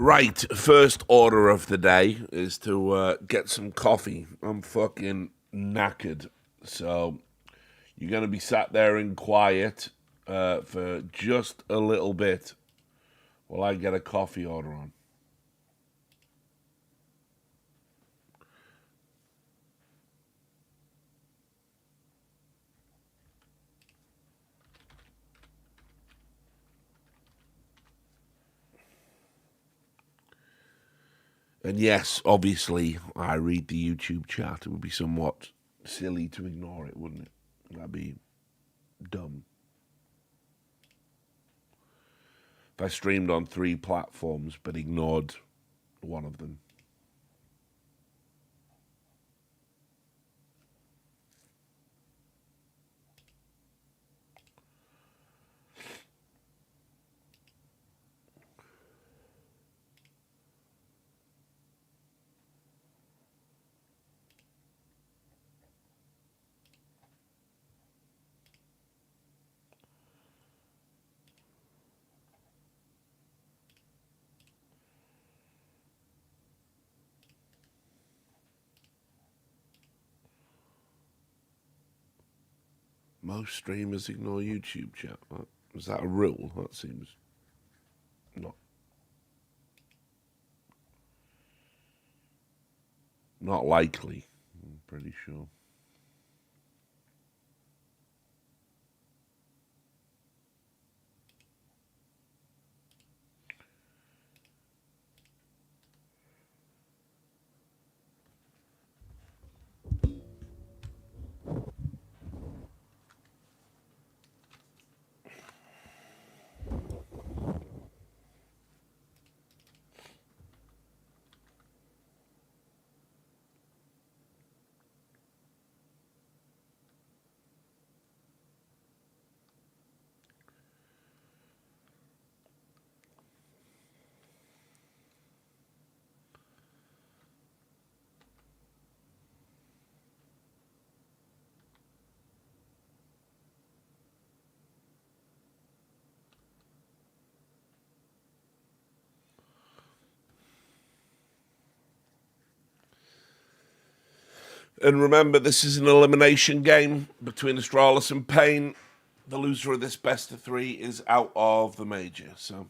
Right, first order of the day is to get some coffee. I'm fucking knackered. So you're going to be sat there in quiet for just a little bit while I get a coffee order on. And yes, obviously, I read the YouTube chat. It would be somewhat silly to ignore it, wouldn't it? That'd be dumb. If I streamed on 3 platforms but ignored one of them. Most streamers ignore YouTube chat. Is that a rule? That seems not not likely. I'm pretty sure. And remember, this is an elimination game between Astralis and Payne. The loser of this best of 3 is out of the major. So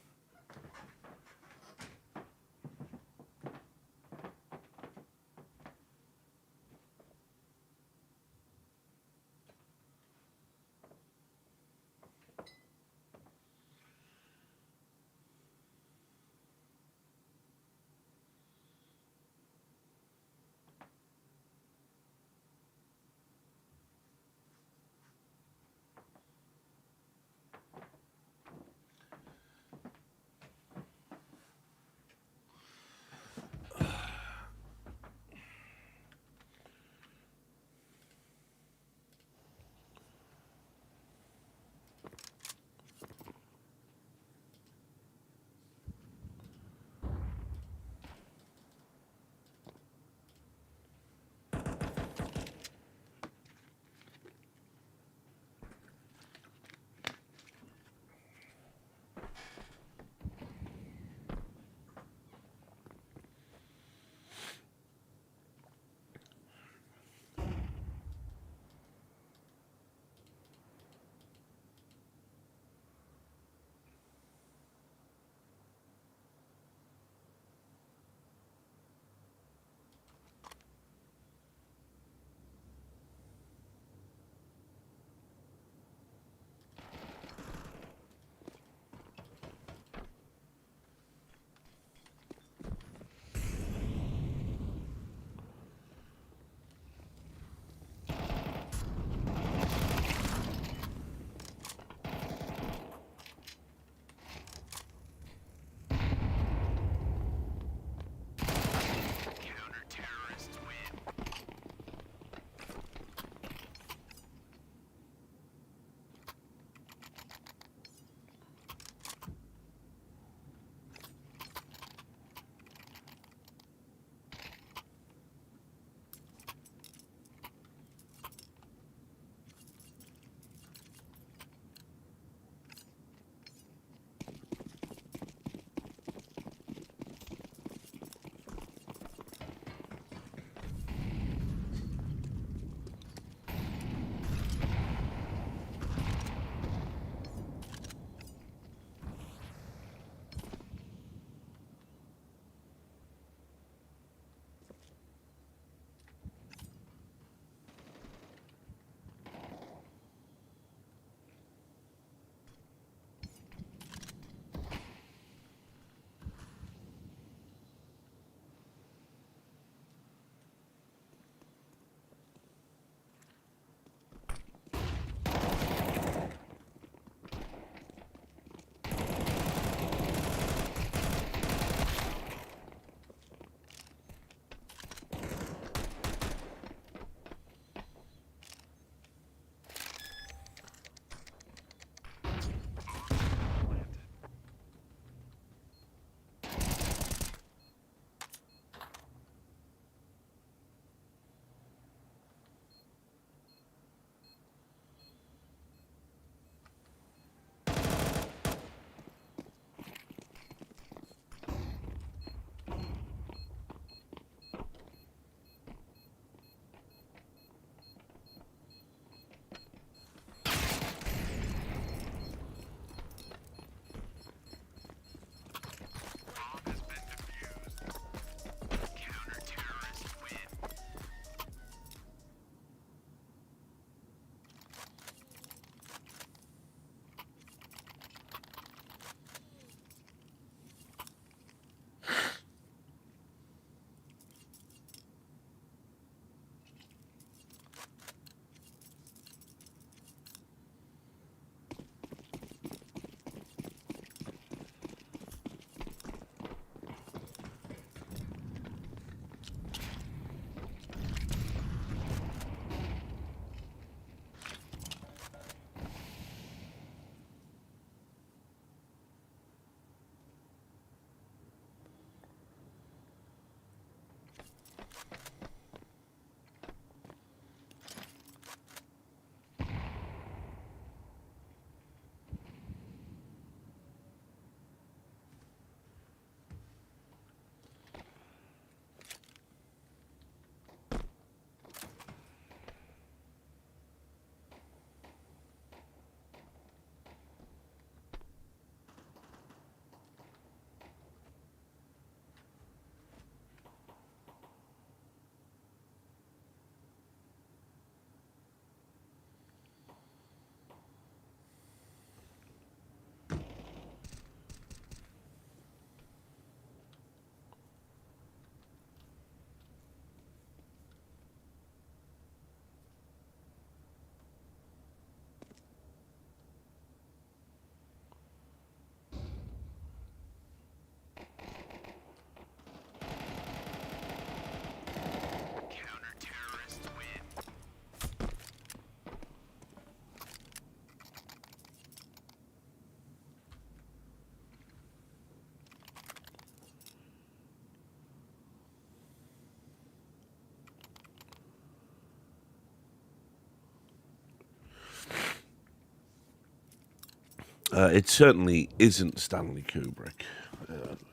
It certainly isn't Stanley Kubrick.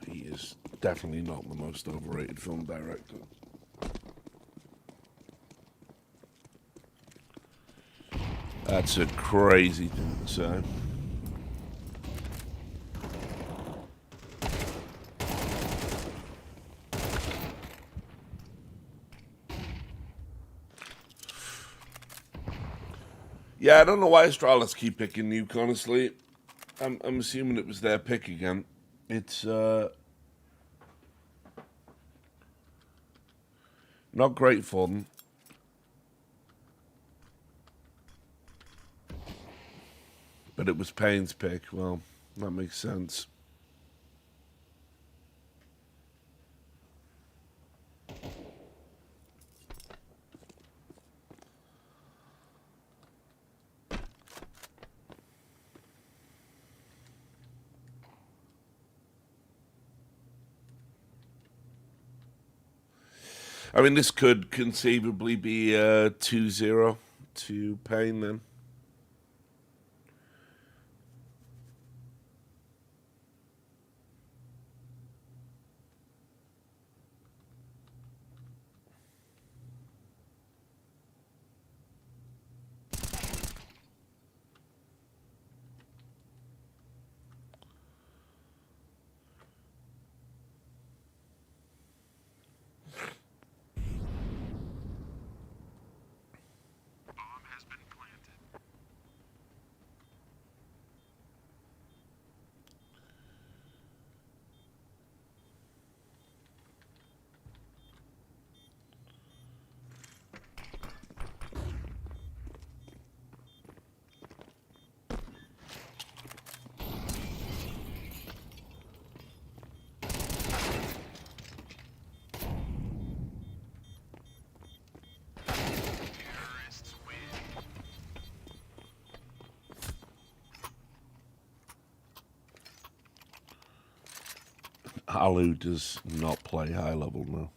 He is definitely not the most overrated film director. That's a crazy thing to say. Yeah, I don't know why Astralis keep picking Nuke, honestly. I'm assuming it was their pick again. It's not great for them. But it was Payne's pick. Well, that makes sense. I mean, this could conceivably be 2-0 to Payne then. Alu does not play high level now.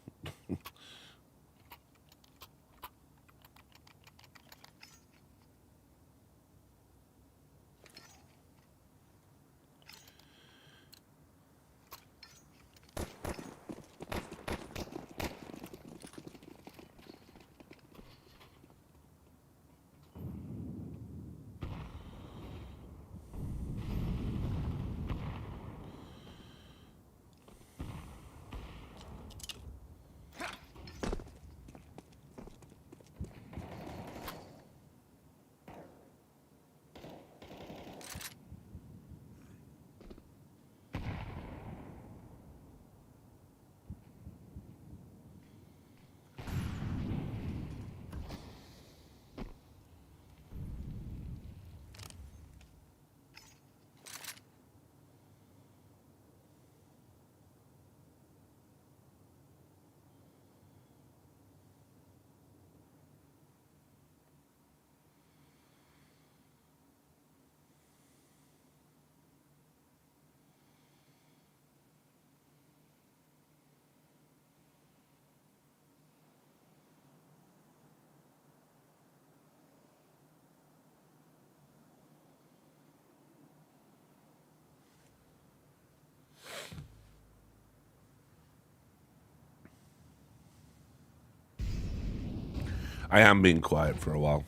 I am being quiet for a while.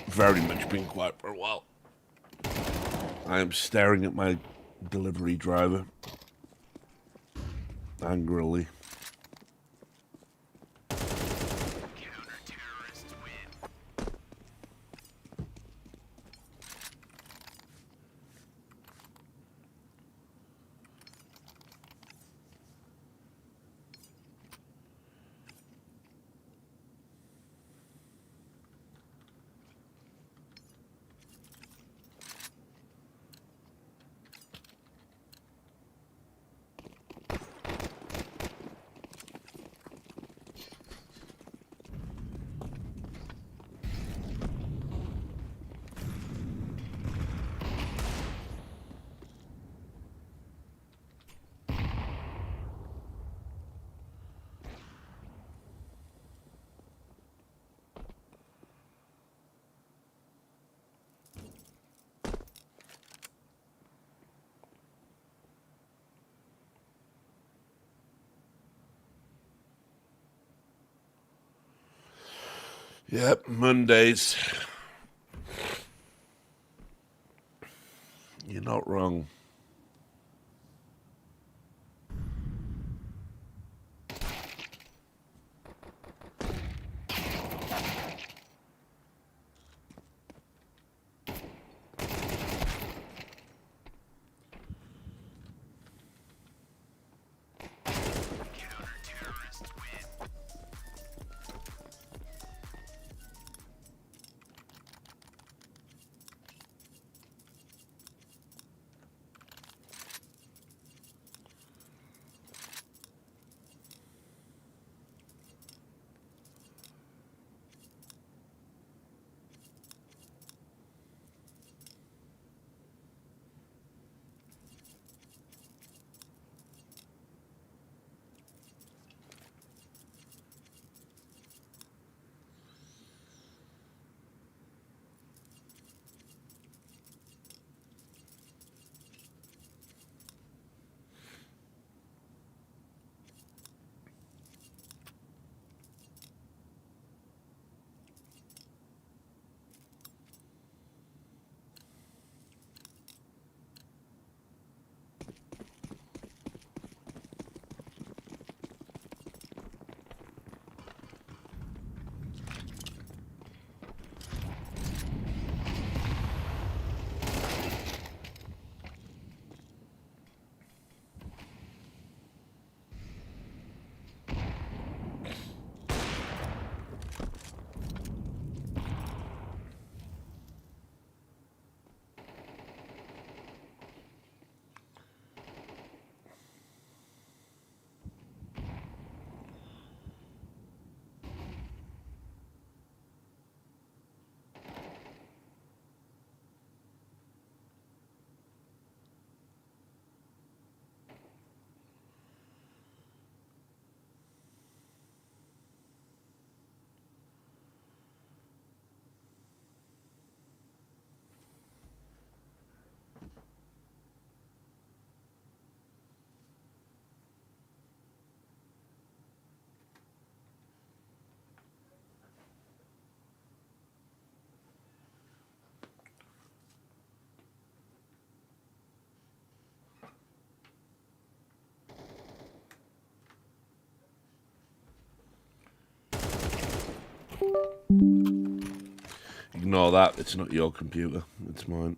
Very much being quiet for a while. I am staring at my delivery driver angrily. Yep, Mondays. You're not wrong. Ignore that. It's not your computer. It's mine.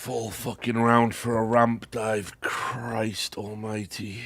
full fucking round for a ramp dive. Christ almighty.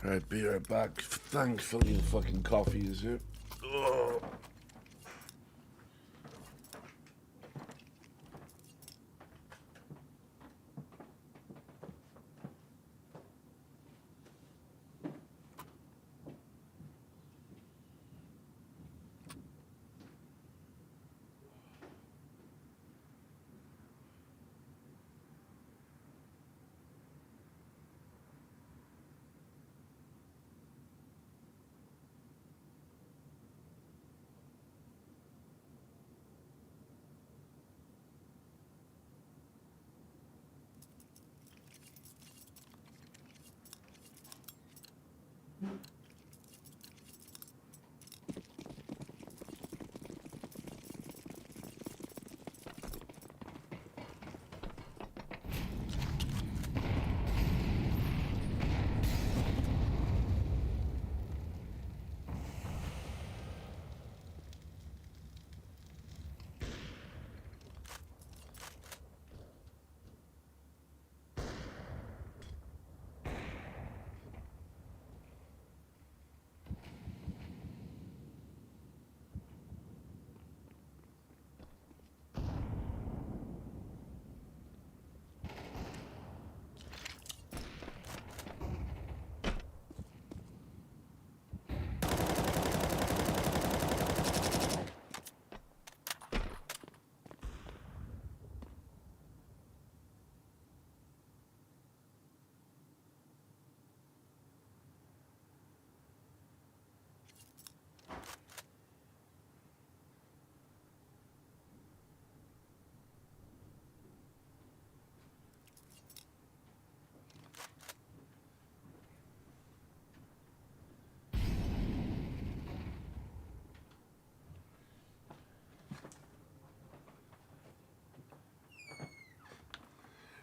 Alright, be right back. Thankfully, the fucking coffee is here. Ugh.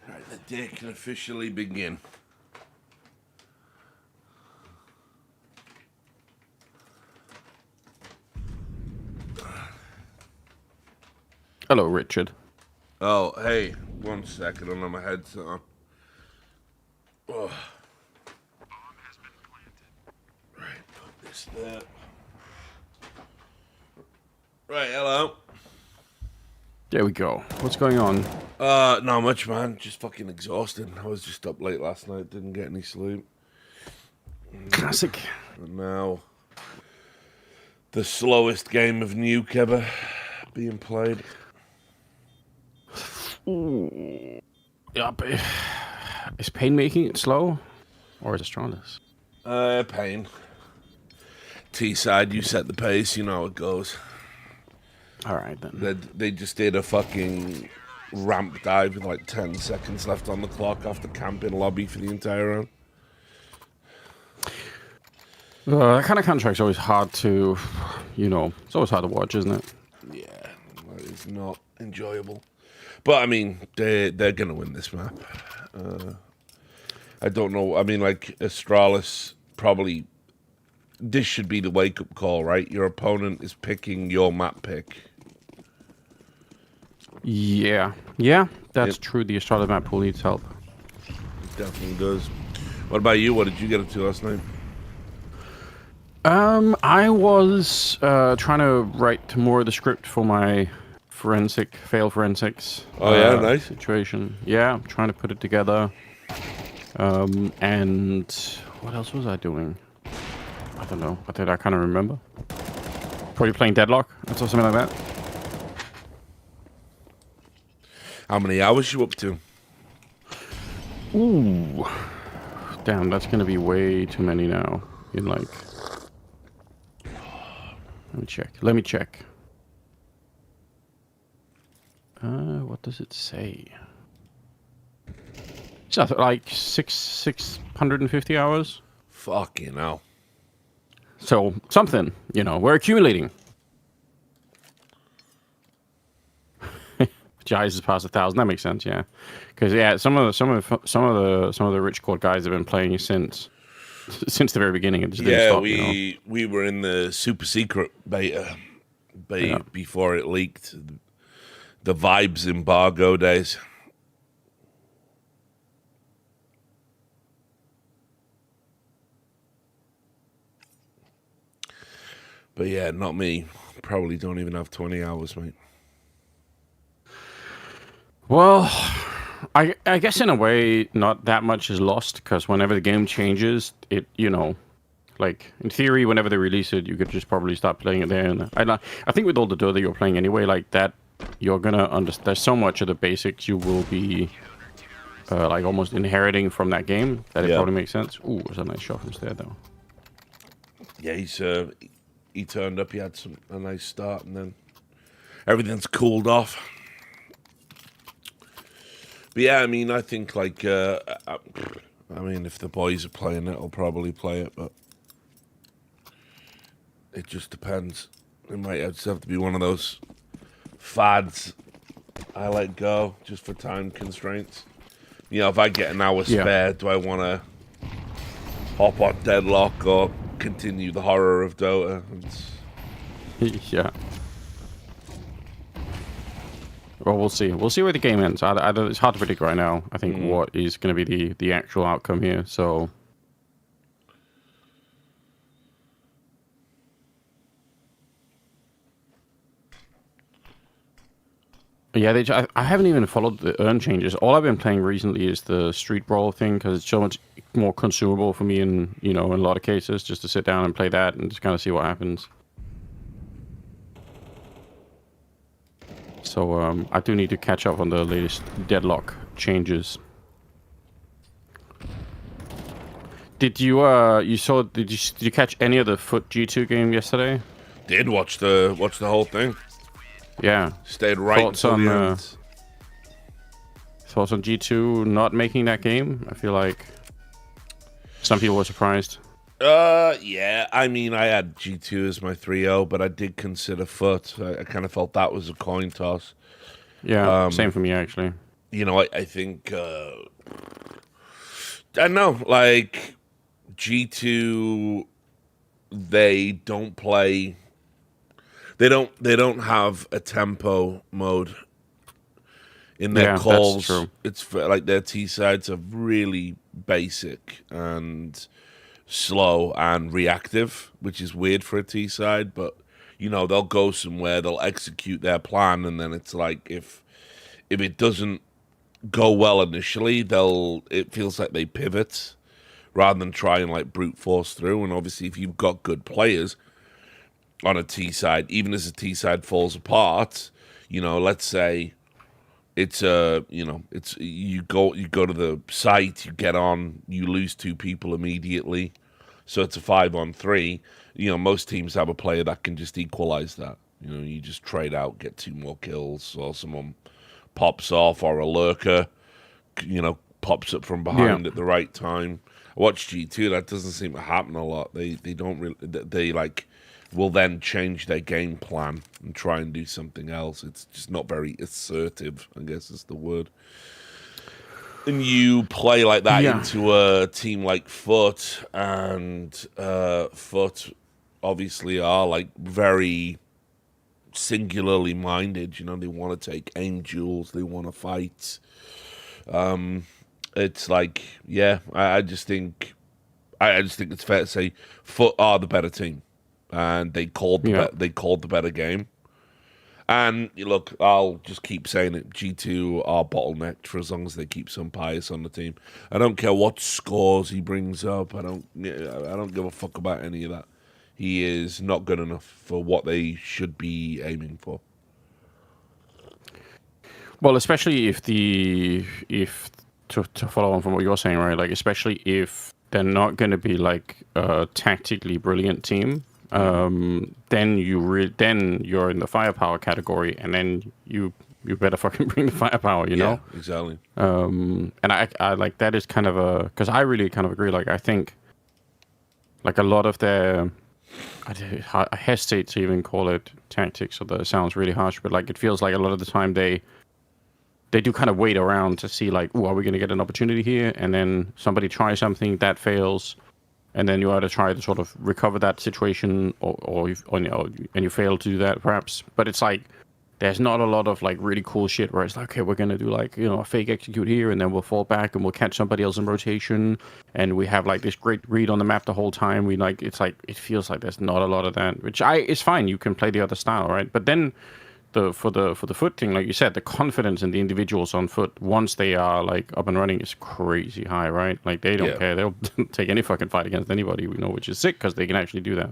Right, the day can officially begin. Hello, Richard. Oh, hey, 1 second, I don't have my headset on. Oh. Right, put this there. Right, hello. There we go. What's going on? Not much, man. Just fucking exhausted. I was just up late last night, didn't get any sleep. Classic. And now, the slowest game of Nuke ever being played. Ooh. Yeah, but is pain making it slow? Or is it strongest? Pain. T-side, you set the pace, you know how it goes. Alright, then. They just did a fucking ramp dive with like 10 seconds left on the clock off the camping lobby for the entire round. That kind of contract's always hard to, it's always hard to watch, isn't it? Yeah, it's not enjoyable. But, I mean, they're going to win this map. I don't know. I mean, like, Astralis probably... This should be the wake-up call, right? Your opponent is picking your map pick. Yeah, that's true. The Astralis map pool needs help. It definitely does. What about you? What did you get up to last night? I was trying to write more of the script for my fail forensics. Oh, yeah, nice. Situation. Yeah, I'm trying to put it together. And what else was I doing? I don't know. What did I kind of remember? Probably playing Deadlock or something like that. How many hours you up to? Ooh. Damn, that's gonna be way too many now. In like... Let me check. What does it say? So, like 650 hours? Fucking hell. So, something, we're accumulating. Jais is past 1,000. That makes sense, yeah. Because some of the rich court guys have been playing since the very beginning. It just didn't stop. We were in the super secret beta before it leaked. The Vibes embargo days. But yeah, not me. Probably don't even have 20 hours, mate. Well, I guess in a way, not that much is lost, because whenever the game changes, it, like, in theory, whenever they release it, you could just probably start playing it there. And I think with all the Dota you're playing anyway, like that, you're gonna understand. There's so much of the basics you will be, like, almost inheriting from that game that it probably makes sense. Ooh, there's a nice shot from there, though. Yeah, he turned up. He had a nice start, and then everything's cooled off. But yeah, I mean, I think like, if the boys are playing it, I'll probably play it, but it just depends. It might just have to be one of those fads I let go just for time constraints. If I get an hour spare, do I want to hop on Deadlock or continue the horror of Dota? Yeah. Well, we'll see. We'll see where the game ends. It's hard to predict right now. I think what is going to be the actual outcome here. So, yeah, I haven't even followed the earn changes. All I've been playing recently is the Street Brawl thing, because it's so much more consumable for me in a lot of cases, just to sit down and play that and just kind of see what happens. So I do need to catch up on the latest Deadlock changes. Did you did you catch any of the Foot G2 game yesterday? Did watch the whole thing. Yeah. Stayed right until the end. Thoughts on G2 not making that game? I feel like some people were surprised. Yeah. I mean, I had G2 as my 3-0, but I did consider Foot. I kind of felt that was a coin toss. Yeah, same for me, actually. I think, I don't know, like, G2, they don't play, they don't have a tempo mode in their calls. That's true. It's like their T sides are really basic and slow and reactive, which is weird for a T side, but they'll go somewhere, they'll execute their plan, and then it's like if it doesn't go well initially, it feels like they pivot rather than try and like brute force through. And obviously, if you've got good players on a T side, even as a T side falls apart, let's say it's you go to the site, you get on, you lose 2 people immediately, so it's a 5-on-3. Most teams have a player that can just equalize that. You just trade out, get 2 more kills, or someone pops off, or a lurker, pops up from behind at the right time. I watch G2. That doesn't seem to happen a lot. They don't really. They like will then change their game plan and try and do something else. It's just not very assertive, I guess is the word. And you play like that into a team like Foot, and Foot obviously are like very singularly minded. They want to take aim duels, they want to fight. It's like, I just think it's fair to say Foot are the better team, and they called the better game. And look, I'll just keep saying it. G2 are bottlenecked for as long as they keep some Pius on the team. I don't care what scores he brings up. I don't give a fuck about any of that. He is not good enough for what they should be aiming for. Well, especially if to follow on from what you're saying, right? Like, especially if they're not going to be like a tactically brilliant team, then you're in the firepower category, and then you better fucking bring the firepower, you know? Yeah, exactly. And I like that is kind of a, because I really kind of agree. Like, I think like a lot of their, I hesitate to even call it tactics, so that it sounds really harsh, but like it feels like a lot of the time they do kind of wait around to see like, oh, are we going to get an opportunity here? And then somebody tries something that fails, and then you either try to sort of recover that situation, or and you fail to do that perhaps. But it's like there's not a lot of like really cool shit where it's like, okay, we're gonna do like, you know, a fake execute here, and then we'll fall back and we'll catch somebody else in rotation, and we have like this great read on the map the whole time. We like, it's like, it feels like there's not a lot of that, which it's fine. You can play the other style, right? But then for the foot thing, like you said, the confidence in the individuals on foot once they are like up and running is crazy high, right? Like they don't care. They'll take any fucking fight against anybody, you know, which is sick because they can actually do that.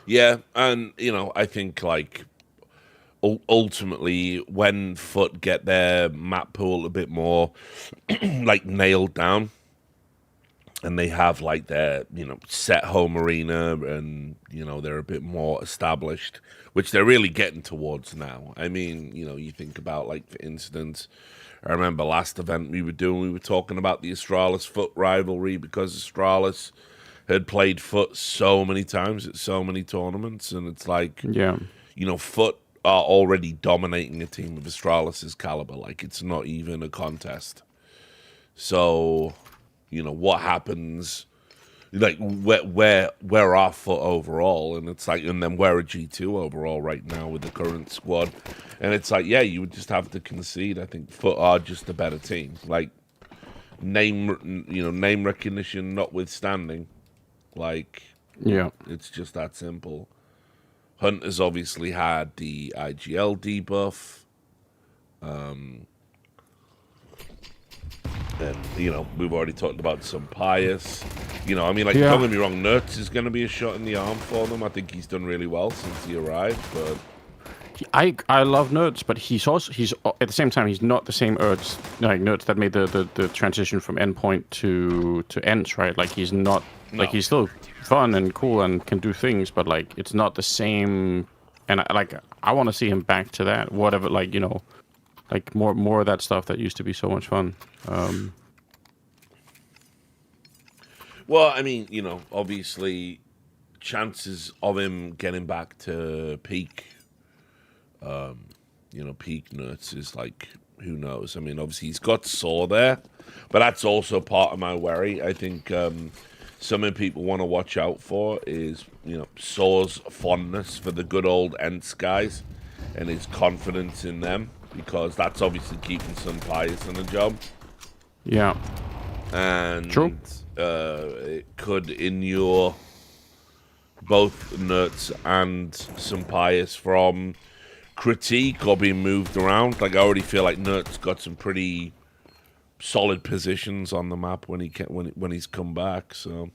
Yeah, and you know, I think like ultimately when foot get their map pool a bit more like nailed down, and they have like their, you know, set home arena, and you know they're a bit more established, which they're really getting towards now. I mean, you know, you think about like, for instance, I remember last event we were talking about the Astralis Foot rivalry, because Astralis had played Foot so many times at so many tournaments, and it's like, Yeah. you know, Foot are already dominating a team of Astralis's caliber. Like, it's not even a contest. So, you know, what happens, like, where are Foot overall? And it's like, and then where are G2 overall right now with the current squad? And it's like, yeah, you would just have to concede. I think Foot are just a better team. Like, name recognition notwithstanding. Like, Yeah. it's just that simple. Hunter's obviously had the IGL debuff. And, you know, we've already talked about some Pious. You know, I mean, like, don't get me wrong, Nertz is going to be a shot in the arm for them. I think he's done really well since he arrived, but... I love Nerds, but he's at the same time, he's not the same Nerds that made the transition from endpoint to ends, right? Like, he's not... No. Like, he's still fun and cool and can do things, but, like, it's not the same... And, I want to see him back to that, whatever, like, you know... Like, more of that stuff that used to be so much fun. Well, I mean, you know, obviously, chances of him getting back to peak, peak Nuts is like, who knows? I mean, obviously, he's got Saw there, but that's also part of my worry. I think something people want to watch out for is, you know, Saw's fondness for the good old Ents guys and his confidence in them, because that's obviously keeping some Pious in the job. Yeah. And true. It could inure both Nuts and some Pious from critique or being moved around. Like, I already feel like Nuts got some pretty solid positions on the map when he's come back. So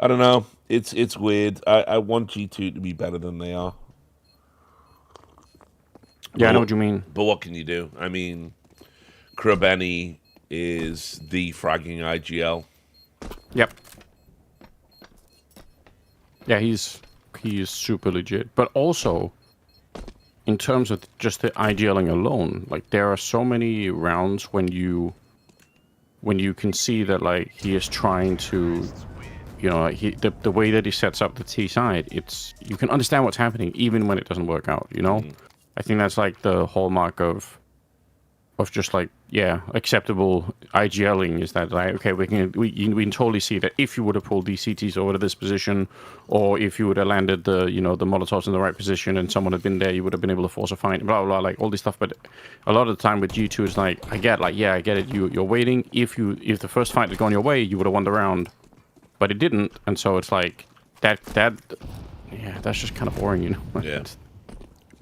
I don't know. It's weird. I want G2 to be better than they are. Yeah, I know what you mean. But what can you do? I mean, Krabeni is the fragging IGL. Yep. Yeah, he's super legit. But also, in terms of just the IGLing alone, like, there are so many rounds when you can see that, like, he is trying to, you know, the way that he sets up the T side, you can understand what's happening even when it doesn't work out, you know? I think that's like the hallmark of just like, yeah, acceptable IGLing is that, like, okay, we can totally see that if you would have pulled these CTs over to this position, or if you would have landed the Molotovs in the right position and someone had been there, you would have been able to force a fight, blah, blah, blah, like all this stuff. But a lot of the time with G2 is like, I get it. You're waiting. If the first fight had gone your way, you would have won the round, but it didn't. And so it's like that, yeah, that's just kind of boring, you know? Yeah.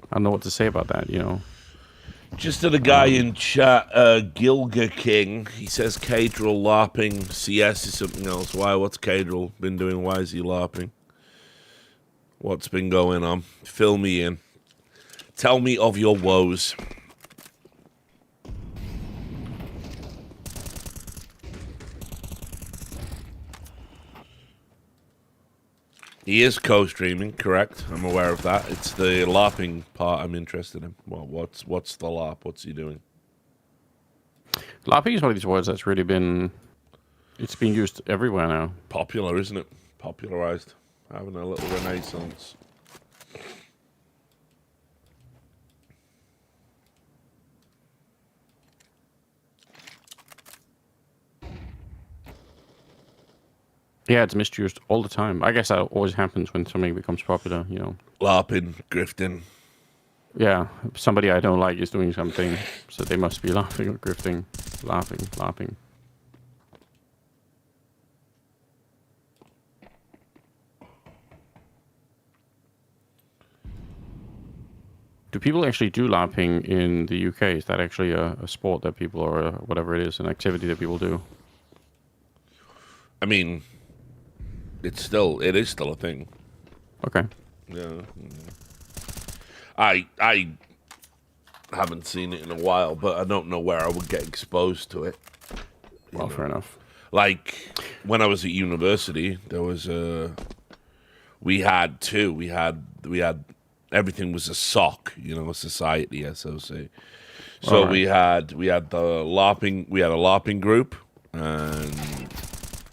I don't know what to say about that, you know? Just to the guy in chat, Gilga King, he says Cadril LARPing CS is something else. Why? What's Cadril been doing? Why is he LARPing? What's been going on? Fill me in. Tell me of your woes. He is co-streaming, correct? I'm aware of that. It's the LARPing part I'm interested in. Well, what's the LARP? What's he doing? LARPing is one of these words that's really been... It's being used everywhere now. Popular, isn't it? Popularized. Having a little renaissance. Yeah, it's misused all the time. I guess that always happens when something becomes popular, you know. LARPing, grifting. Yeah, somebody I don't like is doing something, so they must be laughing or grifting, laughing. Do people actually do LARPing in the UK? Is that actually a sport that people, or whatever it is, an activity that people do? I mean, it is still a thing. Okay. Yeah. I haven't seen it in a while, but I don't know where I would get exposed to it. Well, fair enough. Like when I was at university, there was we had everything was a SOC, a society SOC. So Right. we had the LARPing, we had a LARPing group, and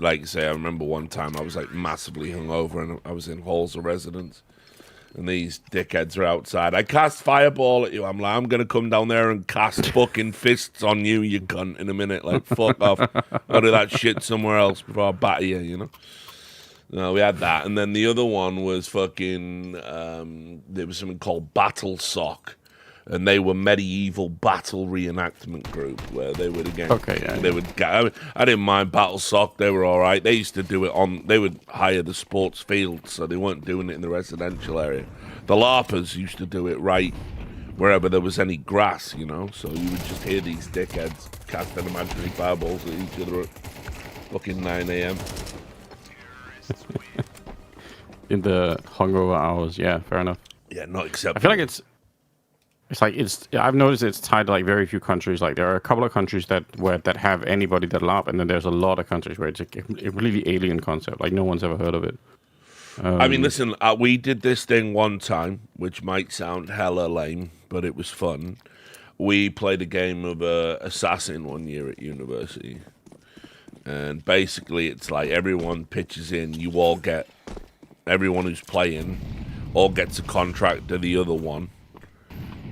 like I say, I remember one time I was like massively hungover and I was in halls of residence. And these dickheads are outside. I cast fireball at you. I'm like, I'm going to come down there and cast fucking fists on you, you cunt, in a minute. Like, fuck off. I'll do that shit somewhere else before I batter you, No, we had that. And then the other one was fucking, there was something called Battle Sock. And they were medieval battle reenactment group where they would I didn't mind Battle Sock. They were all right. They used to do it they would hire the sports field, so they weren't doing it in the residential area. The LARPers used to do it right wherever there was any grass, So you would just hear these dickheads casting imaginary fireballs at each other at fucking 9 a.m. In the hungover hours, yeah, fair enough. Yeah, not acceptable. I feel like I've noticed it's tied to like very few countries. Like there are a couple of countries that have anybody that LARP, and then there's a lot of countries where it's a really alien concept. Like no one's ever heard of it. I mean, listen, we did this thing one time, which might sound hella lame, but it was fun. We played a game of Assassin one year at university. And basically, it's like everyone pitches in. Everyone who's playing all gets a contract to the other one.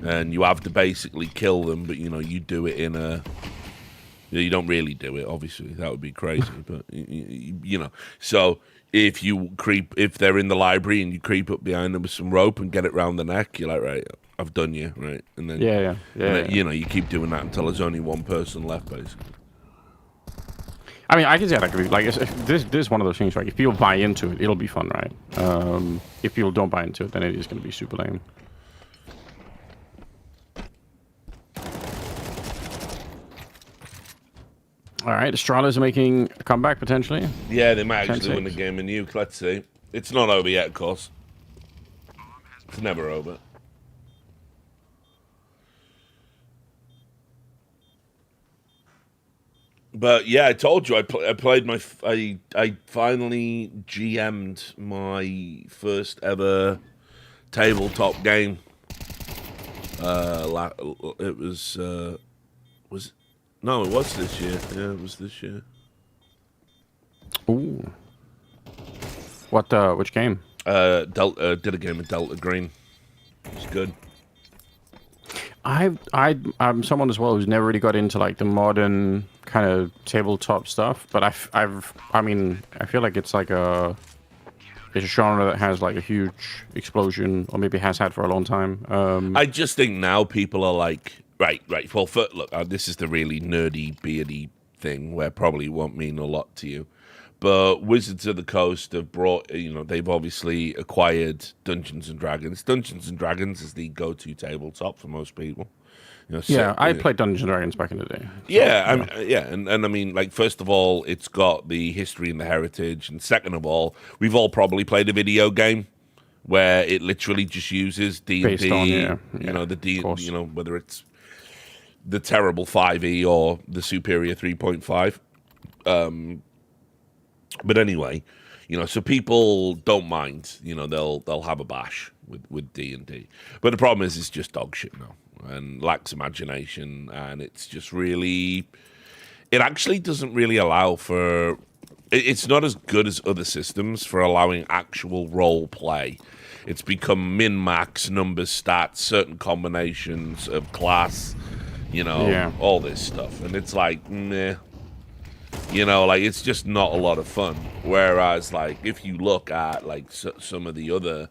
And you have to basically kill them, but, you do it in a... You don't really do it, obviously. That would be crazy, but, So if they're in the library and you creep up behind them with some rope and get it round the neck, you're like, right, I've done you, right? And then, you keep doing that until there's only one person left, basically. I mean, I can see how that could be. Like, this is one of those things, right? If people buy into it, it'll be fun, right? If people don't buy into it, then it is going to be super lame. All right, Estrada's making a comeback, potentially. Yeah, they might actually win the game in Nuke. Let's see. It's not over yet, of course. It's never over. But yeah, I told you I finally GM'd my first ever tabletop game. It was no, it was this year. Yeah, it was this year. Ooh. Which game? Did a game of Delta Green. It's good. I'm someone as well who's never really got into like the modern kind of tabletop stuff, but I mean I feel like it's like it's a genre that has like a huge explosion, or maybe has had for a long time. I just think now people are like, right. Well, look, this is the really nerdy, beardy thing where probably won't mean a lot to you. But Wizards of the Coast have brought, they've obviously acquired Dungeons and Dragons. Dungeons and Dragons is the go-to tabletop for most people. I played Dungeons and Dragons back in the day. And I mean, like, first of all, it's got the history and the heritage, and second of all, we've all probably played a video game where it literally just uses D&D, the D, whether it's the terrible 5e or the superior 3.5. But anyway, So people don't mind. They'll have a bash with D&D, but the problem is it's just dog shit now and lacks imagination, and it's just really. It actually doesn't really allow for. It's not as good as other systems for allowing actual role play. It's become min-max, numbers, stats, certain combinations of class, all this stuff. And it's like, meh. It's just not a lot of fun. Whereas, if you look at, some of the other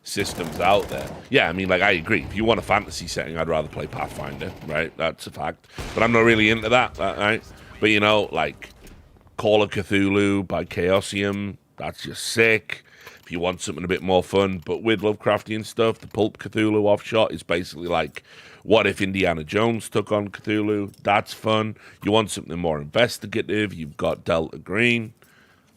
systems out there, yeah, I mean, I agree. If you want a fantasy setting, I'd rather play Pathfinder, right? That's a fact. But I'm not really into that, right? But, Call of Cthulhu by Chaosium, that's just sick. If you want something a bit more fun, but with Lovecraftian stuff, the Pulp Cthulhu offshot is basically what if Indiana Jones took on Cthulhu? That's fun. You want something more investigative, you've got Delta Green.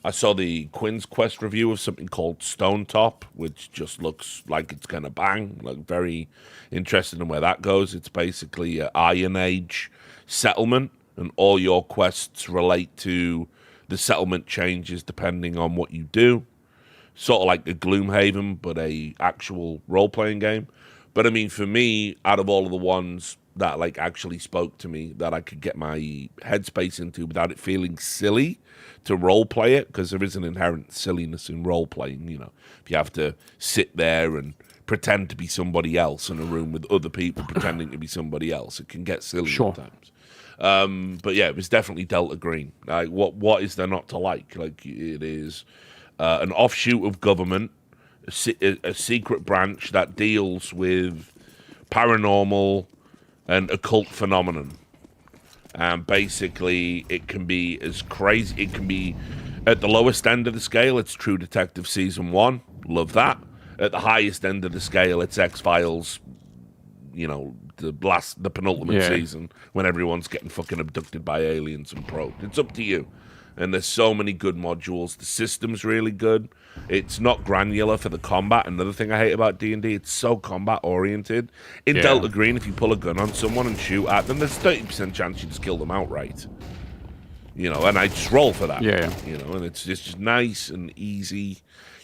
I saw the Quinn's Quest review of something called Stone Top, which just looks like it's going to bang. Very interested in where that goes. It's basically an Iron Age settlement, and all your quests relate to the settlement changes depending on what you do. Sort of like a Gloomhaven, but a actual role-playing game. But I mean, for me, out of all of the ones that actually spoke to me, that I could get my headspace into without it feeling silly to role-play it, because there is an inherent silliness in role-playing, if you have to sit there and pretend to be somebody else in a room with other people pretending to be somebody else, it can get silly at times. But yeah, it was definitely Delta Green. What is there not to like? It is an offshoot of government, a secret branch that deals with paranormal and occult phenomenon. And basically, it can be as crazy. It can be at the lowest end of the scale. It's True Detective Season 1. Love that. At the highest end of the scale, it's X-Files, the penultimate season when everyone's getting fucking abducted by aliens and probed. It's up to you. And there's so many good modules. The system's really good. It's not granular for the combat. Another thing I hate about D&D, it's so combat-oriented. In Delta Green, if you pull a gun on someone and shoot at them, there's 30% chance you just kill them outright. And I just roll for that. Yeah. And it's just nice and easy.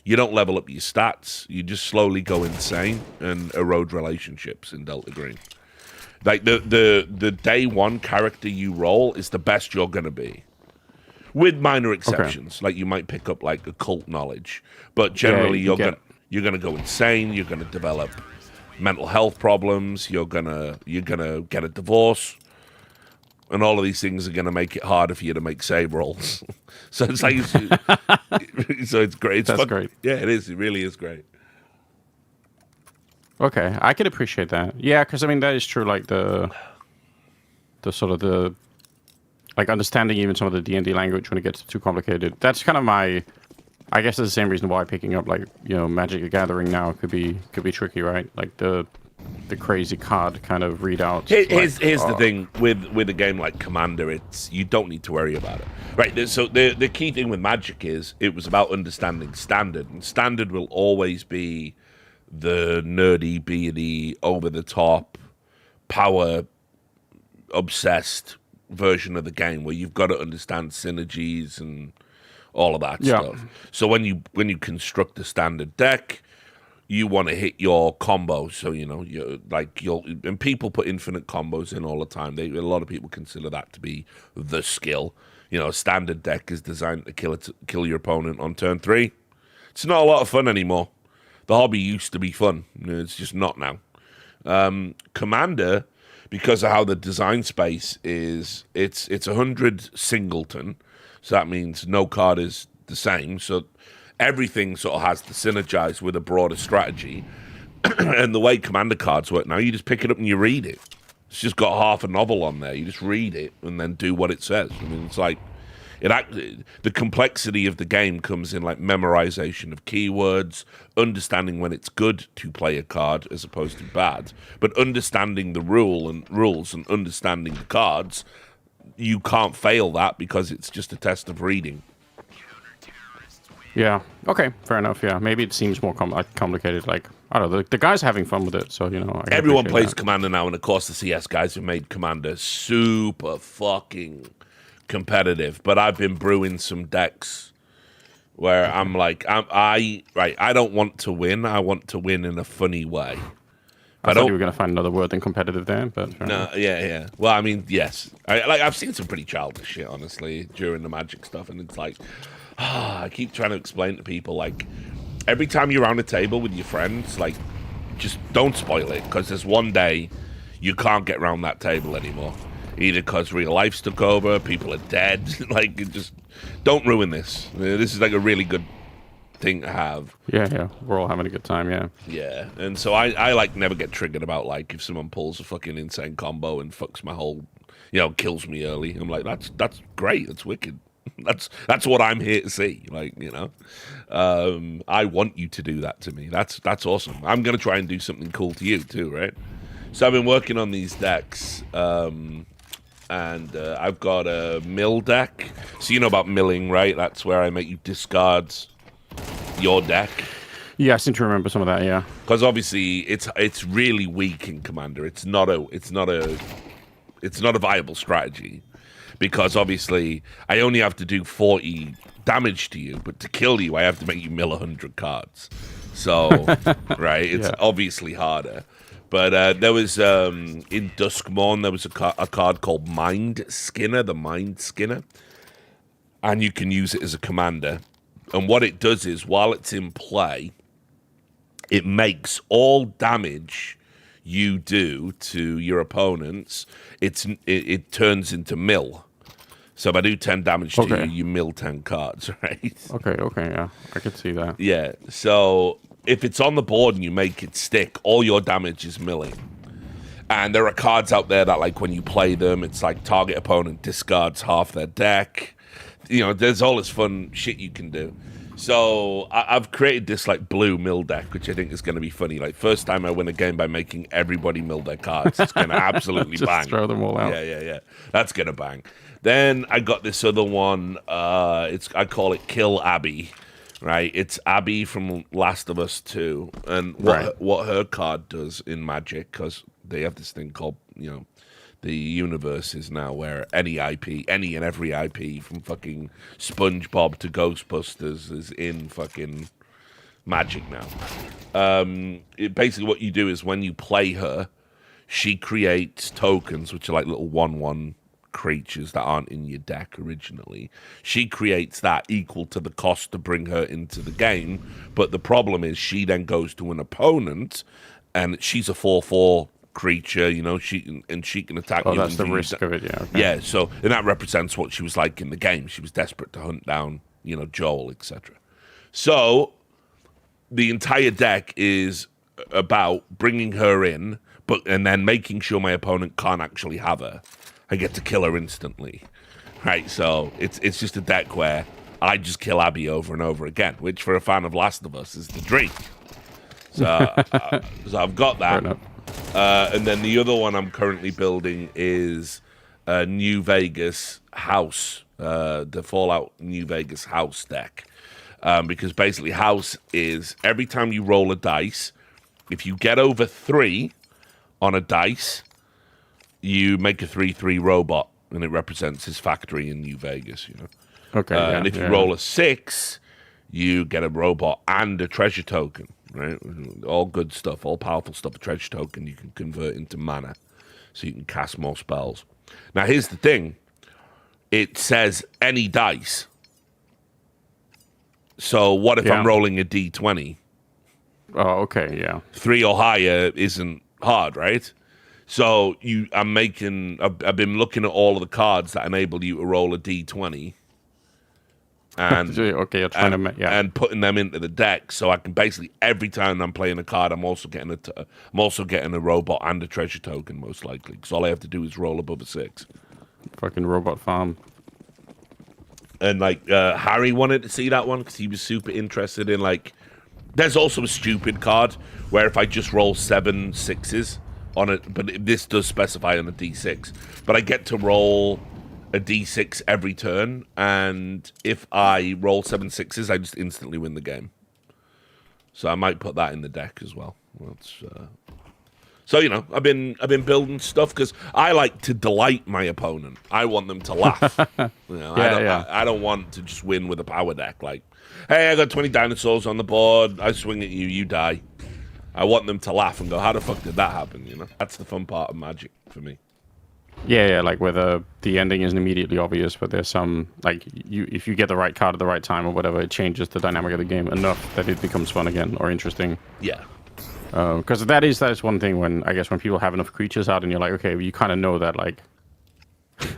You don't level up your stats. You just slowly go insane and erode relationships in Delta Green. The day one character you roll is the best you're going to be. With minor exceptions, you might pick up occult knowledge, but generally you're gonna go insane. You're gonna develop mental health problems. You're gonna get a divorce, and all of these things are gonna make it harder for you to make save rolls. So it's so it's great. That's great. Yeah, it is. It really is great. Okay, I can appreciate that. Yeah, because I mean that is true. The sort of the. Understanding even some of the D&D language when it gets too complicated. That's kind of I guess that's the same reason why picking up Magic the Gathering now could be tricky, right? The crazy card kind of readouts. Here's the thing with a game like Commander, you don't need to worry about it, right? So the key thing with Magic is it was about understanding Standard, and Standard will always be the nerdy, beardy, over the top, power obsessed version of the game where you've got to understand synergies and all of that stuff. So when you construct a standard deck, you want to hit your combos. So and people put infinite combos in all the time. A lot of people consider that to be the skill. A standard deck is designed to kill your opponent on turn 3. It's not a lot of fun anymore. The hobby used to be fun. It's just not now. Commander, because of how the design space is, it's 100 singleton, so that means no card is the same. So everything sort of has to synergize with a broader strategy. And the way Commander cards work now, you just pick it up and you read it. It's just got half a novel on there. You just read it and then do what it says. I mean, it's the complexity of the game comes in memorization of keywords, understanding when it's good to play a card as opposed to bad, but understanding the rules and understanding the cards, you can't fail that because it's just a test of reading. Yeah. Okay. Fair enough. Yeah. Maybe it seems more complicated. I don't know. The guys are having fun with it, so everyone plays Commander now, and of course the CS guys have made Commander super fucking competitive, but I've been brewing some decks where I'm like, I don't want to win. I want to win in a funny way. I thought you were going to find another word than competitive there, but No, yeah. Well, I mean, yes. I've seen some pretty childish shit, honestly, during the Magic stuff, and it's like, I keep trying to explain to people, like, every time you're around a table with your friends, like, just don't spoil it, because there's one day you can't get around that table anymore. Either because real life's took over, people are dead, like, just don't ruin this. This is like a really good thing to have. Yeah, we're all having a good time. Yeah, and so I like never get triggered about like if someone pulls a fucking insane combo and fucks my whole, kills me early. I'm like, that's great, that's wicked. That's what I'm here to see. Like, I want you to do that to me. That's awesome. I'm gonna try and do something cool to you too, right? So I've been working on these decks, and I've got a mill deck. So you know about milling, right? That's where I make you discard your deck. Yeah, I seem to remember some of that. Yeah, because obviously it's really weak in Commander. It's not a viable strategy, because obviously I only have to do 40 damage to you, but to kill you I have to make you mill 100 cards. So right, it's obviously harder. But there was in Duskmorn there was a card called Mind Skinner, the Mind Skinner, and you can use it as a commander. And what it does is, while it's in play, it makes all damage you do to your opponents, it turns into mill. So if I do 10 damage to you, you mill 10 cards, right? Okay, yeah. I could see that. Yeah, so if it's on the board and you make it stick, all your damage is milling. And there are cards out there that, like, when you play them, it's like target opponent discards half their deck. There's all this fun shit you can do. So I've created this like blue mill deck, which I think is going to be funny. Like, first time I win a game by making everybody mill their cards, it's going to absolutely Just bang. Throw them all out. Yeah. That's going to bang. Then I got this other one. I call it Kill Abby. Right, it's Abby from Last of Us 2, and what her card does in Magic, because they have this thing called the universe is now where any and every IP from fucking SpongeBob to Ghostbusters is in fucking Magic now. Basically what you do is when you play her, she creates tokens, which are like little 1/1 creatures that aren't in your deck originally. She creates that equal to the cost to bring her into the game, but the problem is she then goes to an opponent, and she's a 4/4 creature, she can attack you. Oh, that's the risk of it, yeah. Okay. Yeah, so and that represents what she was like in the game. She was desperate to hunt down, Joel, etc. So the entire deck is about bringing her in, and then making sure my opponent can't actually have her. I get to kill her instantly, right? So it's just a deck where I just kill Abby over and over again, which for a fan of Last of Us is the dream. So I've got that. And then the other one I'm currently building is New Vegas House, the Fallout New Vegas House deck. Because basically House is every time you roll a dice, if you get over 3 on a dice, you make a 3/3 robot, and it represents his factory in New Vegas, Okay. And if you roll a 6, you get a robot and a treasure token, right? All good stuff, all powerful stuff. A treasure token you can convert into mana, so you can cast more spells. Now, here's the thing. It says any dice. So what if I'm rolling a D20? Oh, okay, yeah. 3 or higher isn't hard, right? So I've been looking at all of the cards that enable you to roll a D20, and and putting them into the deck, so I can basically every time I'm playing a card, I'm also getting a robot and a treasure token, most likely, because all I have to do is roll above a 6. Fucking robot farm. And like Harry wanted to see that one because he was super interested in like. There's also a stupid card where if I just roll 7 6s on it, but this does specify on a D6. But I get to roll a D6 every turn, and if I roll 7 6s, I just instantly win the game. So I might put that in the deck as well. So I've been building stuff because I like to delight my opponent. I want them to laugh. I don't want to just win with a power deck. Like, hey, I got 20 dinosaurs on the board. I swing at you, you die. I want them to laugh and go, how the fuck did that happen? That's the fun part of Magic for me. Yeah, like where the ending isn't immediately obvious, but there's some, like, if you get the right card at the right time or whatever, it changes the dynamic of the game enough that it becomes fun again or interesting. Yeah. Because that is one thing when people have enough creatures out and you're like, okay, you kind of know that, like,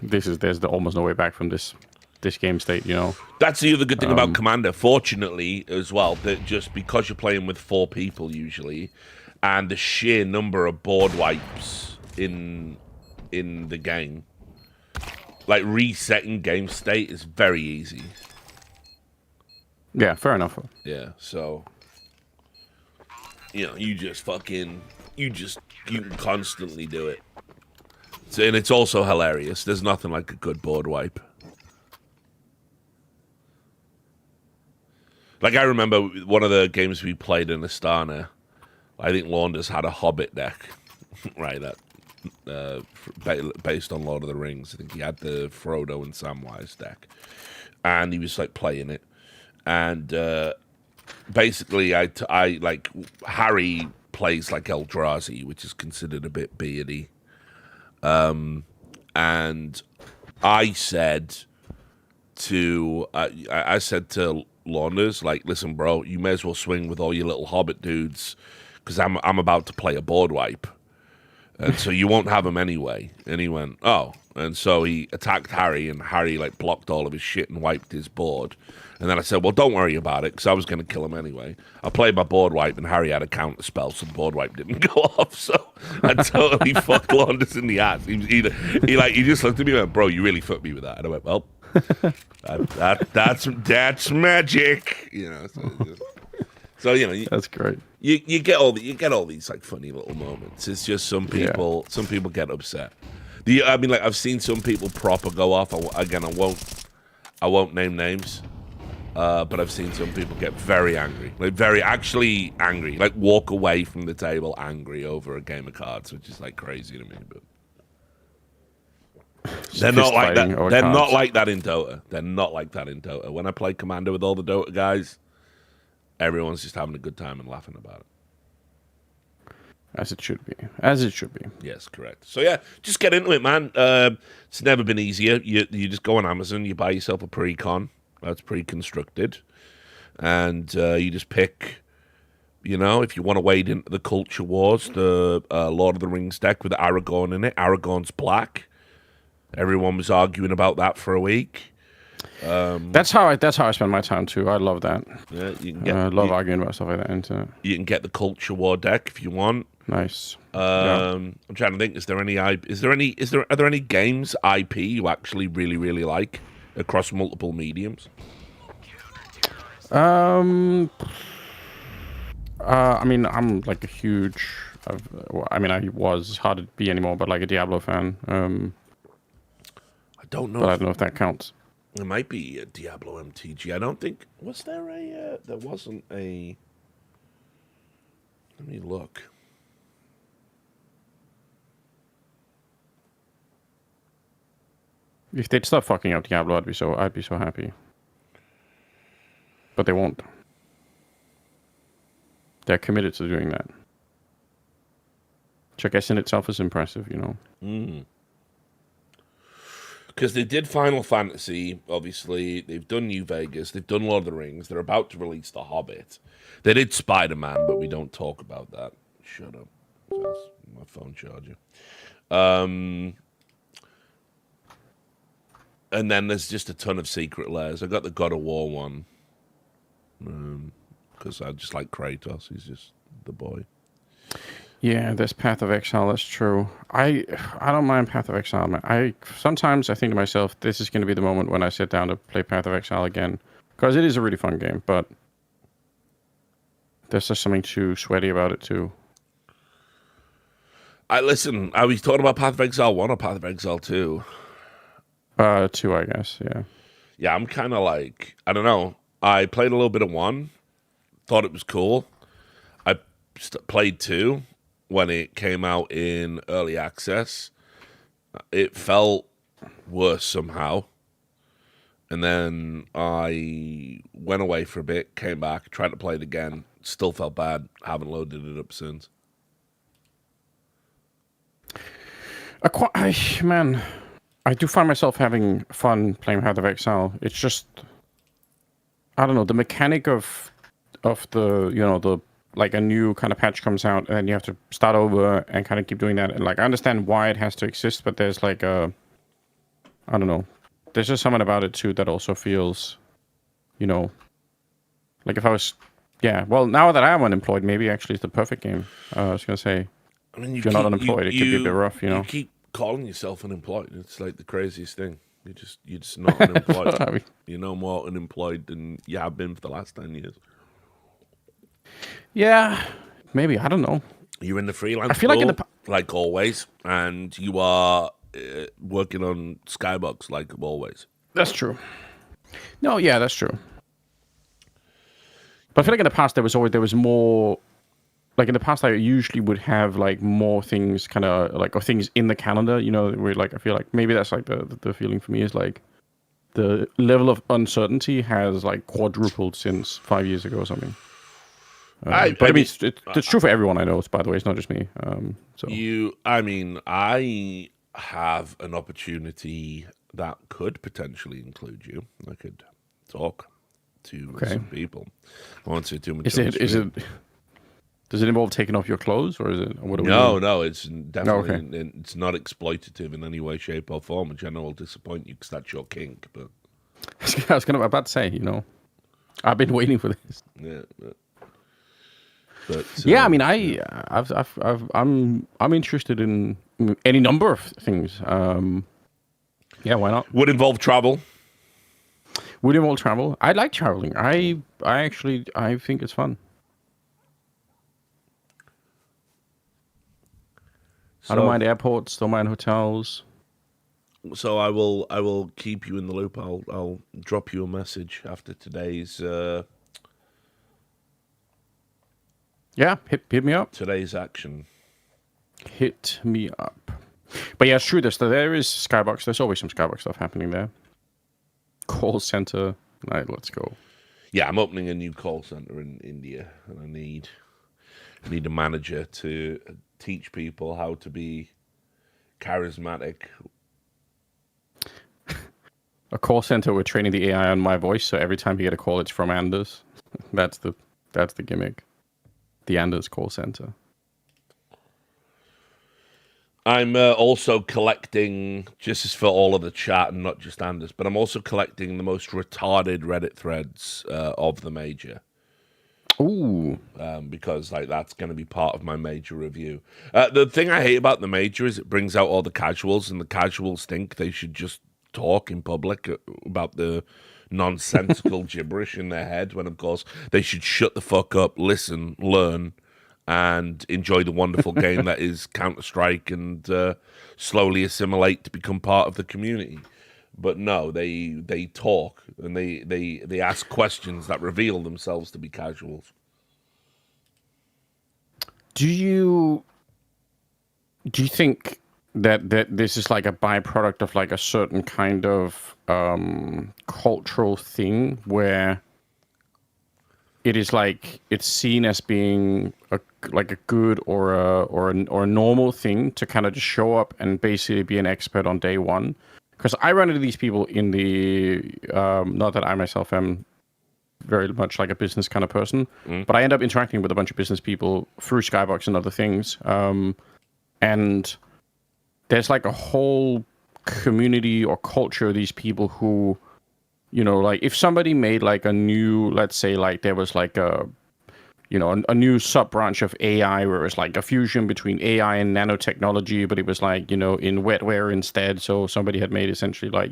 there's almost no way back from this game state, That's the other good thing about Commander, fortunately, as well, that just because you're playing with 4 people usually, and the sheer number of board wipes in the game, like resetting game state is very easy. Yeah, fair enough. Yeah, so you can constantly do it. And it's also hilarious. There's nothing like a good board wipe. Like, I remember one of the games we played in Astana, I think Launders had a Hobbit deck, right, based on Lord of the Rings. I think he had the Frodo and Samwise deck. And he was, like, playing it. And basically, I like, Harry plays like Eldrazi, which is considered a bit beardy. And I said to Launders, like, listen, bro, you may as well swing with all your little Hobbit dudes, because I'm about to play a board wipe, and so you won't have him anyway. And he went, oh, and so he attacked Harry, and Harry like blocked all of his shit and wiped his board. And then I said, well, don't worry about it, because I was going to kill him anyway. I played my board wipe, and Harry had a counter spell, so the board wipe didn't go off. So I totally fucked Launders in the ass. He just looked at me and went, bro, you really fucked me with that. And I went, well, that's magic, So that's great. You get all these like funny little moments. It's just some people get upset. I've seen some people proper go off. I won't name names. But I've seen some people get very angry, like very actually angry, like walk away from the table angry over a game of cards, which is like crazy to me. But they're not like that. They're not like that in Dota. They're not like that in Dota. When I play Commander with all the Dota guys, everyone's just having a good time and laughing about it. As it should be. As it should be. Yes, correct. So yeah, just get into it, man. It's never been easier. You just go on Amazon, you buy yourself a pre-con. That's pre-constructed. And you just pick, if you want to wade into the Culture Wars, the Lord of the Rings deck with Aragorn in it. Aragorn's black. Everyone was arguing about that for a week. That's how I spend my time too. I love that. Yeah, I love arguing about stuff like that. Into you can get the Culture War deck if you want. Nice. I'm trying to think. Are there any games IP you actually really really like across multiple mediums? I'm like a huge. I was. It's hard to be anymore, but like a Diablo fan. I don't know. But I don't know if that counts. It might be a Diablo MTG. I don't think. Was there a? There wasn't a. Let me look. If they'd stop fucking up Diablo, I'd be so happy. But they won't. They're committed to doing that. Which I guess in itself is impressive, Because they did Final Fantasy, obviously. They've done New Vegas. They've done Lord of the Rings. They're about to release The Hobbit. They did Spider-Man, but we don't talk about that. Shut up. That's my phone charger. And then there's just a ton of secret layers. I got the God of War one. Because I just like Kratos. He's just the boy. Yeah, there's Path of Exile. That's true. I don't mind Path of Exile, man. Sometimes I think to myself, this is going to be the moment when I sit down to play Path of Exile again, because it is a really fun game. But there's just something too sweaty about it too. Are we talking about Path of Exile 1 or Path of Exile 2? 2, I guess. Yeah. Yeah, I'm kind of like, I don't know. I played a little bit of 1, thought it was cool. I played 2. when it came out in early access. It felt worse somehow. And then I went away for a bit, came back, tried to play it again. Still felt bad. Haven't loaded it up since. Man, I do find myself having fun playing Path of Exile. It's just, I don't know, the mechanic of the, the, like a new kind of patch comes out and then you have to start over and kind of keep doing that. And like, I understand why it has to exist, but there's like I don't know, there's just something about it too that also feels, like if I was, well, now that I am unemployed, maybe actually it's the perfect game. I was going to say, I mean, if you're not unemployed, it could be a bit rough, You keep calling yourself unemployed. It's like the craziest thing. You're just not unemployed. I mean, You're no more unemployed than you have been for the last 10 years. Yeah, maybe. I don't know. You're in the freelance I feel pool, like always, and you are working on Skybox like always. That's true. No, yeah, that's true. But I feel like in the past there was more. Like in the past, I usually would have like more things, kind of like or things in the calendar. Where like I feel like maybe that's like the feeling for me is like the level of uncertainty has like quadrupled since 5 years ago or something. I mean, it's true for everyone I know. By the way, it's not just me. I have an opportunity that could potentially include you. I could talk to some people. I won't say too much. Does it involve taking off your clothes, or is it? No, it's definitely it's not exploitative in any way, shape, or form. Which I know will disappoint you because that's your kink. But I was about to say, I've been waiting for this. Yeah. I mean, I'm interested in any number of things. Yeah, why not? Would involve travel. Would involve travel. I like traveling. I think it's fun. So, I don't mind airports. Don't mind hotels. So I will keep you in the loop. I'll drop you a message after today's. Yeah, hit me up. Today's action. Hit me up. But yeah, it's true. There is Skybox. There's always some Skybox stuff happening there. Call center. Right, let's go. Yeah, I'm opening a new call center in India, and I need a manager to teach people how to be charismatic. A call center. We're training the AI on my voice, so every time you get a call, it's from Anders. That's the gimmick. The Anders call center. I'm also collecting, just as for all of the chat and not just Anders, but I'm also collecting the most retarded Reddit threads of the major. Ooh. Because that's going to be part of my major review. The thing I hate about the major is it brings out all the casuals, and the casuals think they should just talk in public about the nonsensical gibberish in their head, when of course they should shut the fuck up, listen, learn, and enjoy the wonderful game that is Counter-Strike, and slowly assimilate to become part of the community. But no, they talk, and they ask questions that reveal themselves to be casuals. Do you think that this is like a byproduct of like a certain kind of cultural thing where it is like it's seen as being a good or a normal thing to kind of just show up and basically be an expert on day one? Because I run into these people in the not that I myself am very much like a business kind of person, but I end up interacting with a bunch of business people through Skybox and other things, and there's like a whole community or culture of these people who, like if somebody made like a new, let's say like there was like a new sub branch of AI where it was like a fusion between AI and nanotechnology, but it was like, in wetware instead. So somebody had made essentially like,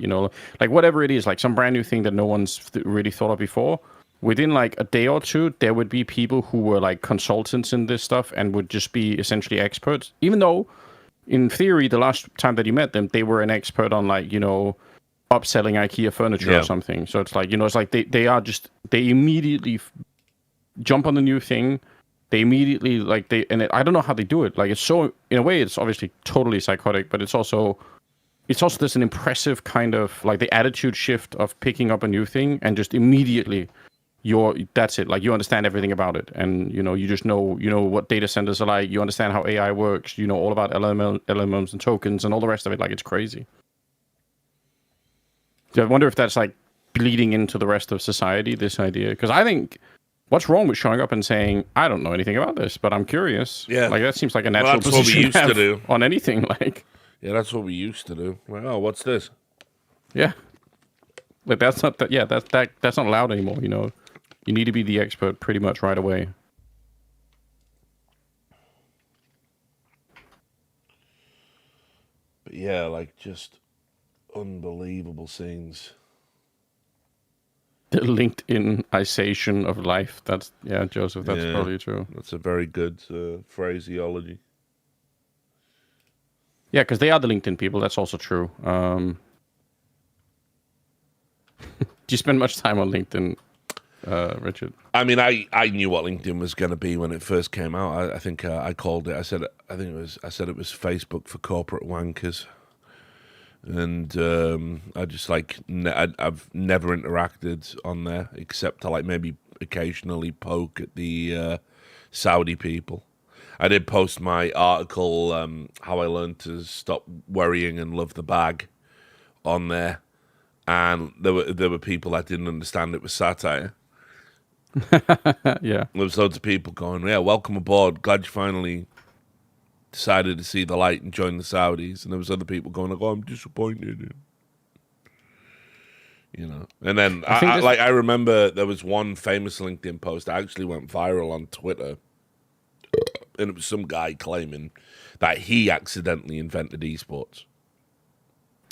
like whatever it is, like some brand new thing that no one's really thought of before. Within like a day or two, there would be people who were like consultants in this stuff and would just be essentially experts, even though in theory, the last time that you met them, they were an expert on like, upselling IKEA furniture or something. So it's like, it's like they immediately jump on the new thing, they immediately I don't know how they do it. Like, it's so, in a way, it's obviously totally psychotic, but it's also there's an impressive kind of like the attitude shift of picking up a new thing and just immediately that's it. Like, you understand everything about it, and you just know what data centers are like. You understand how AI works. You know all about LLMs and tokens and all the rest of it. Like, it's crazy. So I wonder if that's like bleeding into the rest of society, this idea, because I think. What's wrong with showing up and saying, I don't know anything about this, but I'm curious? Yeah. Like, that seems like a natural that's what we position used to have to do. on anything. Like, Yeah, that's what we used to do. Like, oh, what's this? yeah. But that's not that. Yeah, that's not allowed anymore. You need to be the expert pretty much right away. But yeah, like, just unbelievable scenes. The LinkedInization of life. Joseph. That's probably true. That's a very good phraseology. Yeah, because they are the LinkedIn people. That's also true. Do you spend much time on LinkedIn, Richard? I mean, I knew what LinkedIn was going to be when it first came out. I think I called it. I said it was Facebook for corporate wankers, and I just like I've never interacted on there except to like maybe occasionally poke at the Saudi people. I did post my article, how I learned to stop worrying and love the bag, on there, and there were people that didn't understand it was satire. Yeah. There was loads of people going, yeah, welcome aboard. Glad you finally decided to see the light and join the Saudis. And there was other people going, like, oh, I'm disappointed. And then I remember there was one famous LinkedIn post that actually went viral on Twitter. And it was some guy claiming that he accidentally invented esports.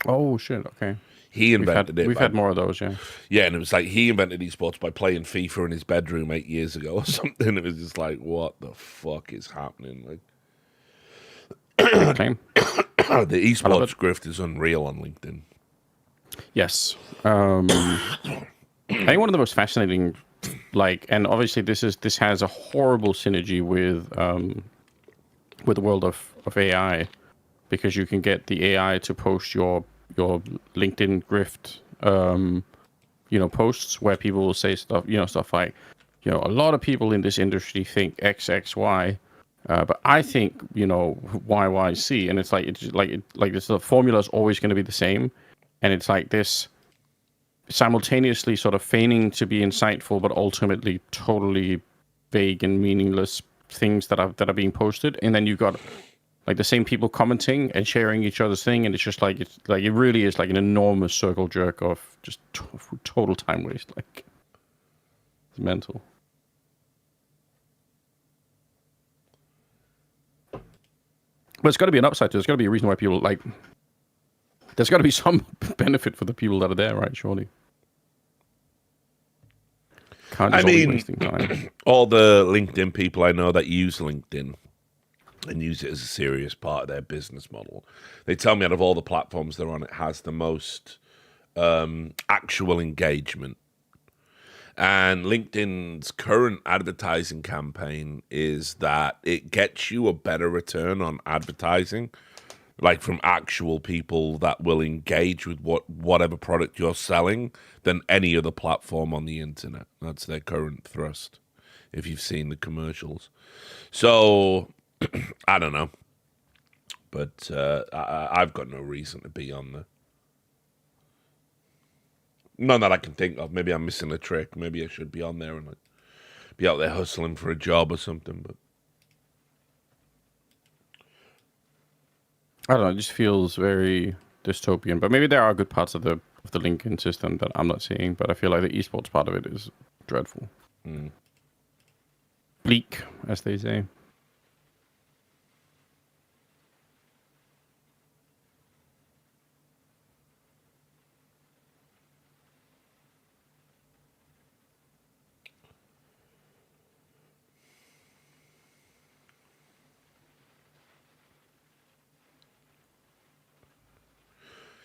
Oh, shit. Okay. He invented it. We've had more of those, yeah. Yeah, and it was like he invented esports by playing FIFA in his bedroom 8 years ago or something. It was just like, what the fuck is happening? Like, Claim. the esports grift is unreal on LinkedIn. Yes. I think one of the most fascinating, and obviously this has a horrible synergy with the world of AI, because you can get the AI to post your LinkedIn grift, posts where people will say stuff like, a lot of people in this industry think X, X, Y, but I think, Y, Y, Z, and it's this, the formula is always going to be the same, and it's like this simultaneously sort of feigning to be insightful, but ultimately totally vague and meaningless things that are being posted, and then you've got like the same people commenting and sharing each other's thing, and it's just like it really is like an enormous circle jerk of just total time waste. Like, it's mental. But it's got to be an upside to it. There's got to be a reason why people like. There's got to be some benefit for the people that are there, right? Surely. Can't just be wasting time. All the LinkedIn people I know that use LinkedIn and use it as a serious part of their business model, they tell me out of all the platforms they're on, it has the most actual engagement. And LinkedIn's current advertising campaign is that it gets you a better return on advertising, like from actual people that will engage with whatever product you're selling, than any other platform on the internet. That's their current thrust, if you've seen the commercials. So, I don't know. But I've got no reason to be on there. None that I can think of. Maybe I'm missing a trick. Maybe I should be on there and like be out there hustling for a job or something. But I don't know. It just feels very dystopian. But maybe there are good parts of the LinkedIn system that I'm not seeing. But I feel like the esports part of it is dreadful. Bleak, as they say.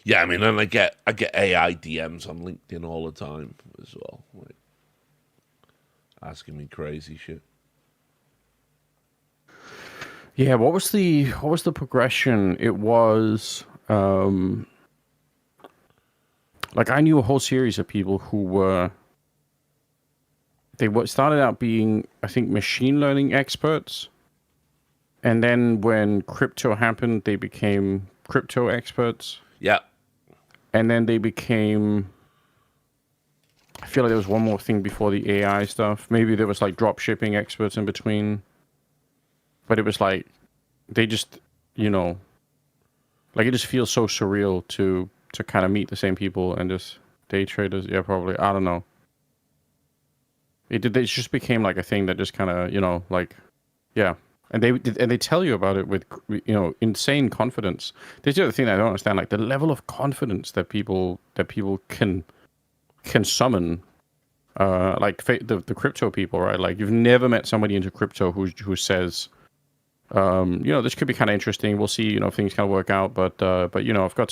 yeah, I mean, and I get AI DMs on LinkedIn all the time as well, like asking me crazy shit. Yeah, what was the progression? It was like I knew a whole series of people who were started out being, I think, machine learning experts, and then when crypto happened, they became crypto experts, Yeah. and then they became. I feel like there was one more thing before the AI stuff. Maybe there was like drop shipping experts in between, but it was like they just, you know, like it just feels so surreal to kind of meet the same people and just day traders. Yeah, probably. I don't know. It just became like a thing that just kind of, like, yeah. And they tell you about it with, insane confidence. This is the other thing that I don't understand, like the level of confidence that people can summon. Like the crypto people, right? Like you've never met somebody into crypto who says, this could be kind of interesting. We'll see, if things kind of work out. But I've got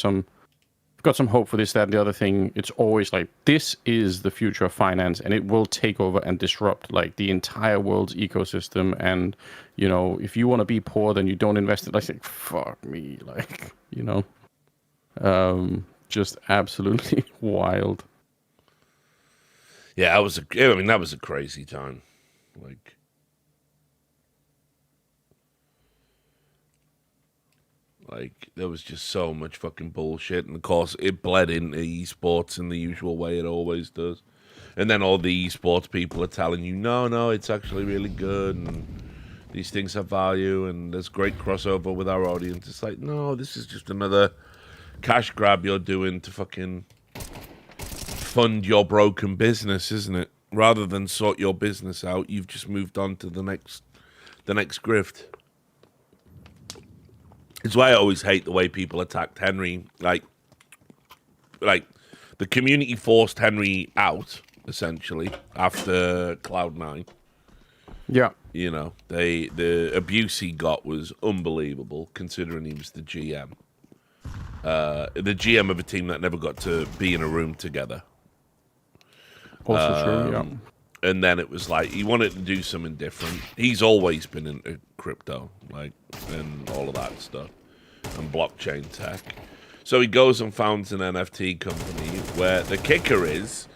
some hope for this, that, and the other thing. It's always like, this is the future of finance, and it will take over and disrupt like the entire world's ecosystem. And, if you want to be poor, then you don't invest it. I think, fuck me, like, just absolutely wild. Yeah, that was a crazy time. Like there was just so much fucking bullshit, and of course it bled into esports in the usual way it always does. And then all the esports people are telling you, no, it's actually really good, and these things have value, and there's great crossover with our audience. It's like, no, this is just another cash grab you're doing to fucking fund your broken business, isn't it? Rather than sort your business out, you've just moved on to the next grift. It's why I always hate the way people attacked Henry. Like the community forced Henry out essentially after Cloud9. Yeah. The abuse he got was unbelievable, considering he was the GM. The GM of a team that never got to be in a room together. Also true, yeah. And then it was like he wanted to do something different. He's always been into crypto, and all of that stuff, and blockchain tech. So he goes and founds an NFT company where the kicker is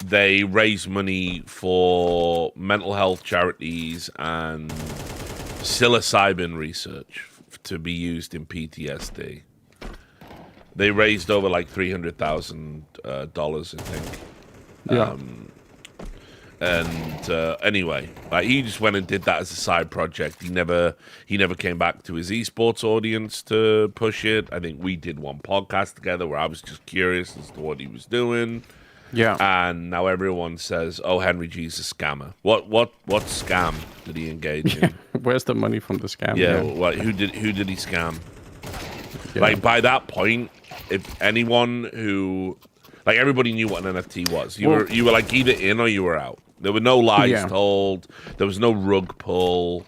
they raise money for mental health charities and psilocybin research to be used in PTSD. They raised over like $300,000, I think. Yeah. Anyway, he just went and did that as a side project. He never came back to his esports audience to push it. I think we did one podcast together where I was just curious as to what he was doing. Yeah. And now everyone says, "Oh, Henry G's a scammer." What scam did he engage in? Where's the money from the scam? Yeah. Who did he scam? Yeah. Like by that point, if anyone who everybody knew what an NFT was. You were like either in or you were out. There were no lies told. There was no rug pull.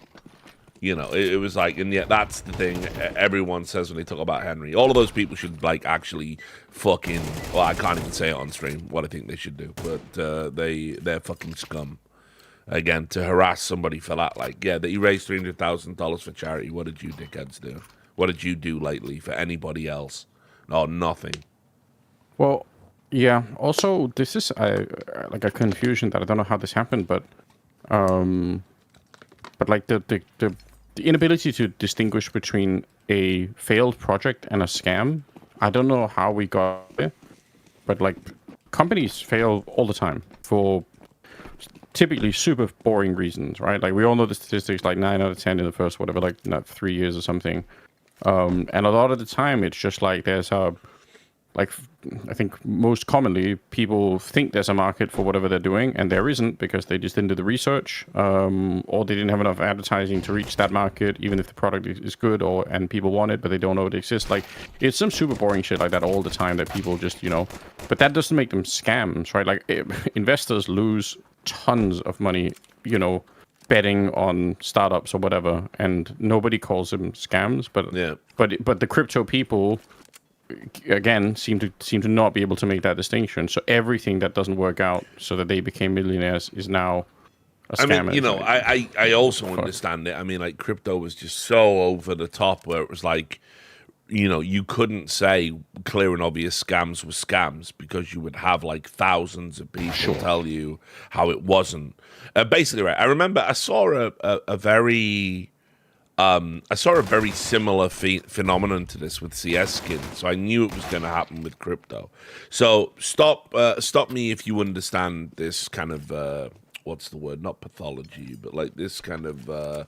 It was like, and yet that's the thing everyone says when they talk about Henry. All of those people should actually fucking. Well, I can't even say it on stream what I think they should do, but they're fucking scum. Again, to harass somebody for that, that you raised $300,000 for charity. What did you dickheads do? What did you do lately for anybody else? No, nothing. Well. Yeah. Also, this is a confusion that I don't know how this happened, but like the inability to distinguish between a failed project and a scam. I don't know how we got there, but companies fail all the time for typically super boring reasons, right? Like we all know the statistics, like 9 out of 10 in the first 3 years or something, and a lot of the time it's just there's a. I think most commonly people think there's a market for whatever they're doing, and there isn't because they just didn't do the research, or they didn't have enough advertising to reach that market, even if the product is good and people want it, but they don't know it exists. It's some super boring shit like that all the time that people just, but that doesn't make them scams, right? Investors lose tons of money, betting on startups or whatever, and nobody calls them scams, but the crypto people again seem to not be able to make that distinction. So everything that doesn't work out so that they became millionaires is now a scam is. I also understand it. I mean, like, crypto was just so over the top where it was like, you couldn't say clear and obvious scams were scams because you would have like thousands of people tell you how it wasn't. Basically, right. I remember I saw a very similar phenomenon to this with CS skins, so I knew it was going to happen with crypto. So stop me if you understand this kind of what's the word? Not pathology, but like this kind of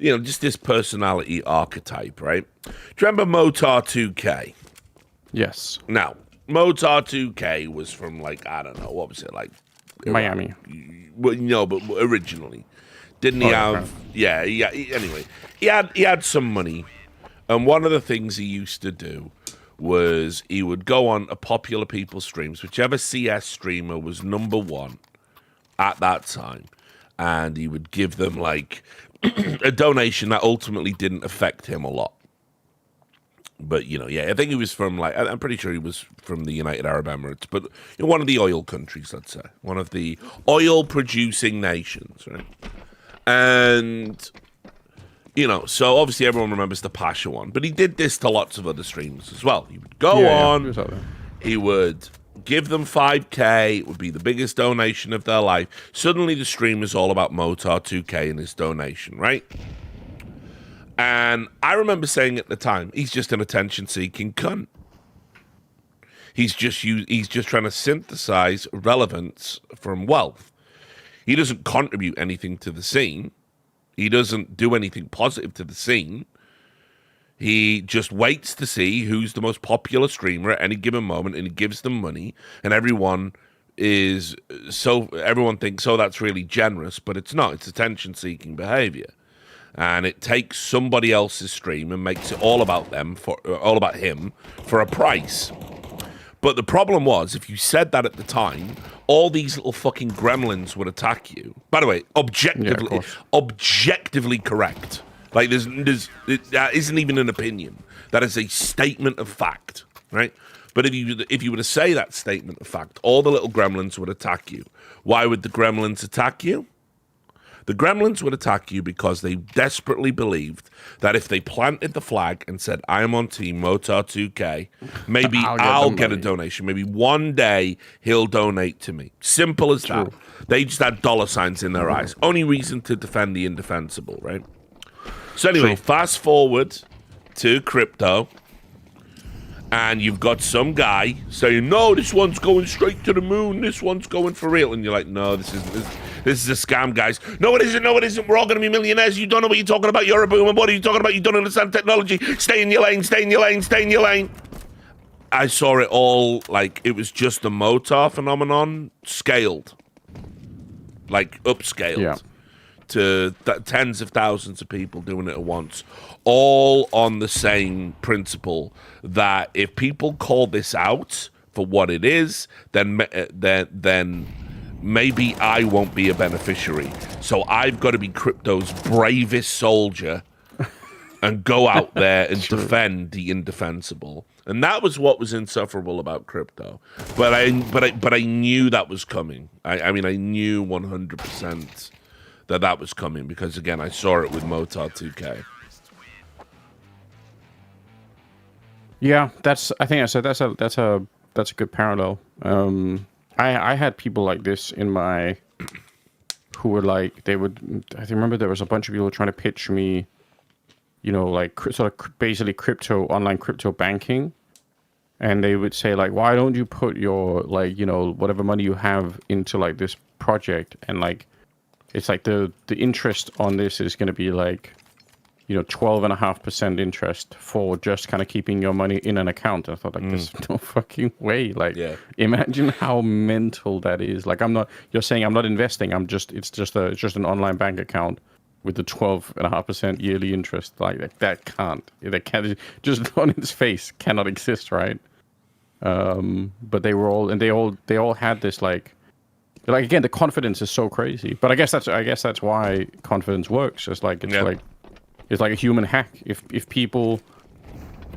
just this personality archetype, right? Do you remember Motar 2K? Yes. Now, Motar 2K was from like, I don't know, what was it like? Miami. Well, no, but originally. Didn't he have? Okay. Yeah. Anyway, he had some money, and one of the things he used to do was he would go on a popular people's streams, whichever CS streamer was number one at that time, and he would give them like a donation that ultimately didn't affect him a lot. But I think he was from I'm pretty sure he was from the United Arab Emirates, but one of the oil countries, let's say, one of the oil-producing nations, right? And, so obviously everyone remembers the Pasha one, but he did this to lots of other streamers as well. He would go on, he would give them 5K, it would be the biggest donation of their life. Suddenly the stream is all about Motar 2K and his donation, right? And I remember saying at the time, he's just an attention-seeking cunt. He's just trying to synthesize relevance from wealth. He doesn't contribute anything to the scene. He doesn't do anything positive to the scene. He just waits to see who's the most popular streamer at any given moment, and he gives them money, and everyone thinks, oh, that's really generous, but it's not. It's attention-seeking behavior. And it takes somebody else's stream and makes it all about him for a price. But the problem was, if you said that at the time, all these little fucking gremlins would attack you. By the way, objectively correct. Like that isn't even an opinion. That is a statement of fact, right? But if you were to say that statement of fact, all the little gremlins would attack you. Why would the gremlins attack you? The gremlins would attack you because they desperately believed that if they planted the flag and said, I am on team Motar 2K, maybe I'll get a donation. Maybe one day he'll donate to me. Simple as that. They just had dollar signs in their eyes. Only reason to defend the indefensible, right? So anyway, fast forward to crypto, and you've got some guy saying, no, this one's going straight to the moon. This one's going for real. And you're like, no, this is a scam, guys. No, it isn't. No, it isn't. We're all going to be millionaires. You don't know what you're talking about. You're a boomer. What are you talking about? You don't understand technology. Stay in your lane. Stay in your lane. Stay in your lane. I saw it all like it was just a Motar phenomenon scaled. Like upscaled to tens of thousands of people doing it at once. All on the same principle that if people call this out for what it is, then maybe I won't be a beneficiary. So I've got to be crypto's bravest soldier and go out there and defend the indefensible. And that was what was insufferable about crypto. But I knew that was coming. I mean, I knew 100% that was coming because, again, I saw it with Motar 2K. Yeah, I think I said that's a good parallel. I had people like this in my who were like I remember there was a bunch of people trying to pitch me, like sort of basically online crypto banking, and they would say like, why don't you put your whatever money you have into like this project, and like it's like the interest on this is going to be like 12.5% interest for just kind of keeping your money in an account. And I thought, like, there's no fucking way. Like, imagine how mental that is. Like, you're saying I'm not investing. It's just an online bank account with the 12.5% yearly interest. Like, that can't, just on its face cannot exist, right? But they all had this like again, the confidence is so crazy. But I guess that's why confidence works. It's like a human hack. If people,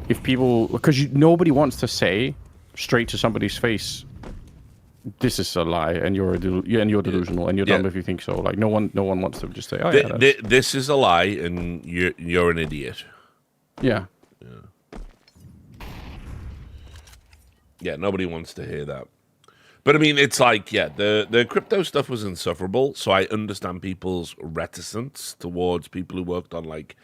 because nobody wants to say straight to somebody's face, this is a lie, and you're delusional, and you're dumb if you think so. Like no one wants to just say, oh this is a lie, and you're an idiot. Yeah. Yeah, nobody wants to hear that. But I mean, it's like, the crypto stuff was insufferable, so I understand people's reticence towards people who worked on like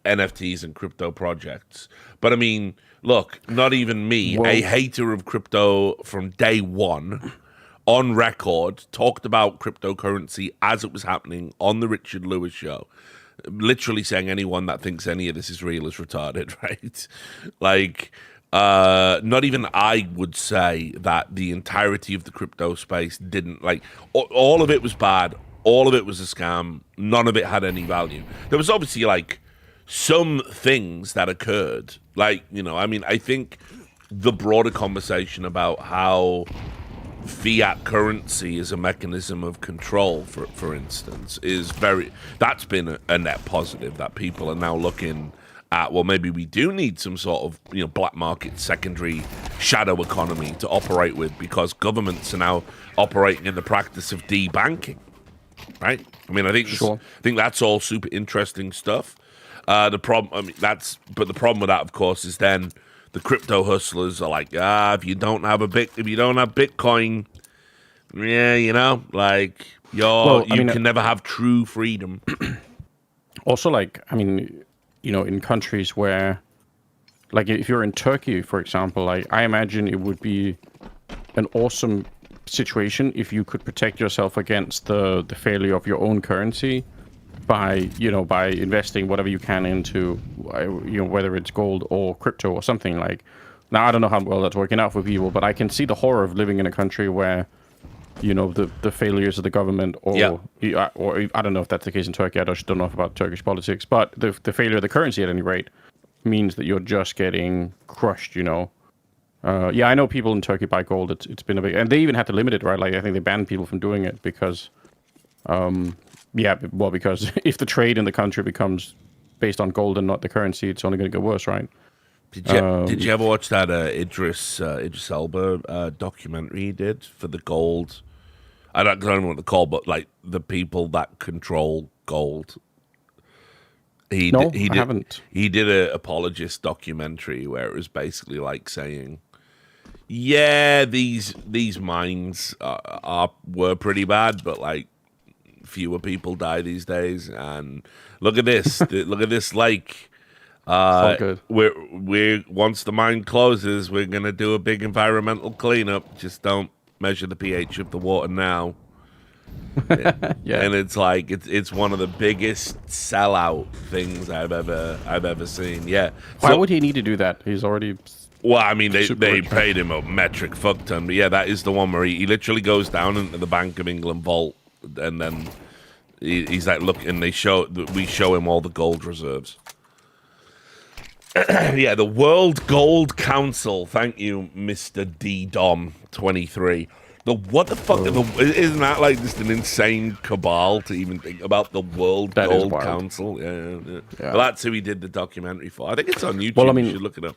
NFTs and crypto projects. But I mean, look, not even me, a hater of crypto from day one, on record, talked about cryptocurrency as it was happening on the Richard Lewis show. Literally saying anyone that thinks any of this is real is retarded, right? Like, not even I would say that the entirety of the crypto space didn't, like, all of it was bad. All of it was a scam. None of it had any value. There was obviously, like, some things that occurred. Like, I mean, I think the broader conversation about how fiat currency is a mechanism of control, for instance, that's been a net positive, that people are now looking at, well, maybe we do need some sort of black market secondary shadow economy to operate with, because governments are now operating in the practice of debanking, right? I mean, I think that's all super interesting stuff. The problem with that, of course, is then the crypto hustlers are like, if you don't have Bitcoin, like you can never have true freedom. Also, like, I mean, in countries where, like, if you're in Turkey, for example, like, I imagine it would be an awesome situation if you could protect yourself against the failure of your own currency by investing whatever you can into, whether it's gold or crypto or something. Like, now I don't know how well that's working out for people, but I can see the horror of living in a country where, the failures of the government, or I don't know if that's the case in Turkey. I just don't know about Turkish politics, but the failure of the currency at any rate means that you're just getting crushed. I know people in Turkey buy gold. It's been a big, and they even had to limit it, right? Like, I think they banned people from doing it because, because if the trade in the country becomes based on gold and not the currency, it's only going to get worse, right? Did you ever watch that Idris Elba documentary he did for the gold? I don't know what they're called, but like the people that control gold. I haven't. He did an apologist documentary where it was basically like saying, yeah, these mines were pretty bad, but like fewer people die these days. And look at this, look at this lake. Good. We're once the mine closes, we're gonna do a big environmental cleanup. Just don't measure the pH of the water now. Yeah, and it's like it's one of the biggest sellout things I've ever seen. Yeah. Why would he need to do that? He's already. Well, I mean, they paid him a metric fuck ton, but yeah, that is the one where he literally goes down into the Bank of England vault, and then he's like, look, and we show him all the gold reserves. Yeah, the World Gold Council. Thank you, Mr. D-Dom23. What the fuck? Isn't that like just an insane cabal to even think about the World Gold Council? Yeah. Well, that's who he did the documentary for. I think it's on YouTube. Well, I mean, you should look it up.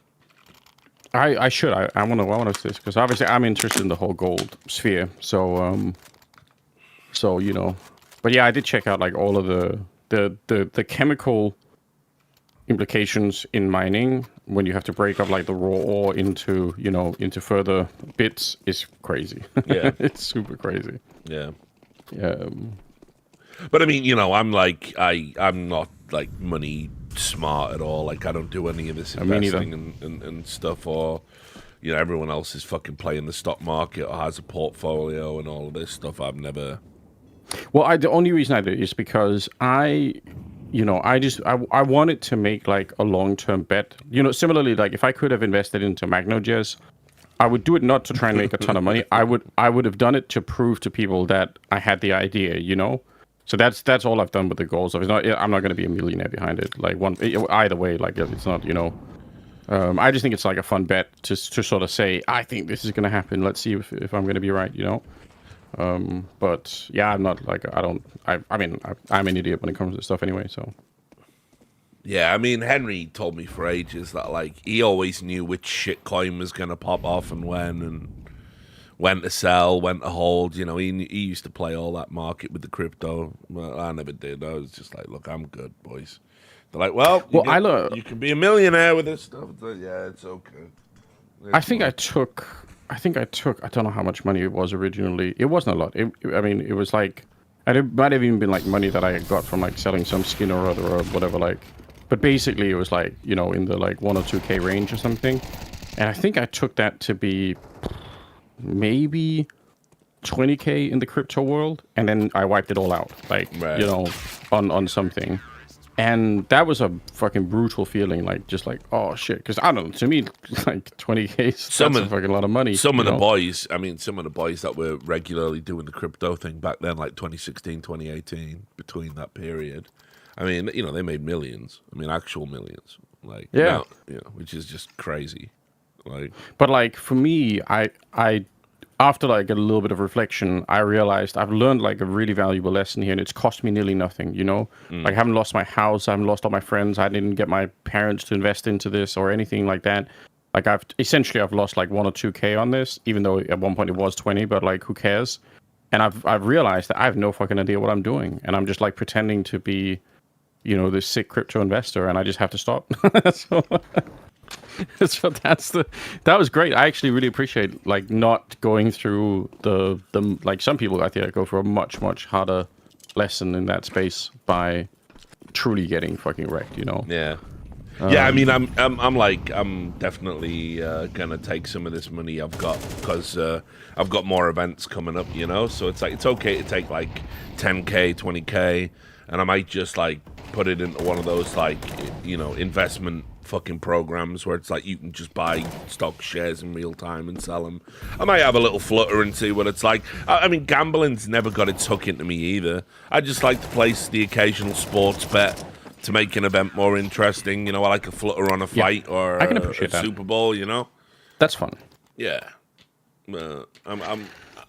I should. I want to see this because obviously I'm interested in the whole gold sphere. So but yeah, I did check out like all of the chemical implications in mining when you have to break up like the raw ore into further bits is crazy. Yeah. It's super crazy. Yeah. But I mean, I'm like I'm not like money smart at all. Like I don't do any of this investing and stuff, or everyone else is fucking playing the stock market or has a portfolio and all of this stuff. I've never. Well, the only reason I do is because I wanted to make like a long-term bet. Similarly, like if I could have invested into MagnoJazz, I would do it not to try and make a ton of money. I would have done it to prove to people that I had the idea, So that's all I've done with the goals. I'm not going to be a millionaire behind it. Like either way, like it's not, I just think it's like a fun bet to sort of say, I think this is going to happen. Let's see if I'm going to be right, But yeah, I'm not like I'm an idiot when it comes to stuff anyway. So yeah, I mean Henry told me for ages that like he always knew which shit coin was gonna pop off and when when to sell, when to hold. You know, he used to play all that market with the crypto. Well, I never did. I was just like, look, I'm good, boys. They're like, well, you can be a millionaire with this stuff. It's like, yeah, it's okay. I think I took. I don't know how much money it was originally. It wasn't a lot. I mean, it was like, and it might have even been like money that I got from like selling some skin or other or whatever. Like, but basically it was like, you know, in the like 1 or 2K range or something. And I think I took that to be maybe 20K in the crypto world, and then I wiped it all out, like, you know, on something. And that was a fucking brutal feeling, like, just like, oh shit, because I don't know, to me, like 20K, that's a fucking lot of money. Some of the boys that were regularly doing the crypto thing back then, like 2016, 2018, between that period, I mean, you know, they made millions. I mean, actual millions, like, now, you know, which is just crazy. Like, but like for me, I after like a little bit of reflection, I realized I've learned like a really valuable lesson here, and it's cost me nearly nothing. You know, like I haven't lost my house, I haven't lost all my friends, I didn't get my parents to invest into this or anything like that. Like I've lost like 1 or 2K on this, even though at one point it was 20, but like who cares? And I've realized that I have no fucking idea what I'm doing, and I'm just like pretending to be, you know, this sick crypto investor, and I just have to stop. So that was great. I actually really appreciate like not going through the like some people I think go for a much harder lesson in that space by truly getting fucking wrecked, you know. Yeah. Yeah, I mean, I'm definitely gonna take some of this money I've got, because I've got more events coming up, you know. So it's like, it's okay to take like 10K, 20K, and I might just like put it into one of those like, you know, investment fucking programs where it's like you can just buy stock shares in real time and sell them. I might have a little flutter and see what it's like. I mean, gambling's never got its hook into me either. I just like to place the occasional sports bet to make an event more interesting. You know, I like a flutter on a fight or I can appreciate that. Super Bowl, you know? That's fun. Yeah.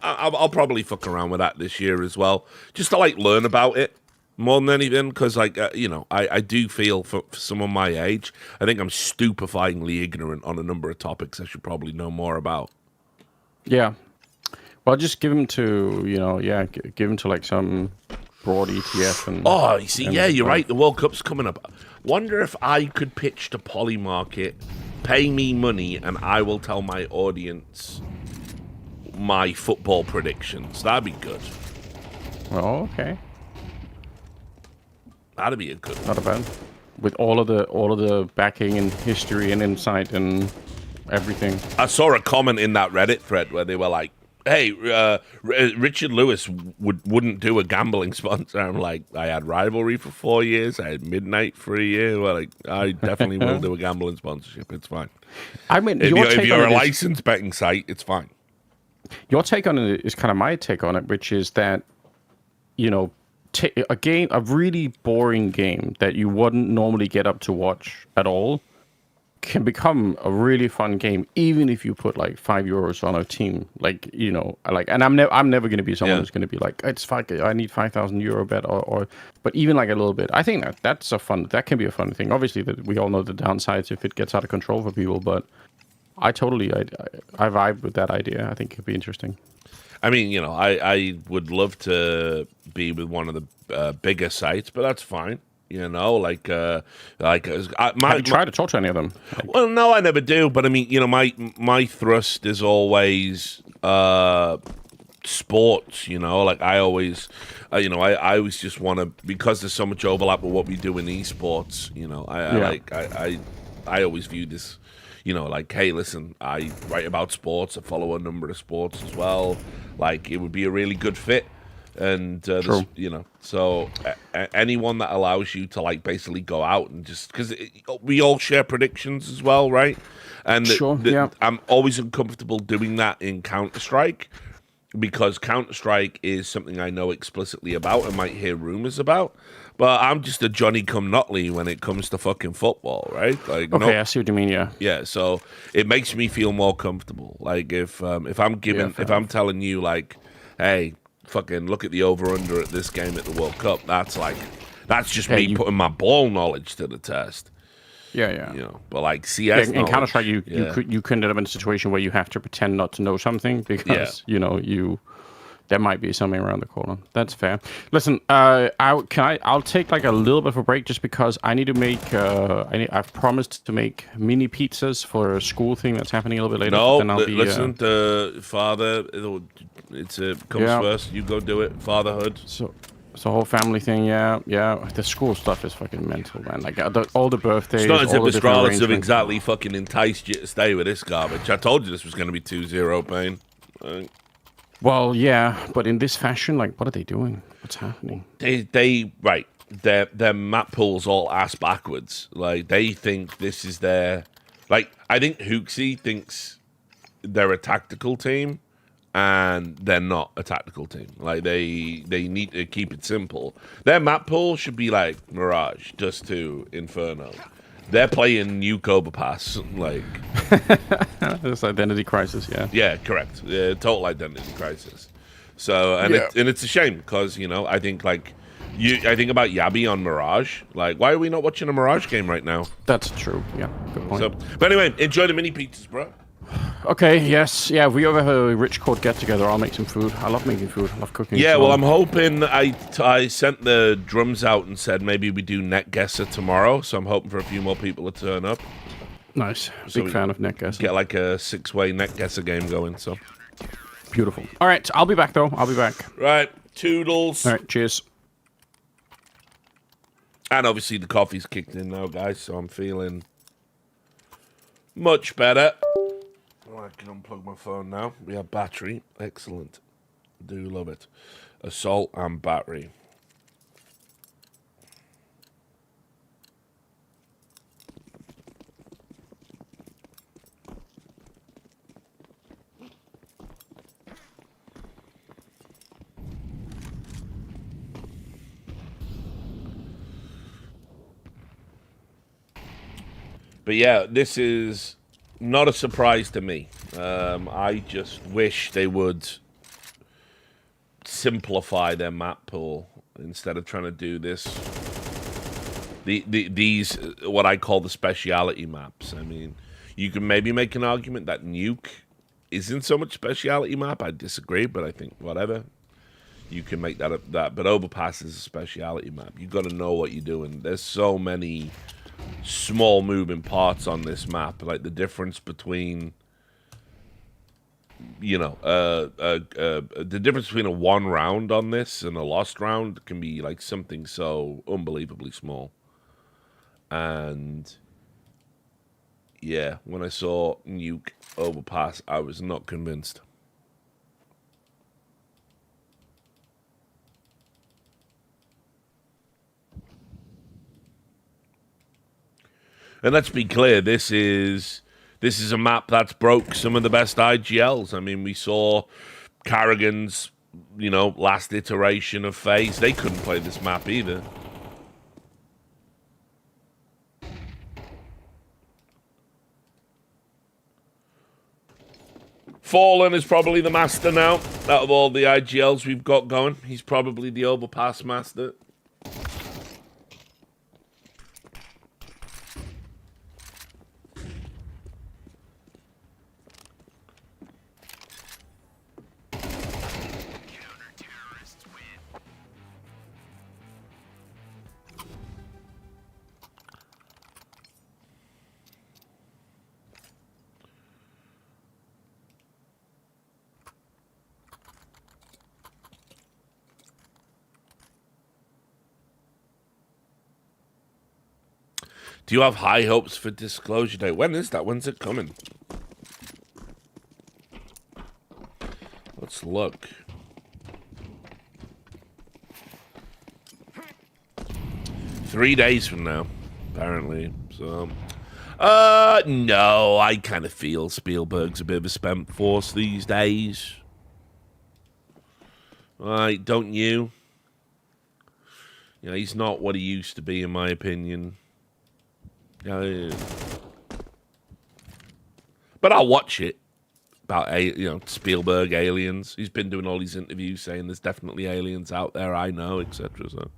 I'll probably fuck around with that this year as well, just to like learn about it more than anything, because like you know, I do feel for someone my age, I think I'm stupefyingly ignorant on a number of topics I should probably know more about. Yeah. Well, just give them to, you know, give them to like some broad ETF. And you see, you're right. The World Cup's coming up. Wonder if I could pitch to Polymarket, pay me money, and I will tell my audience my football predictions. That'd be good. Oh, okay. That'd be a good one. Not a bad. With all of the backing and history and insight and everything. I saw a comment in that Reddit thread where they were like, "Hey, Richard Lewis wouldn't do a gambling sponsor." I'm like, I had Rivalry for 4 years. I had Midnight for a year. Well, like, I definitely will do a gambling sponsorship. It's fine. I mean, if you're a licensed betting site, it's fine. Your take on it is kind of my take on it, which is that, you know, a really boring game that you wouldn't normally get up to watch at all can become a really fun game, even if you put like €5 on a team. Like, you know, and I'm never going to be someone who's going to be like, it's fuck it, I need €5,000 bet or, but even like a little bit. I think that can be a fun thing. Obviously, that we all know the downsides if it gets out of control for people, but I vibe with that idea. I think it could be interesting. I mean, you know, I would love to be with one of the bigger sites, but that's fine. You know, have you tried to talk to any of them? Well, no, I never do. But I mean, you know, my thrust is always sports. You know, like I always, I always just want to, because there's so much overlap with what we do in esports. You know, I always view this. You know, like, hey, listen, I write about sports. I follow a number of sports as well. Like, it would be a really good fit. And, you know, so anyone that allows you to, like, basically go out and just... Because we all share predictions as well, right? And I'm always uncomfortable doing that in Counter-Strike, because Counter-Strike is something I know explicitly about and might hear rumors about. But I'm just a Johnny-come-notley when it comes to fucking football, right? Like, okay, I see what you mean. Yeah. Yeah. So it makes me feel more comfortable. Like if I'm telling you like, hey, fucking look at the over/under at this game at the World Cup. That's just me putting my ball knowledge to the test. Yeah. You know, but like Yeah, CS, in Counter Strike, knowledge, you could end up in a situation where you have to pretend not to know something because there might be something around the corner. That's fair. Listen, I'll take like a little bit of a break just because I need to make. I've promised to make mini pizzas for a school thing that's happening a little bit later. No, Then I'll be, listen, the father, it comes first. You go do it. Fatherhood. So it's a whole family thing. Yeah. The school stuff is fucking mental, man. Like all the birthdays. It's not as if all the different Astralis have arrangements. exactly fucking enticed you to stay with this garbage. I told you this was going to be 2-0 pain. Well, yeah, but in this fashion, like, what are they doing? What's happening? Their map pool's all ass backwards. Like, they think this is their... Like, I think Hooksy thinks they're a tactical team, and they're not a tactical team. Like, they need to keep it simple. Their map pool should be like Mirage, just to Inferno. They're playing Nuke Overpass, like... It's identity crisis, yeah. Yeah, correct. Total identity crisis. So, and it's a shame, because, I think, I think about Yabi on Mirage. Like, why are we not watching a Mirage game right now? That's true, yeah. Good point. So, but anyway, enjoy the mini pizzas, bro. Okay, yes. Yeah, if we ever have a rich court get-together, I'll make some food. I love making food. I love cooking. Yeah, well, I'm hoping I sent the drums out and said maybe we do Net Guesser tomorrow, so I'm hoping for a few more people to turn up. Nice. Big fan of Net Guesser. Get like a 6-way Net Guesser game going, so. Beautiful. All right, I'll be back, though. I'll be back. Right, toodles. All right, cheers. And obviously the coffee's kicked in now, guys, so I'm feeling much better. I can unplug my phone now. We have battery. Excellent. Do love it. Assault and battery. But yeah, this is not a surprise to me. I just wish they would simplify their map pool instead of trying to do this. These what I call the speciality maps. I mean, you can maybe make an argument that Nuke isn't so much speciality map. I disagree, but I think whatever. You can make that but Overpass is a speciality map. You got to know what you're doing. There's so many small moving parts on this map, like the difference between the difference between a won round on this and a lost round can be like something so unbelievably small. And yeah, when I saw Nuke Overpass, I was not convinced. And let's be clear, this is a map that's broke some of the best IGLs. I mean, we saw Carrigan's, last iteration of FaZe. They couldn't play this map either. Fallen is probably the master now. Out of all the IGLs we've got going, he's probably the Overpass master. Do you have high hopes for Disclosure Day? When is that? When's it coming? Let's look. Three days from now, apparently. So, no, I kind of feel Spielberg's a bit of a spent force these days. Right, don't you? He's not what he used to be, in my opinion. But I'll watch it about Spielberg aliens. He's been doing all these interviews saying there's definitely aliens out there. I know, etc. So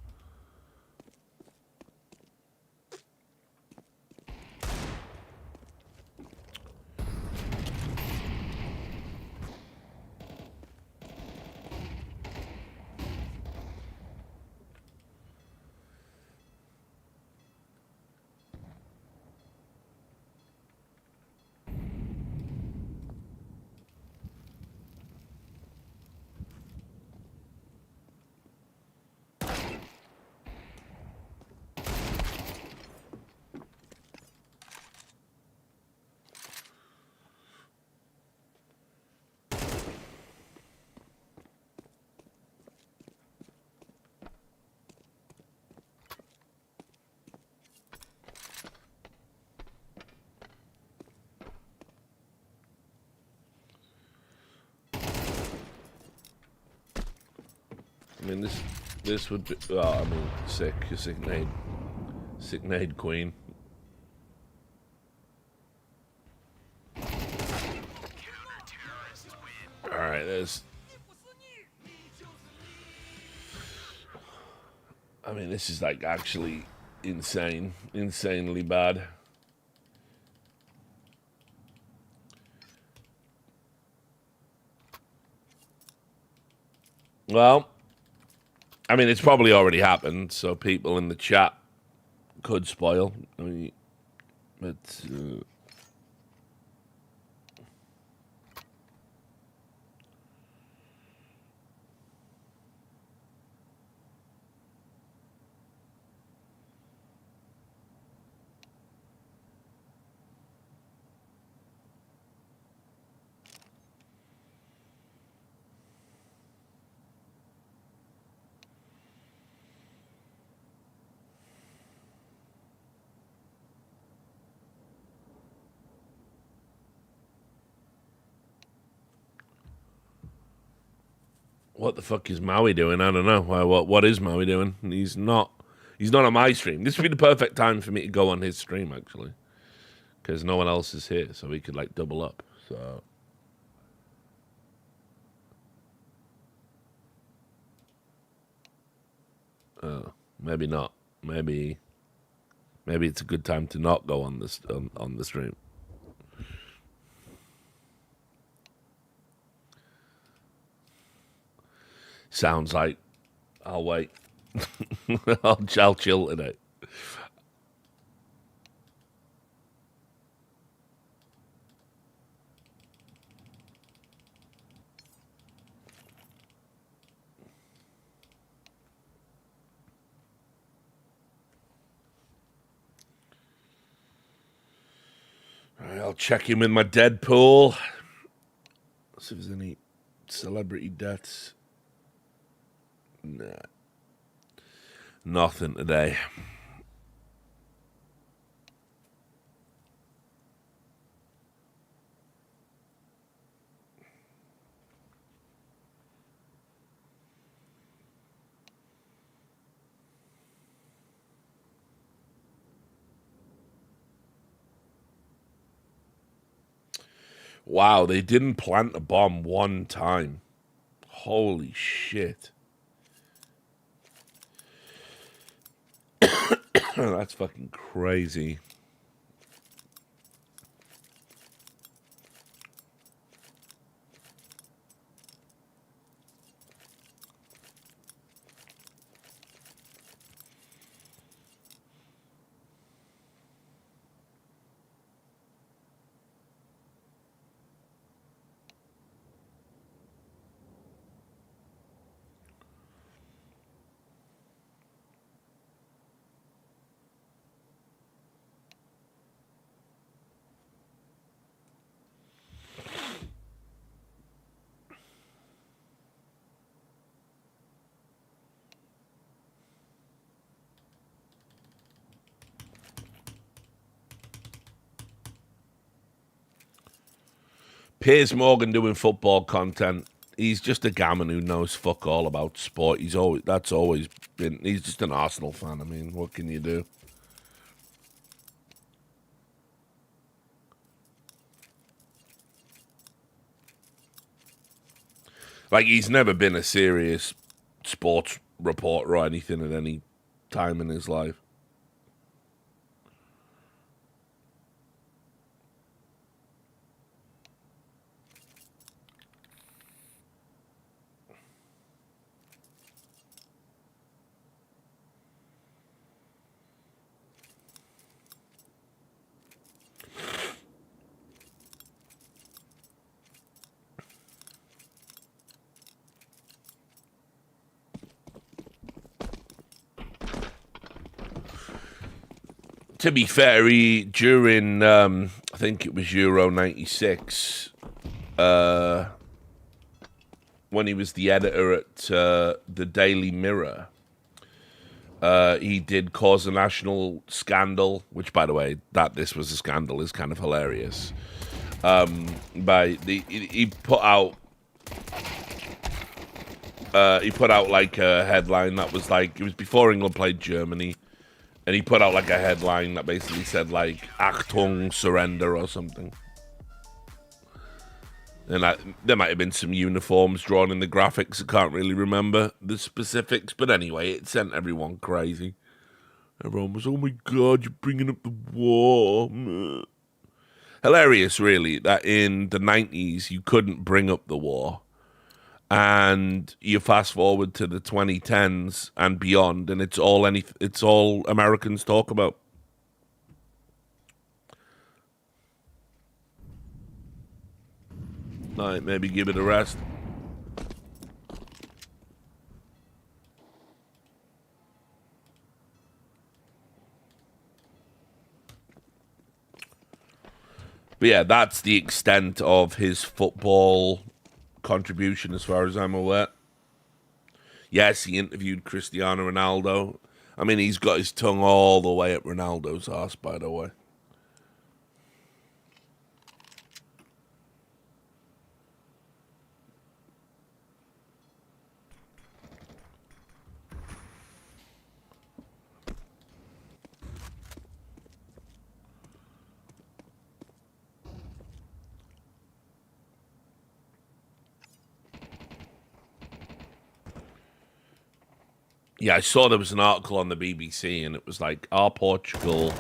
I mean, this would be. Oh, I mean, sick. You're sick nade queen. All right, there's. I mean, this is like actually insanely bad. Well, I mean, it's probably already happened, so people in the chat could spoil. I mean, but what the fuck is Maui doing? I don't know. What is Maui doing? He's not on my stream. This would be the perfect time for me to go on his stream, actually, because no one else is here, so we could like double up. So. Maybe not. Maybe it's a good time to not go on this on the stream. Sounds like I'll wait. I'll chill today. All right, I'll check in with my Deadpool. See if there's any celebrity deaths. Nah. Nothing today. Wow, they didn't plant a bomb one time. Holy shit. That's fucking crazy. Piers Morgan doing football content. He's just a gammon who knows fuck all about sport. He's always been. He's just an Arsenal fan. I mean, what can you do? Like, he's never been a serious sports reporter or anything at any time in his life. To be fair, during I think it was Euro '96, when he was the editor at the Daily Mirror, he did cause a national scandal. Which, by the way, that this was a scandal is kind of hilarious. He put out he put out like a headline that was like, it was before England played Germany, and he put out like a headline that basically said like Achtung surrender or something. And there might have been some uniforms drawn in the graphics. I can't really remember the specifics, but anyway, it sent everyone crazy. Everyone was, oh my god, you're bringing up the war. Hilarious, really, that in the 90s you couldn't bring up the war. And you fast forward to the 2010s and beyond, and it's all Americans talk about. Like, maybe give it a rest. But yeah, that's the extent of his football contribution as far as I'm aware. Yes, he interviewed Cristiano Ronaldo. I mean, he's got his tongue all the way up Ronaldo's ass, by the way. Yeah, I saw there was an article on the BBC, and it was like, "Are Portugal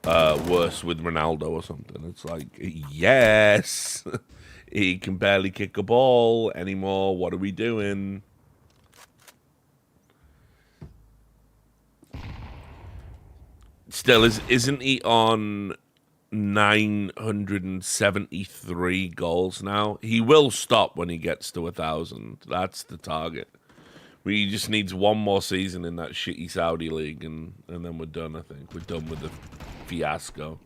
worse with Ronaldo or something?" It's like, yes, he can barely kick a ball anymore. What are we doing? Still, isn't he on 973 goals now? He will stop when he gets to 1,000. That's the target. He just needs one more season in that shitty Saudi league, and then we're done, I think. We're done with the fiasco.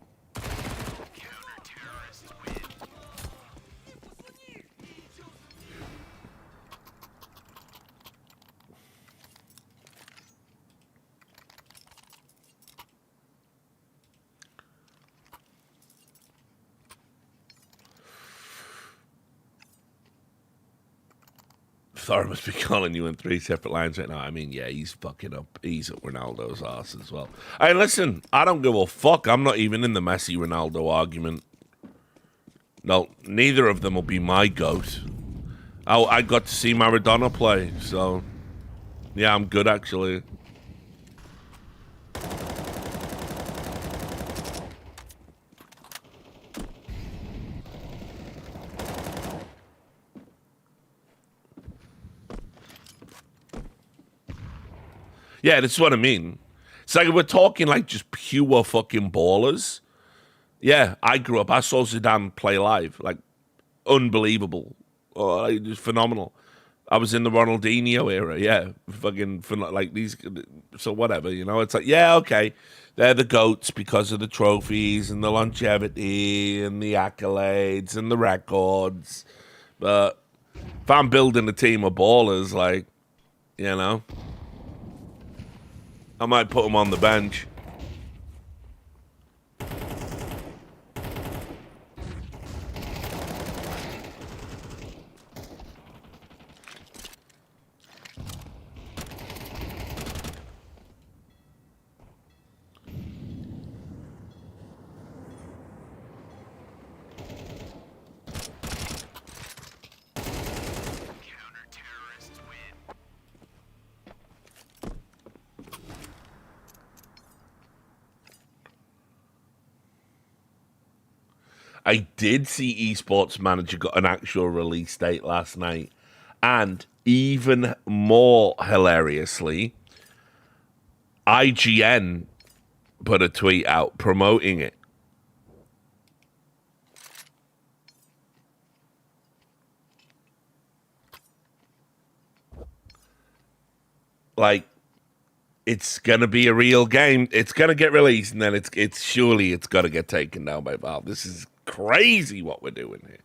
Thor must be calling you in 3 separate lines right now. I mean, yeah, he's fucking up. He's at Ronaldo's ass as well. Hey, listen, I don't give a fuck. I'm not even in the Messi Ronaldo argument. No, neither of them will be my GOAT. I got to see Maradona play, so yeah, I'm good actually. Yeah, that's what I mean. It's like we're talking like just pure fucking ballers. Yeah, I grew up. I saw Zidane play live, like unbelievable, like, just phenomenal. I was in the Ronaldinho era. Yeah, fucking like these. So whatever, you know. It's like, yeah, okay, they're the goats because of the trophies and the longevity and the accolades and the records. But if I'm building a team of ballers, like, you know, I might put them on the bench. I did see Esports Manager got an actual release date last night. And even more hilariously, IGN put a tweet out promoting it. Like, it's gonna be a real game. It's gonna get released, and then it's surely it's gonna get taken down by Valve. This is crazy what we're doing here.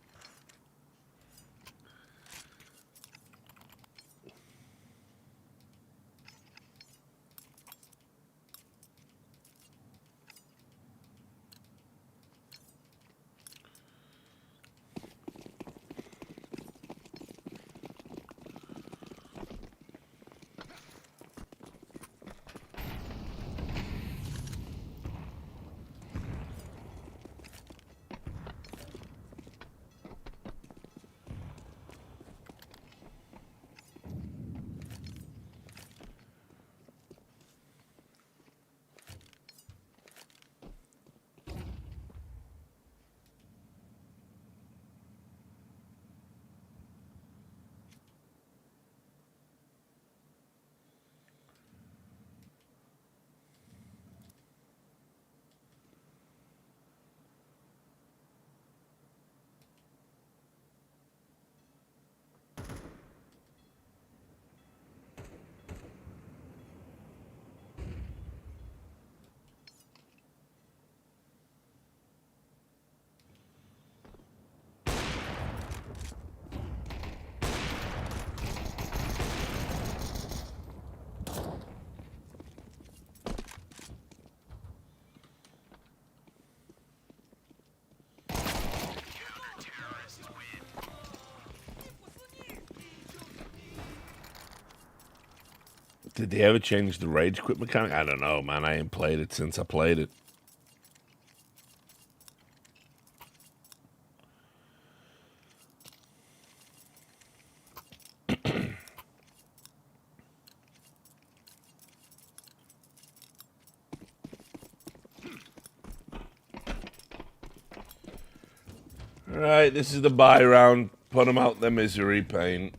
Did they ever change the rage quit mechanic? I don't know, man. I ain't played it since I played it. Alright, this is the buy round. Put them out their misery pain.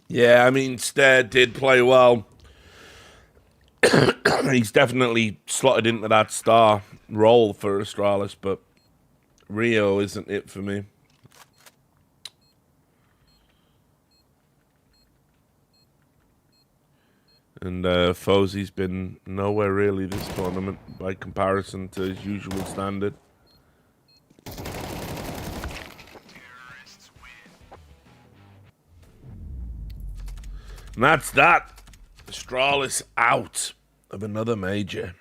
Yeah, I mean, Stair did play well. He's definitely slotted into that star role for Astralis, but Rio isn't it for me. And Fozie's been nowhere really this tournament by comparison to his usual standard. And that's that. Astralis out of another major.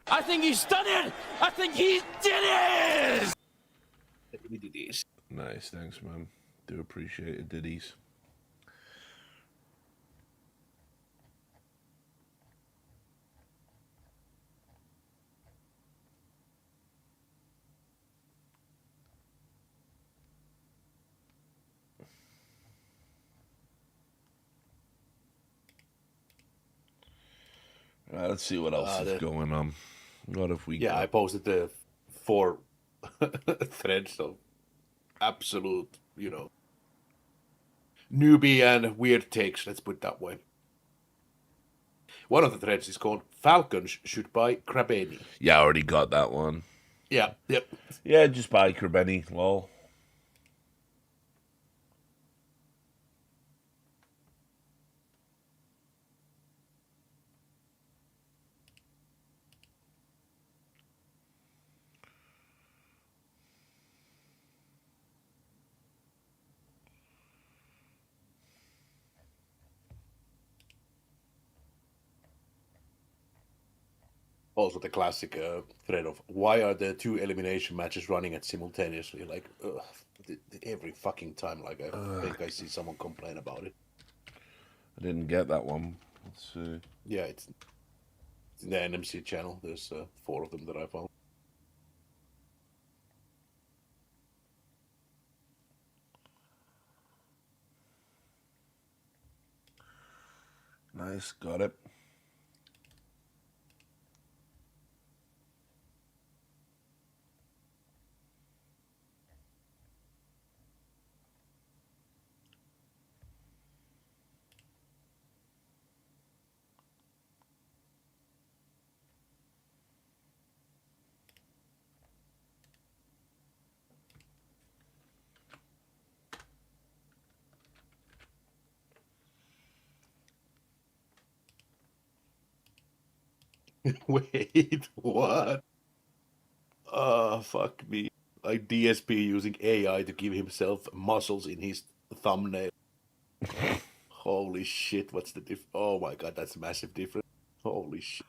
I think he's done it! I think he did it! We do this. Nice, thanks, man. Do appreciate it, Diddies. Let's see what else is going on. What have we got? I posted the 4 threads of absolute, newbie and weird takes, let's put it that way. One of the threads is called Falcons Should Buy Krabeni. Yeah, I already got that one. Yeah, yep. Yeah, just buy Krabeni, lol. Also the classic thread of why are the 2 elimination matches running at simultaneously? Like, every fucking time. Like, I think I see someone complain about it. I didn't get that one. Let's see. Yeah, it's in the NMC channel. There's 4 of them that I found. Nice, got it. Wait, what? Fuck me. Like DSP using AI to give himself muscles in his thumbnail. Holy shit! What's the diff? Oh my god, that's a massive difference. Holy shit!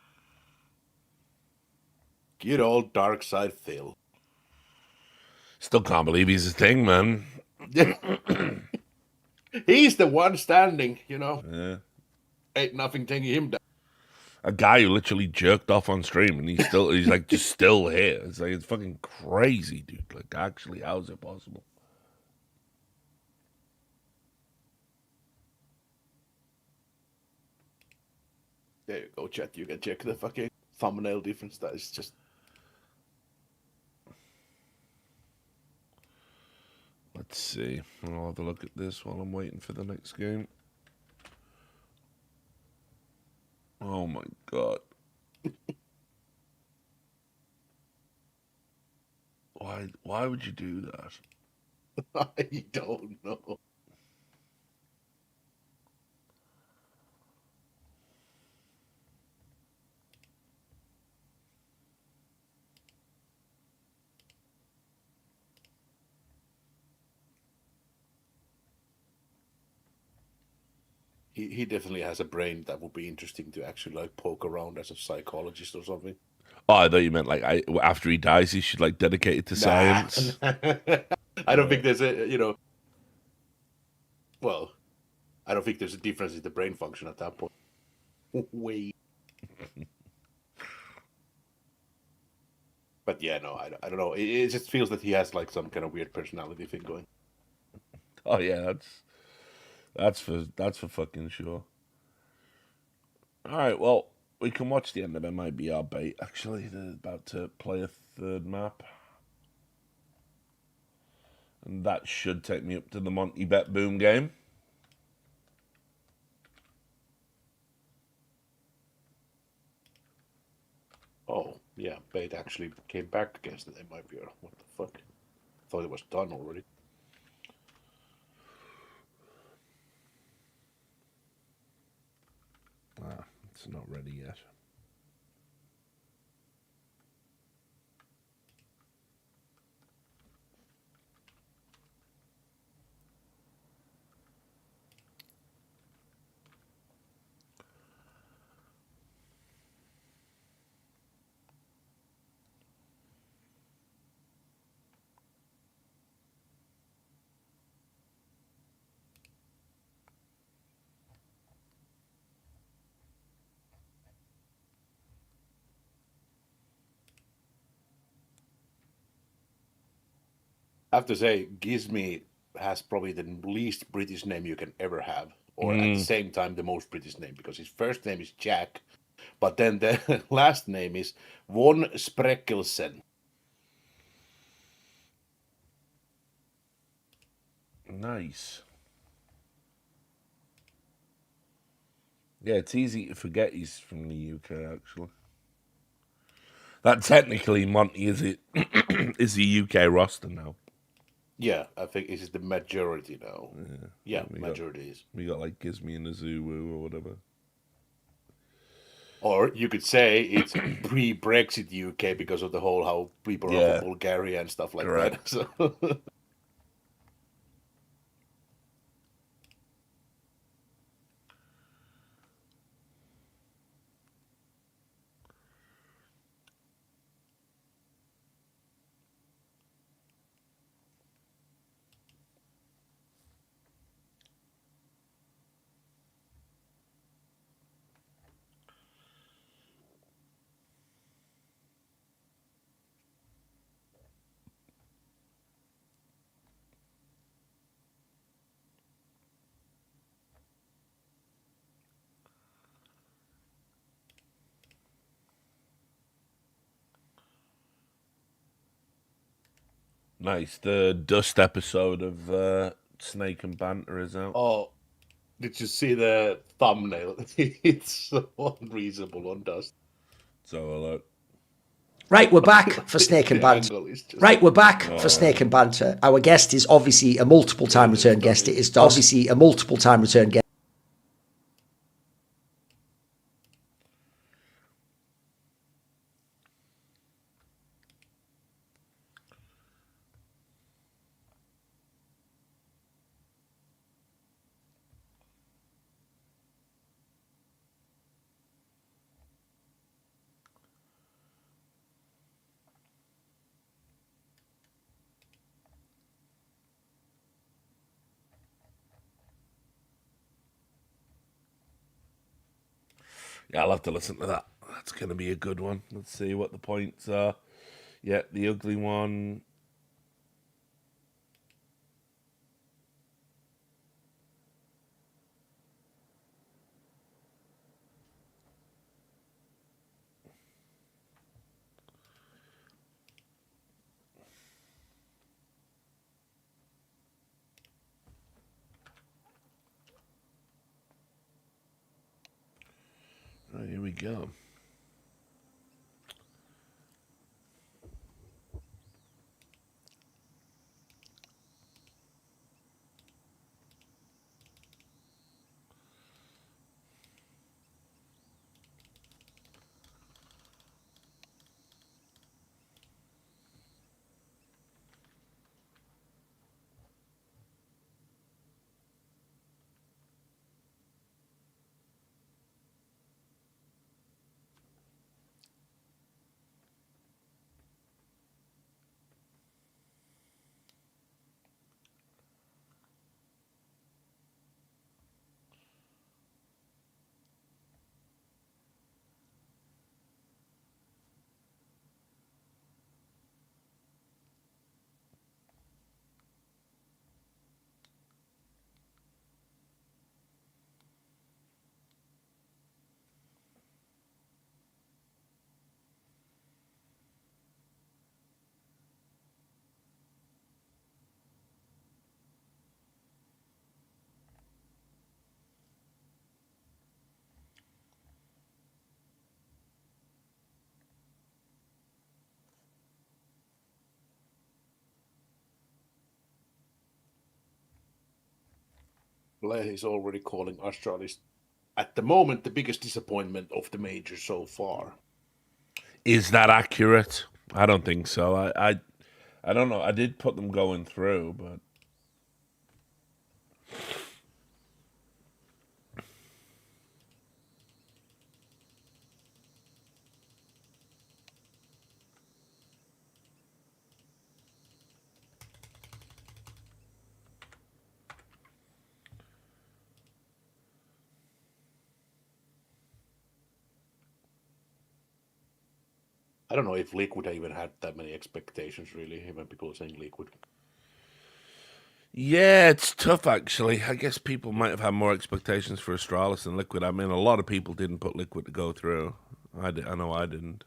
Good old dark side Phil. Still can't believe he's a thing, man. He's the one standing. You know, Yeah. ain't nothing taking him down. A guy who literally jerked off on stream and he's like just still here. It's like it's fucking crazy, dude. Like actually, how is it possible? There you go, chat. You can check the fucking thumbnail difference. That is just. Let's see. I'll have a look at this while I'm waiting for the next game. Oh my god. Why would you do that? I don't know. He definitely has a brain that would be interesting to actually like poke around as a psychologist or something. Oh, I thought you meant like after he dies, he should like dedicate it to science. I don't think there's a. Well, I don't think there's a difference in the brain function at that point. Wait. But yeah, no, I don't know. It just feels that he has like some kind of weird personality thing going. Oh yeah, that's for fucking sure. All right, well, we can watch the end of MIB our bait. Actually, they're about to play a third map, and that should take me up to the Monty BetBoom game. Oh yeah, bait actually came back against the MIB. What the fuck? Thought it was done already. It's not ready yet. I have to say, Gizmi has probably the least British name you can ever have, or at the same time the most British name, because his first name is Jack, but then the last name is Von Spreckelsen. Nice. Yeah, it's easy to forget he's from the UK. Actually, that technically Monty is it is the UK roster now. Yeah, I think this is the majority now. Yeah, we majority is. We got like Gizmy and Azuwu or whatever. Or you could say it's pre-Brexit UK because of the whole how people are Yeah. from Bulgaria and stuff like Correct. that. So Nice. The Dust episode of Snake and Banter is out. oh, did you see the thumbnail? It's so unreasonable on Dust. So look. Right, we're back for Snake and The Banter. angle is just- Right, we're back for Snake and Banter. Our guest is obviously a multiple time return guest. It is obviously a multiple time return guest. Yeah, I'll have to listen to that. That's going to be a good one. Let's see what the points are. Yeah, the ugly one. Right, here we go. Blair is already calling Australis at the moment the biggest disappointment of the major so far. Is that accurate? I don't think so. I don't know. I did put them going through, but I don't know if Liquid even had that many expectations, really, even people saying Liquid. yeah, it's tough actually. I guess people might have had more expectations for Astralis than Liquid. I mean, a lot of people didn't put Liquid to go through. I know I didn't.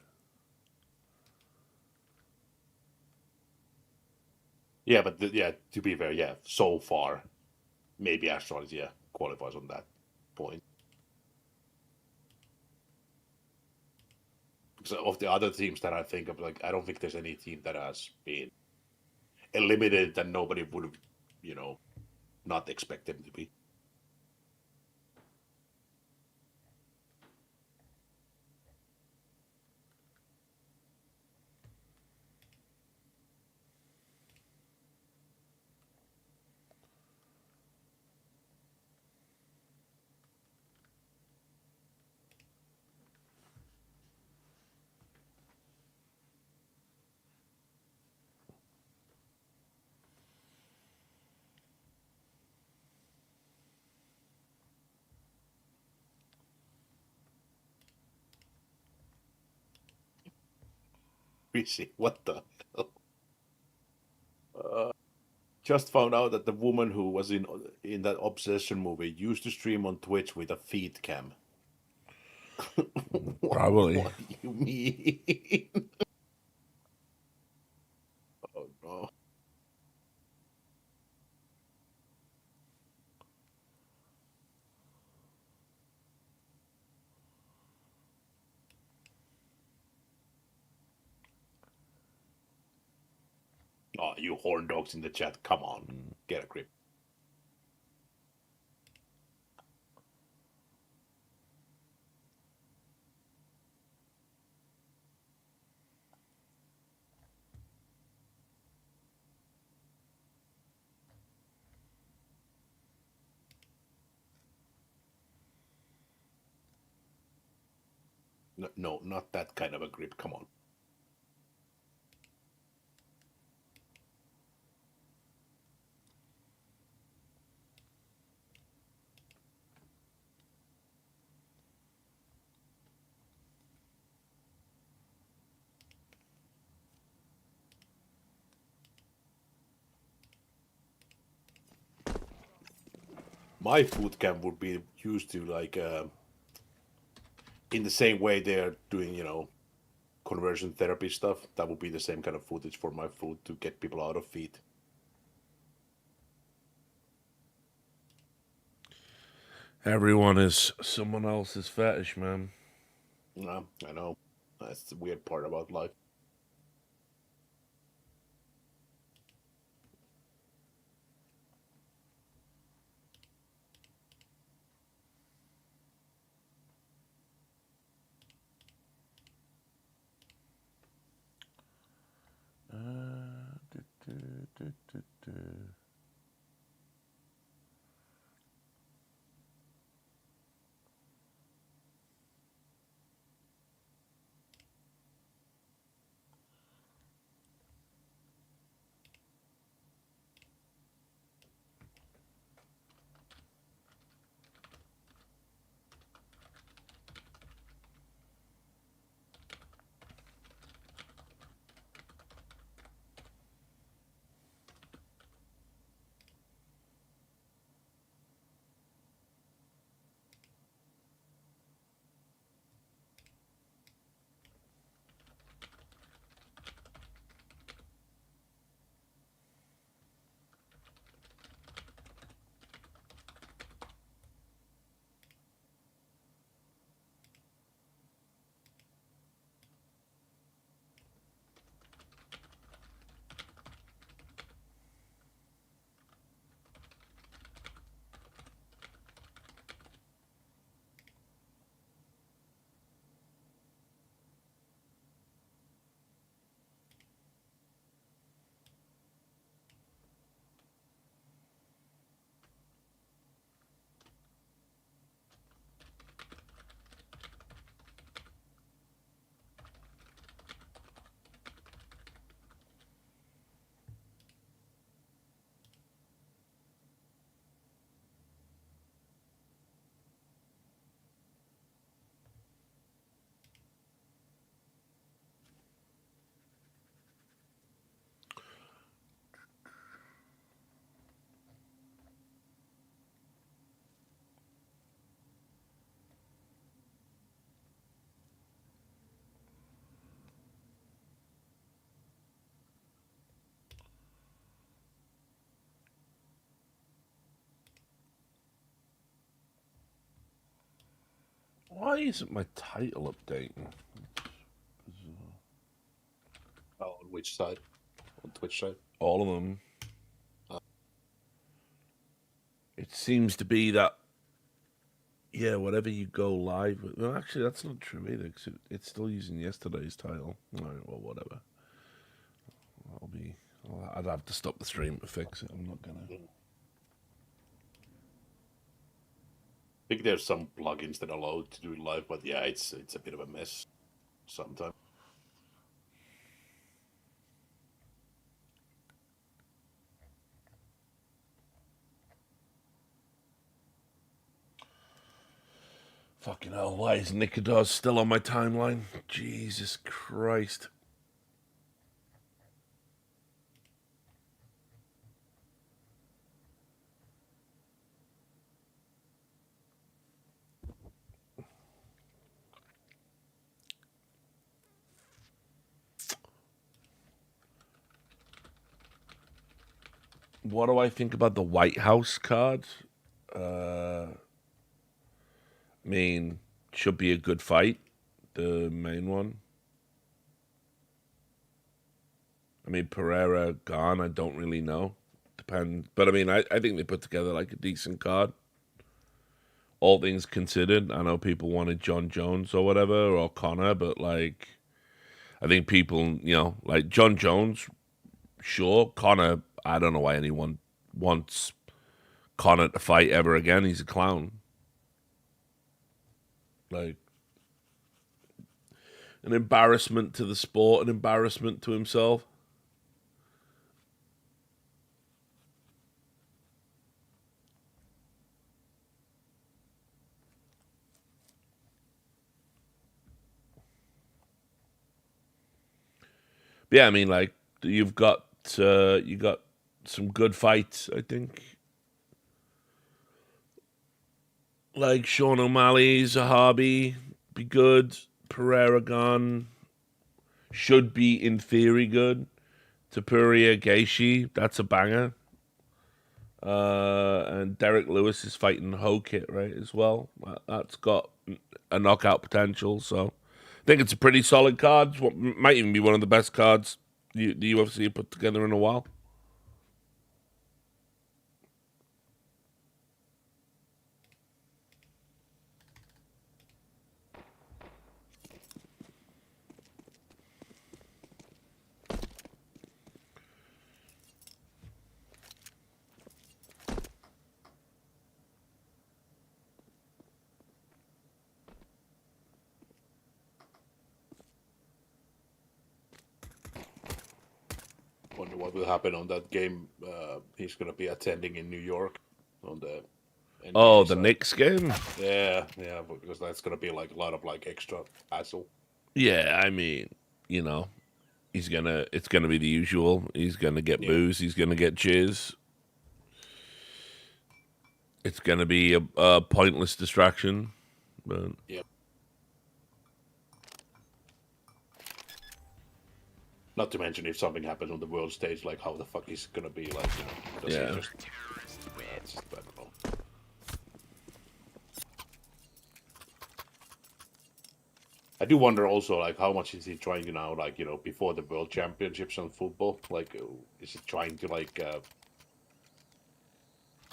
Yeah, but yeah, to be fair, yeah, so far, maybe Astralis, yeah, qualifies on that point. So of the other teams that I think of, like, I don't think there's any team that has been eliminated that nobody would have, not expect them to be. We see what the hell. Just found out that the woman who was in that Obsession movie used to stream on Twitch with a feed cam. Probably. What do you mean? Oh no. Oh, you horn dogs in the chat. Come on. Get a grip. No, no, not that kind of a grip. Come on. my foot camp would be used to like in the same way they're doing, conversion therapy stuff. That would be the same kind of footage for my foot to get people out of feet. Everyone is someone else's fetish, man. Yeah, I know. That's the weird part about life. Why isn't my title updating? Oh, on which side? On Twitch side? All of them. It seems to be that, yeah, whatever you go live with. Well, actually, that's not true either, because it's still using yesterday's title. All right, well, whatever. I'd have to stop the stream to fix it. I'm not gonna. I think there's some plugins that allow it to do it live, but yeah, it's a bit of a mess sometimes. Fucking hell, why is Nicodas still on my timeline? Jesus Christ. What do I think about the White House card? I mean, should be a good fight, the main one. I mean, Pereira gone, I don't really know. Depends. But I mean, I think they put together like a decent card. All things considered, I know people wanted John Jones or whatever, or Connor, but like, I think people, like John Jones, sure. Connor, I don't know why anyone wants Connor to fight ever again. He's a clown. Like, an embarrassment to the sport, an embarrassment to himself. But yeah, I mean, like, you got some good fights, I think. like Sean O'Malley, Zahabi, be good. Pereira gone. Should be, in theory, good. Tapuria, Gaethje, that's a banger. And Derek Lewis is fighting Hokit, right, as well. That's got a knockout potential, so I think it's a pretty solid card. Might even be one of the best cards the UFC have put together in a while. Wonder what will happen on that game. He's going to be attending in New York on the. Oh, NBA the side. Knicks game? Yeah, because that's going to be like a lot of like extra hassle. Yeah, I mean, you know, it's gonna be the usual. He's gonna get booze. He's gonna get cheers. It's gonna be a pointless distraction, but Yep. Not to mention if something happens on the world stage, like how the fuck is it gonna be like? Does he Yeah. just, it's just, I don't know. I do wonder also, like, how much is he trying to now, like, before the World Championships on football? Like, is he trying to, like,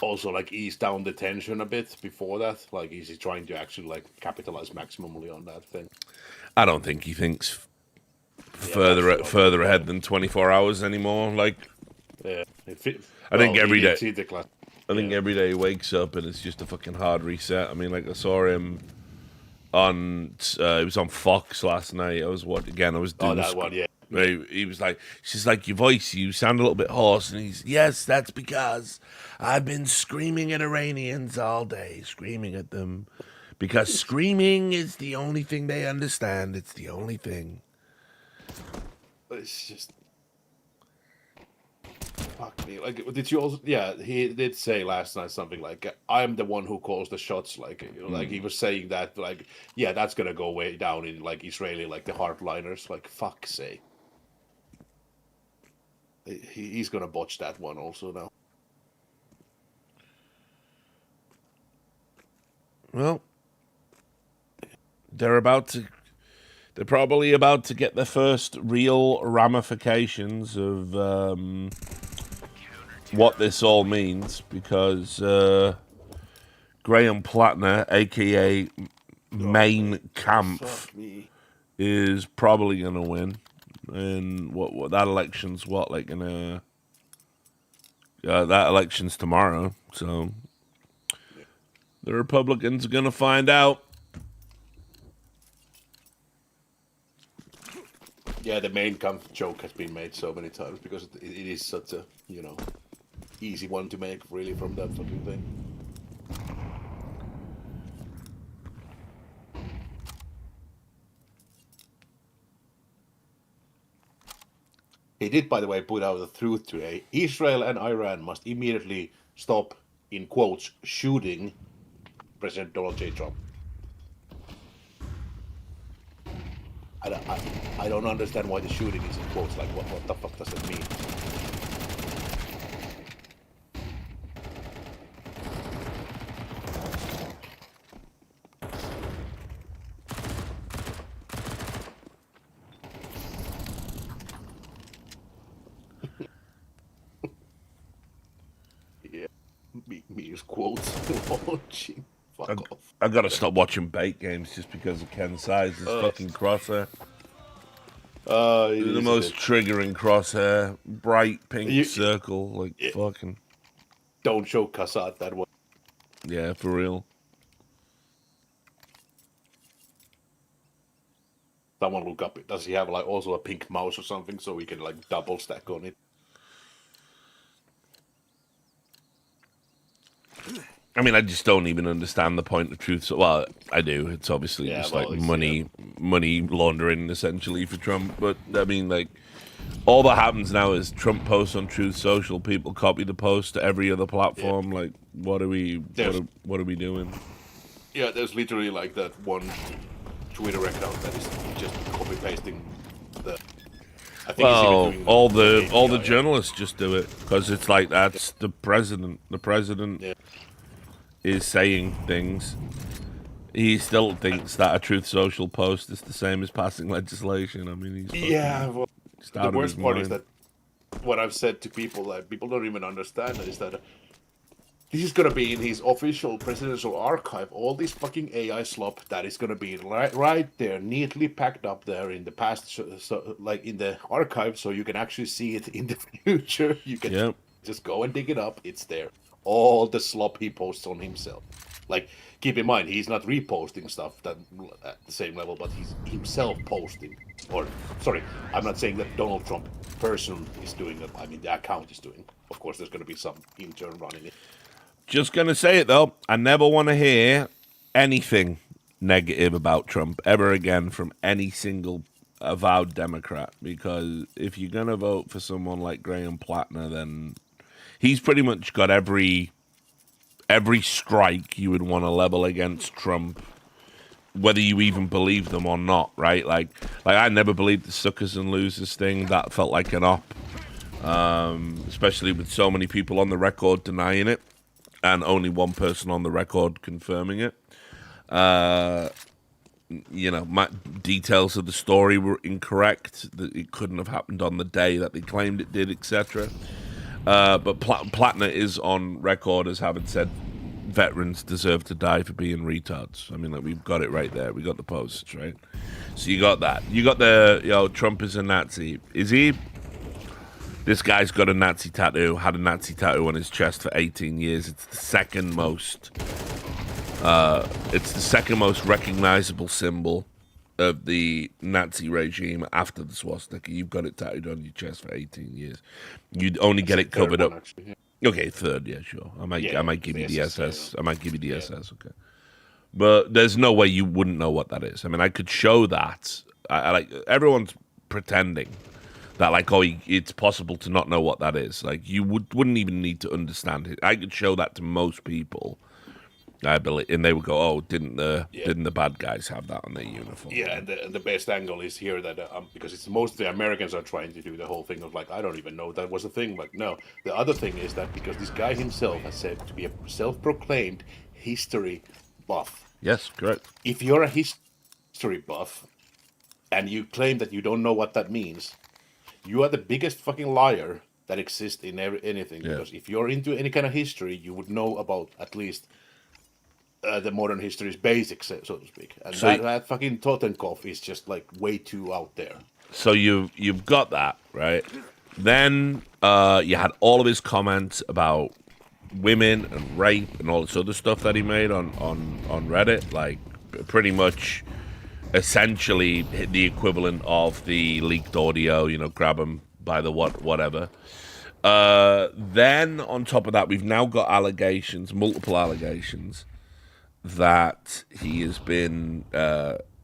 also, like, ease down the tension a bit before that? Like, is he trying to actually, like, capitalize maximally on that thing? I don't think he thinks further ahead than 24 hours anymore. Like, Yeah. I think every day. I think every day he wakes up and it's just a fucking hard reset. I mean, like I saw him on it was on Fox last night. I was doing that one, yeah. He was like, she's like, your voice, you sound a little bit hoarse, and yes, that's because I've been screaming at Iranians all day, screaming at them, because screaming is the only thing they understand. It's the only thing. It's just fuck me. Like, did you also? Yeah, he did say last night something like, "I'm the one who calls the shots." Like, like he was saying that, like, yeah, that's gonna go way down in like Israeli, like the hardliners. Like, fuck's sake, he's gonna botch that one also now. Well, they're probably about to get the first real ramifications of what this all means, because Graham Plattner, aka Main Kampf, is probably going to win. And what that election's that election's tomorrow, so the Republicans are going to find out. Yeah, the main Kampf joke has been made so many times because it is such a easy one to make, really, from that fucking thing. He did, by the way, put out the truth today. Israel and Iran must immediately stop, in quotes, shooting President Donald J. Trump. I don't understand why the shooting is in quotes. Like, what the fuck does that mean? Yeah, me use quotes. Watching. Fuck off. I gotta stop watching bait games just because of Ken's size. His fucking crosshair. The most triggering crosshair. Bright pink circle. Like, fucking. Don't show Kassad that way. Yeah, for real. Someone look up. Does he have like also a pink mouse or something so we can like double stack on it? I mean, I just don't even understand the point of truth. So, well, I do. It's obviously money laundering essentially for Trump. But I mean, like, all that happens now is Trump posts on Truth Social, people copy the post to every other platform. Like, what are we doing? Yeah, there's literally like that one Twitter account that is just copy pasting the. I think it's even Well, doing all the API. journalists just do it because it's like that's the president. The president Yeah. is saying things. He still thinks that a Truth Social post is the same as passing legislation. I mean, he's Yeah, well, just the out of his worst part is mind. that what I've said to people that people don't even understand is that this is gonna be in his official presidential archive. All this fucking AI slop that is gonna be right there, neatly packed up there in the past, so like in the archive, so you can actually see it in the future. You can Yep. just go and dig it up. It's there. All the slop he posts on himself. Like, keep in mind, he's not reposting stuff that at the same level, but he's himself posting. Or, sorry, I'm not saying that Donald Trump person is doing it. I mean, the account is doing. Of course, there's going to be some intern running it. Just gonna say it though. I never want to hear anything negative about Trump ever again from any single avowed Democrat, because if you're gonna vote for someone like Graham Plattner, then he's pretty much got every strike you would want to level against Trump, whether you even believe them or not, right? Like I never believed the suckers and losers thing. That felt like an op, especially with so many people on the record denying it, and only one person on the record confirming it. My details of the story were incorrect. That it couldn't have happened on the day that they claimed it did, etc. But Plattner is on record as having said veterans deserve to die for being retards. I mean, like, we've got it right there. We got the posts, right? So you got that. You got the, Trump is a Nazi. Is he? This guy's got a Nazi tattoo, had a Nazi tattoo on his chest for 18 years. It's the second most recognizable symbol of the Nazi regime after the swastika. You've got it tattooed on your chest for 18 years. You'd only get it covered up. Actually, Okay, third, yeah, sure. I might give you the SS. yeah. I might give you the SS, okay. But there's no way you wouldn't know what that is. I mean, I could show that. I like, everyone's pretending that, like, it's possible to not know what that is. Like, you wouldn't even need to understand it. I could show that to most people, I believe, and they would go, "Oh, didn't the bad guys have that on their uniform?" Yeah, and the best angle is here that because it's mostly Americans are trying to do the whole thing of like, I don't even know that was a thing. Like, no, the other thing is that because this guy himself has said to be a self-proclaimed history buff. Yes, correct. If you're a history buff and you claim that you don't know what that means, you are the biggest fucking liar that exists in anything. Yeah. Because if you're into any kind of history, you would know about at least the modern history's basics, so to speak. And So that fucking Totenkopf is just like way too out there. So you've got that, right? Then you had all of his comments about women and rape and all this other stuff that he made on Reddit, like pretty much essentially the equivalent of the leaked audio, grab him by the whatever. Then on top of that, we've now got multiple allegations, that he has been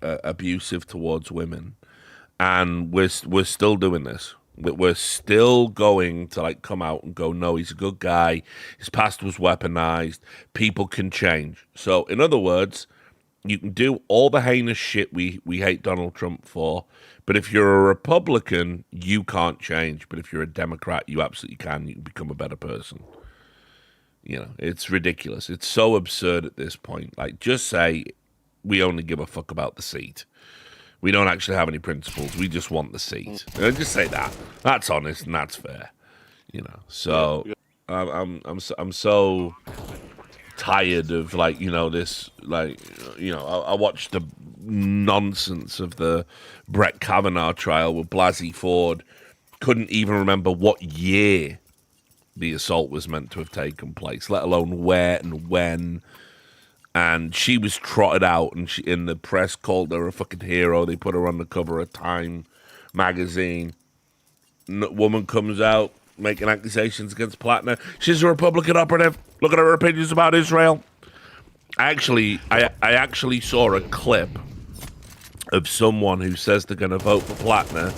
abusive towards women, and we're still doing this. We're still going to like come out and go, no, he's a good guy. His past was weaponized. People can change. So, in other words, you can do all the heinous shit we hate Donald Trump for, but if you're a Republican, you can't change. But if you're a Democrat, you absolutely can. You can become a better person. It's ridiculous. It's so absurd at this point. Like, just say we only give a fuck about the seat. We don't actually have any principles. We just want the seat. Just say that. That's honest and that's fair. So I'm so tired of this. I watched the nonsense of the Brett Kavanaugh trial with Blasey Ford. Couldn't even remember what year the assault was meant to have taken place, let alone where and when. And she was trotted out, and she, in the press, called her a fucking hero. They put her on the cover of Time magazine. Woman comes out making accusations against Plattner. She's a Republican operative. Look at her opinions about Israel. I actually saw a clip of someone who says they're going to vote for Plattner,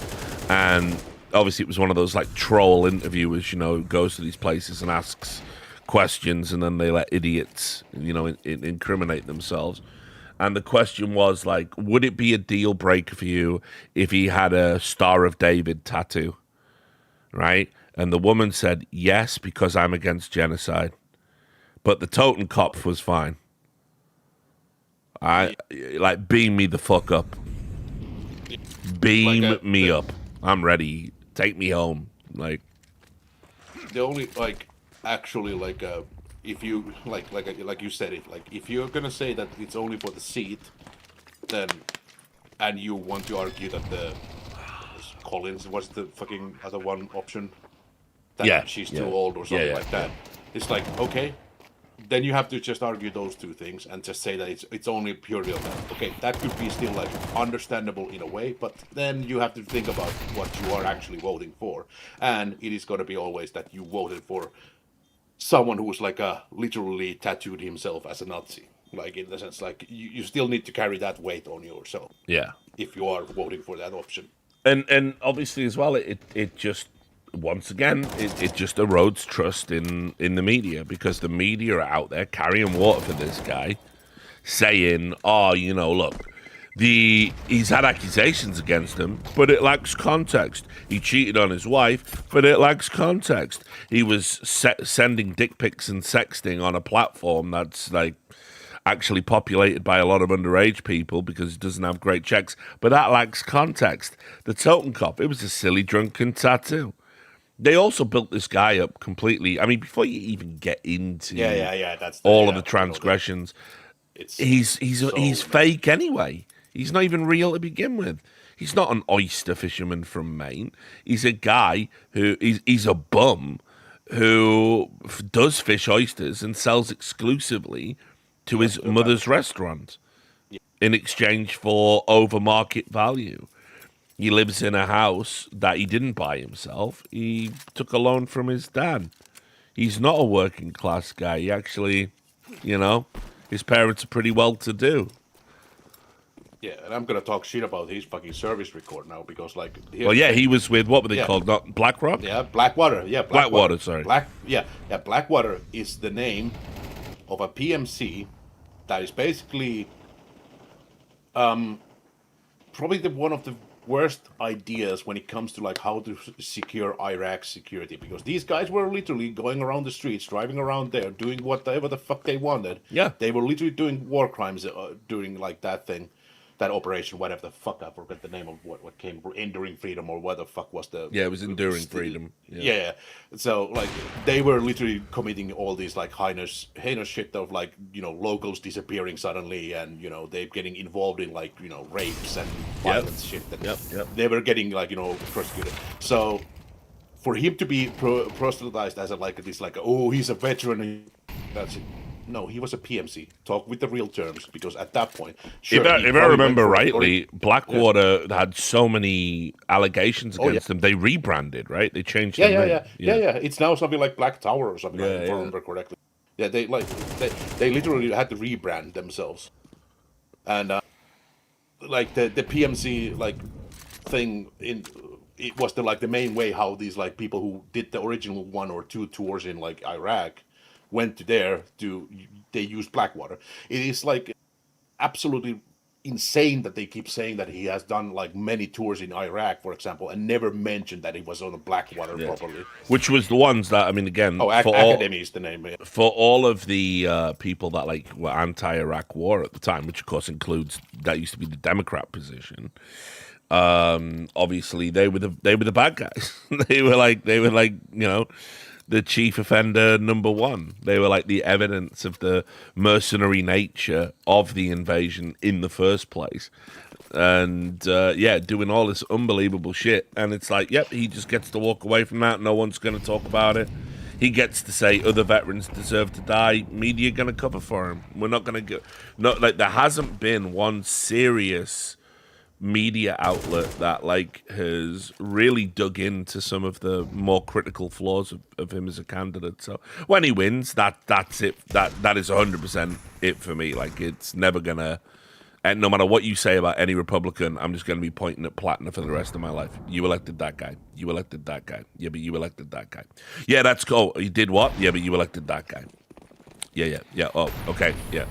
and obviously it was one of those like troll interviewers, who goes to these places and asks questions, and then they let idiots, incriminate themselves. And the question was like, would it be a deal breaker for you if he had a Star of David tattoo? Right? And the woman said, yes, because I'm against genocide. But the Totenkopf was fine. Beam me the fuck up. Beam me up. I'm ready. Take me home. Like, the only actually if you like you said it, like if you're gonna say that it's only for the seat, then and you want to argue that the Collins was the fucking other one option, that she's too old or something like that. It's like, okay, then you have to just argue those two things and just say that it's only purely on that. Okay, that could be still like understandable in a way, but then you have to think about what you are actually voting for, and it is going to be always that you voted for someone who's like literally tattooed himself as a Nazi. Like, in the sense, like you still need to carry that weight on yourself. Yeah. If you are voting for that option. And obviously as well, it just, once again, it just erodes trust in the media, because the media are out there carrying water for this guy, saying, oh, look, he's had accusations against him, but it lacks context. He cheated on his wife, but it lacks context. He was sending dick pics and sexting on a platform that's like actually populated by a lot of underage people because it doesn't have great checks, but that lacks context. The Totenkopf, it was a silly drunken tattoo. They also built this guy up completely. I mean, before you even get into that's all of the transgressions, he's fake anyway. He's not even real to begin with. He's not an oyster fisherman from Maine. He's a guy he's a bum who does fish oysters and sells exclusively to his mother's restaurant in exchange for over market value. He lives in a house that he didn't buy himself. He took a loan from his dad. He's not a working class guy. He actually, his parents are pretty well to do. Yeah, and I'm gonna talk shit about his fucking service record now, because like. He was with, what were they called? Not BlackRock? Yeah, Blackwater. Yeah, Blackwater. Sorry. Blackwater is the name of a PMC that is basically probably one of the worst ideas when it comes to like how to secure Iraq's security, because these guys were literally going around the streets, driving around there, doing whatever the fuck they wanted. Yeah, they were literally doing war crimes during like that thing, that operation, whatever the fuck, I forget the name of what came, Enduring Freedom, or what the fuck was the... Yeah, it was Enduring Freedom. Yeah. So, like, they were literally committing all these, like, heinous shit of, like, locals disappearing suddenly, and, they getting involved in, like, rapes and violence shit. And they were getting, like, prosecuted. So, for him to be proselytized as he's a veteran, that's it. No, he was a PMC. Talk with the real terms, because at that point, if I remember rightly, Blackwater had so many allegations against them. They rebranded, right? They changed. Yeah. It's now something like Black Tower or something. If I remember correctly. Yeah, they literally had to rebrand themselves, and the PMC thing it was the main way how these people who did the original 1 or 2 tours in Iraq went to they used Blackwater. It is absolutely insane that they keep saying that he has done many tours in Iraq, for example, and never mentioned that he was on a Blackwater properly. Which was the ones that, I mean, again, Academy is the name. Yeah. For all of the people that were anti-Iraq war at the time, which of course includes, that used to be the Democrat position. Obviously they were the bad guys. they were the chief offender number 1. They were the evidence of the mercenary nature of the invasion in the first place. And doing all this unbelievable shit. And it's he just gets to walk away from that. No one's going to talk about it. He gets to say other veterans deserve to die. Media going to cover for him. We're not going to go. There hasn't been one serious media outlet that has really dug into some of the more critical flaws of him as a candidate. So when he wins, that's it. That is 100% it for me. It's never gonna And no matter what you say about any Republican, I'm just going to be pointing at Plattner for the rest of my life. You elected that guy. You elected that guy. Yeah, but you elected that guy. Yeah, that's cool. You did what? Yeah, but you elected that guy. Yeah. Oh, okay. Yeah.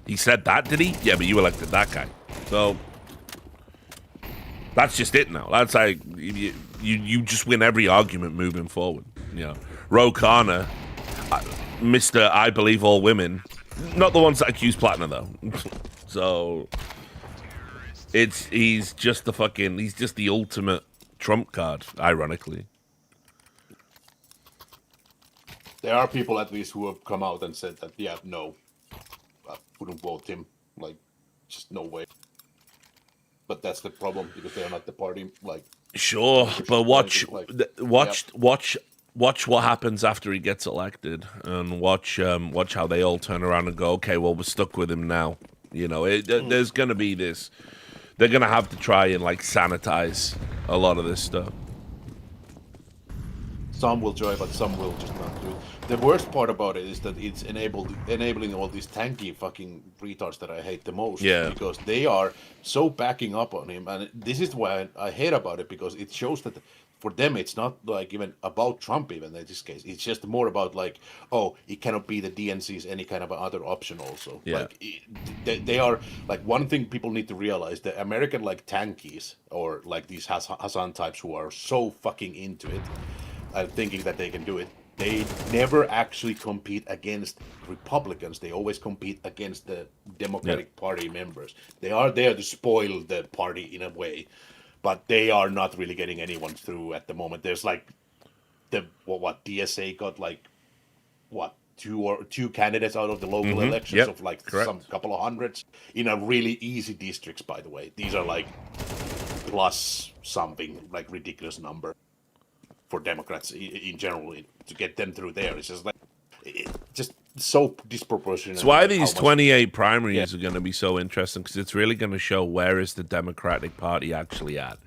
He said that, did he? Yeah, but you elected that guy. So that's just it now. That's like you just win every argument moving forward. You know, Ro Khanna, Mr. I believe all women, not the ones that accuse Plattner though. So he's just the ultimate trump card, ironically. There are people at least who have come out and said that, yeah, no, I wouldn't vote him. Like, just no way. But that's the problem because they are not the party. Like, sure, but watch what happens after he gets elected, and watch how they all turn around and go, okay, well, we're stuck with him now. You know, there's gonna be this. They're gonna have to try and like sanitize a lot of this stuff. Some will try, but some will just not do it. The worst part about it is that it's enabling all these tanky fucking retards that I hate the most. Yeah. Because they are so backing up on him, and this is why I hate about it, because it shows that for them it's not like even about Trump even in this case. It's just more about like, oh, it cannot be the DNC's any kind of other option also. Yeah. Like they are like, one thing people need to realize, the American like tankies or like these Hassan types who are so fucking into it, thinking that they can do it, they never actually compete against Republicans. They always compete against the Democratic Party members. They are there to spoil the party in a way, but they are not really getting anyone through at the moment. There's like what DSA got like two candidates out of the local elections of like some couple of hundreds in a really easy districts, by the way. These are like plus something like ridiculous number for Democrats in general to get them through there. It's just like just so disproportionate. That's why these 28 primaries are going to be so interesting, because it's really going to show where is the Democratic Party actually at.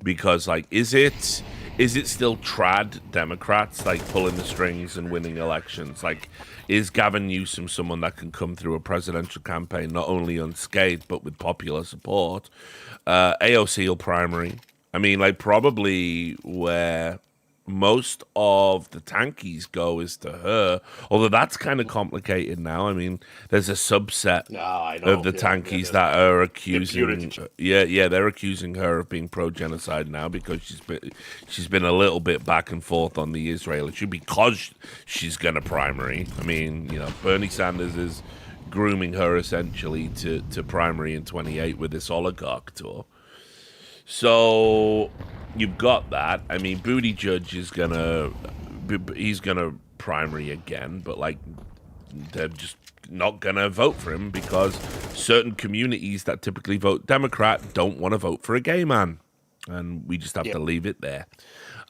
Because like, is it still trad Democrats like pulling the strings and winning elections? Like, is Gavin Newsom someone that can come through a presidential campaign not only unscathed but with popular support? AOC will primary. I mean, like, probably where most of the tankies go is to her, although that's kind of complicated now. I mean, there's a subset of the tankies that are accusing they're accusing her of being pro-genocide now because she's been a little bit back and forth on the Israel issue because she's gonna primary. I mean, you know, Bernie Sanders is grooming her essentially to primary in 28 with this oligarch tour. So you've got that. I mean, Buttigieg is he's gonna primary again, but like they're just not gonna vote for him because certain communities that typically vote Democrat don't want to vote for a gay man, and we just have to leave it there.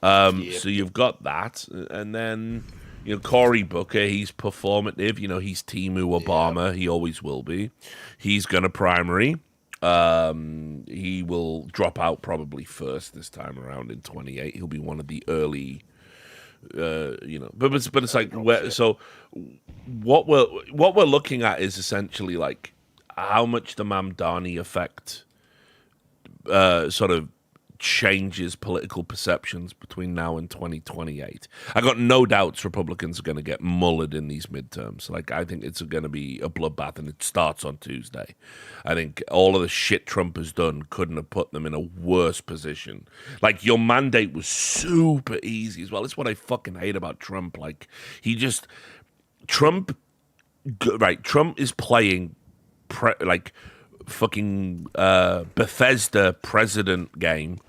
So you've got that, and then you know Cory Booker, he's performative. You know, he's Timu Obama. He always will be. He's gonna primary. He will drop out probably first this time around in 28. He'll be one of the early, you know. But it's like so. What we're looking at is essentially like how much the Mamdani effect sort of changes political perceptions between now and 2028. I got no doubts Republicans are going to get mullered in these midterms. Like, I think it's going to be a bloodbath, and it starts on Tuesday. I think all of the shit Trump has done couldn't have put them in a worse position. Like, your mandate was super easy as well. It's what I fucking hate about Trump. Like, Trump is playing fucking Bethesda president game.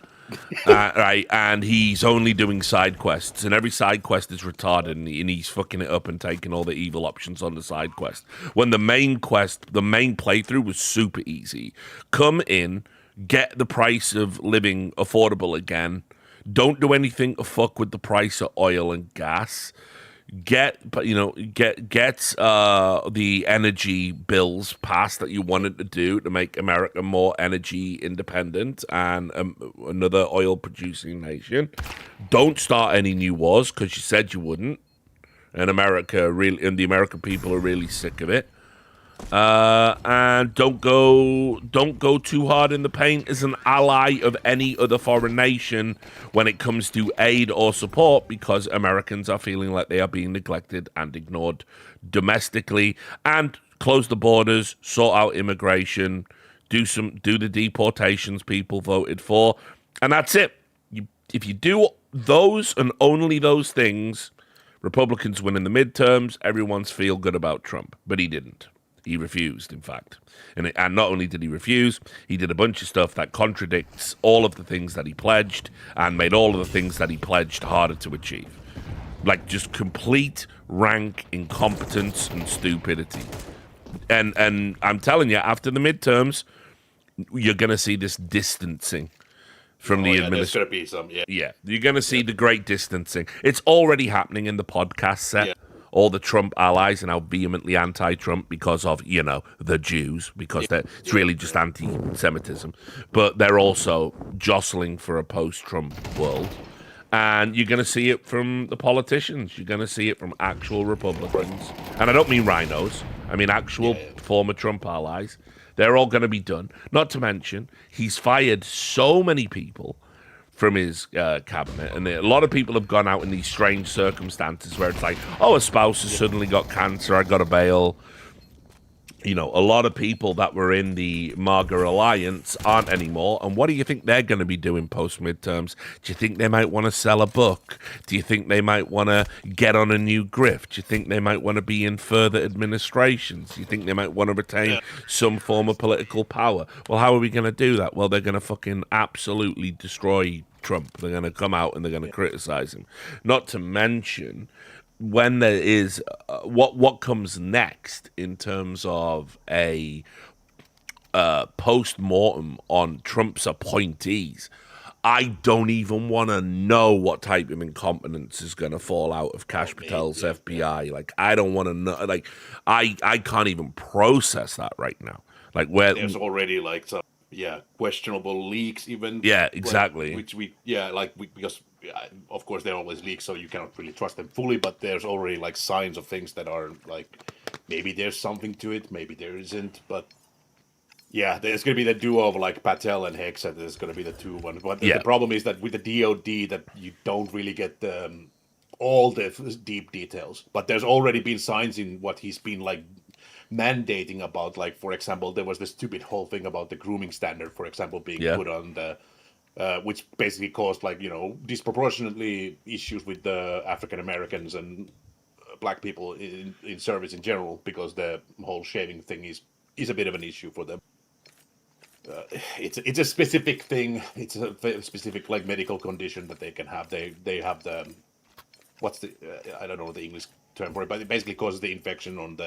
Right, and he's only doing side quests, and every side quest is retarded, and he's fucking it up and taking all the evil options on the side quest. When the main playthrough was super easy. Come in, get the price of living affordable again. Don't do anything to fuck with the price of oil and gas. Get the energy bills passed that you wanted to do to make America more energy independent and another oil producing nation. Don't start any new wars because you said you wouldn't, and the American people are really sick of it. And don't go too hard in the paint as an ally of any other foreign nation when it comes to aid or support, because Americans are feeling like they are being neglected and ignored domestically. And close the borders, sort out immigration, do the deportations people voted for, and that's it. If you do those and only those things, Republicans win in the midterms. Everyone's feel good about Trump, but he didn't. He refused, in fact. And not only did he refuse, he did a bunch of stuff that contradicts all of the things that he pledged and made all of the things that he pledged harder to achieve. Like just complete rank incompetence and stupidity. And I'm telling you, after the midterms, you're going to see this distancing from the administration. There's going to be some, Yeah, you're going to see the great distancing. It's already happening in the podcast set. Yeah. All the Trump allies are now vehemently anti-Trump because of, the Jews, because it's really just anti-Semitism. But they're also jostling for a post-Trump world. And you're going to see it from the politicians. You're going to see it from actual Republicans. And I don't mean rhinos. I mean actual former Trump allies. They're all going to be done. Not to mention, he's fired so many people from his cabinet, and a lot of people have gone out in these strange circumstances where it's like, oh, a spouse has suddenly got cancer, I got a bail. A lot of people that were in the MAGA alliance aren't anymore. And what do you think they're going to be doing post-midterms? Do you think they might want to sell a book? Do you think they might want to get on a new grift? Do you think they might want to be in further administrations? Do you think they might want to retain some form of political power? Well, how are we going to do that? Well, they're going to fucking absolutely destroy Trump. They're going to come out and they're going to criticize him. Not to mention, when there is what comes next in terms of a post-mortem on Trump's appointees, I don't even want to know what type of incompetence is going to fall out of Kash Patel's FBI. Like, I don't want to know. Like, I can't even process that right now. Like, where there's already like some questionable leaks even. Yeah, exactly. Because of course they're always leaks, so you cannot really trust them fully. But there's already like signs of things that are like maybe there's something to it, maybe there isn't. But there's going to be the duo of like Patel and Hegseth. There's going to be the two ones. But the problem is that with the DOD, that you don't really get all the deep details. But there's already been signs in what he's been like mandating about, like, for example, there was this stupid whole thing about the grooming standard, for example, being put on the which basically caused like disproportionately issues with the African Americans and black people in service in general, because the whole shaving thing is a bit of an issue for them. It's a specific thing. It's a specific like medical condition that they can have. They have the I don't know the English term for it, but it basically causes the infection on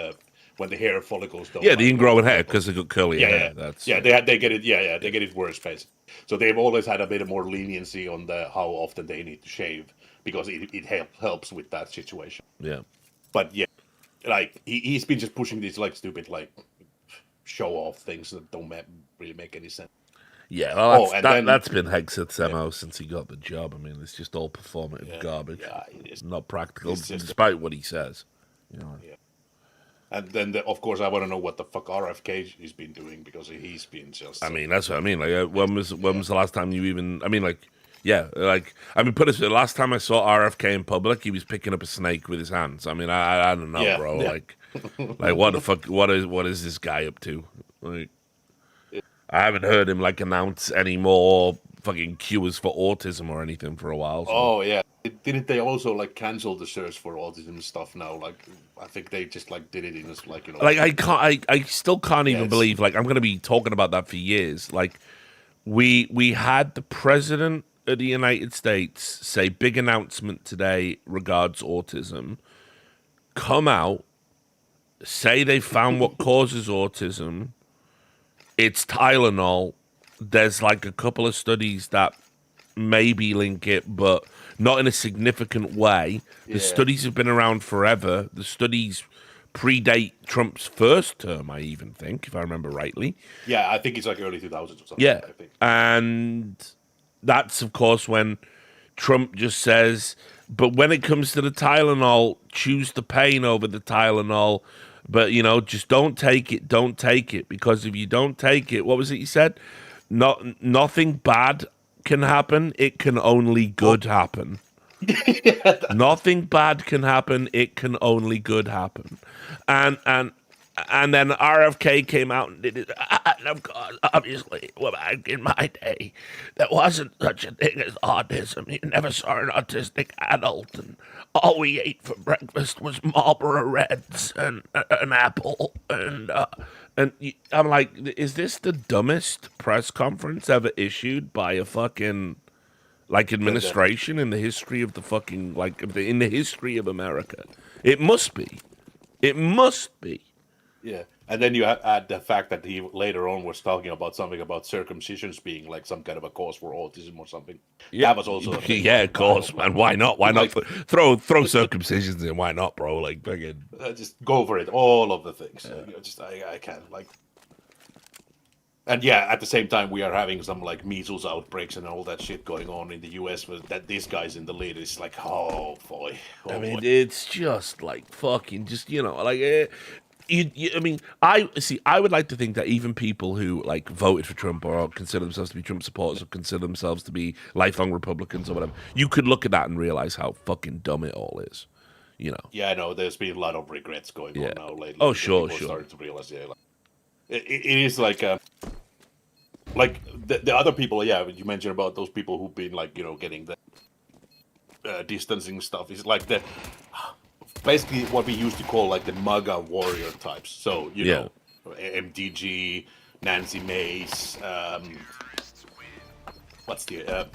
when the hair follicles don't. Yeah, the ingrowing hair because they got curly hair. They get it. They get it worse, basically. So they've always had a bit more leniency on how often they need to shave, because it helps with that situation. Yeah, but like he's been just pushing these like stupid like show off things that don't really make any sense. Yeah, well, that's been Hegseth's MO since he got the job. I mean, it's just all performative garbage. Yeah, it's not practical, despite what he says. And then, of course, I want to know what the fuck RFK has been doing, because he's been just. I mean, that's what I mean. Like, when was the last time you even? I mean, put it this way, the last time I saw RFK in public, he was picking up a snake with his hands. I mean, I don't know, bro. Yeah. Like what the fuck? What is this guy up to? Like, I haven't heard him like announce any more fucking cures for autism or anything for a while. So. Oh yeah, didn't they also like cancel the search for autism stuff now? Like, I think they just like did it in this like Like I still can't even believe, like, I'm gonna be talking about that for years. Like, we had the president of the United States say big announcement today regards autism. Come out, say they found what causes autism. It's Tylenol. There's like a couple of studies that maybe link it, but not in a significant way. The studies have been around forever. The studies predate Trump's first term, I even think, if I remember rightly. Yeah, I think it's like early 2000s or something. Yeah, I think. And that's, of course, when Trump just says, but when it comes to the Tylenol, choose the pain over the Tylenol. But just don't take it. Don't take it, because if you don't take it, what was it you said? Nothing bad can happen. It can only good happen. Nothing bad can happen. It can only good happen. And then RFK came out and did it. And of course, obviously, well, back in my day, there wasn't such a thing as autism. You never saw an autistic adult, and all we ate for breakfast was Marlboro Reds and an apple. And I'm like, is this the dumbest press conference ever issued by a fucking administration in the history of the fucking in the history of America? It must be. It must be. Yeah, and then you add the fact that he later on was talking about something about circumcisions being like some kind of a cause for autism or something. Yeah, that was also a thing. Yeah, of course, man. Why not? Why not throw circumcisions in? Why not, bro? Like, fucking just go for it. All of the things. I can't like. And yeah, at the same time, we are having some like measles outbreaks and all that shit going on in the U.S. With that, these guys in the lead is like, oh boy. I mean, it's just like fucking, just like. I mean, I would like to think that even people who like voted for Trump or consider themselves to be Trump supporters or consider themselves to be lifelong Republicans or whatever, you could look at that and realize how fucking dumb it all is. Yeah, I know. There's been a lot of regrets going on now lately. Oh, sure. People started to realize, it is like the other people. Yeah, you mentioned about those people who've been like getting the distancing stuff. Is like the basically what we used to call like the MAGA warrior types. So you know, MTG, Nancy Mace. What's the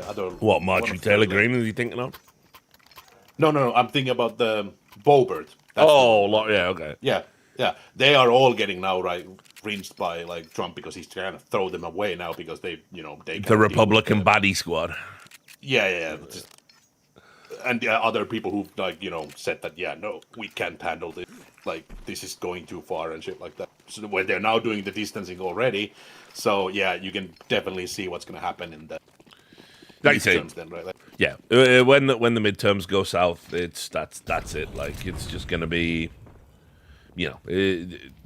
other? What, Marjorie Taylor Greene are you thinking of? No. I'm thinking about the Bobert. Okay. Yeah. They are all getting now rinsed by like Trump because he's trying to throw them away now because they the Republican baddie squad. Yeah. And other people who said that no, we can't handle this. Like this is going too far and shit like that. So where they're now doing the distancing already. So yeah, you can definitely see what's going to happen in the midterms then, right? Yeah, when the midterms go south, that's it. Like it's just going to be,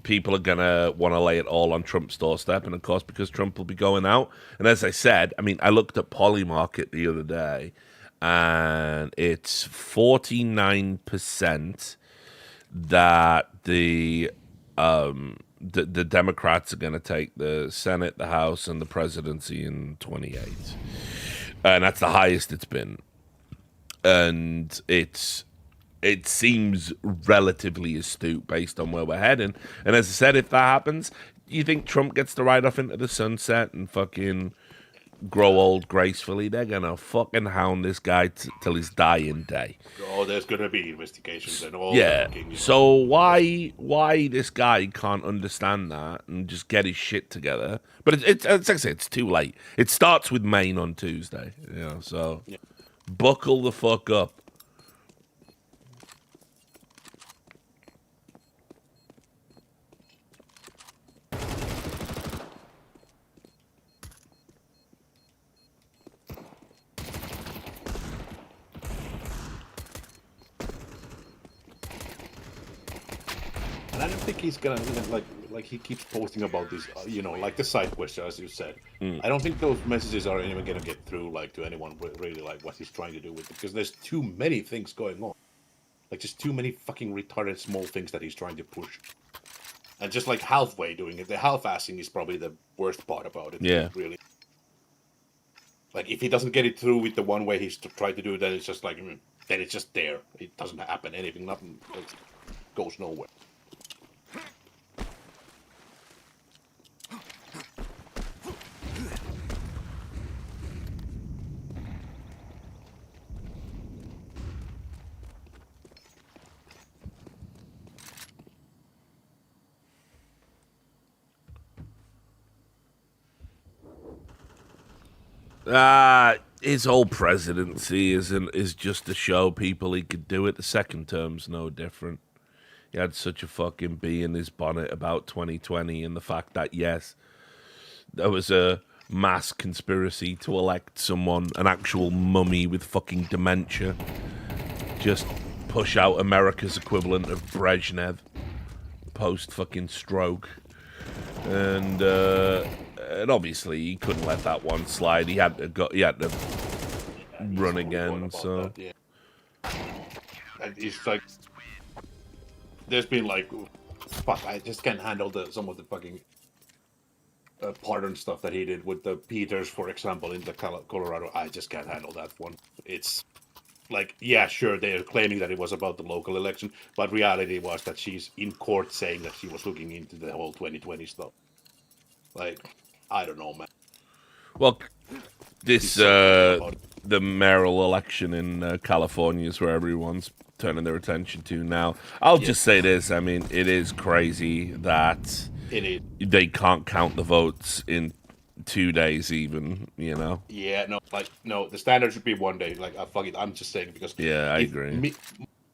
people are going to want to lay it all on Trump's doorstep, and of course because Trump will be going out. And as I said, I mean, I looked at Polymarket the other day, and it's 49% that the Democrats are going to take the Senate, the House, and the presidency in 28. And that's the highest it's been. And it seems relatively astute based on where we're heading. And as I said, if that happens, you think Trump gets to ride off into the sunset and fucking grow old gracefully? They're going to fucking hound this guy till his dying day. Oh, there's going to be investigations and all. Yeah. So why this guy can't understand that and just get his shit together? But it's like I say, it's too late. It starts with Maine on Tuesday. So buckle the fuck up. And I don't think he's gonna like he keeps posting about this, like the side question, as you said. I don't think those messages are even gonna get through like to anyone really like what he's trying to do with it, because there's too many things going on, like just too many fucking retarded small things that he's trying to push, and just like halfway doing it. The half-assing is probably the worst part about it. Yeah, really. Like if he doesn't get it through with the one way he's tried to do, then it's just like then it's just there. It doesn't happen anything. Nothing goes nowhere. His whole presidency is just to show people he could do it. The second term's no different. He had such a fucking bee in his bonnet about 2020 and the fact that, yes, there was a mass conspiracy to elect someone, an actual mummy with fucking dementia. Just push out America's equivalent of Brezhnev post fucking stroke, and obviously he couldn't let that one slide. He had to run again. So that, yeah. And it's like there's been like, fuck, I just can't handle some of the fucking pardon stuff that he did with the Peters, for example, in the Colorado. I just can't handle that one. It's like, yeah, sure, they're claiming that it was about the local election, but reality was that she's in court saying that she was looking into the whole 2020 stuff. Like, I don't know, man. Well, this the mayoral election in California is where everyone's turning their attention to now. I'll just say this. I mean, it is crazy that they can't count the votes in 2 days even, you know? Yeah, no, the standard should be 1 day. Like, fuck it, I'm just saying, because... Yeah, I agree.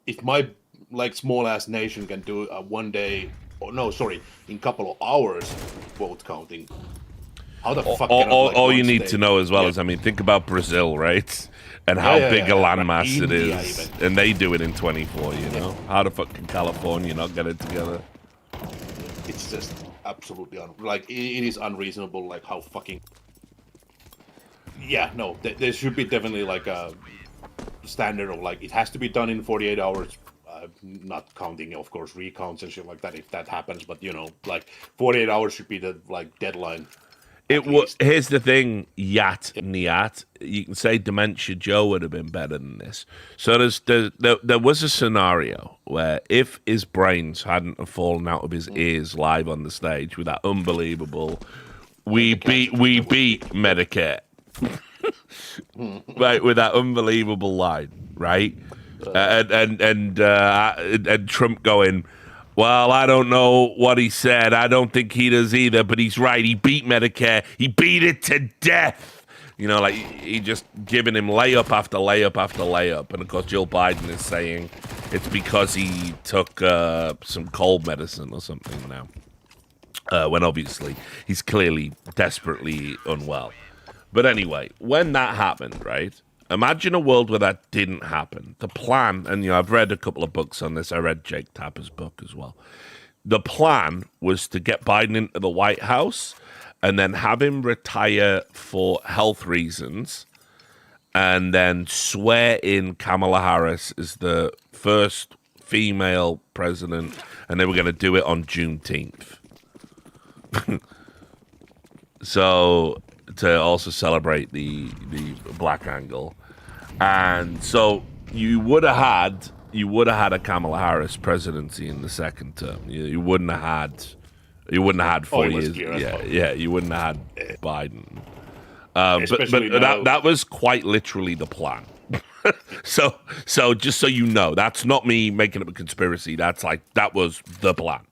If my, like, small-ass nation can do a 1 day... Oh, no, sorry, in couple of hours vote counting, how the fuck can all you need to know as well is, I mean, think about Brazil, right? And how big a landmass it is. Even. And they do it in 24, you know? How the fuck can California not get it together? It's just absolutely it is unreasonable, like how fucking there should be definitely like a standard of like it has to be done in 48 hours, not counting of course recounts and shit like that if that happens, but you know, like 48 hours should be the like deadline. Here's the thing, Nyat. You can say Dementia Joe would have been better than this. So there was a scenario where if his brains hadn't have fallen out of his ears live on the stage with that unbelievable, we beat Medicare, right, with that unbelievable line, right, and Trump going, well, I don't know what he said. I don't think he does either, but he's right. He beat Medicare. He beat it to death. You know, like he just giving him layup after layup after layup. And of course, Jill Biden is saying it's because he took some cold medicine or something now. When obviously he's clearly desperately unwell. But anyway, when that happened, right? Imagine a world where that didn't happen. The plan, and you know, I've read a couple of books on this. I read Jake Tapper's book as well. The plan was to get Biden into the White House and then have him retire for health reasons and then swear in Kamala Harris as the first female president, and they were going to do it on Juneteenth. So to also celebrate the black angle. And so you would have had a Kamala Harris presidency in the second term. You wouldn't have had 4 years. Yeah, you wouldn't have had Biden. But that was quite literally the plan. So just so you know, that's not me making up a conspiracy. That was the plan.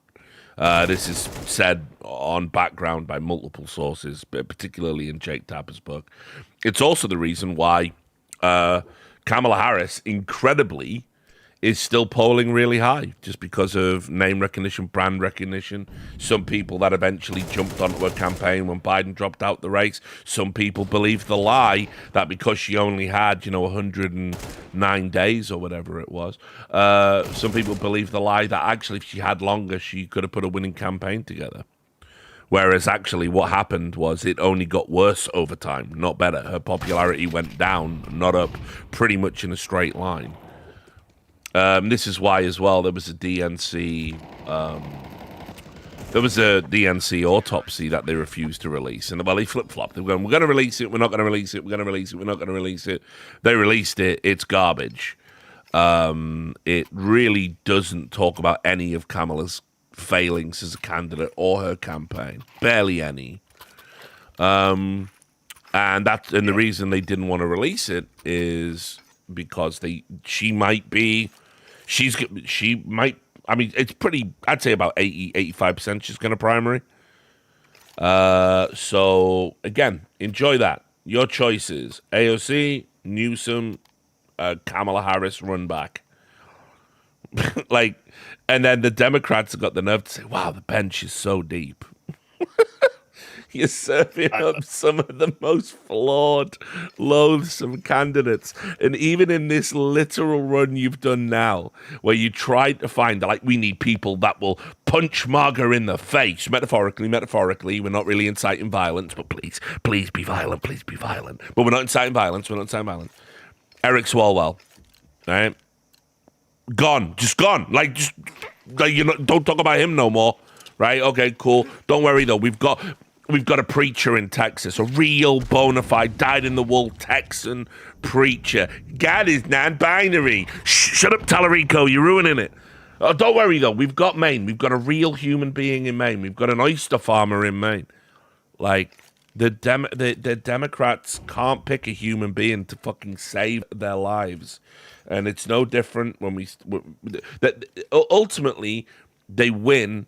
This is said on background by multiple sources, but particularly in Jake Tapper's book. It's also the reason why Kamala Harris, incredibly, is still polling really high, just because of name recognition, brand recognition. Some people that eventually jumped onto her campaign when Biden dropped out the race. Some people believe the lie that because she only had, 109 days or whatever it was. Some people believe the lie that actually if she had longer, she could have put a winning campaign together. Whereas actually what happened was it only got worse over time, not better. Her popularity went down, not up, pretty much in a straight line. This is why, as well, there was a DNC autopsy that they refused to release. And, well, they flip-flopped. They were going, we're going to release it, we're not going to release it, we're going to release it, we're not going to release it. They released it. It's garbage. It really doesn't talk about any of Kamala's failings as a candidate or her campaign. Barely any. And the reason they didn't want to release it is because she might, I mean, it's pretty, I'd say about 85% she's going to primary. So, again, enjoy that. Your choices. AOC, Newsom, Kamala Harris, run back. And then the Democrats have got the nerve to say, wow, the bench is so deep. You're serving up some of the most flawed, loathsome candidates. And even in this literal run you've done now, where you tried to find, like, we need people that will punch MAGA in the face, metaphorically, we're not really inciting violence, but please be violent, But we're not inciting violence, Eric Swalwell, right? Just gone. Like, don't talk about him no more, right? Okay, cool. Don't worry though. We've got a preacher in Texas, a real bona fide, dyed-in-the-wool Texan preacher. God is non-binary. Shut up, Tallarico. You're ruining it. Oh, don't worry though. We've got Maine. We've got a real human being in Maine. We've got an oyster farmer in Maine. Like, the Democrats can't pick a human being to fucking save their lives. And it's no different when ultimately they win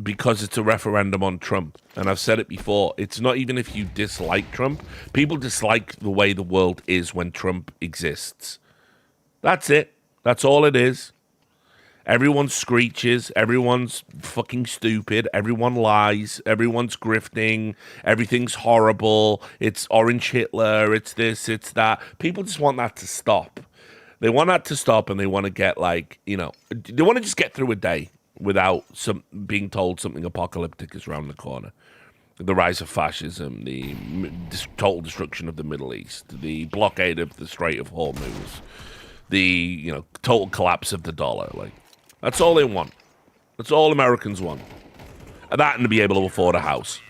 because it's a referendum on Trump. And I've said it before, it's not even if you dislike Trump. People dislike the way the world is when Trump exists. That's it. That's all it is. Everyone screeches, everyone's fucking stupid, everyone lies, everyone's grifting, everything's horrible, it's Orange Hitler, it's this, it's that. People just want that to stop. They want that to stop, and they want to get, like, they want to just get through a day without being told something apocalyptic is around the corner. The rise of fascism, the total destruction of the Middle East, the blockade of the Strait of Hormuz, the total collapse of the dollar. Like, that's all they want. That's all Americans want. And that, and to be able to afford a house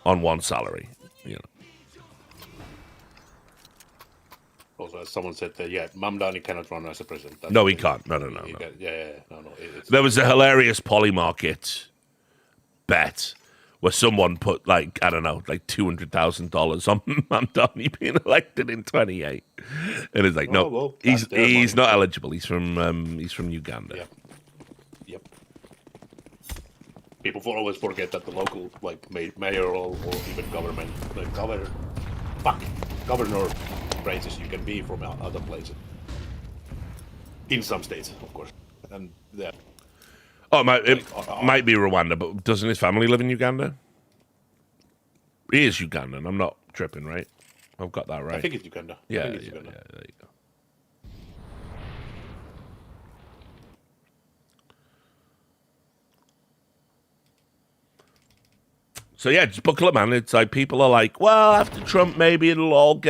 on one salary. Also, as someone said that, Mamdani cannot run as a president. No, he can't. No. No. There was a hilarious Polymarket bet where someone put, like, I don't know, like $200,000 on Mamdani being elected in 28, and it's like, he's not eligible. He's from Uganda. Yeah. Yep. People always forget that the local, like, mayoral or even government, governor races you can be from other places. In some states, of course, and yeah. Oh, it might be Rwanda, but doesn't his family live in Uganda? He is Ugandan. I'm not tripping, right? I've got that right. I think it's Uganda. Yeah, there you go. So yeah, just buckle up, man. It's like people are like, well, after Trump, maybe it'll all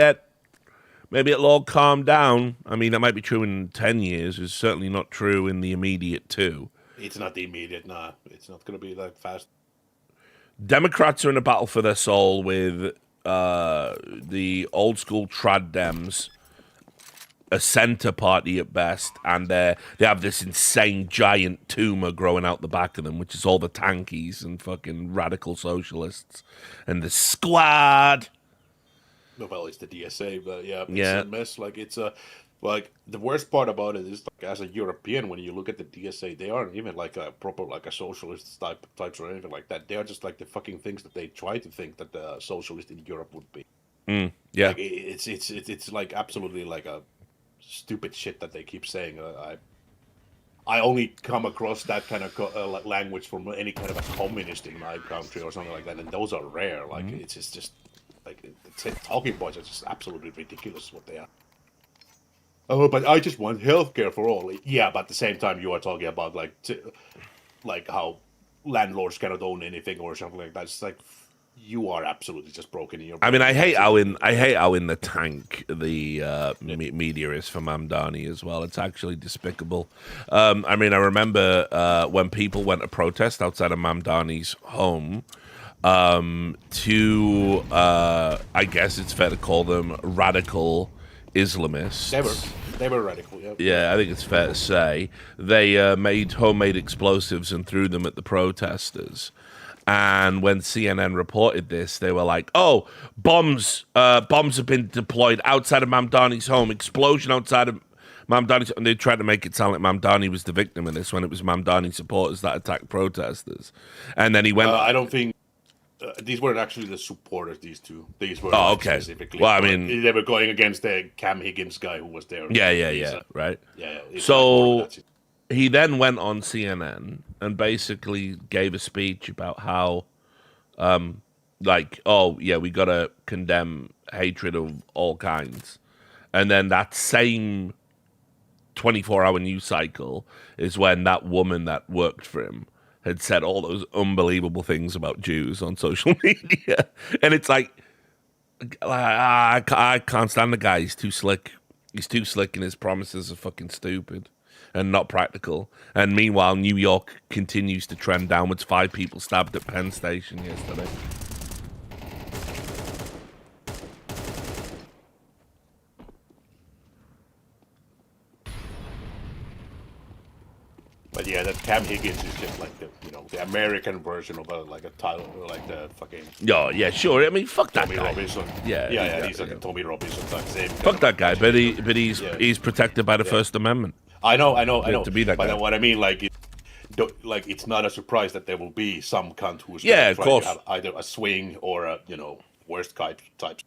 calm down. I mean, that might be true in 10 years. It's certainly not true in the immediate too. It's not the immediate, nah. It's not going to be that fast. Democrats are in a battle for their soul with the old school trad Dems, a center party at best, and they have this insane giant tumor growing out the back of them, which is all the tankies and fucking radical socialists and the squad. Well, it's the DSA, but it's a mess. Like, it's like, the worst part about it is, like, as a European, when you look at the DSA, they aren't even like a proper, like, a socialist types or anything like that. They are just like the fucking things that they try to think that the socialist in Europe would be. Yeah, like, it's like absolutely like a stupid shit that they keep saying. I only come across that kind of language from any kind of a communist in my country or something like that, and those are rare. Like, it's just like, talking points are just absolutely ridiculous what they are. Oh, but I just want healthcare for all. Yeah, but at the same time, you are talking about like how landlords cannot own anything or something like that. It's like, you are absolutely just broken in your. I mean, I hate how in the tank the media is for Mamdani as well. It's actually despicable. I mean, I remember when people went to protest outside of Mamdani's home. To I guess it's fair to call them radical Islamists. They were radical, yeah. Yeah, I think it's fair to say. They made homemade explosives and threw them at the protesters. And when CNN reported this, they were like, "Oh, bombs have been deployed outside of Mamdani's home. Explosion outside of Mamdani's." And they tried to make it sound like Mamdani was the victim in this when it was Mamdani supporters that attacked protesters. And then he went. I don't think. These weren't actually the supporters, these two. These were specifically. Well, I mean, they were going against the Cam Higgins guy who was there. Yeah, right? Yeah. So he then went on CNN and basically gave a speech about how like, oh yeah, we gotta condemn hatred of all kinds, and then that same 24-hour news cycle is when that woman that worked for him had said all those unbelievable things about Jews on social media, and it's like, I can't stand the guy. He's too slick. He's too slick, and his promises are fucking stupid and not practical. And meanwhile, New York continues to trend downwards. 5 people stabbed at Penn Station yesterday. But yeah, that Cam Higgins is just like the American version of a title, like the fucking Yeah, sure. I mean, fuck that Tommy guy. Robinson. Yeah, he's like a Tommy Robinson type. Same. Fuck that guy. But he's protected by the First Amendment. I know. To be that but guy. what I mean, like, it's not a surprise that there will be some cunt who's Yeah, of gonna try course. to have either a swing or a worst types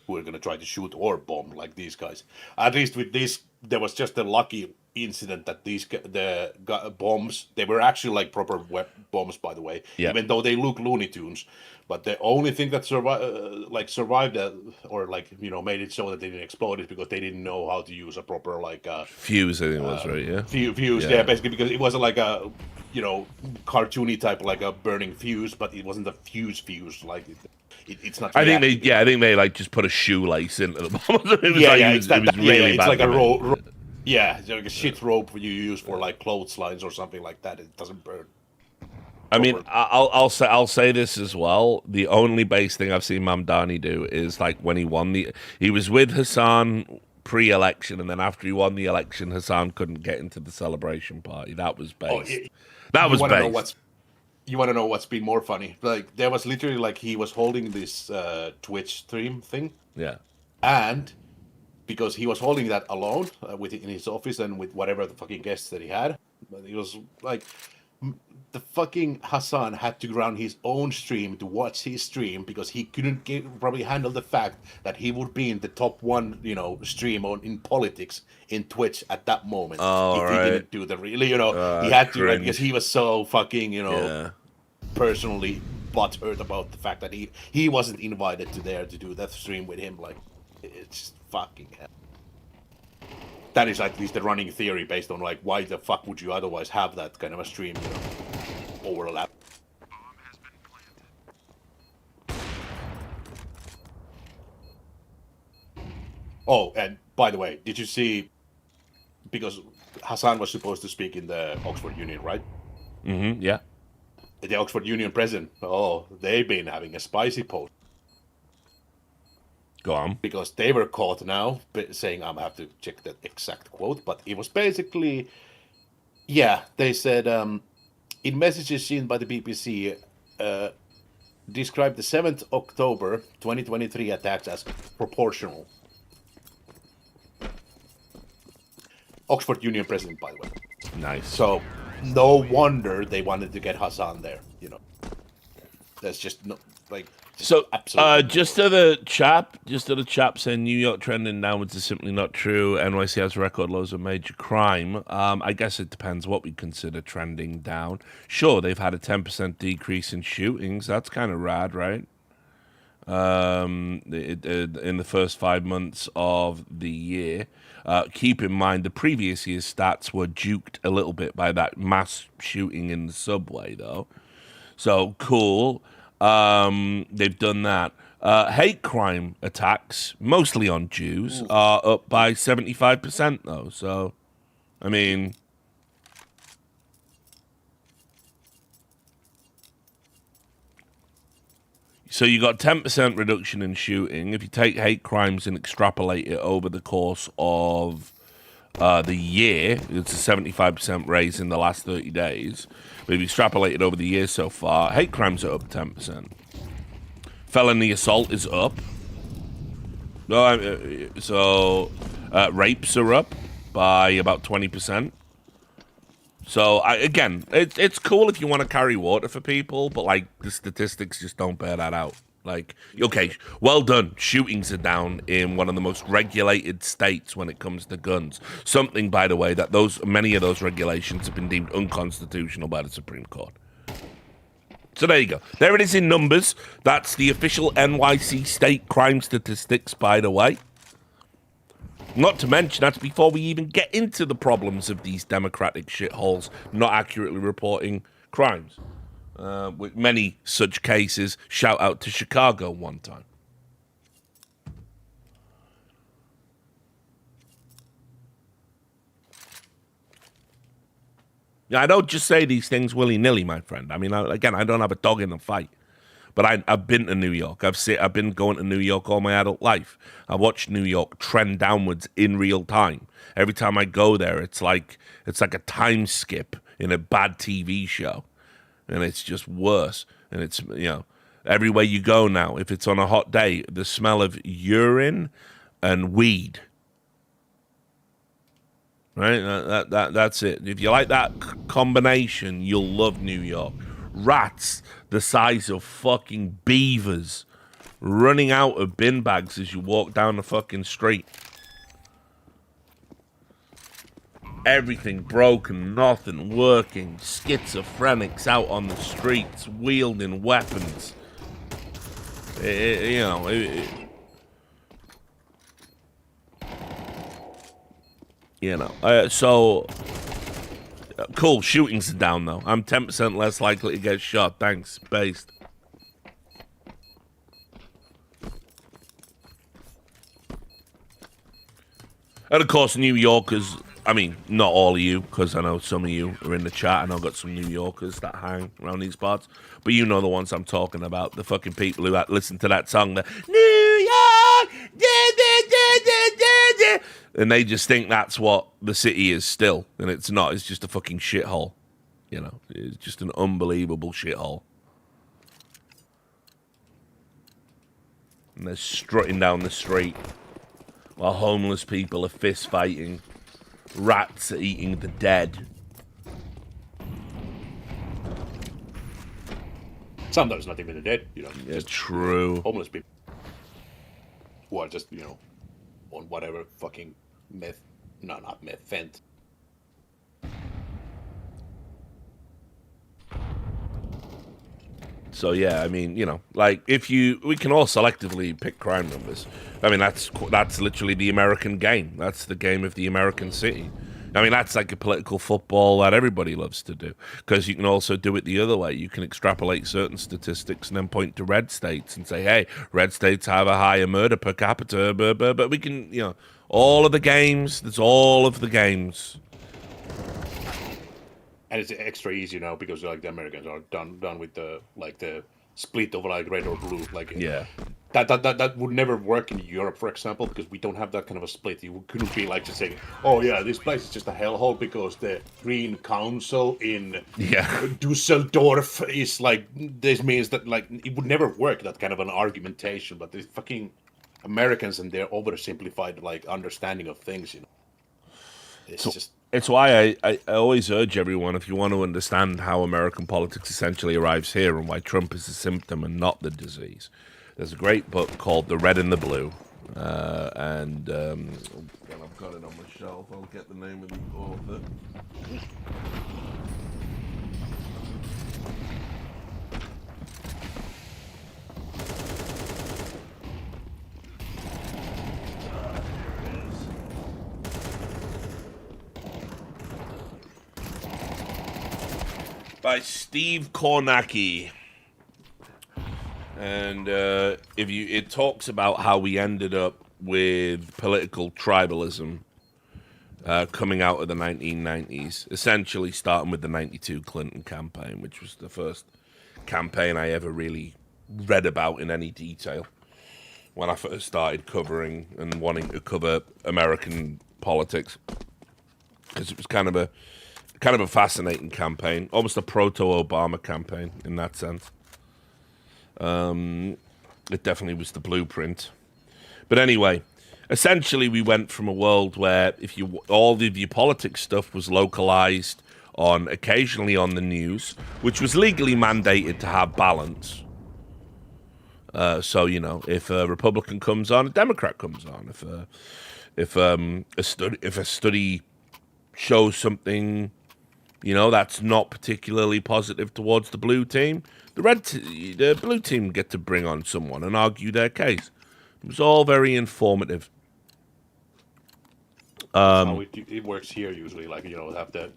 who are gonna try to shoot or bomb like these guys. At least with this, there was just a lucky incident that the bombs, they were actually like proper bombs, by the way, even though they look Looney Tunes. But the only thing that survived or made it so that they didn't explode is because they didn't know how to use a proper Fuse, I think it was, right? Yeah. Fuse, yeah, basically, because it wasn't like a cartoony type, like a burning fuse, but it wasn't a fuse like it's not. I think they like just put a shoelace into the bomb. It was really it's bad. like a rope. Yeah, it's like a shit rope you use for like clotheslines or something like that. It doesn't burn. I mean, I'll say this as well. The only base thing I've seen Mamdani do is like when he won he was with Hassan pre-election, and then after he won the election, Hassan couldn't get into the celebration party. That was base. That was base. You want to know what's been more funny? Like, there was literally like he was holding this Twitch stream thing. Yeah. And because he was holding that alone in his office and with whatever the fucking guests that he had, but he was like, the fucking Hassan had to run his own stream to watch his stream because he couldn't probably handle the fact that he would be in the top one, stream in politics in Twitch at that moment. Oh, if right. He didn't do the he had to, cringe. because he was so fucking, personally butthurt about the fact that he wasn't invited to do that stream with him. Like, it's fucking hell. That is at least the running theory based on like why the fuck would you otherwise have that kind of a stream overlap. Oh, and by the way, did you see, because Hassan was supposed to speak in the Oxford Union, right? Mm-hmm, yeah. The Oxford Union president, they've been having a spicy post. Go on. Because they were caught now saying, I'm have to check that exact quote, but it was basically, they said, in messages seen by the BBC, described the 7th October 2023 attacks as proportional. Oxford Union president, by the way. Nice. So, no wonder they wanted to get Hassan there, That's just no, like... So, absolutely just to the chap saying New York trending downwards is simply not true. NYC has record lows of major crime. I guess it depends what we consider trending down. Sure, they've had a 10% decrease in shootings. That's kind of rad, right? In the first 5 months of the year. Keep in mind, the previous year's stats were duped a little bit by that mass shooting in the subway, though. So, cool. They've done that. Hate crime attacks, mostly on Jews, are up by 75%, though. So, I mean... So you got 10% reduction in shooting. If you take hate crimes and extrapolate it over the course of the year, it's a 75% raise in the last 30 days. But if you extrapolate it over the year so far, hate crimes are up 10%. Felony assault is up. So rapes are up by about 20%. So, again, it's cool if you want to carry water for people, but, like, the statistics just don't bear that out. Like, okay, well done. Shootings are down in one of the most regulated states when it comes to guns. Something, by the way, that many of those regulations have been deemed unconstitutional by the Supreme Court. So there you go. There it is in numbers. That's the official NYC state crime statistics, by the way. Not to mention, that's before we even get into the problems of these democratic shitholes not accurately reporting crimes. With many such cases, shout out to Chicago one time. Yeah, I don't just say these things willy-nilly, my friend. I mean, again, I don't have a dog in the fight. But I've been to New York. I've been going to New York all my adult life. I watched New York trend downwards in real time. Every time I go there, it's like a time skip in a bad TV show, and it's just worse. And it's, you know, everywhere you go now, if it's on a hot day, the smell of urine and weed. Right? That's it. If you like that combination, you'll love New York. Rats the size of fucking beavers running out of bin bags as you walk down the fucking street. Everything broken, nothing working. Schizophrenics out on the streets wielding weapons. So cool, shootings are down though. I'm 10% less likely to get shot. Thanks, based. And of course, New Yorkers, I mean, not all of you, because I know some of you are in the chat. I know I've got some New Yorkers that hang around these parts. But you know the ones I'm talking about. The fucking people who listen to that song, the New York, and they just think that's what the city is still. And it's not. It's just a fucking shithole. You know, it's just an unbelievable shithole. And they're strutting down the street while homeless people are fist fighting. Rats are eating the dead. Sometimes not even the dead, you know. Yeah, just true. Homeless people who are just, you know, on whatever fucking meth. No, not meth, fent. So yeah, I mean, you know, like we can all selectively pick crime numbers. I mean, that's literally the American game. That's the game of the American city. I mean, that's like a political football that everybody loves to do, because you can also do it the other way. You can extrapolate certain statistics and then point to red states and say, hey, red states have a higher murder per capita, but we can, you know, all of the games, there's all of the games. And it's extra easy now because like the Americans are done with the split of like red or blue. Like Yeah. That would never work in Europe, for example, because we don't have that kind of a split. You couldn't be like just saying, oh yeah, this place is just a hellhole because the Green Council in Dusseldorf is like, this means that like it would never work, that kind of an argumentation. But the fucking Americans and their oversimplified like understanding of things, you know. It's why I always urge everyone, if you want to understand how American politics essentially arrives here and why Trump is a symptom and not the disease, there's a great book called The Red and the Blue. And I've got it on my shelf. I'll get the name of the author. By Steve Kornacki. And it talks about how we ended up with political tribalism coming out of the 1990s, essentially starting with the 92 Clinton campaign, which was the first campaign I ever really read about in any detail when I first started covering and wanting to cover American politics, because it was kind of a fascinating campaign, almost a proto-Obama campaign in that sense. It definitely was the blueprint. But anyway, essentially we went from a world where all of your politics stuff was localized occasionally on the news, which was legally mandated to have balance. So, you know, if a Republican comes on, a Democrat comes on. If a study shows something You know, that's not particularly positive towards the blue team. The blue team get to bring on someone and argue their case. It was all very informative. That's how it works here usually. Like, you know, have the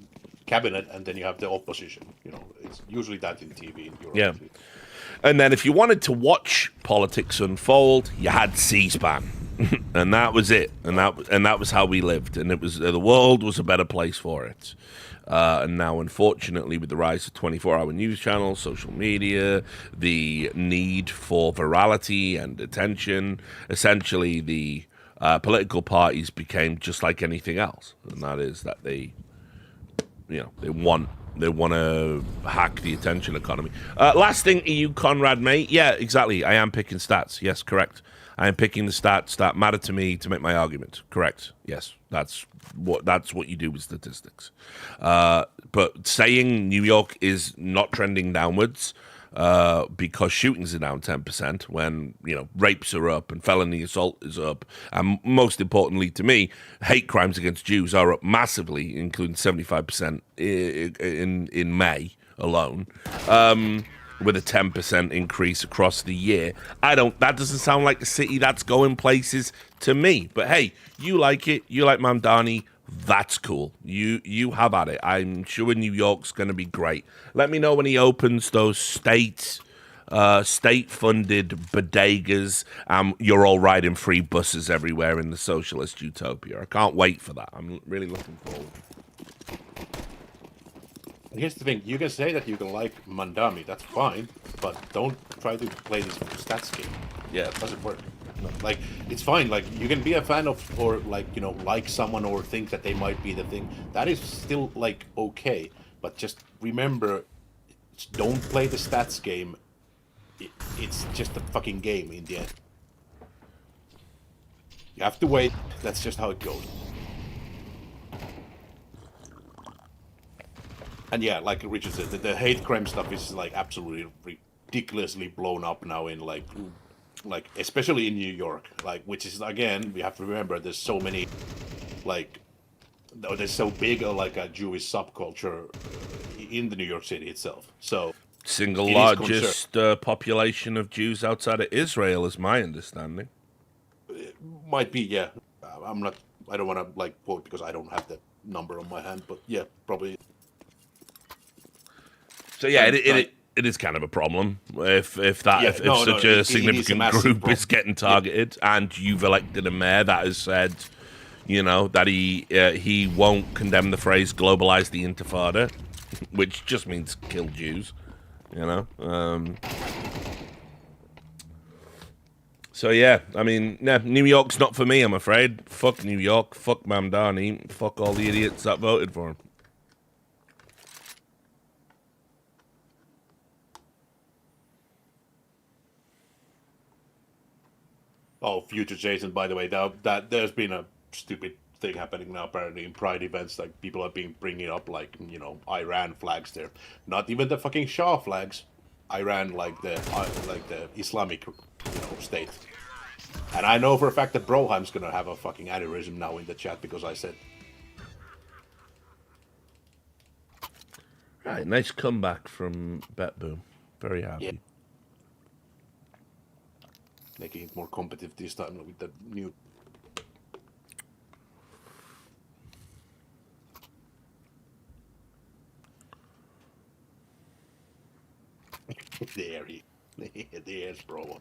cabinet and then you have the opposition. You know, it's usually that in TV in Europe. Yeah. And then if you wanted to watch politics unfold, you had C-SPAN. And that was it. And that was how we lived. And it was the world was a better place for it. And now, unfortunately, with the rise of 24-hour news channels, social media, the need for virality and attention, essentially the political parties became just like anything else. And that is that they want to hack the attention economy. Last thing, EU Conrad, mate. Yeah, exactly. I am picking stats. Yes, correct. I am picking the stats that matter to me to make my argument. Correct. Yes, that's what you do with statistics. But saying New York is not trending downwards because shootings are down 10% when, you know, rapes are up and felony assault is up, and most importantly to me, hate crimes against Jews are up massively, including 75% in May alone. With a 10% increase across the year. That doesn't sound like a city that's going places to me. But hey, you like it, you like Mamdani, that's cool. You have at it. I'm sure New York's going to be great. Let me know when he opens those state-funded bodegas. You're all riding free buses everywhere in the socialist utopia. I can't wait for that. I'm really looking forward. Here's the thing: you can say that you can like Mandami, that's fine, but don't try to play this stats game. Yeah, It doesn't work. No. Like, it's fine. Like, you can be a fan of, or like, you know, like someone or think that they might be the thing. That is still like okay, but just remember, don't play the stats game. It's just a fucking game in the end. You have to wait. That's just how it goes. And yeah, like Richard said, the hate crime stuff is like absolutely ridiculously blown up now in like especially in New York, like, which is, again, we have to remember there's so many, like, there's so big like a Jewish subculture in the New York City itself. So single largest population of Jews outside of Israel is my understanding. It might be, yeah. I don't want to like quote because I don't have the number on my hand, but yeah, probably. So yeah, it is kind of a problem if such a significant group is getting targeted, and you've elected a mayor that has said, you know, that he won't condemn the phrase "globalize the Intifada," which just means kill Jews, you know. So yeah, I mean, New York's not for me, I'm afraid. Fuck New York, fuck Mamdani, fuck all the idiots that voted for him. Oh, future Jason, by the way, that there's been a stupid thing happening now apparently in Pride events. Like, people are being bringing up, like, you know, Iran flags there. Not even the fucking Shah flags. Iran, like the Islamic, you know, state. And I know for a fact that Broheim's gonna have a fucking aneurysm now in the chat because I said. Right, nice comeback from BetBoom. Very happy. Yeah. Making it more competitive this time with the new. There's bro.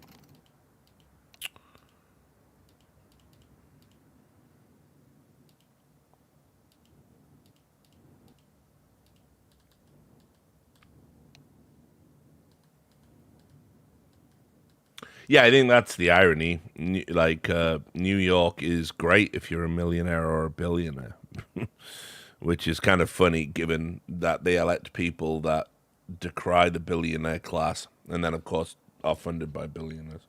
Yeah, I think that's the irony. Like, New York is great if you're a millionaire or a billionaire, which is kind of funny given that they elect people that decry the billionaire class and then, of course, are funded by billionaires.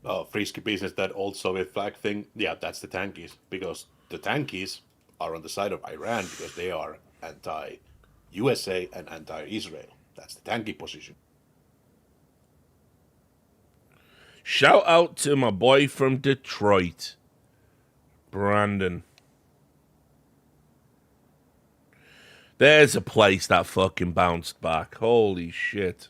Oh, frisky business, that old Soviet flag thing. Yeah, that's the tankies. Because the tankies are on the side of Iran because they are anti-USA and anti-Israel. That's the tanky position. Shout out to my boy from Detroit, Brandon. There's a place that fucking bounced back. Holy shit.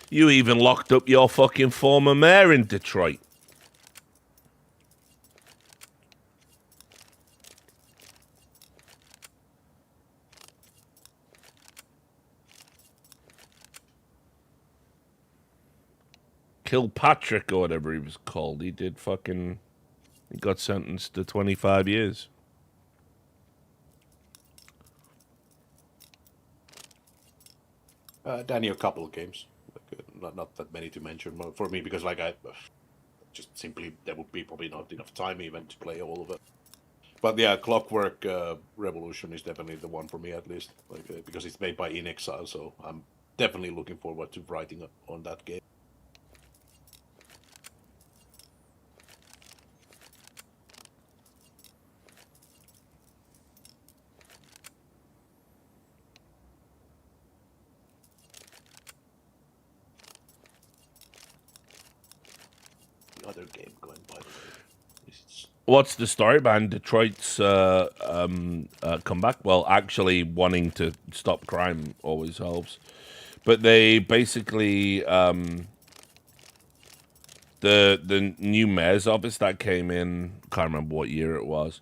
You even locked up your fucking former mayor in Detroit. Kilpatrick or whatever he was called. He got sentenced to 25 years. Danny, a couple of games. Not that many to mention for me, because I just simply there would be probably not enough time even to play all of it. But yeah, Clockwork Revolution is definitely the one for me, at least, because it's made by In Exile, so I'm definitely looking forward to writing on that game. Other game going, by the way. What's the story behind Detroit's comeback? Well, actually wanting to stop crime always helps. But they basically the new mayor's office that came in, can't remember what year it was.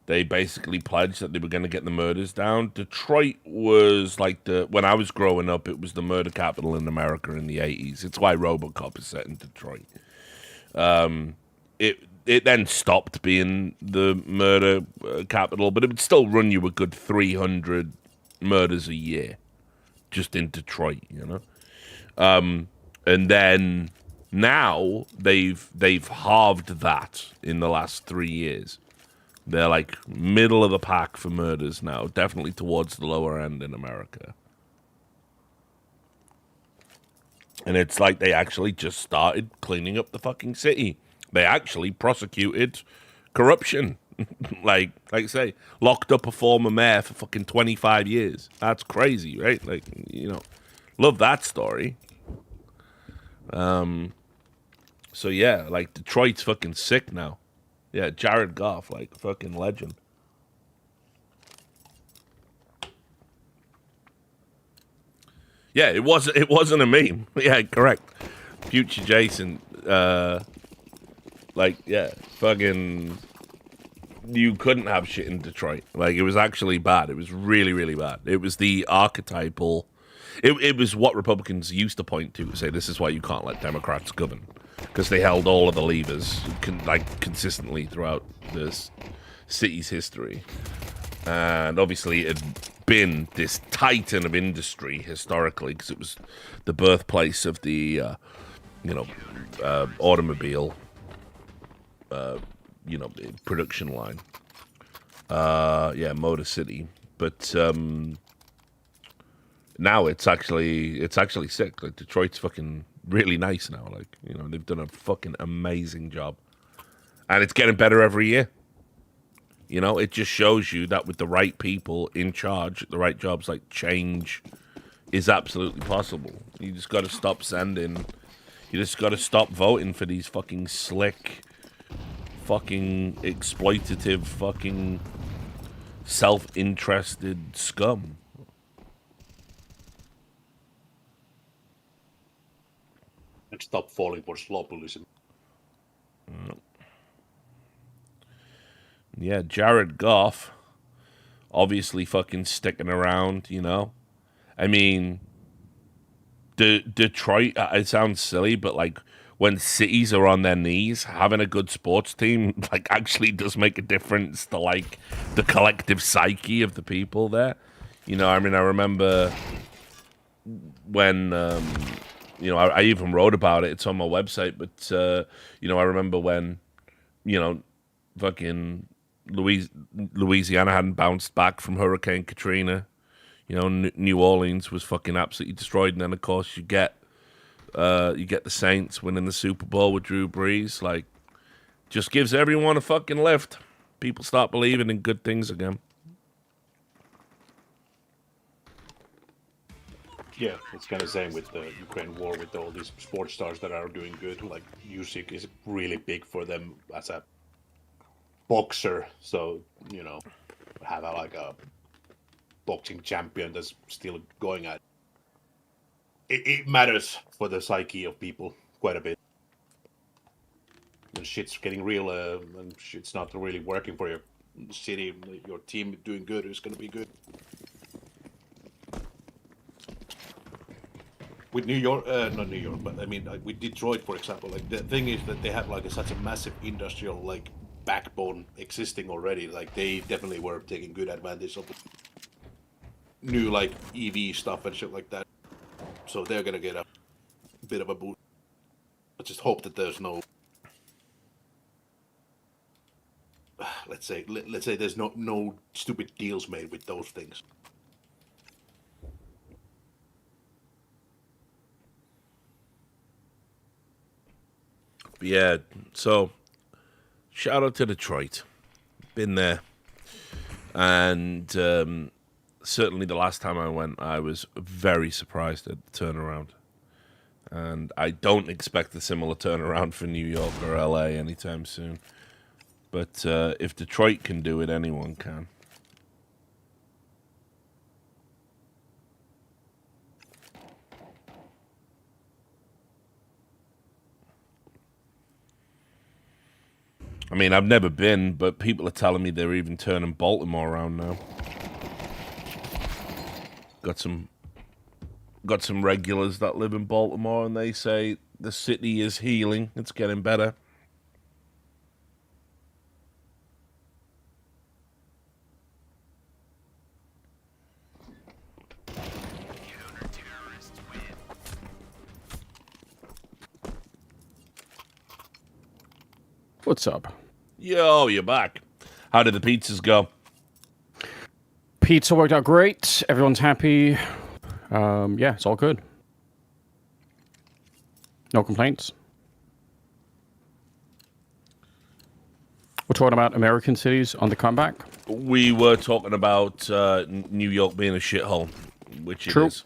They basically pledged that they were going to get the murders down. Detroit was like when I was growing up, it was the murder capital in America in the 80s. It's why RoboCop is set in Detroit. It then stopped being the murder capital, but it would still run you a good 300 murders a year just in Detroit, you know. And then now they've halved that in the last 3 years. They're like middle of the pack for murders now, definitely towards the lower end in America. And it's like they actually just started cleaning up the fucking city. They actually prosecuted corruption. like I say, locked up a former mayor for fucking 25 years. That's crazy, right? Like, you know, love that story. So yeah, like Detroit's fucking sick now. Yeah, Jared Goff, like fucking legend. Yeah, it wasn't a meme. Yeah, correct. Future Jason, like, yeah, fucking, you couldn't have shit in Detroit. Like, it was actually bad. It was really, really bad. It was the archetypal. It was what Republicans used to point to say, this is why you can't let Democrats govern. Because they held all of the levers, consistently throughout this city's history. And obviously it had been this titan of industry historically, because it was the birthplace of the, automobile, production line. Motor City. But now it's actually sick. Like, Detroit's fucking really nice now. Like, you know, they've done a fucking amazing job. And it's getting better every year. You know, it just shows you that with the right people in charge, the right jobs, like, change is absolutely possible. You just got to stop you just got to stop voting for these fucking slick, fucking exploitative, fucking self-interested scum. And stop falling for slopulism. Yeah, Jared Goff, obviously fucking sticking around, you know? I mean, Detroit, it sounds silly, but, like, when cities are on their knees, having a good sports team, like, actually does make a difference to, like, the collective psyche of the people there. You know, I mean, I remember when, I even wrote about it. It's on my website, but, I remember when, fucking Louisiana hadn't bounced back from Hurricane Katrina. You know, New Orleans was fucking absolutely destroyed, and then of course you get the Saints winning the Super Bowl with Drew Brees. Like, just gives everyone a fucking lift. People start believing in good things again. Yeah, it's kind of same with the Ukraine war with all these sports stars that are doing good. Like Usyk is really big for them as a boxer, so have like a boxing champion that's still going at. It matters for the psyche of people quite a bit. When shit's getting real, and shit's not really working for your city, your team doing good is going to be good. With New York, not New York, but I mean with Detroit, for example. Like the thing is that they have like such a massive industrial like backbone existing already. Like they definitely were taking good advantage of new like EV stuff and shit like that. So they're gonna get a bit of a boost. I just hope that there's no, let's say there's no stupid deals made with those things. Yeah, so shout out to Detroit. Been there. And certainly the last time I went, I was very surprised at the turnaround. And I don't expect a similar turnaround for New York or LA anytime soon. But if Detroit can do it, anyone can. I mean, I've never been, but people are telling me they're even turning Baltimore around now. Got some regulars that live in Baltimore, and they say the city is healing. It's getting better. What's up? Yo, you're back. How did the pizzas go? Pizza worked out great. Everyone's happy. Yeah, it's all good. No complaints. We're talking about American cities on the comeback. We were talking about New York being a shithole, which True. it is.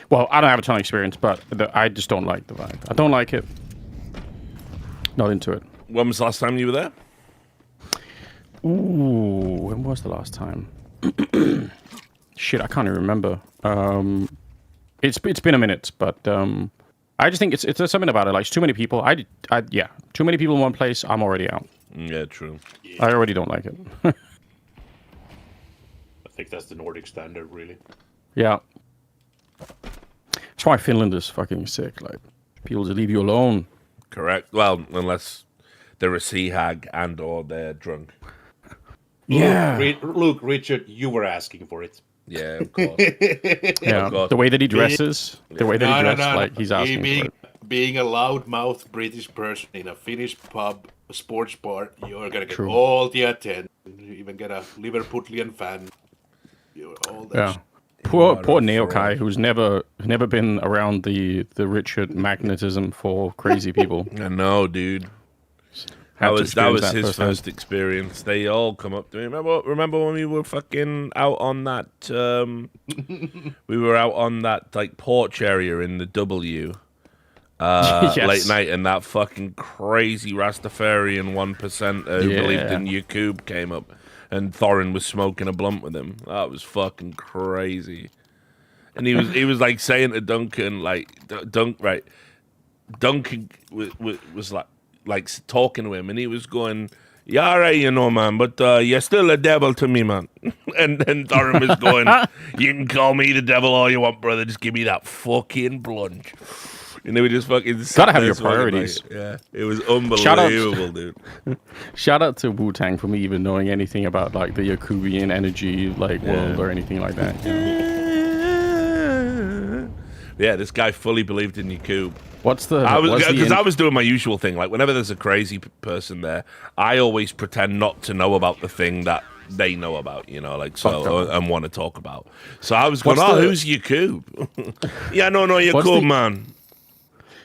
Well, I don't have a ton of experience, but I just don't like the vibe. I don't like it. Not into it. When was the last time you were there? Ooh, when was the last time? Shit, I can't even remember. It's been a minute, but I just think it's something about it. Like, it's too many people. Yeah, too many people in one place. I'm already out. Yeah, true. I already don't like it. I think that's the Nordic standard, really. Yeah. That's why Finland is fucking sick. Like, people just leave you alone. Correct. Well, unless they're a sea hag and or they're drunk. Yeah. Look, Richard, you were asking for it. Yeah, of course. Yeah. God. The way that he dresses, No. like he's asking for it. Being a loudmouth British person in a Finnish pub, a sports bar, you're gonna get True. all the attention. You even get a Liverpoolian fan. All that. Yeah. Poor Neokai, who's never been around the Richard magnetism for crazy people. I know, dude. That was his first experience. They all come up to me. Remember when we were fucking out on that? We were out on that like porch area in the W. Yes. Late night, and that fucking crazy Rastafarian 1% who believed in Yakub came up, and Thorin was smoking a blunt with him. That was fucking crazy. And he was like saying to Duncan, like Duncan was like talking to him, and he was going, "Yeah, all right, man, but you're still a devil to me, man." and Thorin was going, "You can call me the devil all you want, brother. Just give me that fucking blunt." And they were just fucking... Gotta have your priorities. Yeah, it was unbelievable, dude. Shout out to Wu-Tang for me even knowing anything about like the Yakubian energy world or anything like that. Yeah, this guy fully believed in Yakub. Because I was doing my usual thing. Like, whenever there's a crazy person there, I always pretend not to know about the thing that they know about, and want to talk about. So I was going, who's Yakub? Yeah, no, Yakub, man.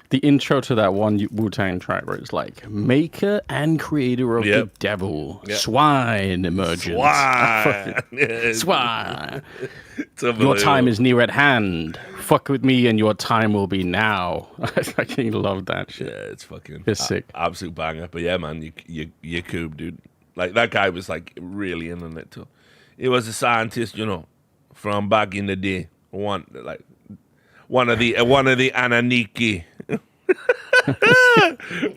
the intro to that one Wu-Tang track where it's like, maker and creator of the devil, swine emergence. Swine. Your time is near at hand. Fuck with me and your time will be now. I fucking love that shit. Yeah, it's fucking... It's sick. Absolute banger. But yeah, man, you cool, dude. Like, that guy was, like, really in on it, too. He was a scientist, you know, from back in the day. One of the Ananiki.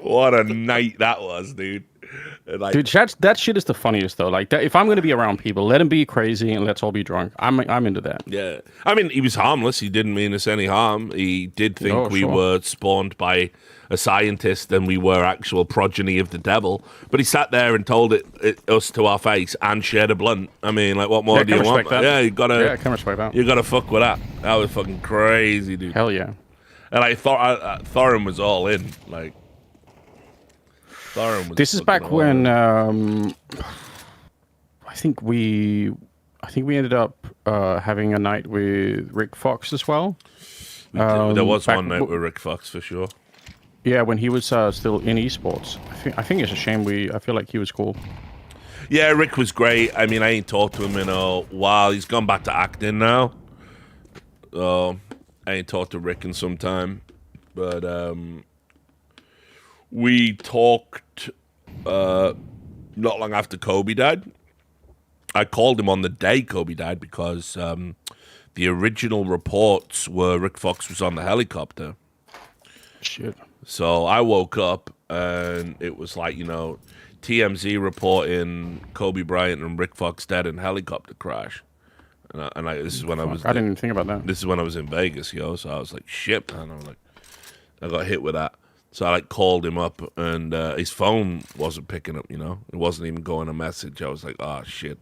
What a night that was, dude. Like, dude, that shit is the funniest though. Like, that, if I'm gonna be around people, let them be crazy and let's all be drunk. I'm into that. Yeah, I mean, he was harmless. He didn't mean us any harm. He did think we were spawned by a scientist and we were actual progeny of the devil. But he sat there and told us to our face and shared a blunt. I mean, like, what more do you want? That. Yeah, you gotta. Yeah, I can respect that. You gotta fuck with that. That was fucking crazy, dude. Hell yeah. And I thought Thorin was all in. Like, Thorin was. This is back when I think we ended up having a night with Rick Fox as well. There was one night with Rick Fox for sure. Yeah, when he was still in esports. I think it's a shame I feel like he was cool. Yeah, Rick was great. I mean, I ain't talked to him in a while. He's gone back to acting now. I ain't talked to Rick in some time, but we talked not long after Kobe died. I called him on the day Kobe died because the original reports were Rick Fox was on the helicopter. Shit. So I woke up and it was like, you know, TMZ reporting Kobe Bryant and Rick Fox dead in helicopter crash. This is when I didn't even think about that. This is when I was in Vegas, yo. So I was like, shit, man. I got hit with that. So I called him up, and his phone wasn't picking up. You know, it wasn't even going a message. I was like, oh shit.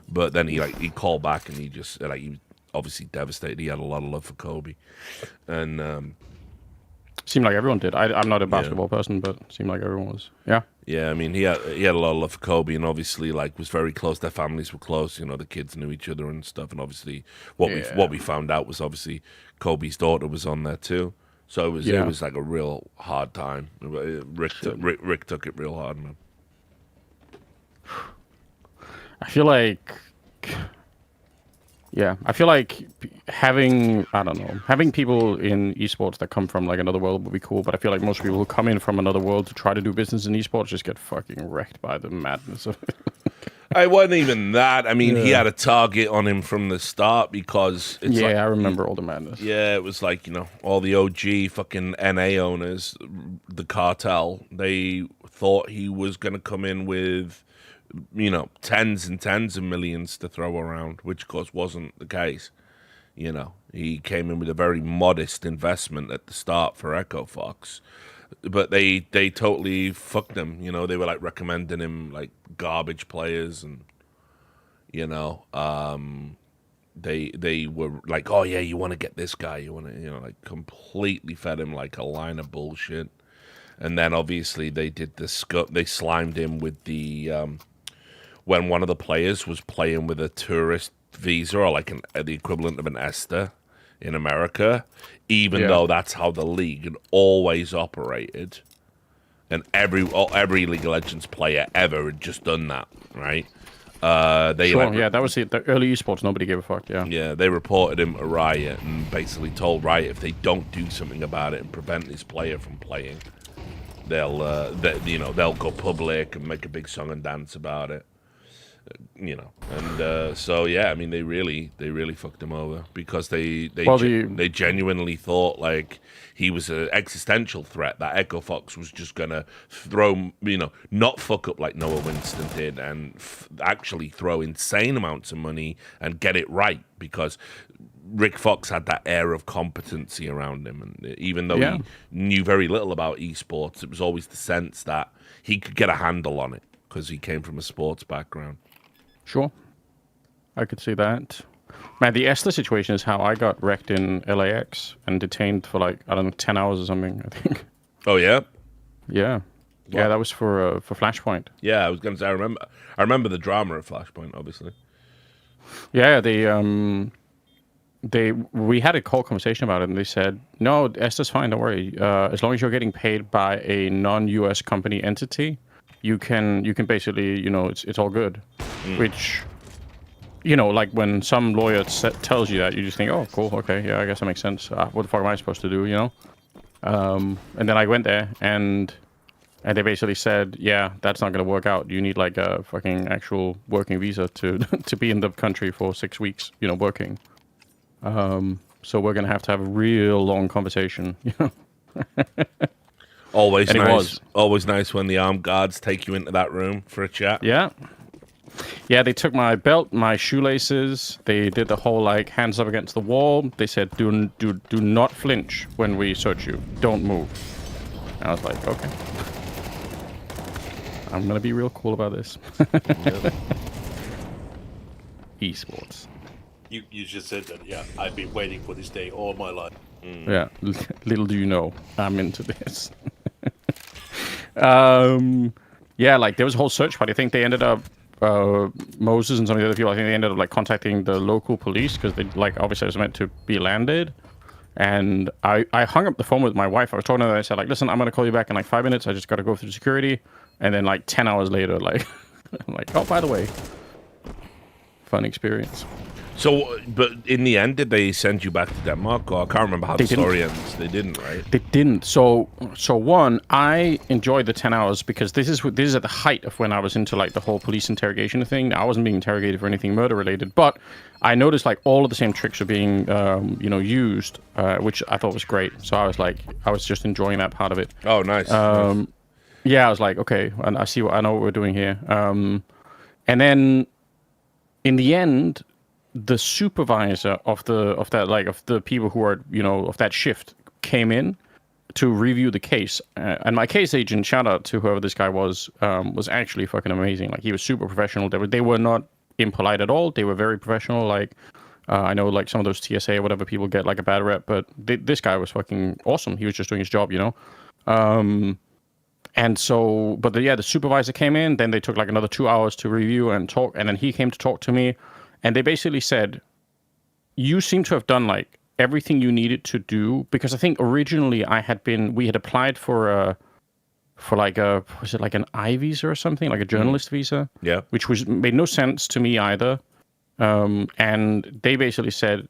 But then he called back, and he was obviously devastated. He had a lot of love for Kobe, and seemed like everyone did. I'm not a basketball person, but it seemed like everyone was. Yeah. Yeah, I mean, he had a lot of love for Kobe, and obviously, was very close. Their families were close. You know, the kids knew each other and stuff. And obviously, what we found out was obviously Kobe's daughter was on there too. So it was like a real hard time. Rick took it real hard, man. I feel like having people in esports that come from like another world would be cool, but I feel like most people who come in from another world to try to do business in esports just get fucking wrecked by the madness of it. I wasn't even that. I mean, he had a target on him from the start because it's I remember all the madness. Yeah, it was like, you know, all the OG fucking NA owners, the cartel, they thought he was going to come in with, you know, tens and tens of millions to throw around, which of course wasn't the case. You know, he came in with a very modest investment at the start for Echo Fox, but they totally fucked him. You know, they were like recommending him like garbage players, and you know, they were like, oh yeah, you want to get this guy, you want to, you know, like completely fed him like a line of bullshit. And then obviously they did they slimed him with the when one of the players was playing with a tourist visa or like the equivalent of an ESTA in America, even though that's how the league had always operated, and every League of Legends player ever had just done that, right? That was it. The early esports, nobody gave a fuck. Yeah, they reported him to Riot and basically told Riot if they don't do something about it and prevent this player from playing, they'll go public and make a big song and dance about it. You know, and so yeah, I mean, they really fucked him over because they genuinely thought like he was an existential threat, that Echo Fox was just gonna throw, you know, not fuck up like Noah Winston did, and actually throw insane amounts of money and get it right, because Rick Fox had that air of competency around him, and even though he knew very little about esports, it was always the sense that he could get a handle on it because he came from a sports background. Sure. I could see that. Man, the ESTA situation is how I got wrecked in LAX and detained for 10 hours or something, I think. Oh, yeah? Yeah. Wow. Yeah, that was for Flashpoint. Yeah, I was going to say, I remember the drama of Flashpoint, obviously. Yeah, we had a call conversation about it, and they said, no, Esther's fine, don't worry. As long as you're getting paid by a non-US company entity, you can basically, it's all good. Which, like when some lawyer tells you that, you just think, oh, cool, okay, yeah, I guess that makes sense. What the fuck am I supposed to do, And then I went there, and they basically said, yeah, that's not going to work out. You need like a fucking actual working visa to to be in the country for 6 weeks, working. So we're going to have a real long conversation, Always And it nice. was. Always nice when the armed guards take you into that room for a chat. Yeah. Yeah, they took my belt, my shoelaces. They did the whole like hands up against the wall. They said, do not flinch when we search you. Don't move. And I was like, okay. I'm going to be real cool about this. Esports. You just said that, yeah, I've been waiting for this day all my life. Yeah, little do you know, I'm into this. Yeah, like there was a whole search party. I think they ended up, Moses and some of the other people, I think they ended up like contacting the local police because they like obviously it was meant to be landed. And I hung up the phone with my wife. I was talking to her. I said like, listen, I'm gonna call you back in like 5 minutes. I just got to go through security. And then like 10 hours later, like, I'm like, oh, by the way, fun experience. So, but in the end, did they send you back to Denmark? Or I can't remember how the story ends. They didn't, right? They didn't. So one, I enjoyed the 10 hours because this is at the height of when I was into like the whole police interrogation thing. I wasn't being interrogated for anything murder related, but I noticed like all of the same tricks are being, used, which I thought was great. So I was just enjoying that part of it. Oh, nice. Yeah, I was like, okay, and I know what we're doing here. And then in the end, the supervisor of the people who are of that shift came in to review the case, and my case agent, shout out to whoever this guy was actually fucking amazing. Like he was super professional. They were not impolite at all. They were very professional. Like I know like some of those TSA or whatever people get like a bad rep, but this guy was fucking awesome. He was just doing his job, And so, but the supervisor came in. Then they took like another 2 hours to review and talk, and then he came to talk to me. And they basically said, you seem to have done like everything you needed to do, because I think originally we had applied for was it like an I visa or something, like a journalist visa? Yeah. Which made no sense to me either. And they basically said,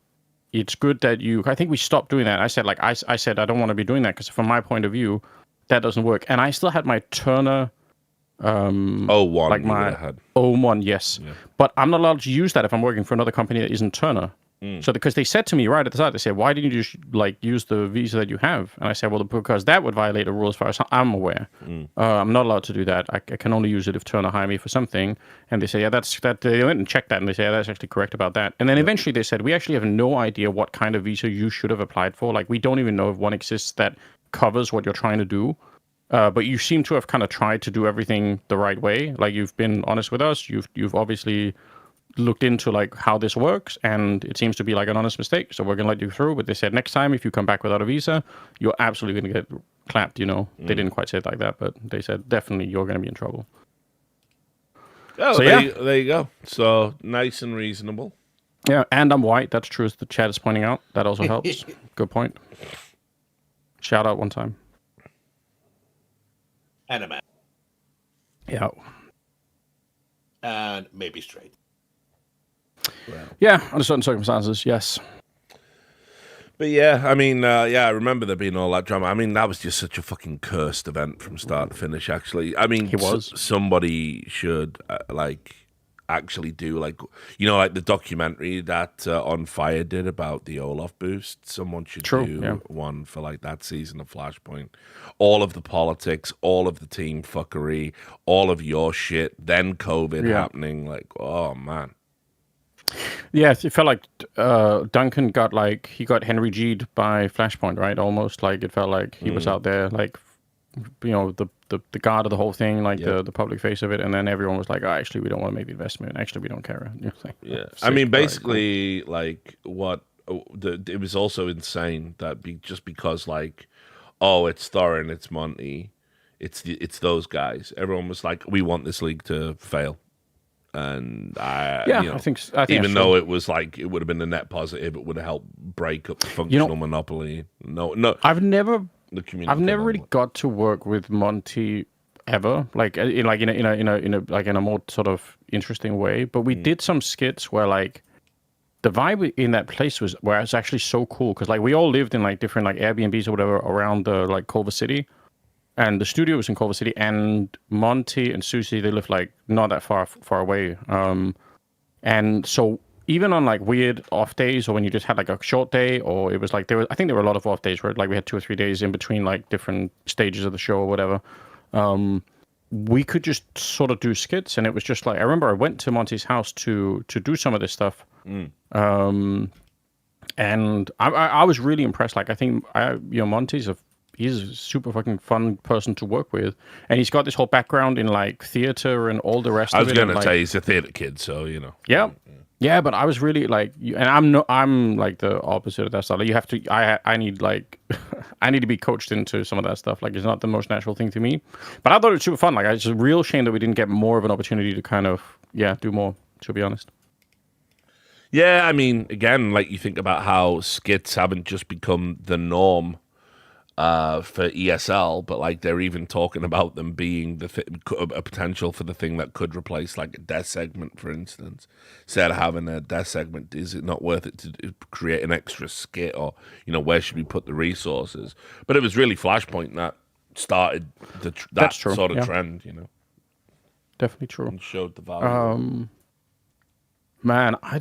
it's good that I think we stopped doing that. I said like, I said, I don't want to be doing that because from my point of view, that doesn't work. And I still had my Turner, O1, like my O1, yes. Yeah. But I'm not allowed to use that if I'm working for another company that isn't Turner. So because they said to me right at the start, they said, why didn't you just like use the visa that you have? And I said, well, because that would violate the rules as far as I'm aware. I'm not allowed to do that. I can only use it if Turner hire me for something. And they say, yeah, that's that. They went and checked that, and they say, yeah, that's actually correct about that. And then eventually they said, we actually have no idea what kind of visa you should have applied for. Like we don't even know if one exists that covers what you're trying to do. But you seem to have kind of tried to do everything the right way. Like you've been honest with us. You've obviously looked into like how this works, and it seems to be like an honest mistake. So we're gonna let you through. But they said next time if you come back without a visa, you're absolutely gonna get clapped. They didn't quite say it like that, but they said definitely you're gonna be in trouble. Oh, so there you go. So nice and reasonable. Yeah, and I'm white. That's true, as the chat is pointing out. That also helps. Good point. Shout out one time. And a man. Yeah. And maybe straight. Well. Yeah, under certain circumstances, yes. But yeah, I mean, I remember there being all that drama. I mean, that was just such a fucking cursed event from start to finish, actually. I mean, somebody should, actually do, like the documentary that On Fire did about the Olaf boost. Someone should do one for, like, that season of Flashpoint. All of the politics, all of the team fuckery, all of your shit, then COVID happening. Like, oh, man. Yeah, it felt like Duncan got Henry G'd by Flashpoint, right? Almost like it felt like he was out there, like, the guard of the whole thing, like the public face of it, and then everyone was like, oh, actually, we don't want to make the investment. Actually, we don't care. Like, yeah, I mean, basically, like, it was also insane that just because, like, oh, it's Thorin, it's Monty, it's those guys. Everyone was like, we want this league to fail. And I think even though it was like it would have been a net positive, it would have helped break up the functional monopoly. No, I've never the really got to work with Monty ever, like in a more sort of interesting way. But we did some skits where like the vibe in that place was where it's actually so cool because like we all lived in like different like Airbnbs or whatever around the like Culver City. And the studio was in Culver City, and Monty and Susie, they lived like not that far away. And so even on like weird off days, or when you just had like a short day, or it was like I think there were a lot of off days where like we had 2 or 3 days in between like different stages of the show or whatever. We could just sort of do skits, and it was just like I remember I went to Monty's house to do some of this stuff. And I was really impressed. Like I think Monty's he's a super fucking fun person to work with, and he's got this whole background in like theater and all the rest of it. I was gonna like, say he's a theater kid, so Yeah, but I was really like, and I'm like the opposite of that stuff. Like, you have to, I need like, I need to be coached into some of that stuff. Like, it's not the most natural thing to me. But I thought it was super fun. Like, it's a real shame that we didn't get more of an opportunity to kind of, do more. To be honest. Yeah, I mean, again, like you think about how skits haven't just become the norm for ESL, but like they're even talking about them being a potential for the thing that could replace like a death segment, for instance. Instead of having a death segment, is it not worth it to create an extra skit, or where should we put the resources? But it was really Flashpoint that started that sort of trend, Definitely true. And showed the value. Man, I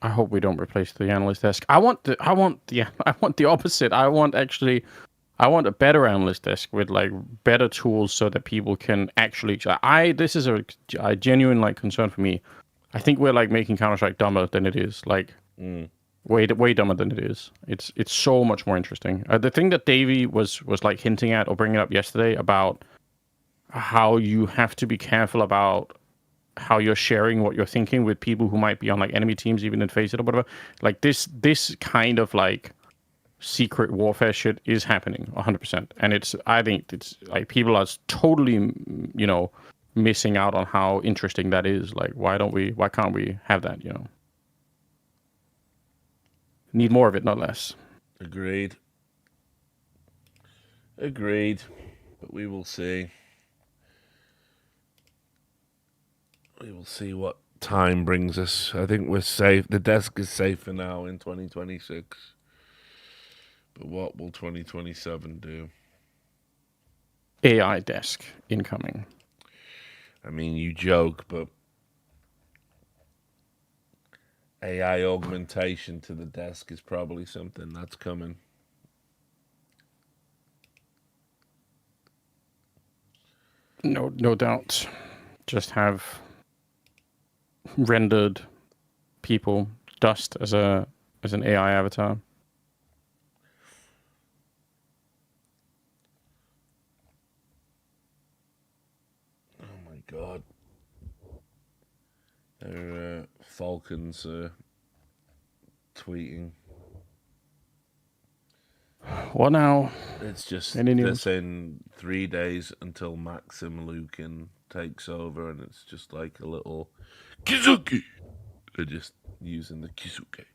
hope we don't replace the analyst desk. I want the opposite. I want a better analyst desk with like better tools so that people can actually. This is a genuine like concern for me. I think we're like making Counter-Strike dumber than it is. Like way dumber than it is. It's so much more interesting. The thing that Davey was like hinting at or bringing up yesterday about how you have to be careful about how you're sharing what you're thinking with people who might be on like enemy teams, even in Face It or whatever. Like this kind of like secret warfare shit is happening 100%. And I think it's like people are totally, missing out on how interesting that is. Like, why can't we have that, Need more of it, not less. Agreed. But we will see. We will see what time brings us. I think we're safe. The desk is safe for now in 2026. But what will 2027 do? AI desk incoming. I mean, you joke, but AI augmentation to the desk is probably something that's coming. No doubt. Just have rendered people, Dust as an AI avatar. Oh my god. Their Falcons tweeting. What now? It's just Any news? they're saying 3 days until Maxim Lukin takes over, and it's just like a little Kizuki. They're just using the Kizuki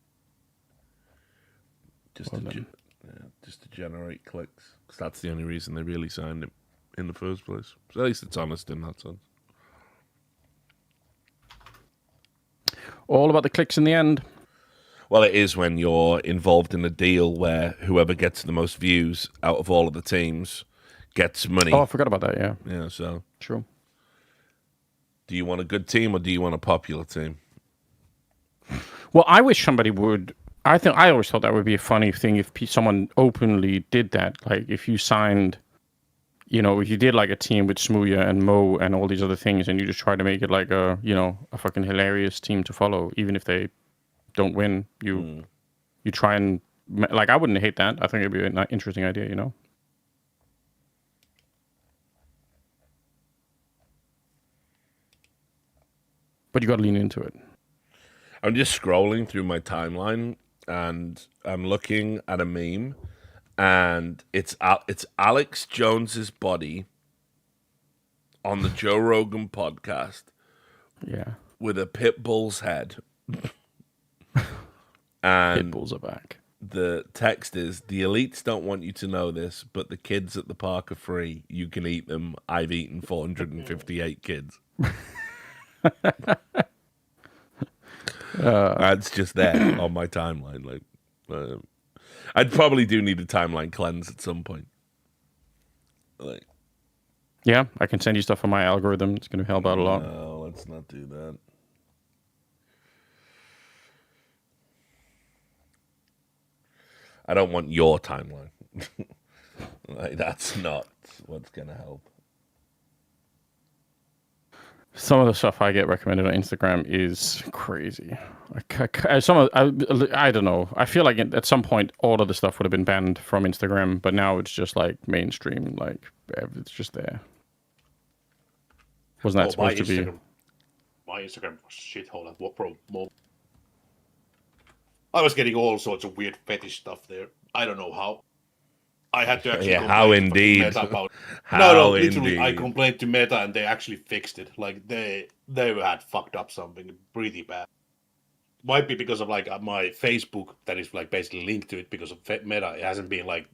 just to generate clicks, because that's the only reason they really signed him in the first place. So at least it's honest in that sense. All about the clicks in the end. Well, it is when you're involved in a deal where whoever gets the most views out of all of the teams gets money. Oh, I forgot about that. Yeah. Yeah. So True. do you want a good team or do you want a popular team? Well, I wish somebody would. I always thought that would be a funny thing if someone openly did that. Like if you signed, if you did like a team with Smooya and Mo and all these other things, and you just try to make it like a fucking hilarious team to follow, even if they don't win, you try and like I wouldn't hate that. I think it'd be an interesting idea, But you got to lean into it. I'm just scrolling through my timeline and I'm looking at a meme, and it's Alex Jones's body on the Joe Rogan podcast Yeah. with a pit bull's head. And Pit bulls are back. the text is, the elites don't want you to know this, but the kids at the park are free. You can eat them. I've eaten 458 kids. That's just there on my timeline. Like, I'd probably do need a timeline cleanse at some point. Like, Yeah, I can send you stuff on my algorithm. It's going to help out a lot. no, let's not do that. I don't want your timeline. Like, that's not what's going to help. Some of the stuff I get recommended on Instagram is crazy. I don't know. I feel like at some point all of the stuff would have been banned from Instagram, but now it's just like mainstream. Like it's just there. Wasn't that supposed to be? My Instagram was a shithole at what moment. I was getting all sorts of weird fetish stuff there. I don't know how. I had to actually how indeed. Meta about How literally indeed. I complained to Meta and they actually fixed it. Like they had fucked up something pretty bad. Might be because of like my Facebook that is like basically linked to it because of Meta. It hasn't been like,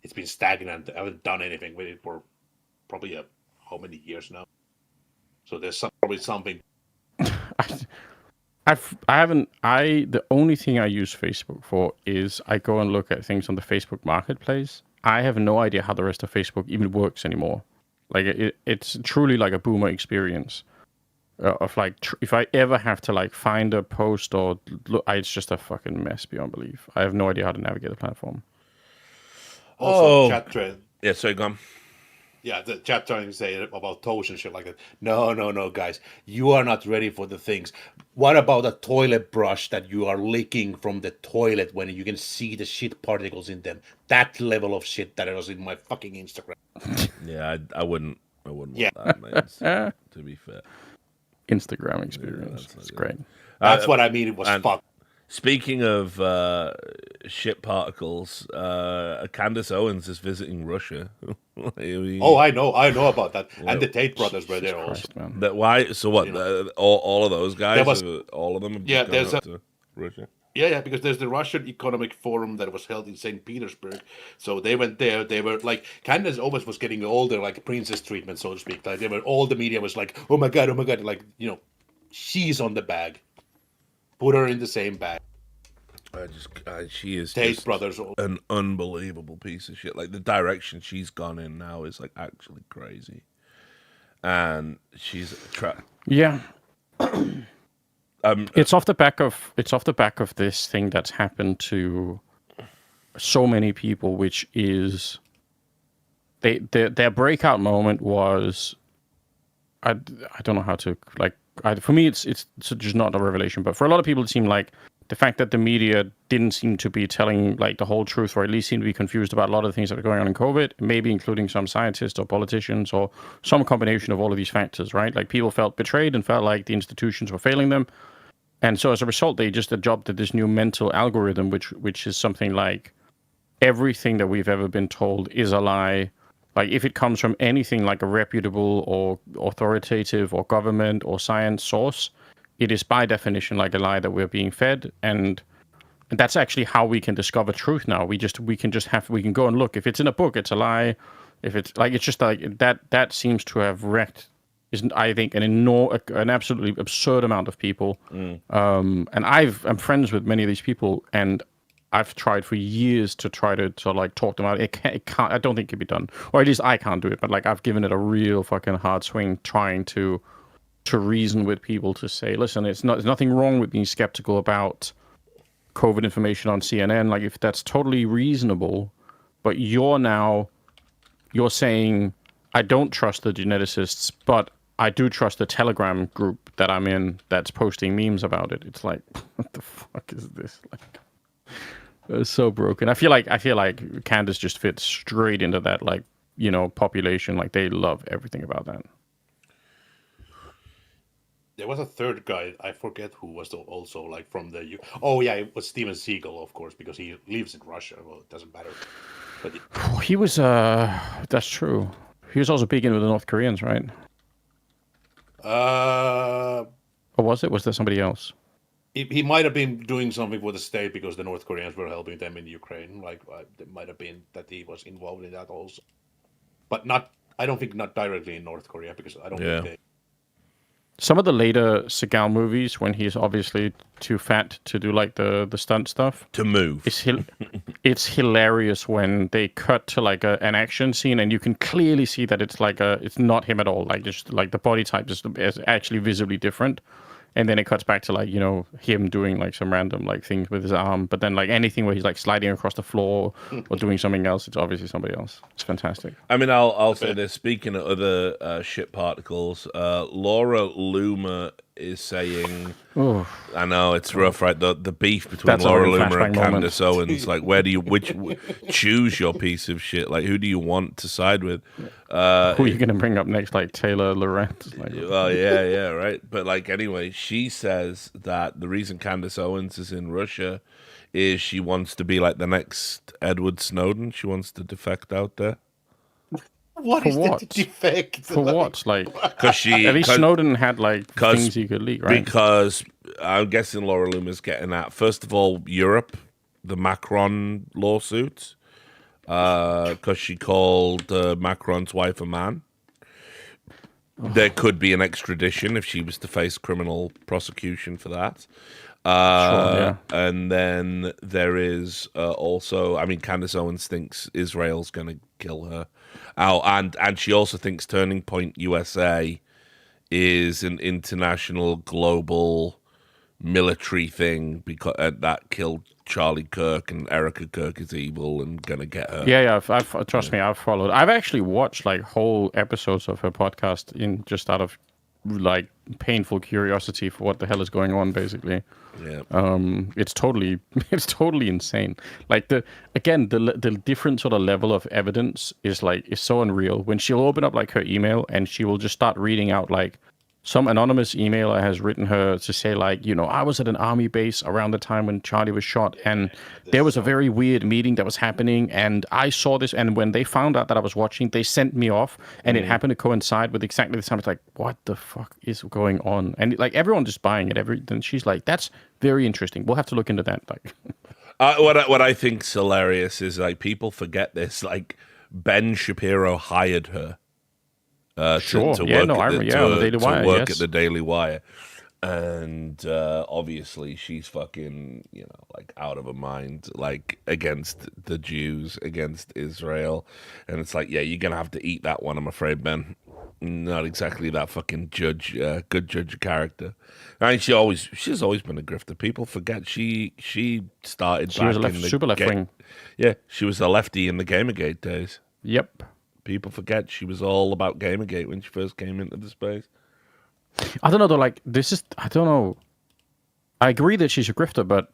it's been stagnant. I haven't done anything with it for probably how many years now. So there's probably something. The only thing I use Facebook for is I go and look at things on the Facebook Marketplace. I have no idea how the rest of Facebook even works anymore. Like it's truly like a boomer experience of like if I ever have to like find a post or look, it's just a fucking mess beyond belief. I have no idea how to navigate the platform. Also, chat thread. Yeah, so go on. Yeah, the chat trying to say about toes and shit like that. No, guys. You are not ready for the things. What about a toilet brush that you are licking from the toilet when you can see the shit particles in them? That level of shit that was in my fucking Instagram. Yeah, I wouldn't want Yeah. that, mate, to be fair. Instagram experience. Yeah, it's great. That's what I mean. It was fucked. Speaking of shit particles, Candace Owens is visiting Russia. Oh, I know about that. And the Tate brothers were there also. Man. Why? So what? All of those guys, all of them have Yeah, just gone up to Russia? Yeah, because there's the Russian Economic Forum that was held in St. Petersburg. So they went there. They were like, Candace Owens was getting all their like princess treatment, so to speak. Like all the media was like, oh my god, like she's on the bag. Put her in the same bag. She is Tate just brothers. an unbelievable piece of shit. Like the direction she's gone in now is like actually crazy, and she's Yeah. It's off the back of this thing that's happened to so many people, which is their breakout moment was I don't know how to like for me it's just not a revelation, but for a lot of people it seemed like the fact that the media didn't seem to be telling like the whole truth, or at least seemed to be confused about a lot of the things that were going on in COVID, maybe including some scientists or politicians or some combination of all of these factors, right? Like people felt betrayed and felt like the institutions were failing them. And so as a result, they just adopted this new mental algorithm, which is something like everything that we've ever been told is a lie. Like if it comes from anything like a reputable or authoritative or government or science source, it is by definition like a lie that we're being fed. And that's actually how we can discover truth now. We can go and look. If it's in a book, it's a lie. If it's like, it's just like that seems to have wrecked, I think, an absolutely absurd amount of people. And I'm friends with many of these people, and I've tried for years to like talk them out. It can't. I don't think it can be done, or at least I can't do it. But like I've given it a real fucking hard swing, trying to reason with people to say, listen, there's nothing wrong with being skeptical about COVID information on CNN. Like if that's totally reasonable, but you're saying I don't trust the geneticists, but I do trust the Telegram group that I'm in that's posting memes about it. It's like, what the fuck is this? Like, it's so broken. I feel like Candace just fits straight into that, like, population. Like they love everything about that. There was a third guy, I forget who was also like from the Oh yeah, it was Steven Seagal, of course, because he lives in Russia. Well, it doesn't matter. But he was that's true. He was also big in with the North Koreans, right? Or was it? Was there somebody else? He might have been doing something for the state because the North Koreans were helping them in Ukraine. Like it might have been that he was involved in that also, but not. I don't think not directly in North Korea because I don't think they. Some of the later Seagal movies, when he's obviously too fat to do like the stunt stuff, to move, it's hilarious when they cut to like an action scene and you can clearly see that it's not him at all. Like just like the body type is actually visibly different. And then it cuts back to like, you know, him doing like some random like things with his arm. But then like anything where he's like sliding across the floor or doing something else, it's obviously somebody else. It's fantastic. I mean, I'll say this. Speaking of other shit particles, Laura Loomer is saying, I know it's rough, right? The beef between Laura Loomer and Candace Owens. Like, where do you choose your piece of shit? Like, who do you want to side with? Who are you going to bring up next? Like Taylor Lorenz? Like, well, yeah, right. But like, anyway, she says that the reason Candace Owens is in Russia is she wants to be like the next Edward Snowden. She wants to defect out there. What is the defect? For what? Like, because at least Snowden had like things he could leak, right? Because I'm guessing Laura Loomer's getting at, first of all, Europe, the Macron lawsuit, because she called Macron's wife a man. There could be an extradition if she was to face criminal prosecution for that. And then there is also, I mean, Candace Owens thinks Israel's going to kill her. Oh, and she also thinks Turning Point USA is an international global military thing because that killed Charlie Kirk, and Erica Kirk is evil and going to get her. Yeah. Trust me, I've followed. I've actually watched like whole episodes of her podcast just out of like painful curiosity for what the hell is going on, basically. Yeah. It's totally insane. Like the different sort of level of evidence is so unreal. When she'll open up like her email and she will just start reading out like some anonymous emailer has written her to say like, you know, I was at an army base around the time when Charlie was shot, and there was a very weird meeting that was happening, and I saw this, and when they found out that I was watching, they sent me off, and it happened to coincide with exactly the time. It's like, what the fuck is going on? And like everyone just buying it. And she's like, that's very interesting. We'll have to look into that. Like, what I think's hilarious is like people forget this. Like Ben Shapiro hired her. To work at the Daily Wire, and obviously she's fucking, you know, like out of her mind, like against the Jews, against Israel, and it's like, yeah, you're gonna have to eat that one, I'm afraid, Ben. Not exactly that fucking good judge of character. I mean, she's always been a grifter. People forget she started. She was super left wing. Yeah, she was a lefty in the Gamergate days. Yep. People forget she was all about Gamergate when she first came into the space. I don't know though. Like I don't know. I agree that she's a grifter, but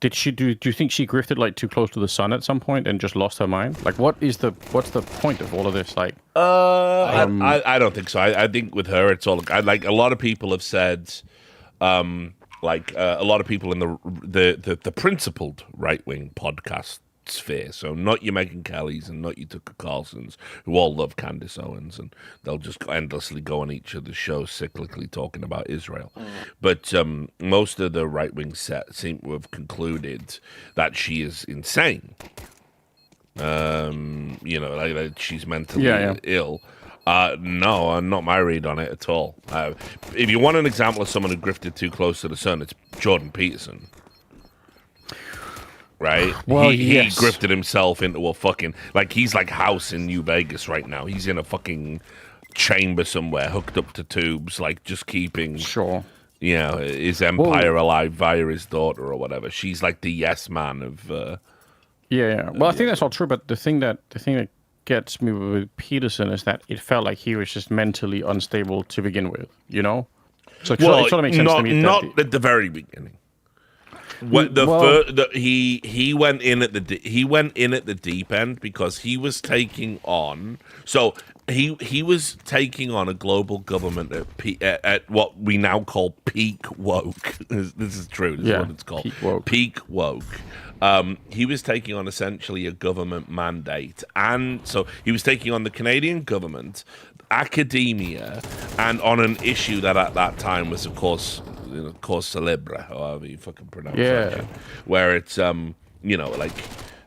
did she do you think she grifted like too close to the sun at some point and just lost her mind? Like, what's the point of all of this? Like, I don't think so. I think with her, it's all like a lot of people have said, a lot of people in the principled right wing podcast sphere, so not your Megyn Kellys and not your Tucker Carlsons, who all love Candace Owens, and they'll just endlessly go on each other's shows cyclically talking about Israel. But most of the right wing set seem to have concluded that she is insane. You know, like she's mentally ill. No, not my read on it at all. If you want an example of someone who grifted too close to the sun, it's Jordan Peterson. Right? Well, he grifted himself into a fucking, like, he's like House in New Vegas right now. He's in a fucking chamber somewhere hooked up to tubes, like just keeping you know, his empire alive via his daughter or whatever. She's like the yes man of Well, I think that's all true, but the thing that gets me with Peterson is that it felt like he was just mentally unstable to begin with, you know? So it sort of makes sense to me. Not at the very beginning. He went in at the deep end because he was taking on. So he was taking on a global government at what we now call peak woke. This is true. This is what it's called. Peak woke. He was taking on essentially a government mandate, and so he was taking on the Canadian government academia and on an issue that at that time was, of course, cause celebre, however you fucking pronounce that shit, where it's like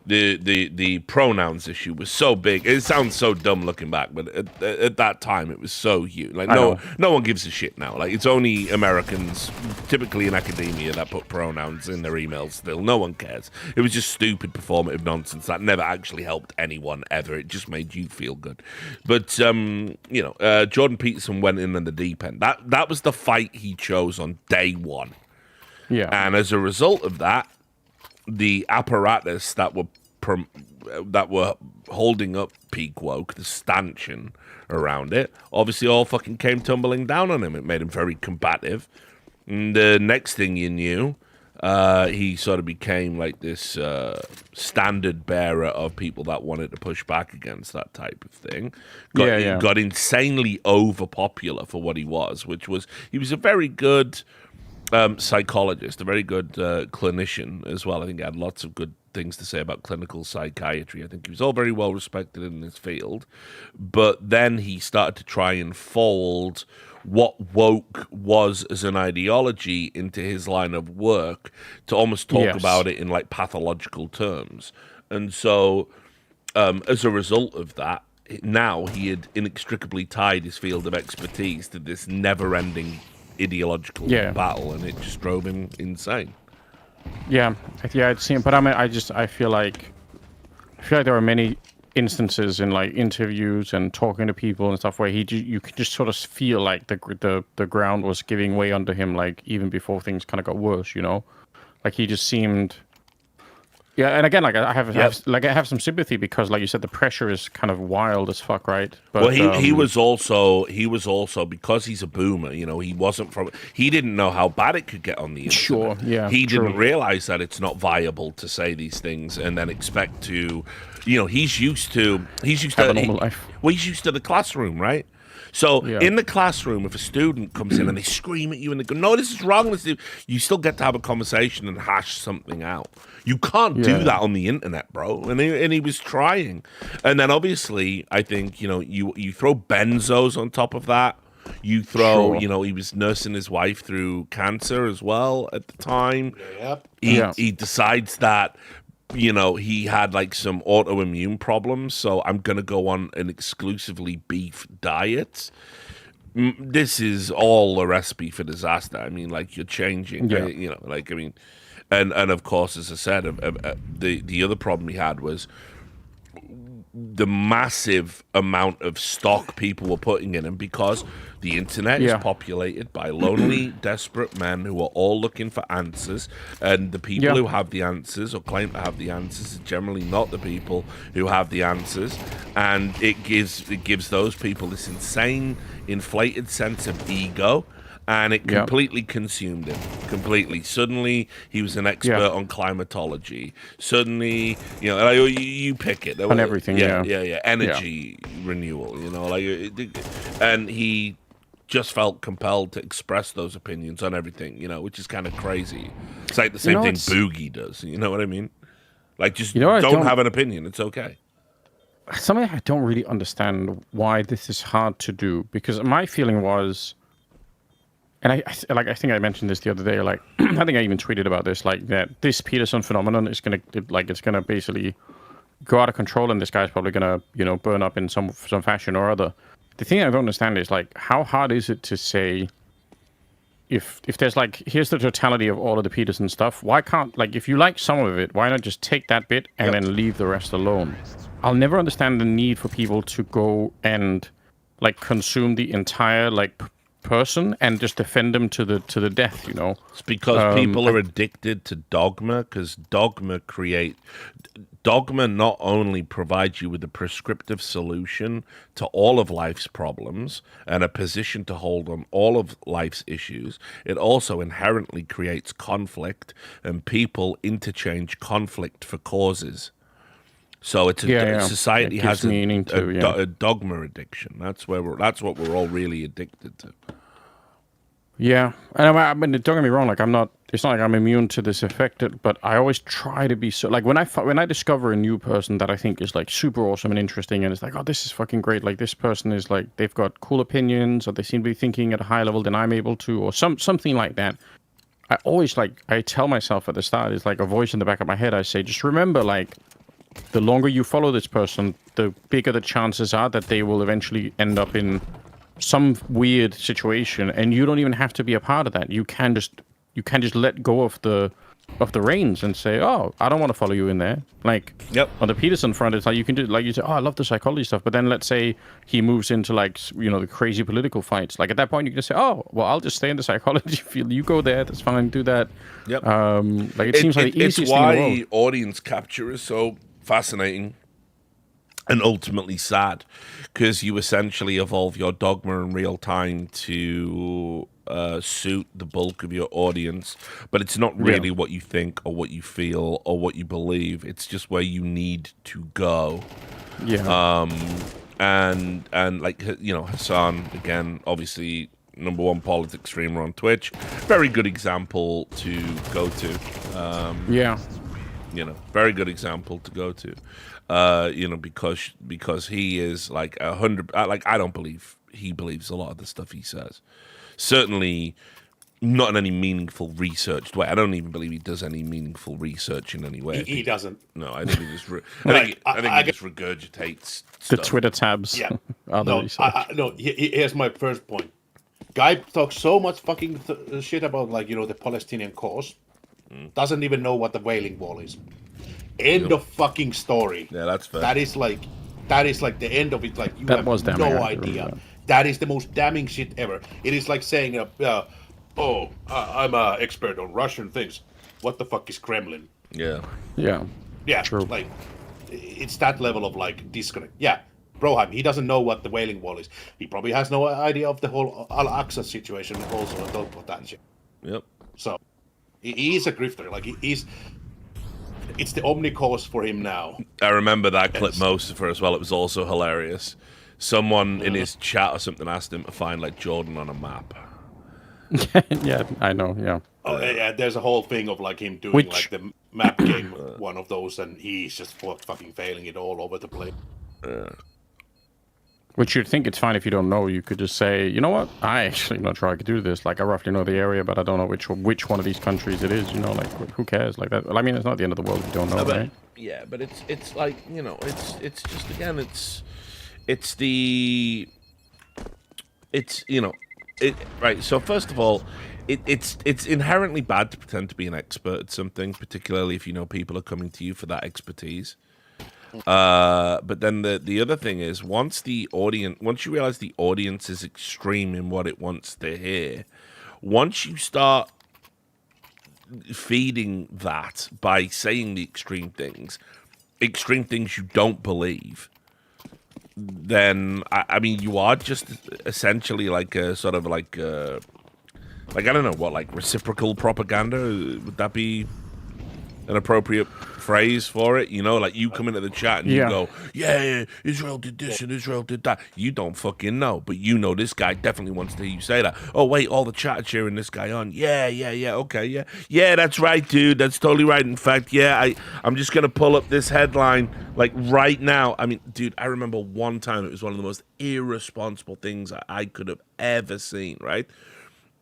the pronouns issue was so big. It sounds so dumb looking back, but at that time it was so huge. Like no one gives a shit now. Like it's only Americans, typically in academia, that put pronouns in their emails still. No one cares. It was just stupid performative nonsense that never actually helped anyone ever. It just made you feel good. But Jordan Peterson went in the deep end. That was the fight he chose on day one. Yeah. And as a result of that, the apparatus that were holding up peak woke, the stanchion around it, obviously all fucking came tumbling down on him. It made him very combative. And the next thing you knew, he sort of became like this standard bearer of people that wanted to push back against that type of thing. Got insanely over popular for what he was, he was a very good psychologist, a very good clinician as well. I think he had lots of good things to say about clinical psychiatry. I think he was all very well respected in his field. But then he started to try and fold what woke was as an ideology into his line of work to almost talk about it in like pathological terms. And so as a result of that, now he had inextricably tied his field of expertise to this never-ending ideological battle, and it just drove him insane. I'd seen, but I feel like there are many instances in like interviews and talking to people and stuff where you could just sort of feel like the ground was giving way under him, like even before things kind of got worse, like he just seemed. Yeah, and again, like I have some sympathy because, like you said, the pressure is kind of wild as fuck, right? But, well, he was also because he's a boomer. He didn't know how bad it could get on the internet. Sure, yeah, he didn't realize that it's not viable to say these things and then expect to, he's used to have a normal life. Well, he's used to the classroom, right? So in the classroom, if a student comes in and they scream at you and they go, "No, this is wrong," you still get to have a conversation and hash something out. You can't do that on the internet, bro. And he was trying. And then obviously, I think, you throw benzos on top of that. You throw, he was nursing his wife through cancer as well at the time. He decides that, he had like some autoimmune problems, so I'm going to go on an exclusively beef diet. This is all a recipe for disaster. I mean, like, you're changing, and of course, as I said, the other problem he had was the massive amount of stock people were putting in him, because the internet is populated by lonely, desperate men who are all looking for answers, and the people who have the answers or claim to have the answers are generally not the people who have the answers, and it gives those people this insane, inflated sense of ego. And it completely consumed him. Completely. Suddenly, he was an expert on climatology. Suddenly, you pick it. On everything, Energy renewal, and he just felt compelled to express those opinions on everything, which is kind of crazy. It's like the same thing Boogie does. You know what I mean? Like, just don't have an opinion. It's okay. Something I don't really understand why this is hard to do, because my feeling was. And I think I mentioned this the other day. Like, I think I even tweeted about this. Like, that this Peterson phenomenon is it's gonna basically go out of control, and this guy's probably gonna, burn up in some fashion or other. The thing I don't understand is, like, how hard is it to say if there's like, here's the totality of all of the Peterson stuff. Why can't, like, if you like some of it, why not just take that bit and then leave the rest alone? I'll never understand the need for people to go and like consume the entire like person and just defend them to the death, It's because people are addicted to dogma, because dogma not only provides you with a prescriptive solution to all of life's problems and a position to hold on all of life's issues, it also inherently creates conflict, and people interchange conflict for causes. So it's society has a dogma addiction. That's what we're all really addicted to. Yeah, and I mean, don't get me wrong. Like, I'm not it's not like I'm immune to this effect, but I always try to be so like when I discover a new person that I think is like super awesome and interesting, and it's like, oh, this is fucking great. Like this person is like they've got cool opinions, or they seem to be thinking at a higher level than I'm able to, or something like that. I always I tell myself at the start, it's like a voice in the back of my head. I say, just remember, like, the longer you follow this person, the bigger the chances are that they will eventually end up in some weird situation, and you don't even have to be a part of that. You can just let go of the reins and say, oh, I don't want to follow you in there. Like, Yep. on the Peterson front, it's like you can do, like you say, oh, I love the psychology stuff, but then let's say he moves into like, you know, the crazy political fights. Like at that point, you can just say, oh, well, I'll just stay in the psychology field. You go there, that's fine, do that. Yep. Like it seems like the easiest it's thing in why the world. audience capture is so fascinating and ultimately sad, because you essentially evolve your dogma in real time to suit the bulk of your audience, but it's not really what you think or what you feel or what you believe. It's just where you need to go. Yeah. And like, you know, Hassan, again, obviously #1 politics streamer on Twitch, very good example to go to. Yeah. You know, very good example to go to. You know, because he is like 100. Like, I don't believe he believes a lot of the stuff he says. Certainly not in any meaningful researched way. I don't even believe he does any meaningful research in any way. He doesn't. No, I think he just. I think he just regurgitates The stuff. Twitter tabs. Yeah. Are the No, research. here's my first point. Guy talks so much fucking shit about, like, you know, the Palestinian cause. Doesn't even know what the Wailing Wall is. End of fucking story. Yeah, that's fair. That is like the end of it. Like, you That have was damning, no I remember idea. that. That is the most damning shit ever. It is like saying, I'm an expert on Russian things. What the fuck is Kremlin? Yeah. Yeah. Yeah, True. like, it's that level of, like, disconnect. Yeah, Broheim, he doesn't know what the Wailing Wall is. He probably has no idea of the whole Al-Aqsa situation also on top of that shit. Yep. So, he is a grifter. Like, it's the omni cause for him now. I remember that clip most for as well. It was also hilarious. Someone in his chat or something asked him to find like Jordan on a map. Yeah, I know. Yeah. Oh, yeah, there's a whole thing of like him doing Which- like the map game, one of those, and he's just fucking failing it all over the place. Which you'd think it's fine if you don't know. You could just say, you know what? I actually not sure I could do this. Like, I roughly know the area, but I don't know which one of these countries it is. You know, like, who cares? Like that. Well, I mean, it's not the end of the world if you don't know, right? Yeah, but it's like, you know, it's just, again, it's you know, right. So first of all, it's inherently bad to pretend to be an expert at something, particularly if you know people are coming to you for that expertise. But then the other thing is, once you realize the audience is extreme in what it wants to hear, once you start feeding that by saying the extreme things you don't believe, then I mean, you are just essentially like a sort of like I don't know what, like reciprocal propaganda. Would that be an appropriate phrase for it? You know, like you come into the chat and you go, yeah, Israel did this and Israel did that. You don't fucking know, but you know this guy definitely wants to hear you say that. Oh wait, all the chat are cheering this guy on. Yeah, okay, yeah, that's right, dude, that's totally right. In fact, yeah, I'm just gonna pull up this headline like right now. I mean, dude, I remember one time it was one of the most irresponsible things I could have ever seen. Right,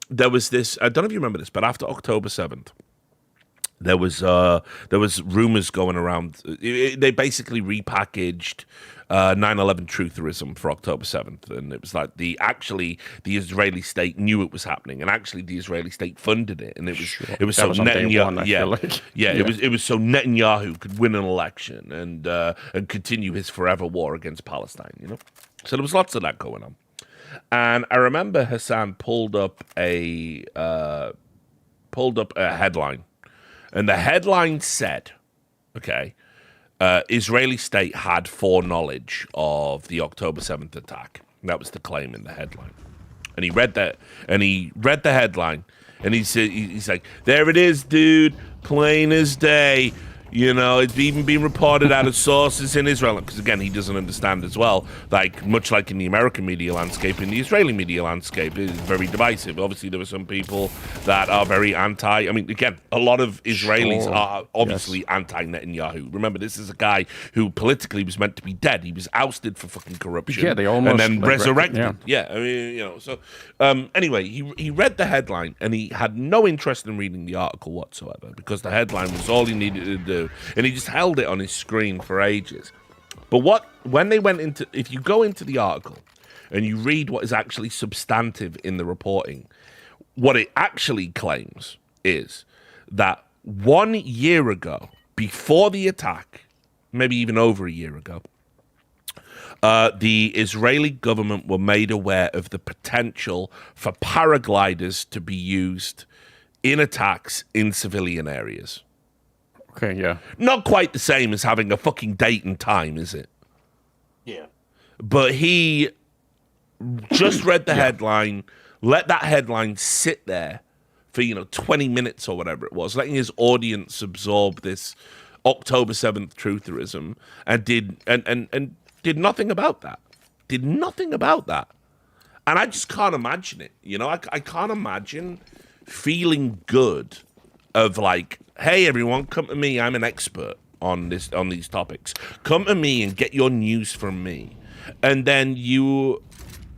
there was this. I don't know if you remember this, but after October 7th. There was rumors going around. They basically repackaged 9/11 trutherism for October 7th, and it was like the Israeli state knew it was happening, and actually the Israeli state funded it, and it was so Netanyahu. It was so Netanyahu could win an election and continue his forever war against Palestine. You know, so there was lots of that going on, and I remember Hassan pulled up a headline. And the headline said, okay, Israeli state had foreknowledge of the October 7th attack. That was the claim in the headline. And he read that, and he read the headline, and he said, he's like, there it is, dude, plain as day. You know, it's even been reported out of sources in Israel, because again, he doesn't understand as well. Like, much like in the American media landscape, in the Israeli media landscape, it is very divisive. Obviously, there were some people that are very anti. I mean, again, a lot of Israelis are obviously anti-Netanyahu. Remember, this is a guy who politically was meant to be dead. He was ousted for fucking corruption. Yeah, they almost and then resurrected. Yeah. I mean, you know. So, anyway, he read the headline and he had no interest in reading the article whatsoever, because the headline was all he needed to do. And he just held it on his screen for ages. But when they went into, if you go into the article and you read what is actually substantive in the reporting, what it actually claims is that 1 year ago, before the attack, maybe even over a year ago, the Israeli government were made aware of the potential for paragliders to be used in attacks in civilian areas. Okay, yeah. Not quite the same as having a fucking date and time, is it? Yeah. But he just read the headline, let that headline sit there for, 20 minutes or whatever it was, letting his audience absorb this October 7th trutherism, and did nothing about that. Did nothing about that. And I just can't imagine it. I can't imagine feeling good of like, hey everyone, come to me. I'm an expert on these topics. Come to me and get your news from me. And then you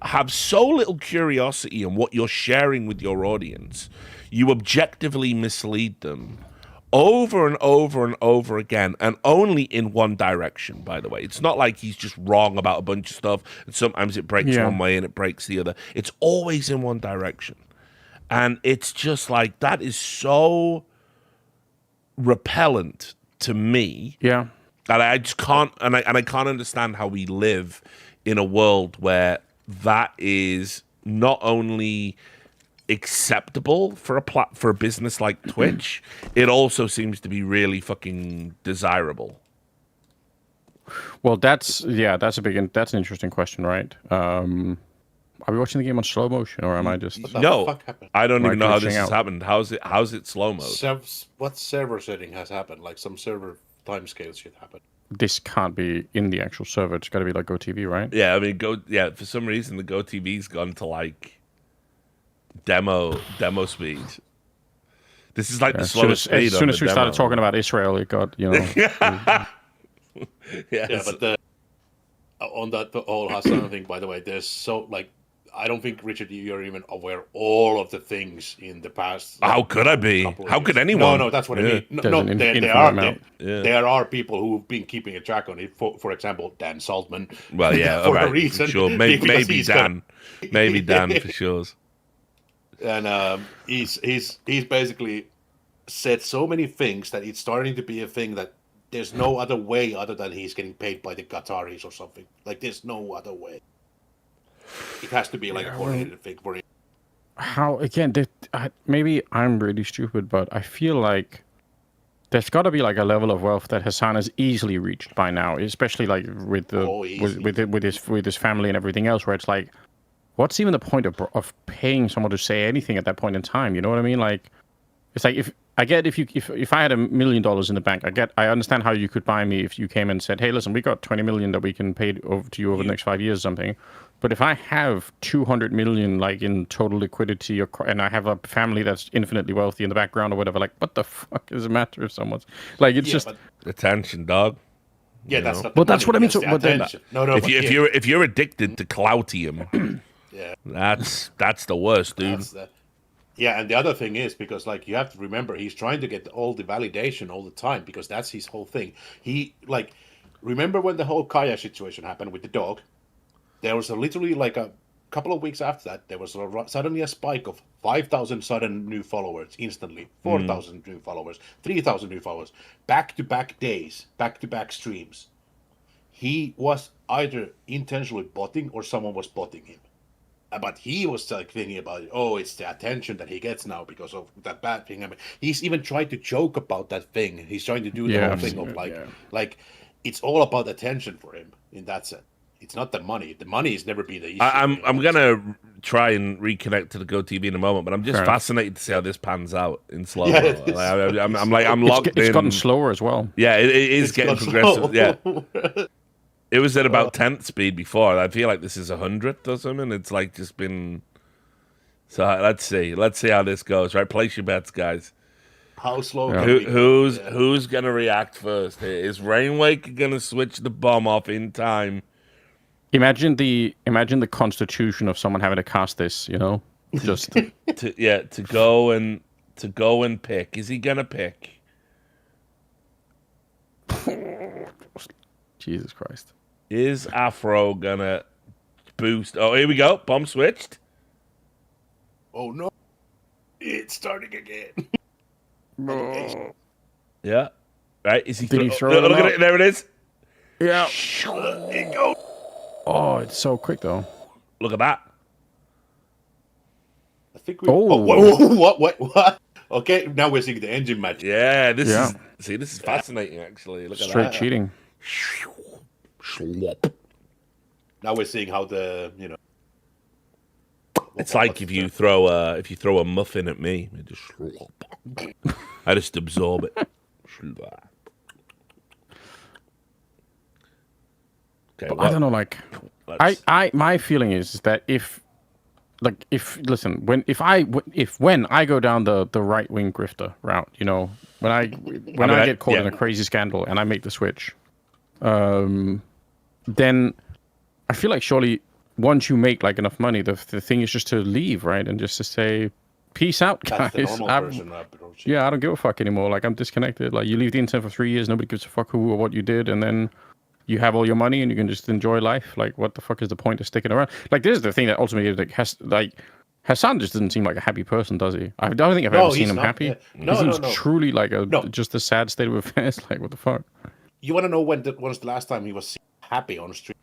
have so little curiosity in what you're sharing with your audience. You objectively mislead them over and over and over again, and only in one direction, by the way. It's not like he's just wrong about a bunch of stuff, and sometimes it breaks one way and it breaks the other. It's always in one direction. And it's just like, that is so repellent to me. Yeah. And I just can't, and I can't understand how we live in a world where that is not only acceptable for a business like Twitch, it also seems to be really fucking desirable. Well, that's an interesting question, right? Are we watching the game on slow motion, or am I just? No, I don't even know how this has out? happened. How's it slow mode? What server setting has happened? Like some server timescale shit happened. This can't be in the actual server. It's got to be like GoTV, right? Yeah, I mean, for some reason, the GoTV's gone to like demo speed. This is like the slowest speed. As soon as we started talking about Israel, it got Yeah, but on that whole Hassan thing, by the way, there's I don't think, Richard, you're even aware of all of the things in the past. How could I be? How could anyone? No, that's what I mean. There are people who've been keeping a track on it. For example, Dan Saltman. Well, yeah, for all right, a reason. Sure, maybe Dan, maybe Dan for sure. And he's basically said so many things that it's starting to be a thing that there's no other way other than he's getting paid by the Qataris or something. Like, there's no other way. It has to be like a coordinated thing for him. How, again, maybe I'm really stupid, but I feel like there's got to be like a level of wealth that Hassan has easily reached by now, especially like with his family and everything else, where it's like, what's even the point of paying someone to say anything at that point in time? You know what I mean? Like, it's like, if I had $1 million in the bank, I understand how you could buy me if you came and said, hey, listen, we got 20 million that we can pay over to you over the next 5 years or something. But if I have 200 million like in total liquidity, and I have a family that's infinitely wealthy in the background or whatever, like, what the fuck does it matter if someone's like, it's just attention, dog. Yeah, that's not. But that's what I mean. So, but then, if you're addicted to Cloutium, yeah, that's the worst, dude. Yeah, and the other thing is, because like you have to remember, he's trying to get all the validation all the time, because that's his whole thing. Remember when the whole Kaya situation happened with the dog? There was literally like a couple of weeks after that, there was suddenly a spike of 5,000 sudden new followers instantly, 4,000 new followers, 3,000 new followers, back-to-back days, back-to-back streams. He was either intentionally botting or someone was botting him. But he was like thinking about, it's the attention that he gets now because of that bad thing. I mean, he's even tried to joke about that thing. He's trying to do the whole thing of like it's all about attention for him in that sense. It's not the money. The money has never been the issue. I'm gonna try and reconnect to the GoTV in a moment, but I'm just Fair enough. fascinated to see how this pans out in slow Yeah, mo. it is. I'm locked in. It's gotten slower as well. Yeah, it is It's getting got progressive. slow. Yeah, it was at about 10th speed before. I feel like this is 100th or something. It's like just been. So let's see how this goes. Right, place your bets, guys. How slow Yeah. can we go? Who's gonna react first? Is Rainwake gonna switch the bomb off in time? Imagine the constitution of someone having to cast this. You know, just to go and pick. Is he gonna pick? Jesus Christ. Is Afro gonna boost? Oh, here we go. Bomb switched. Oh no! It's starting again. Yeah. Right. Is he? Did he throw look them at out? it. There it is. Yeah. It goes. Oh, it's so quick though. Look at that. I think we. Oh. What? Okay, now we're seeing the engine match. Yeah. This Yeah. is fascinating. Actually, look at Straight that. cheating. Slop. Now we're seeing how the It's like if you throw a muffin at me, it just slop. I just absorb it. Slop. Okay, But I don't know. Like, my feeling is that when I go down the right wing grifter route, you know, when I get caught in a crazy scandal and I make the switch, then I feel like surely once you make like enough money, the thing is just to leave, right, and just to say, peace out, guys. That's the normal person approach. Yeah, I don't give a fuck anymore. Like, I'm disconnected. Like, you leave the internet for 3 years, nobody gives a fuck who or what you did, and then you have all your money and you can just enjoy life. Like, what the fuck is the point of sticking around? Like, this is the thing that ultimately Hassan just doesn't seem like a happy person, does he? I don't think I've ever seen him happy. Yeah. He seems truly like just a sad state of affairs. Like, what the fuck? You want to know when was the last time he was happy on stream?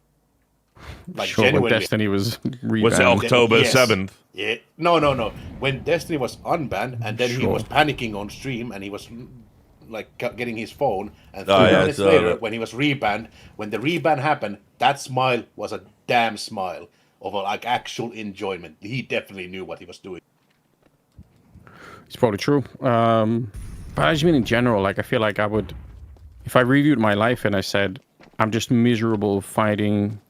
Like, Sure, when genuinely. Destiny was rebanned. Was it October Yes. 7th? Yeah. No. When Destiny was unbanned, and then he Sure. was panicking on stream, and he was like getting his phone, and Oh, 3 yeah, minutes I saw later, that. when he was rebanned, when the reban happened, that smile was a damn smile of like actual enjoyment. He definitely knew what he was doing. It's probably true. But I just mean in general, like, I feel like I would, if I reviewed my life and I said, I'm just miserable fighting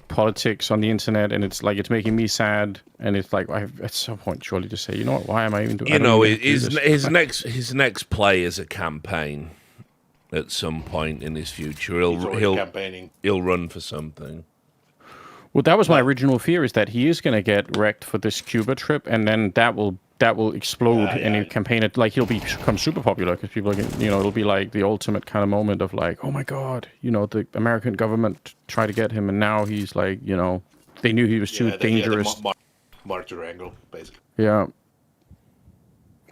politics on the internet, and it's making me sad, and it's like, I have at some point surely just say, you know what, why am I even doing? You know, his next play is a campaign. At some point in his future, He's already campaigning. he'll run for something. Well, that was my original fear, is that he is going to get wrecked for this Cuba trip, and then that will explode in a campaign. Like, he'll become super popular because people are, it'll be like the ultimate kind of moment of like, oh my god, the American government tried to get him, and now he's like, they knew he was too dangerous. Martyr angle, basically. Yeah.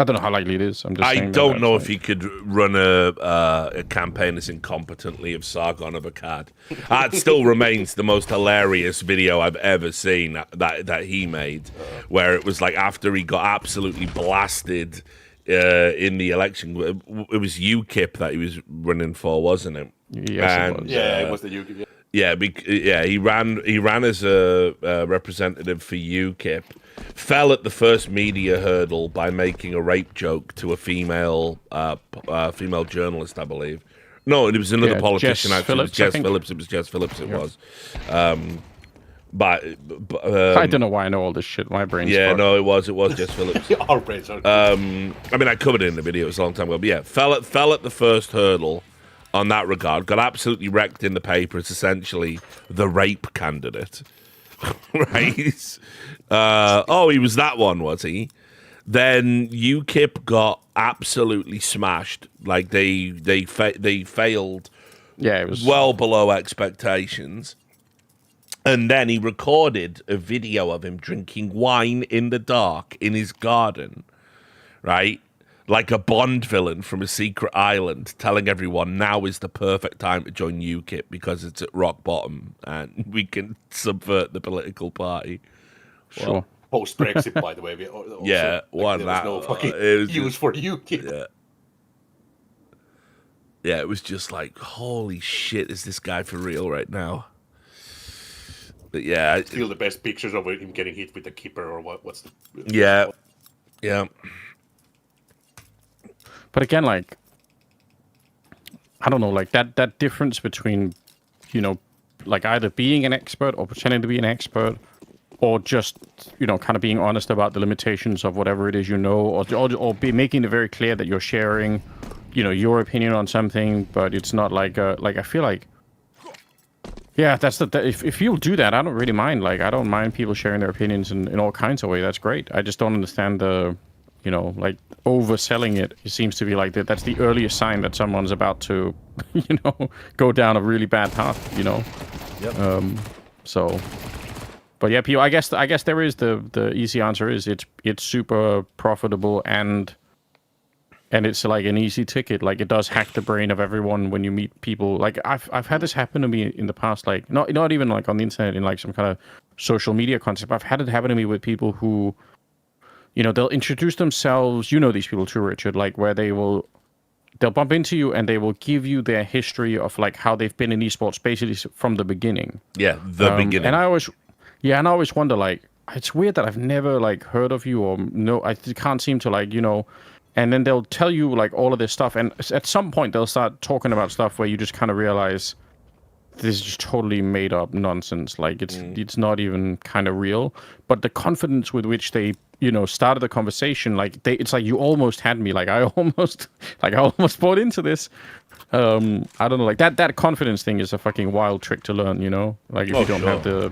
I don't know how likely it is. I'm just. I saying don't know if he could run a campaign as incompetently of Sargon of Akkad. That still remains the most hilarious video I've ever seen that he made, where it was like after he got absolutely blasted in the election. It was UKIP that he was running for, wasn't it? Yes, it was. Yeah, it was the UKIP. Yeah, he ran as a representative for UKIP. Fell at the first media hurdle by making a rape joke to a female journalist, I believe. No, it was another politician. Jess Actually, Phillips, it was Jess Phillips. It was. But I don't know why I know all this shit. My brain's fucked. no, it was Jess Phillips. Our brains are. I mean, I covered it in the video. It was a long time ago. But yeah, fell at the first hurdle on that regard. Got absolutely wrecked in the paper. It's essentially the rape candidate, right? He was that one, was he? Then UKIP got absolutely smashed. Like they failed. Yeah, it was well below expectations. And then he recorded a video of him drinking wine in the dark in his garden, right? Like a Bond villain from a secret island, telling everyone now is the perfect time to join UKIP because it's at rock bottom and we can subvert the political party. sure. Post Brexit, by the way. Yeah, one there that. was no fucking It was use just- for UKIP. Yeah. Yeah, it was just like, holy shit, is this guy for real right now? But yeah, Still the best pictures of him getting hit with the keeper or what's the... Yeah. Yeah. But again, like, I don't know, like that difference between, like either being an expert or pretending to be an expert, or just, kind of being honest about the limitations of whatever it is or be making it very clear that you're sharing, your opinion on something, but it's not like I feel like, yeah, that's if you'll do that, I don't really mind. Like, I don't mind people sharing their opinions in all kinds of ways. That's great. I just don't understand the, like overselling it. It seems to be like that's the earliest sign that someone's about to, go down a really bad path. Yep. So, but yeah, people. I guess there is the easy answer is it's super profitable and it's like an easy ticket. Like, it does hack the brain of everyone when you meet people. Like, I've had this happen to me in the past. Like, not even like on the internet in like some kind of social media concept. I've had it happen to me with people who, they'll introduce themselves. These people too, Richard. Like, where they'll bump into you and they will give you their history of like how they've been in esports basically from the beginning. Yeah, the beginning. And I always wonder, like, it's weird that I've never like heard of you or I can't seem to like, and then they'll tell you like all of this stuff, and at some point they'll start talking about stuff where you just kind of realize this is just totally made up nonsense. Like, it's not even kind of real. But the confidence with which they, started the conversation, like it's like you almost had me. Like I almost bought into this. I don't know. Like that confidence thing is a fucking wild trick to learn. Like if you don't have the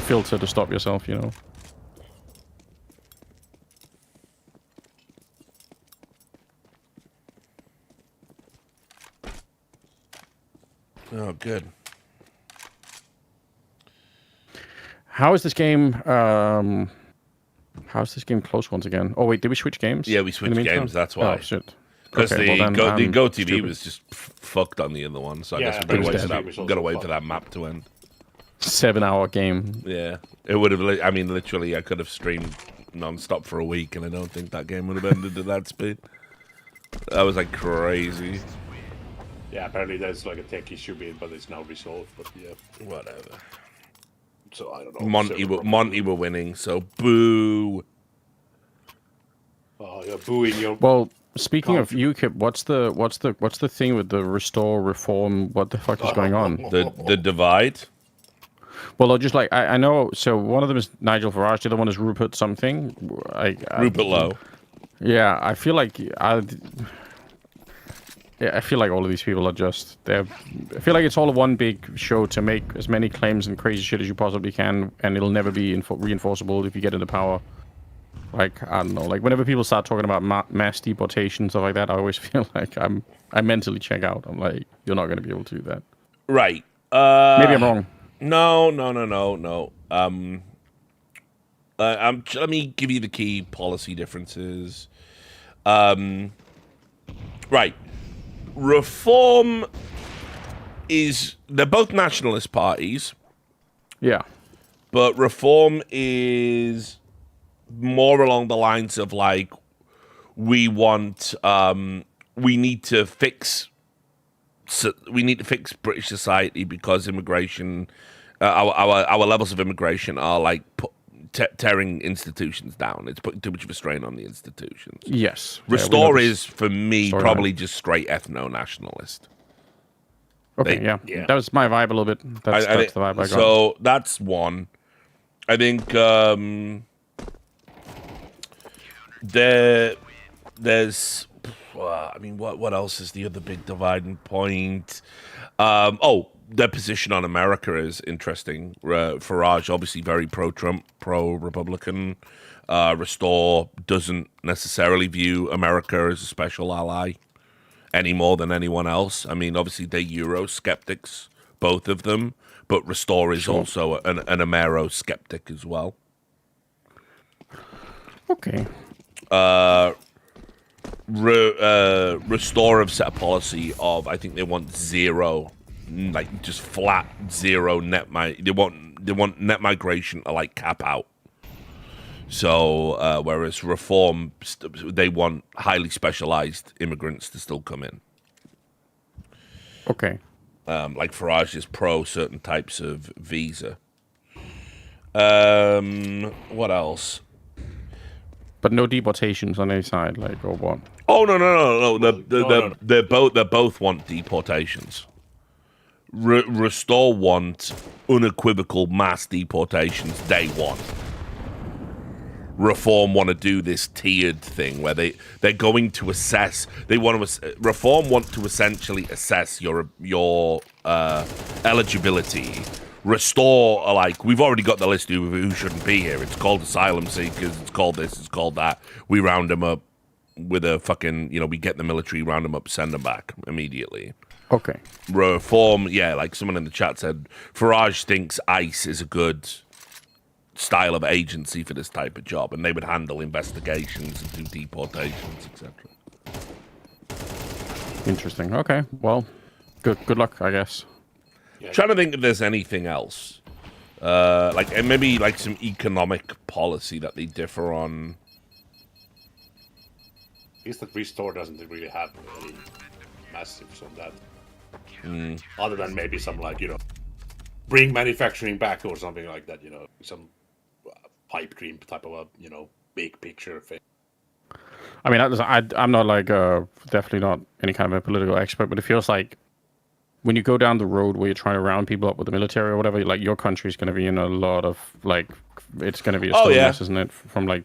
filter to stop yourself. Oh, good. How is this game? How's this game close once again? Oh wait, did we switch games? Yeah, we switched games. That's why. Oh shit. Because Okay, the Go TV stupid. was just fucked on the other one, so I Yeah, guess it we're was gonna dead. wait for that map to end. 7-hour game. Yeah, it would have. I mean, literally, I could have streamed non-stop for a week, and I don't think that game would have ended at that speed. That was like crazy. Yeah, apparently there's like a tech issue but it's now resolved. But yeah, Whatever. so I don't know. Monty were winning, so boo. Oh, you're booing your... Well, speaking of UKIP, what's the thing with the restore reform? What the fuck is going on? The divide. Well, just like I know. So one of them is Nigel Farage. The other one is Rupert something. Rupert Lowe. Yeah, I feel like I feel like all of these people are just I feel like it's all one big show to make as many claims and crazy shit as you possibly can, and it'll never be reinforceable if you get into power. Like, I don't know. Like, whenever people start talking about mass deportation, stuff like that, I always feel like I mentally check out. I'm like, you're not going to be able to do that. Right. Maybe I'm wrong. No. Let me give you the key policy differences. Right. Reform they're both nationalist parties, Yeah. but Reform is more along the lines of like, we need to fix British society because immigration, our levels of immigration are like tearing institutions down. It's putting too much of a strain on the institutions. Yes. Restore is, for me, Sorry, probably just straight ethno-nationalist. Okay, yeah. That was my vibe a little bit. That's the vibe I got. So that's one. I think there's... I mean, what else is the other big dividing point? Their position on America is interesting. Farage, obviously very pro-Trump, pro-Republican. Restore doesn't necessarily view America as a special ally any more than anyone else. I mean, obviously they're Euro-skeptics, both of them, but Restore is also an Amero-skeptic as well. Okay. Restore have set a policy of, I think they want zero, like just flat zero net. They want net migration to like cap out. So whereas Reform, they want highly specialized immigrants to still come in. Okay. Like Farage is pro certain types of visa. What else? But no deportations on any side, like, or what? Oh no! No. They both want deportations. Restore want unequivocal mass deportations day one. Reform want to do this tiered thing where they're going to assess. Reform want to essentially assess your eligibility. Restore like we've already got the list of who shouldn't be here. It's called asylum seekers. It's called this. It's called that. We round them up with a fucking we get the military, round them up, send them back immediately. Okay. Reform, yeah, like someone in the chat said, Farage thinks ICE is a good style of agency for this type of job, and they would handle investigations and do deportations, etc. Interesting. Okay. Well, good luck, I guess. Trying to think if there's anything else, and maybe like some economic policy that they differ on. I guess that Restore doesn't really have any massives on that. Other than maybe some bring manufacturing back or something like that, some pipe dream type of a, big picture thing. I mean, I'm not definitely not any kind of a political expert, but it feels like when you go down the road where you're trying to round people up with the military or whatever, like your country's going to be in a lot of it's going to be a stone mess, isn't it? From like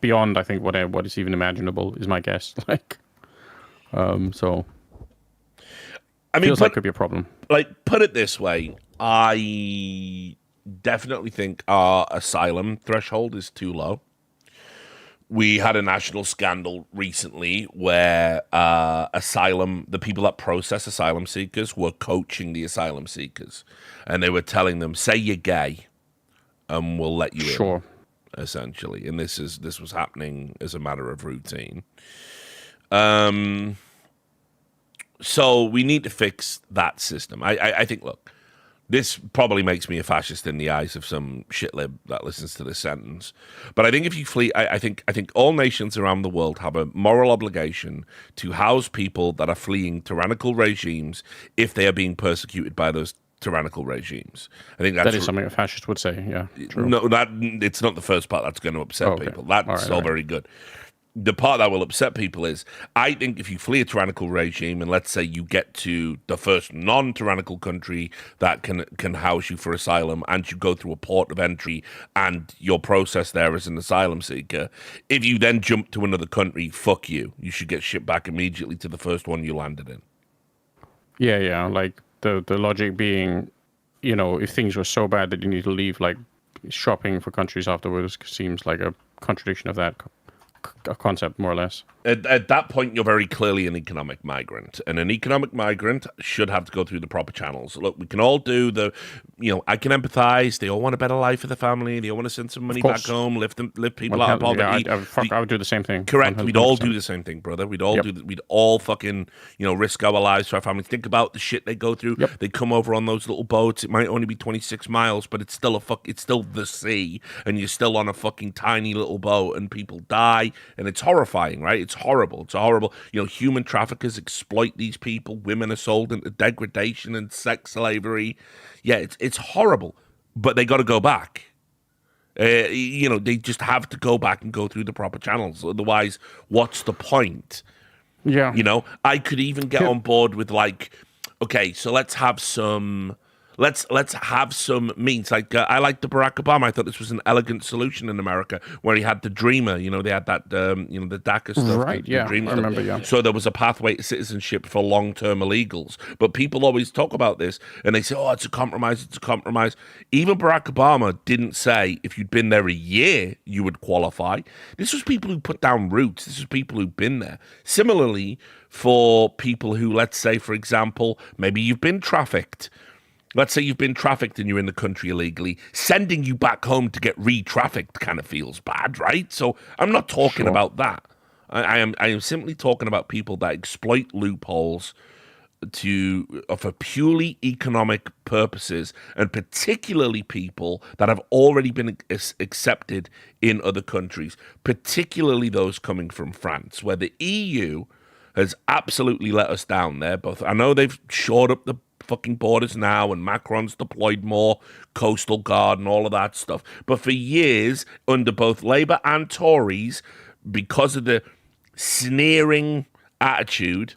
beyond, I think what is even imaginable is my guess. So. I mean, feels like it could be a problem. Like, put it this way, I definitely think our asylum threshold is too low. We had a national scandal recently where the people that process asylum seekers were coaching the asylum seekers. And they were telling them, say you're gay, and we'll let you in, essentially. And this was happening as a matter of routine. So we need to fix that system. I think, look, this probably makes me a fascist in the eyes of some shitlib that listens to this sentence. But I think if you flee, I think all nations around the world have a moral obligation to house people that are fleeing tyrannical regimes if they are being persecuted by those tyrannical regimes. I think that is something a fascist would say. Yeah, true. No, it's not the first part that's going to upset people. That's all very good. The part that will upset people is, I think if you flee a tyrannical regime and let's say you get to the first non-tyrannical country that can house you for asylum and you go through a port of entry and your process there as an asylum seeker, if you then jump to another country, fuck you. You should get shipped back immediately to the first one you landed in. Yeah. Like the logic being, if things were so bad that you need to leave, like shopping for countries afterwards seems like a contradiction of that concept, more or less. At that point, you're very clearly an economic migrant, and an economic migrant should have to go through the proper channels. Look, we can all do I can empathize. They all want a better life for the family. They all want to send some money back home, lift people out of poverty. I would do the same thing. Correct. 100%. We'd all do the same thing, brother. We'd all fucking, risk our lives for our families. Think about the shit they go through. Yep. They come over on those little boats. It might only be 26 miles, but it's still it's still the sea, and you're still on a fucking tiny little boat, and people die, and it's horrifying, right? It's horrible. It's horrible. Human traffickers exploit these people. Women are sold into degradation and sex slavery. Yeah, it's horrible. But they got to go back. They just have to go back and go through the proper channels. Otherwise, what's the point? Yeah. I could even get on board with okay, so let's have some means. I like the Barack Obama. I thought this was an elegant solution in America where he had the Dreamer. They had that, the DACA stuff. Right, yeah, I remember, yeah. So there was a pathway to citizenship for long-term illegals. But people always talk about this, and they say, oh, it's a compromise, it's a compromise. Even Barack Obama didn't say if you'd been there a year, you would qualify. This was people who put down roots. This was people who've been there. Similarly, for people who, let's say, for example, maybe you've been trafficked. Let's say you've been trafficked and you're in the country illegally. Sending you back home to get re-trafficked kind of feels bad, right? So I'm not talking about that. I am simply talking about people that exploit loopholes for purely economic purposes, and particularly people that have already been accepted in other countries, particularly those coming from France, where the EU has absolutely let us down there. I know they've shored up the fucking borders now, and Macron's deployed more coastal guard and all of that stuff. But for years, under both Labour and Tories, because of the sneering attitude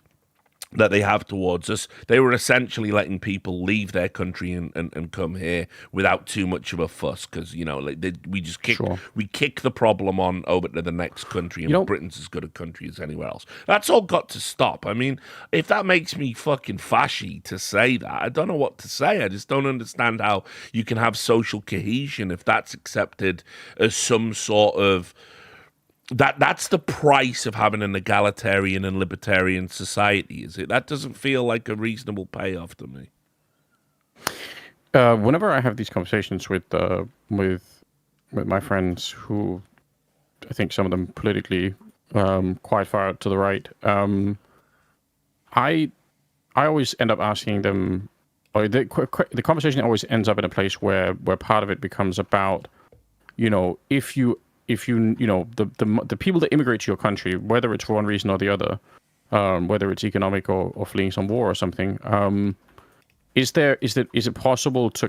that they have towards us, they were essentially letting people leave their country and come here without too much of a fuss, because we just kick the problem on over to the next country, and Britain's as good a country as anywhere else. That's all got to stop. I mean, if that makes me fucking fashy to say that, I don't know what to say. I just don't understand how you can have social cohesion if that's accepted as some sort of that's the price of having an egalitarian and libertarian society, is it? That doesn't feel like a reasonable payoff to me. Whenever I have these conversations with my friends, who I think some of them politically quite far to the right, I always end up asking them, or the conversation always ends up in a place where part of it becomes about, if the people that immigrate to your country, whether it's for one reason or the other, whether it's economic or fleeing some war or something, is it possible to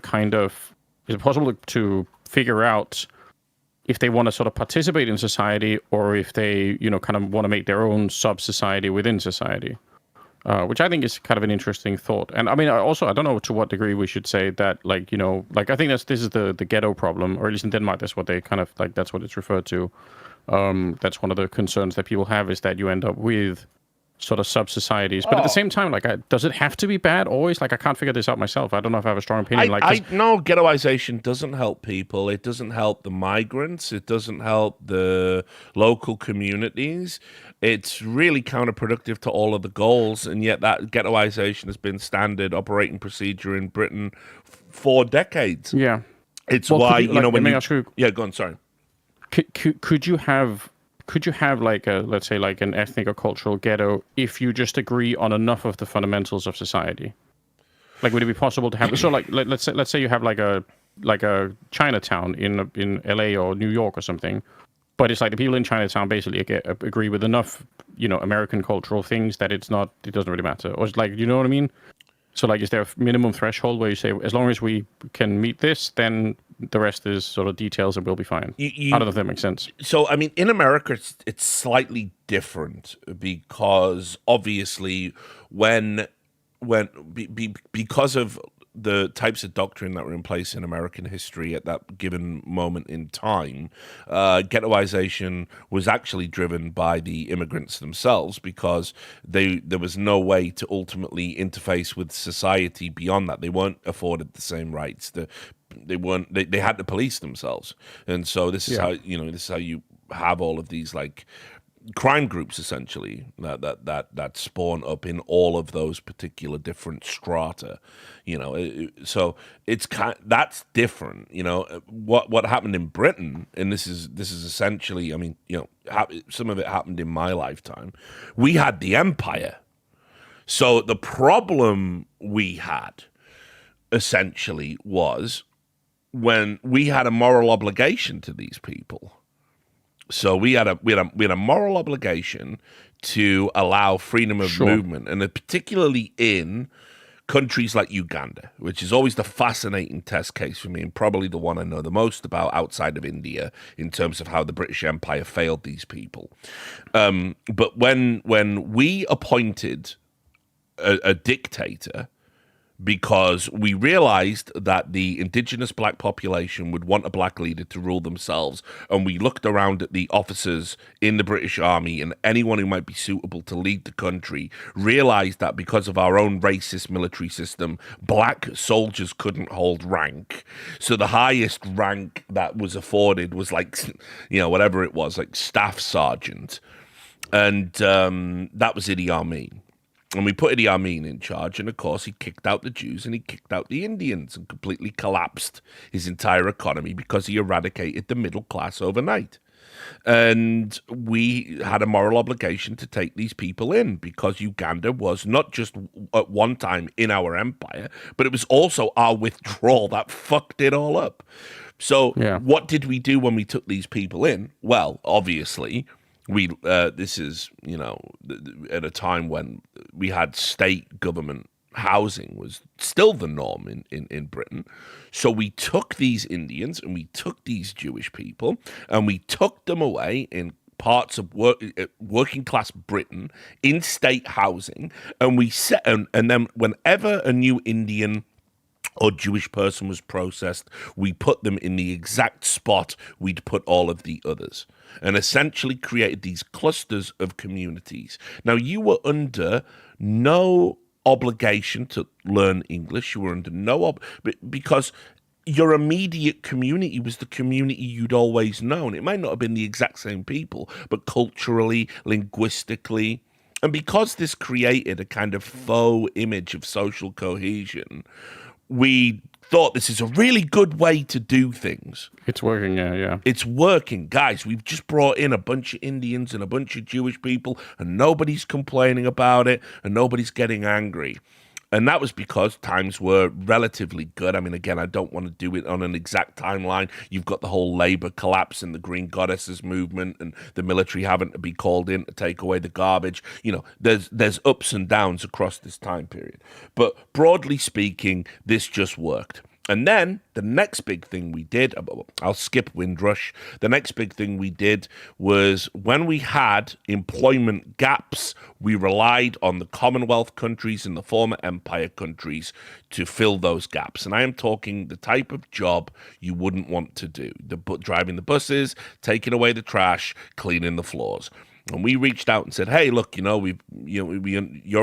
figure out if they want to sort of participate in society, or if they kind of want to make their own sub-society within society? Which I think is kind of an interesting thought. And I mean, I don't know to what degree we should say that, I think this is the ghetto problem, or at least in Denmark, that's what they kind of that's what it's referred to. That's one of the concerns that people have, is that you end up with sort of sub-societies. But at the same time, does it have to be bad always? I can't figure this out myself. I don't know if I have a strong opinion. No, ghettoization doesn't help people. It doesn't help the migrants. It doesn't help the local communities. It's really counterproductive to all of the goals, and yet that ghettoization has been standard operating procedure in Britain for decades. Yeah. It's why, yeah, go on, sorry. Could you have let's say an ethnic or cultural ghetto if you just agree on enough of the fundamentals of society? Would it be possible to have let's say you have a Chinatown in LA or New York or something, but it's the people in Chinatown basically agree with enough American cultural things that it doesn't really matter, or it's you know what I mean? So is there a minimum threshold where you say, as long as we can meet this, then the rest is sort of details and we'll be fine? I don't know if that makes sense. So, I mean, in America, it's slightly different, because obviously because of the types of doctrine that were in place in American history at that given moment in time, ghettoization was actually driven by the immigrants themselves, because there was no way to ultimately interface with society beyond that. They weren't afforded the same rights. They had to police themselves, and so this is how you have all of these crime groups essentially that spawn up in all of those particular different strata, so it's that's different. What happened in Britain, and this is essentially, I mean, some of it happened in my lifetime. We had the empire, so the problem we had essentially was when we had a moral obligation to these people. So we had a moral obligation to allow freedom of movement, and particularly in countries like Uganda, which is always the fascinating test case for me, and probably the one I know the most about outside of India in terms of how the British Empire failed these people. But when we appointed a dictator, because we realized that the indigenous black population would want a black leader to rule themselves, and we looked around at the officers in the British Army and anyone who might be suitable to lead the country, realized that because of our own racist military system, black soldiers couldn't hold rank. So the highest rank that was afforded was whatever it was, staff sergeant, and that was Idi Amin. And we put Idi Amin in charge, and of course he kicked out the Jews and he kicked out the Indians and completely collapsed his entire economy because he eradicated the middle class overnight. And we had a moral obligation to take these people in, because Uganda was not just at one time in our empire, but it was also our withdrawal that fucked it all up. So What did we do when we took these people in? Well, obviously, this is, at a time when we had state government housing was still the norm in Britain. So we took these Indians and we took these Jewish people and we took them away in parts of working class Britain in state housing, and we set and then whenever a new Indian or Jewish person was processed, we put them in the exact spot we'd put all of the others, and essentially created these clusters of communities. Now, you were under no obligation to learn English. You were under because your immediate community was the community you'd always known. It might not have been the exact same people, but culturally, linguistically, and because this created a kind of faux image of social cohesion, we thought this is a really good way to do things. It's working, yeah. It's working. Guys, we've just brought in a bunch of Indians and a bunch of Jewish people, and nobody's complaining about it, and nobody's getting angry. And that was because times were relatively good. I mean, again, I don't want to do it on an exact timeline. You've got the whole labor collapse and the Green Goddesses movement and the military having to be called in to take away the garbage. You know, there's ups and downs across this time period. But broadly speaking, this just worked. And then the next big thing we did, I'll skip Windrush. The next big thing we did was when we had employment gaps, we relied on the Commonwealth countries and the former empire countries to fill those gaps. And I am talking the type of job you wouldn't want to do. Driving the buses, taking away the trash, cleaning the floors. And we reached out and said, "Hey, look, you're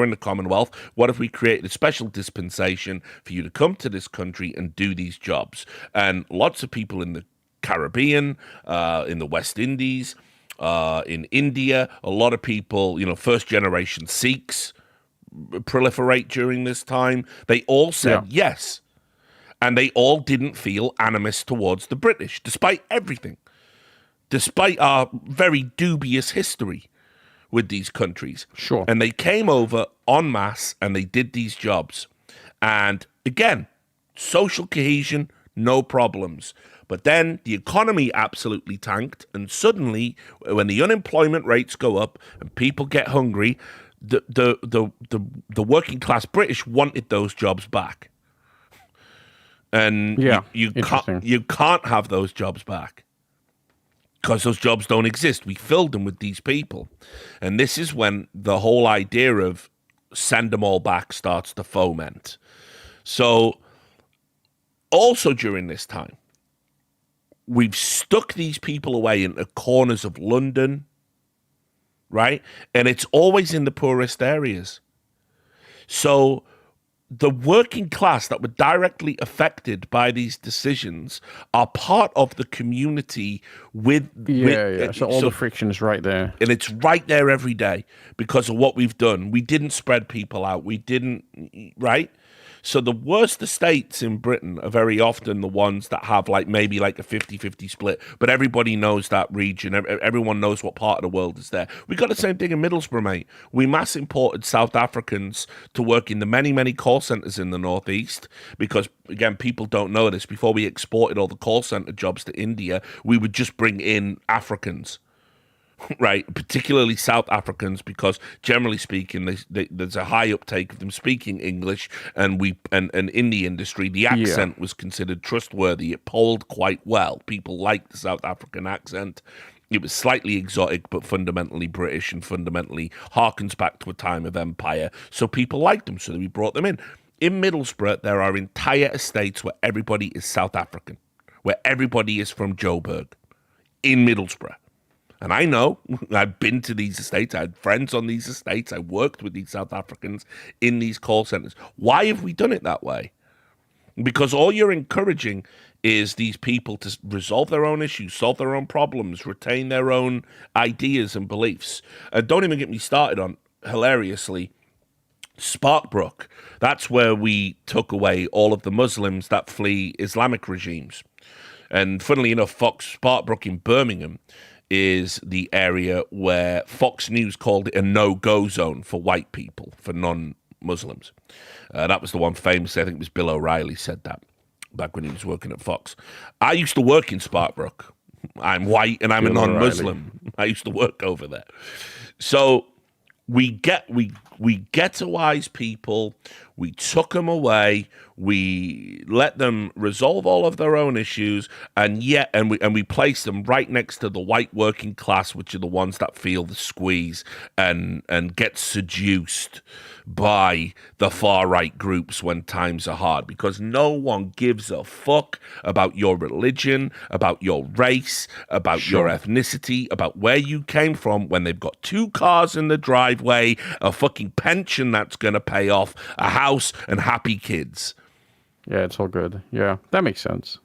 in the Commonwealth. What if we created a special dispensation for you to come to this country and do these jobs?" And lots of people in the Caribbean, in the West Indies, in India, a lot of people, first generation Sikhs proliferate during this time. They all said yes, and they all didn't feel animus towards the British, despite everything. Despite our very dubious history with these countries. Sure. And they came over en masse and they did these jobs. And again, social cohesion, no problems. But then the economy absolutely tanked. And suddenly, when the unemployment rates go up and people get hungry, the working class British wanted those jobs back. And you can't have those jobs back, because those jobs don't exist. We filled them with these people. And this is when the whole idea of send them all back starts to foment. So also during this time, we've stuck these people away in the corners of London, right? And it's always in the poorest areas. So the working class that were directly affected by these decisions are part of the community So all the friction is right there. And it's right there every day because of what we've done. We didn't spread people out. We didn't, right? So the worst estates in Britain are very often the ones that have maybe a 50-50 split, but everybody knows that region. Everyone knows what part of the world is there. We got the same thing in Middlesbrough, mate. We mass imported South Africans to work in the many, many call centers in the Northeast because, again, people don't know this. Before we exported all the call center jobs to India, we would just bring in Africans. Right, particularly South Africans, because generally speaking, there's a high uptake of them speaking English, and in the industry, the accent was considered trustworthy. It polled quite well. People liked the South African accent. It was slightly exotic, but fundamentally British, and fundamentally harkens back to a time of empire. So people liked them, so we brought them in. In Middlesbrough, there are entire estates where everybody is South African, where everybody is from Joburg, in Middlesbrough. And I know, I've been to these estates, I had friends on these estates, I worked with these South Africans in these call centers. Why have we done it that way? Because all you're encouraging is these people to resolve their own issues, solve their own problems, retain their own ideas and beliefs. Don't even get me started on, hilariously, Sparkbrook. That's where we took away all of the Muslims that flee Islamic regimes. And funnily enough, Sparkbrook in Birmingham is the area where Fox News called it a no-go zone for white people, for non-Muslims. That was the one famous, I think it was Bill O'Reilly said that back when he was working at Fox. I used to work in Sparkbrook. I'm white and I'm a non-Muslim. I used to work over there. So we ghettoize people, We took them away. We let them resolve all of their own issues, and we placed them right next to the white working class, which are the ones that feel the squeeze and get seduced by the far right groups when times are hard, because no one gives a fuck about your religion, about your race, about your ethnicity, about where you came from when they've got 2 cars in the driveway, a fucking pension that's going to pay off, a house, and happy kids. Yeah, it's all good. Yeah, that makes sense.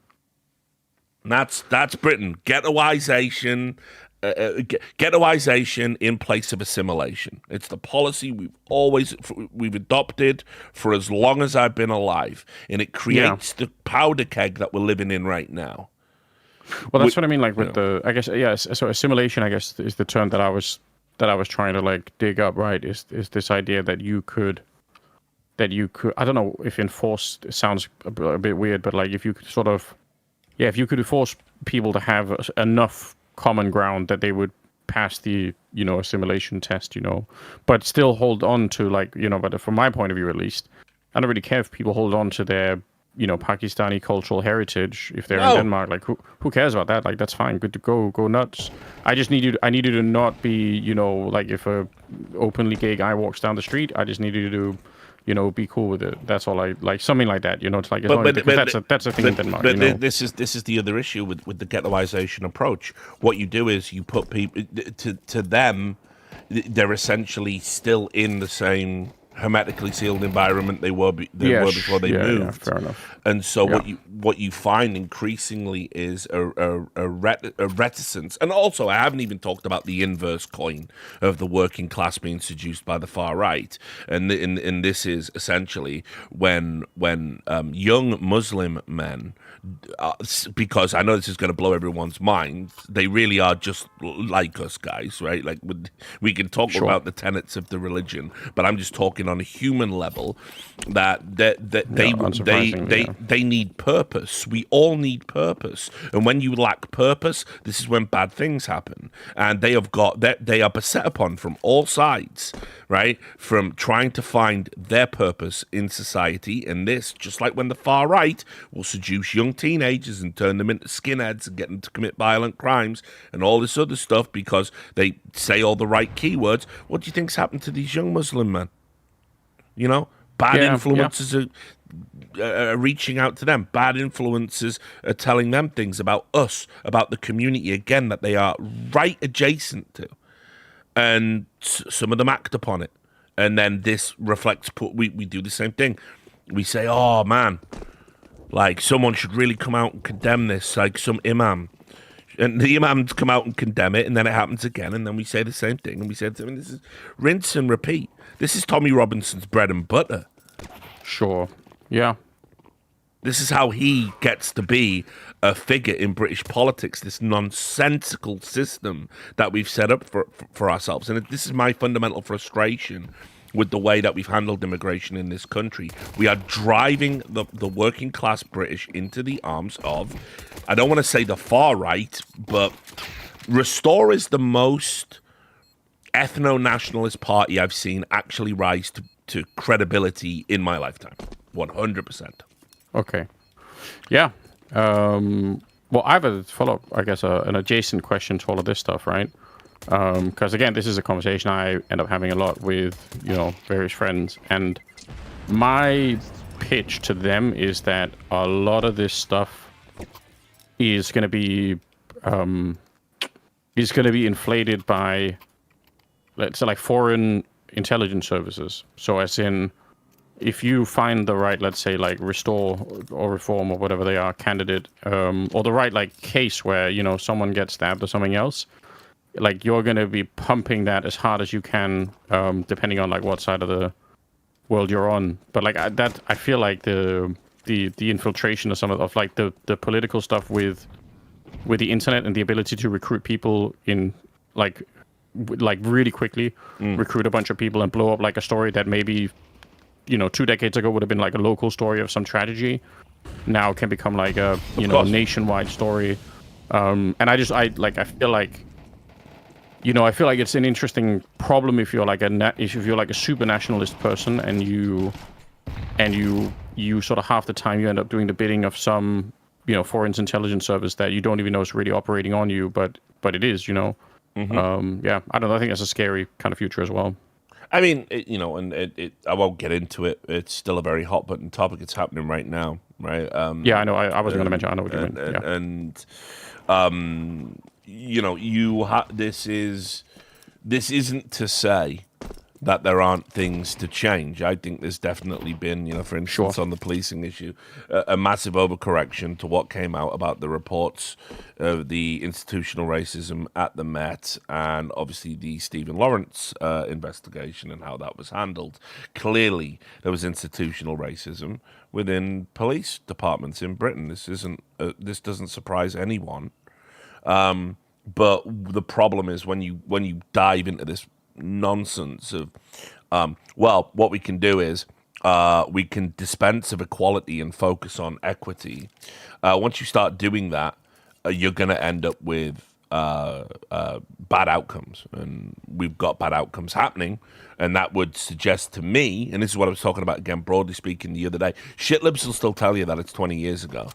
And that's Britain. Ghettoization. Ghettoization in place of assimilation. It's the policy we've adopted for as long as I've been alive, and it creates the powder keg that we're living in right now. Well, that's what I mean. Like with I guess, yes. So assimilation, I guess, is the term that I was trying to like dig up. Right? Is this idea that you could. I don't know if enforced sounds a bit weird, but like if you could sort of, if you could force people to have enough common ground that they would pass the, assimilation test, but still hold on to like, but from my point of view, at least, I don't really care if people hold on to their, Pakistani cultural heritage. If they're in Denmark, like who cares about that? Like, that's fine. Good to go nuts. I need you to not be, like if a openly gay guy walks down the street, I just need you to be cool with it. That's all. I like something like that. It's like that's a thing in Denmark. But this is the other issue with the ghettoization approach. What you do is you put people to them. They're essentially still in the same hermetically sealed environment they were before they moved. Yeah, fair enough. And so what you find increasingly is a reticence. And also, I haven't even talked about the inverse coin of the working class being seduced by the far right. And this is essentially when young Muslim men, because I know this is going to blow everyone's mind, they really are just like us guys, right? Like we can talk about the tenets of the religion, but I'm just talking on a human level that they need purpose. We all need purpose, and when you lack purpose, this is when bad things happen. And they are beset upon from all sides, right? From trying to find their purpose in society, and this, just like when the far right will seduce young teenagers and turn them into skinheads and get them to commit violent crimes and all this other stuff because they say all the right keywords. What do you think's happened to these young Muslim men? Bad influences are reaching out to them. Bad influences are telling them things about us, about the community, again, that they are right adjacent to. And some of them act upon it. And then this reflects, we do the same thing. We say, oh, man, like someone should really come out and condemn this, like some imam. And the imams come out and condemn it, and then it happens again, and then we say the same thing, and we say, this is rinse and repeat. This is Tommy Robinson's bread and butter. Sure. Yeah. This is how he gets to be a figure in British politics, this nonsensical system that we've set up for ourselves. And this is my fundamental frustration with the way that we've handled immigration in this country. We are driving the working class British into the arms of, I don't want to say the far right, but Restore is the most ethno-nationalist party I've seen actually rise to credibility in my lifetime. 100%. Okay. Yeah. Well, I have a follow-up, I guess, an adjacent question to all of this stuff, right? Because, again, this is a conversation I end up having a lot with, various friends. And my pitch to them is that a lot of this stuff is going to be inflated by, let's say, like foreign intelligence services. So as in, if you find the right, let's say, like Restore or Reform or whatever they are candidate, or the right like case where someone gets stabbed or something else, like you're going to be pumping that as hard as you can, depending on like what side of the world you're on. But like I feel like the infiltration of some of like the political stuff with the internet and the ability to recruit people in like really quickly, recruit a bunch of people and blow up like a story that maybe 2 decades ago would have been like a local story of some tragedy, now can become like a nationwide story. And I feel like it's an interesting problem if you're like a super nationalist person and you and you sort of half the time you end up doing the bidding of some foreign intelligence service that you don't even know is really operating on you, but it is, Yeah, I don't know. I think that's a scary kind of future as well. I mean, I won't get into it. It's still a very hot button topic. It's happening right now, right? Yeah, I know. I wasn't going to mention. I know what you mean. This isn't to say that there aren't things to change. I think there's definitely been, for instance, on the policing issue, a massive overcorrection to what came out about the reports of the institutional racism at the Met and obviously the Stephen Lawrence investigation and how that was handled. Clearly, there was institutional racism within police departments in Britain. This doesn't surprise anyone. But the problem is when you dive into this nonsense of, what we can do is we can dispense of equality and focus on equity. Once you start doing that, you're going to end up with bad outcomes, and we've got bad outcomes happening. And that would suggest to me, and this is what I was talking about again, broadly speaking, the other day, shitlibs will still tell you that it's 20 years ago.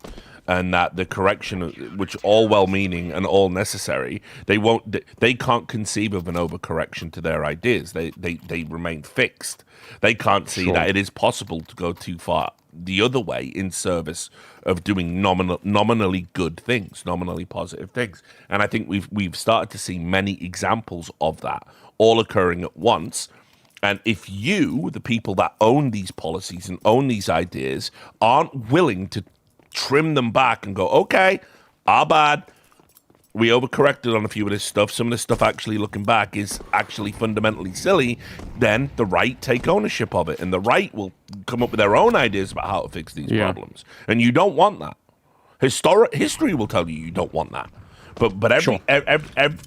And that the correction, which all well-meaning and all necessary, they can't conceive of an overcorrection to their ideas. They remain fixed. They can't see that it is possible to go too far the other way in service of doing nominally good things, nominally positive things. And I think we've started to see many examples of that all occurring at once. And if you, the people that own these policies and own these ideas, aren't willing to trim them back and go, okay, our bad, we overcorrected on a few of this stuff, some of this stuff actually looking back is actually fundamentally silly, then the right take ownership of it, and the right will come up with their own ideas about how to fix these problems. And you don't want that. History will tell you don't want that. But every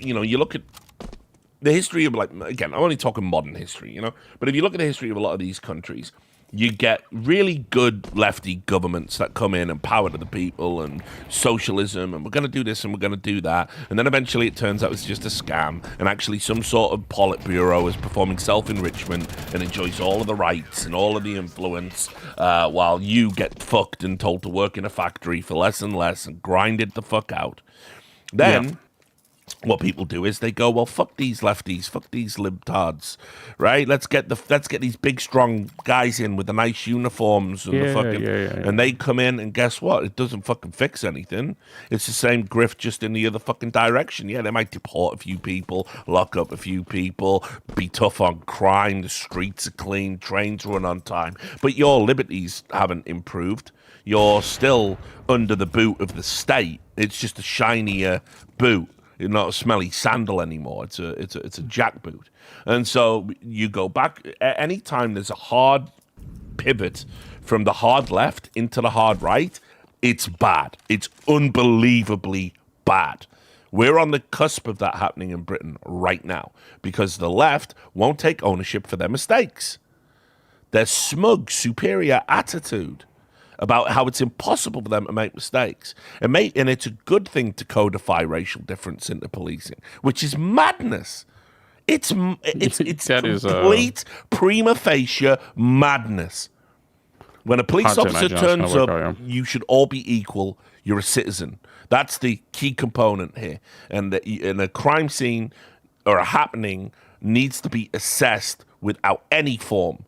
you look at the history of, like, again, I'm only talking modern history, but if you look at the history of a lot of these countries, you get really good lefty governments that come in and power to the people and socialism, and we're going to do this and we're going to do that. And then eventually it turns out it's just a scam, and actually some sort of Politburo is performing self-enrichment and enjoys all of the rights and all of the influence, while you get fucked and told to work in a factory for less and less and grinded the fuck out. Then what people do is they go, well, fuck these lefties, fuck these libtards, right? Let's get these big strong guys in with the nice uniforms and and they come in, and guess what? It doesn't fucking fix anything. It's the same grift, just in the other fucking direction. Yeah, they might deport a few people, lock up a few people, be tough on crime, the streets are clean, trains run on time, but your liberties haven't improved. You're still under the boot of the state. It's just a shinier boot. It's not a smelly sandal anymore. It's a jackboot. And so you go back anytime there's a hard pivot from the hard left into the hard right, it's bad. It's unbelievably bad. We're on the cusp of that happening in Britain right now because the left won't take ownership for their mistakes. Their smug, superior attitude about how it's impossible for them to make mistakes. And it's a good thing to codify racial difference into policing, which is madness. It's complete prima facie madness. When a police officer turns up, you should all be equal. You're a citizen. That's the key component here. And a crime scene or a happening needs to be assessed without any form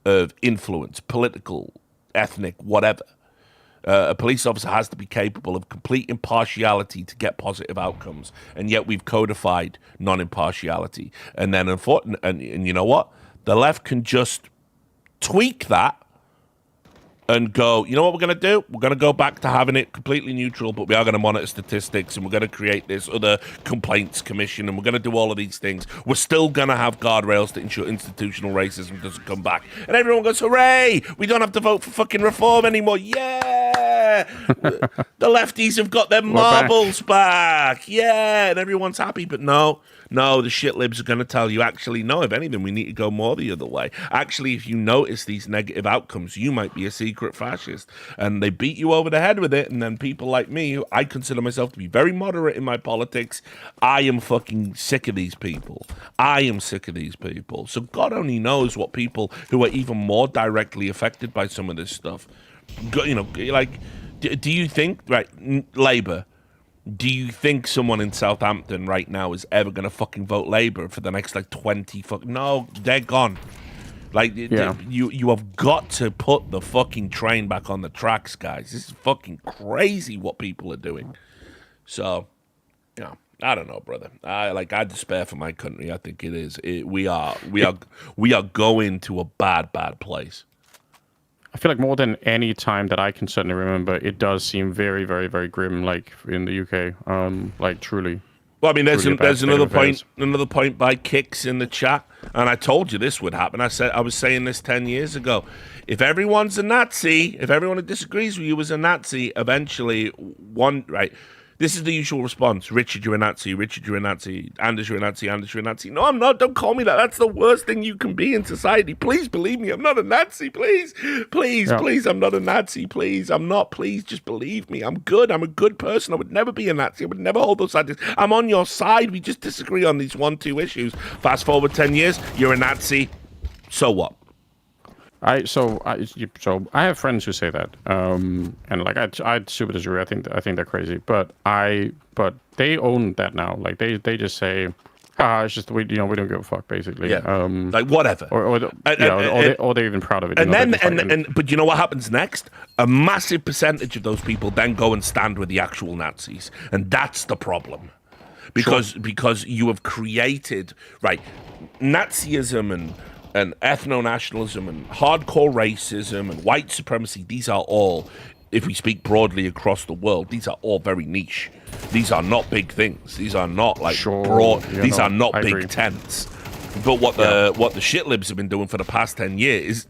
of influence, political, ethnic, whatever. A police officer has to be capable of complete impartiality to get positive outcomes, and yet we've codified non-impartiality. And then, and you know what? The left can just tweak that and go, you know what we're going to do? We're going to go back to having it completely neutral, but we are going to monitor statistics, and we're going to create this other complaints commission, and we're going to do all of these things. We're still going to have guardrails to ensure institutional racism doesn't come back. And everyone goes, hooray! We don't have to vote for fucking reform anymore. Yeah! yeah, the lefties have got their marbles back. Yeah, and everyone's happy. But no, the shit libs are going to tell you, actually, no, if anything, we need to go more the other way. Actually, if you notice these negative outcomes, you might be a secret fascist. And they beat you over the head with it. And then people like me, who I consider myself to be very moderate in my politics, I am fucking sick of these people. I am sick of these people. So God only knows what people who are even more directly affected by some of this stuff, you know, like, do you think, right, Labour, do you think someone in Southampton right now is ever going to fucking vote Labour for the next, like, 20 no, they're gone. Like, you have got to put the fucking train back on the tracks, guys. This is fucking crazy what people are doing. So, you know, I don't know, brother. I despair for my country. I think it is. We are going to a bad place. I feel like more than any time that I can certainly remember, it does seem very, very, very grim, like in the UK. Like truly. Well, I mean, there's another point by Kicks in the chat, and I told you this would happen. I was saying this 10 years ago. If everyone's a Nazi, if everyone who disagrees with you is a Nazi, eventually this is the usual response. Richard, you're a Nazi. Richard, you're a Nazi. Anders, you're a Nazi. Anders, you're a Nazi. No, I'm not. Don't call me that. That's the worst thing you can be in society. Please believe me. I'm not a Nazi. Please, I'm not a Nazi. Please, I'm not. Please, just believe me. I'm good. I'm a good person. I would never be a Nazi. I would never hold those ideas. I'm on your side. We just disagree on these 1-2 issues. Fast forward 10 years, you're a Nazi. So what? I have friends who say that, and like I super disagree. I think they're crazy, but they own that now. Like they just say, it's just we don't give a fuck basically. Yeah. Like whatever. Or they're even proud of it. But you know what happens next? A massive percentage of those people then go and stand with the actual Nazis, and that's the problem. Because you have created Nazism and ethno-nationalism and hardcore racism and white supremacy. These are all, if we speak broadly across the world, these are all very niche. These are not big things. These are not broad. These are not big tents. But what the shit libs have been doing for the past 10 years,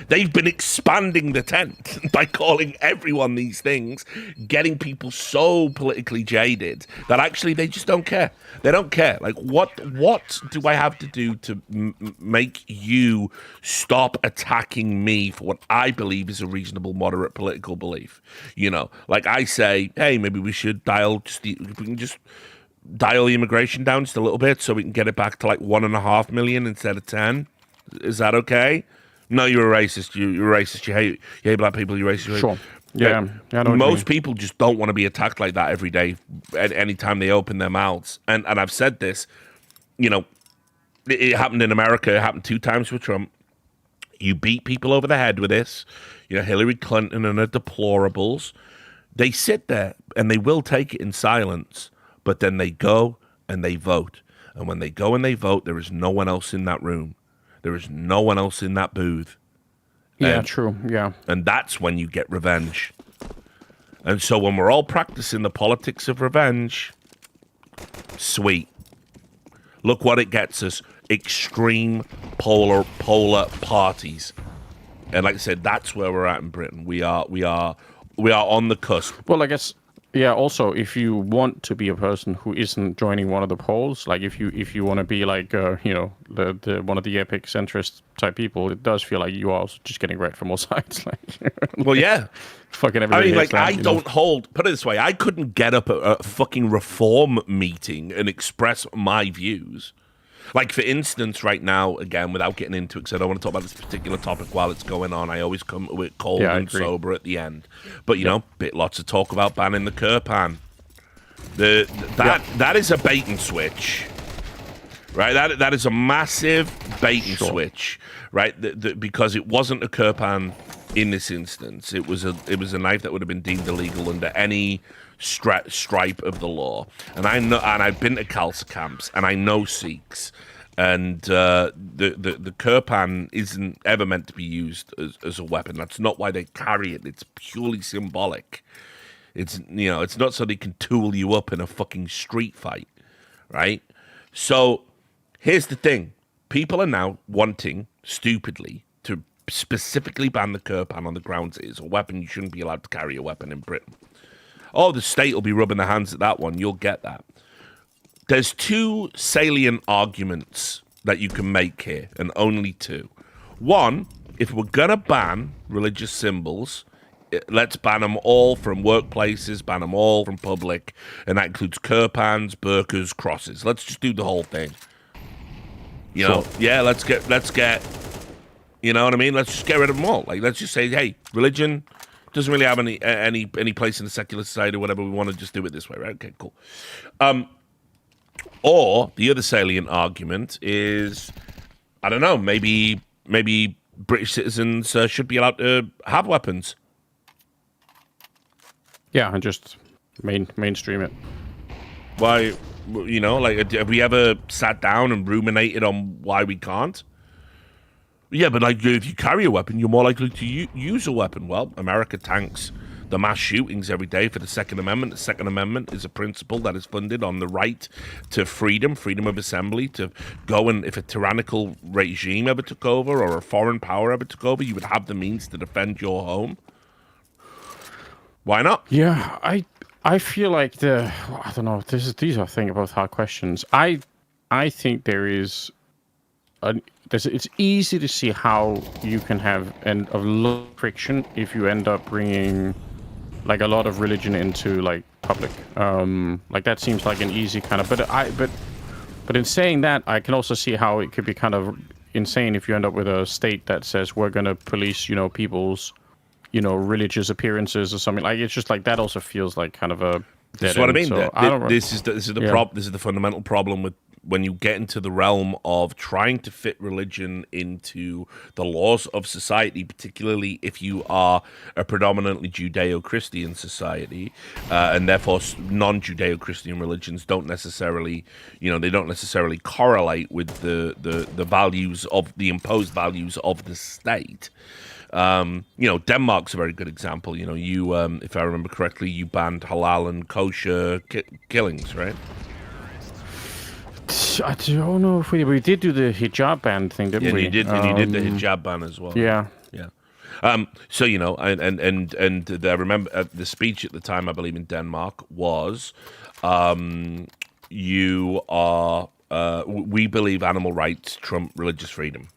they've been expanding the tent by calling everyone these things, getting people so politically jaded that actually they just don't care. They don't care. Like, what do I have to do to make you stop attacking me for what I believe is a reasonable, moderate political belief? You know, like I say, hey, maybe we should dial the immigration down just a little bit so we can get it back to like 1.5 million instead of 10. Is that okay? No, you're a racist. You're a racist. You hate black people. You're racist. Sure. Yeah. Most people just don't want to be attacked like that every day, anytime they open their mouths. And I've said this, you know, it happened in America. It happened 2 times with Trump. You beat people over the head with this. You know, Hillary Clinton and her deplorables. They sit there and they will take it in silence. But then they go and they vote. And when they go and they vote, there is no one else in that room. There is no one else in that booth. Yeah, true. Yeah. And that's when you get revenge. And so when we're all practicing the politics of revenge, sweet. Look what it gets us. Extreme polar parties. And like I said, that's where we're at in Britain. We are on the cusp. Well, I guess. Yeah. Also, if you want to be a person who isn't joining one of the polls, like if you want to be like the one of the epic centrist type people, it does feel like you are also just getting wrecked from all sides. Well, yeah. Fucking everybody. I mean, put it this way, I couldn't get up at a fucking reform meeting and express my views. Like, for instance, right now, again, without getting into it, because I don't want to talk about this particular topic while it's going on, I always come with cold and sober at the end. But, you know, lots of talk about banning the Kurpan. That is a bait and switch, right? That is a massive bait and switch, right? Because it wasn't a Kurpan in this instance. It was a knife that would have been deemed illegal under any stripe of the law. And I know, and I've been to Khalsa camps, and I know Sikhs, and the Kurpan isn't ever meant to be used as a weapon. That's not why they carry it. It's purely symbolic. It's not so they can tool you up in a fucking street fight, right? So here's the thing: people are now wanting, stupidly, to specifically ban the Kirpan on the grounds it is a weapon. You shouldn't be allowed to carry a weapon in Britain. Oh, the state will be rubbing their hands at that one. You'll get that. There's two salient arguments that you can make here, and only two. One, if we're going to ban religious symbols, let's ban them all from workplaces, ban them all from public, and that includes kirpans, burqas, crosses. Let's just do the whole thing. You know, yeah, let's get, you know what I mean? Let's just get rid of them all. Like, let's just say, hey, religion doesn't really have any place in a secular society or whatever. We want to just do it this way, right? Okay, cool. Or the other salient argument is, I don't know, maybe British citizens should be allowed to have weapons. Yeah, and just mainstream it. Why, you know, like, have we ever sat down and ruminated on why we can't? Yeah, but like, if you carry a weapon, you're more likely to use a weapon. Well, America tanks the mass shootings every day for the Second Amendment. The Second Amendment is a principle that is funded on the right to freedom of assembly, to go, and if a tyrannical regime ever took over or a foreign power ever took over, you would have the means to defend your home. Why not? Yeah, I feel like I don't know. These are both hard questions. I think there is it's easy to see how you can have a lot of friction if you end up bringing like a lot of religion into like public. Like that seems like an easy kind of. But in saying that, I can also see how it could be kind of insane if you end up with a state that says we're going to police, you know, people's, you know, religious appearances or something. Like, it's just like that also feels like kind of a dead That's what end. I mean. So This is the fundamental problem with when you get into the realm of trying to fit religion into the laws of society, particularly if you are a predominantly Judeo-Christian society, and therefore non-Judeo-Christian religions don't necessarily, you know, they don't necessarily correlate with the values of the imposed values of the state. You know, Denmark's a very good example. You know, you, if I remember correctly, you banned halal and kosher killings, right? I don't know if we did do the hijab ban thing, didn't we? And you did the hijab ban as well. Yeah. Yeah. So, you know, and I remember the speech at the time, I believe in Denmark was, we believe animal rights trump religious freedom.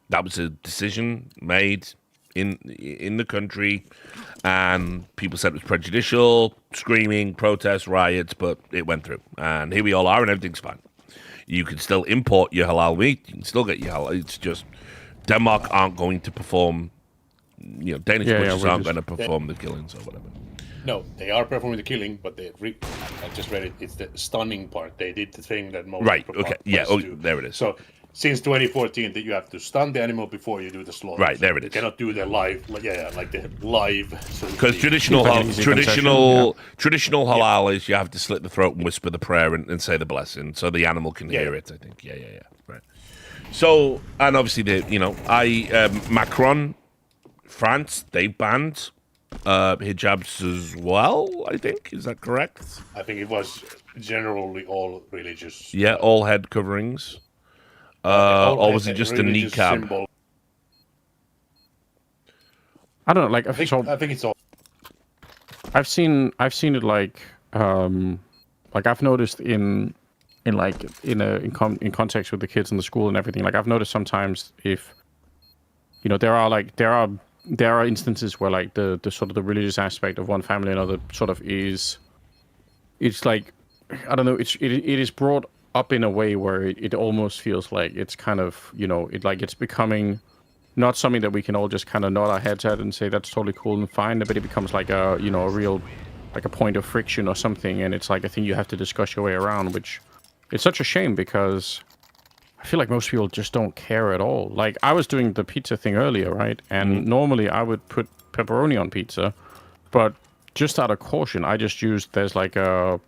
That was a decision made in the country, and people said it was prejudicial, screaming, protests, riots, but it went through. And here we all are, and everything's fine. You can still import your halal meat. You can still get your halal. It's just Denmark aren't going to perform, you know, Danish butchers aren't going to perform the killings or whatever. No, they are performing the killing, but I just read it. It's the stunning part. They did the thing that most Right, okay, yeah, do. There it is. So, since 2014, that you have to stun the animal before you do the slaughter. Right, there it is. You cannot do the live, like the live. Because traditional halal is you have to slit the throat and whisper the prayer and say the blessing, so the animal can hear it. I think, yeah, right. So, and obviously Macron, France, they banned hijabs as well. I think, is that correct? I think it was generally all religious. Yeah, all head coverings. Or was it just a niqab? Symbol. I don't know. Like, I think it's all. I've seen it like I've noticed in context with the kids in the school and everything. Like, I've noticed sometimes if, you know, there are instances where like the sort of the religious aspect of one family and another sort of it's like, I don't know, it is brought up in a way where it almost feels like it's kind of, you know, it's becoming not something that we can all just kind of nod our heads at and say that's totally cool and fine, but it becomes like a, you know, a real, like a point of friction or something, and it's like a thing you have to discuss your way around, which it's such a shame because I feel like most people just don't care at all. Like, I was doing the pizza thing earlier, right? And normally I would put pepperoni on pizza, but just out of caution, I just used, there's like a,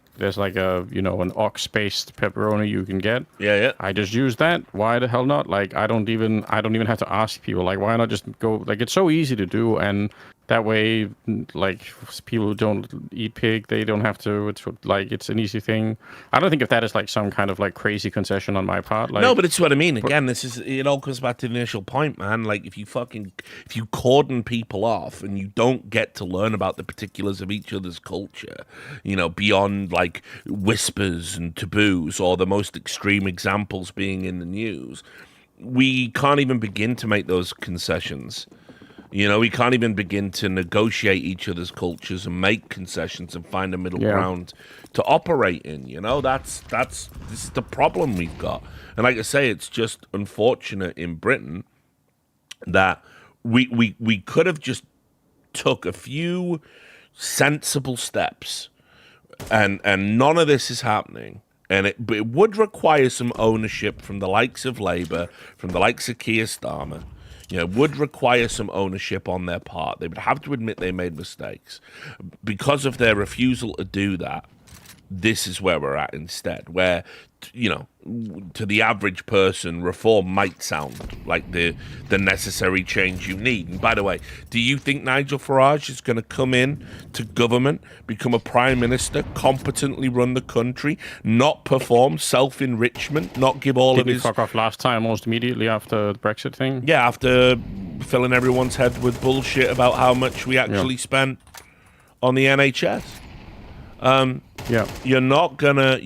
you know, an ox-based pepperoni you can get. Yeah. I just use that. Why the hell not? Like, I don't even have to ask people. Like, why not just go? Like, it's so easy to do, and That way, like, people who don't eat pig, they don't have to. It's like it's an easy thing. I don't think if that is like some kind of like crazy concession on my part. Like, no, but it's what I mean. Again, it all comes back to the initial point, man. Like if you cordon people off and you don't get to learn about the particulars of each other's culture, beyond like whispers and taboos or the most extreme examples being in the news, we can't even begin to make those concessions. We can't even begin to negotiate each other's cultures and make concessions and find a middle ground to operate in. This is the problem we've got. And like I say, it's just unfortunate in Britain that we could have just took a few sensible steps, and none of this is happening. And it would require some ownership from the likes of Labour, from the likes of Keir Starmer. Would require some ownership on their part. They would have to admit they made mistakes. Because of their refusal to do that, this is where we're at instead, where, to the average person, reform might sound like the necessary change you need. And by the way, do you think Nigel Farage is going to come in to government, become a prime minister, competently run the country, not perform self-enrichment, not give all Didn't of his... fuck off last time almost immediately after the Brexit thing? Yeah, after filling everyone's head with bullshit about how much we actually spent on the NHS. You're not gonna,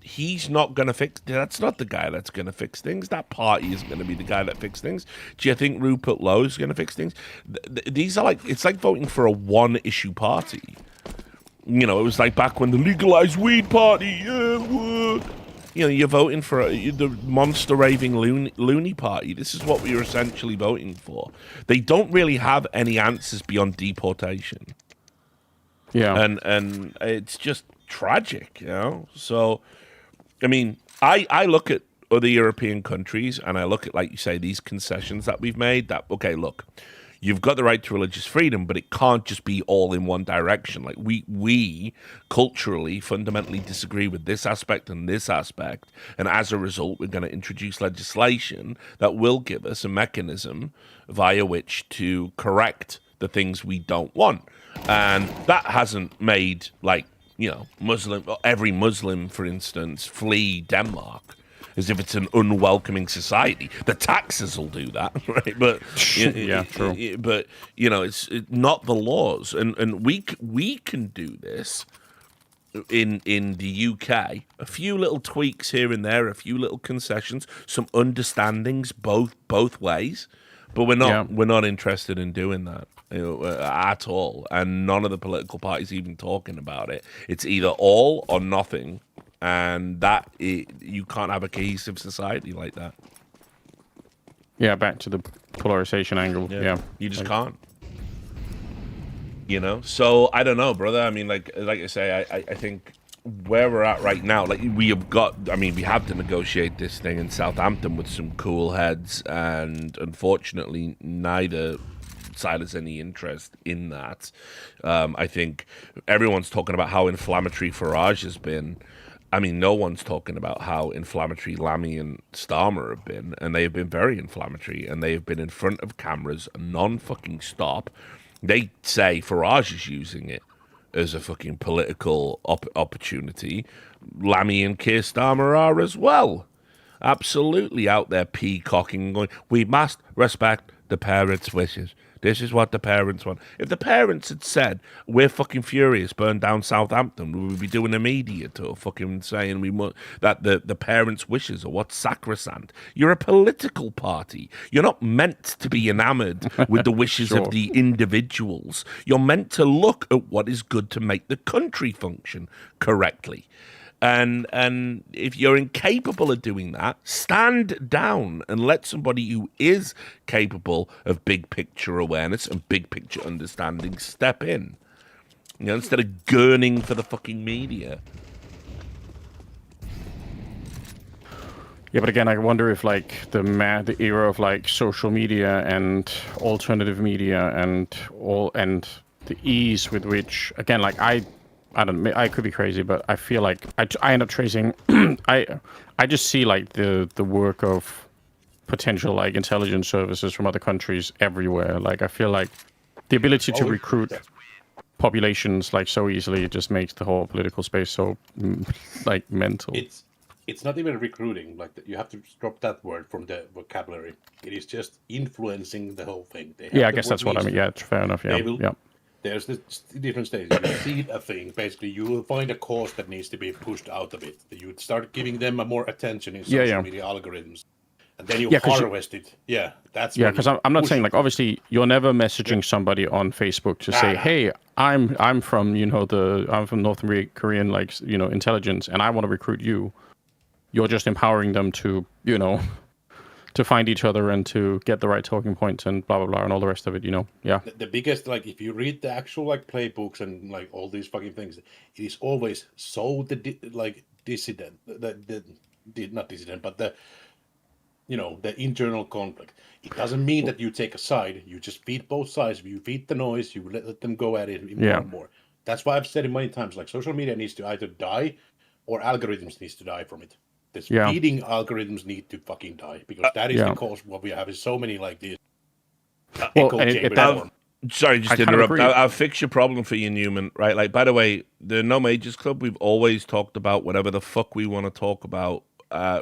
he's not gonna fix. That's not the guy that's gonna fix things. That party isn't gonna be the guy that fixes things. Do you think Rupert Lowe is gonna fix things? These are it's like voting for a one-issue party. It was like back when the legalized weed party. You're voting for the monster raving loony party. This is what we are essentially voting for. They don't really have any answers beyond deportation. Yeah. And it's just tragic, So, I mean, I look at other European countries and I look at, like you say, these concessions that we've made that, okay, look, you've got the right to religious freedom, but it can't just be all in one direction. Like we culturally fundamentally disagree with this aspect and this aspect. And as a result, we're going to introduce legislation that will give us a mechanism via which to correct the things we don't want. And that hasn't made, every Muslim, for instance, flee Denmark as if it's an unwelcoming society. The taxes will do that, right? But true. But it's not the laws, and we can do this in the UK. A few little tweaks here and there, a few little concessions, some understandings both ways. But we're not interested in doing that. At all, and none of the political parties even talking about it. It's either all or nothing, and you can't have a cohesive society like that. Yeah, back to the polarization angle. Yeah. You just can't. So I don't know, brother. I mean, like I say, I think where we're at right now, we have to negotiate this thing in Southampton with some cool heads, and unfortunately, neither side has any interest in that. I think everyone's talking about how inflammatory Farage has been. I mean, no one's talking about how inflammatory Lammy and Starmer have been, and they have been very inflammatory, and they have been in front of cameras non-fucking stop. They say Farage is using it as a fucking political opportunity. Lammy and Keir Starmer are as well. Absolutely out there peacocking and going, we must respect the parents' wishes. This is what the parents want. If the parents had said, we're fucking furious, burn down Southampton, we would be doing a media tour fucking saying that the parents' wishes are what's sacrosanct. You're a political party. You're not meant to be enamored with the wishes of the individuals. You're meant to look at what is good to make the country function correctly. And if you're incapable of doing that, stand down and let somebody who is capable of big picture awareness and big picture understanding step in. Instead of gurning for the fucking media. Yeah, but again, I wonder if the era of social media and alternative media and the ease with which, again, I don't know, I could be crazy, but I feel like I end up tracing. I just see the work of potential intelligence services from other countries everywhere. I feel like The ability to Oh, recruit yeah. populations like so easily just makes the whole political space so like mental. It's not even recruiting. Like you have to drop that word from the vocabulary. It is just influencing the whole thing. They have Yeah, I the guess word that's what I needs mean. to. Yeah, fair enough. Yeah, They will. yeah. There's the different stages. You seed a thing. Basically, you will find a cause that needs to be pushed out of it. You would start giving them more attention in social Yeah. media algorithms, and then you Yeah, 'cause harvest it. Yeah, that's Yeah, when because you I'm not push saying it. like obviously you're never messaging somebody on Facebook to say, Nah. "Hey, I'm from I'm from North Korean like intelligence, and I want to recruit you." You're just empowering them to to find each other and to get the right talking points and blah blah blah and all the rest of it. Yeah. The biggest, like, if you read the actual like playbooks and like all these fucking things, it is always so dissident, not dissident, but the internal conflict. It doesn't mean that you take a side. You just feed both sides. You feed the noise. You let them go at it more Yeah. and more. That's why I've said it many times. Like social media needs to either die, or algorithms needs to die from it. This Yeah. feeding algorithms need to fucking die, because that is Yeah. the cause. What we have is so many like these Well, echo and chamber that- form. Sorry, just I to kind of interrupt. agree. I'll fix your problem for you, Newman. Right? Like, by the way, the No Majors Club, we've always talked about whatever the fuck we want to talk about.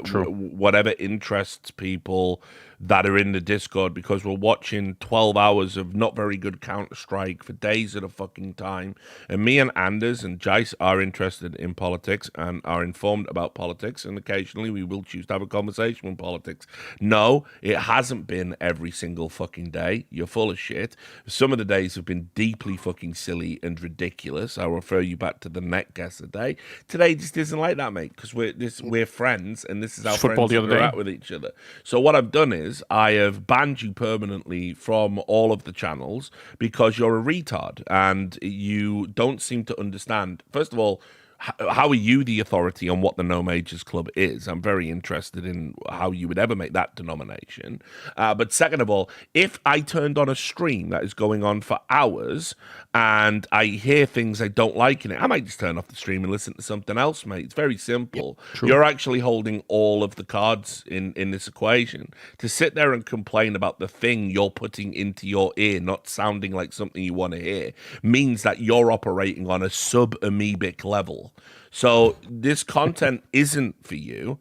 True. Whatever interests people that are in the Discord, because we're watching 12 hours of not very good Counter-Strike for days at a fucking time. And me and Anders and Jace are interested in politics and are informed about politics, and occasionally we will choose to have a conversation on politics. No, it hasn't been every single fucking day. You're full of shit. Some of the days have been deeply fucking silly and ridiculous. I'll refer you back to the net guess day. Today just isn't like that, mate, because we're friends, and this is how Football friends the other day. interact with each other. So what I've done is I have banned you permanently from all of the channels because you're a retard and you don't seem to understand. First of all, how are you the authority on what the No Majors Club is? I'm very interested in how you would ever make that denomination. But second of all, if I turned on a stream that is going on for hours and I hear things I don't like in it, I might just turn off the stream and listen to something else, mate. It's very simple. You're actually holding all of the cards in this equation. To sit there and complain about the thing you're putting into your ear not sounding like something you want to hear means that you're operating on a sub-amoebic level. So this content isn't for you.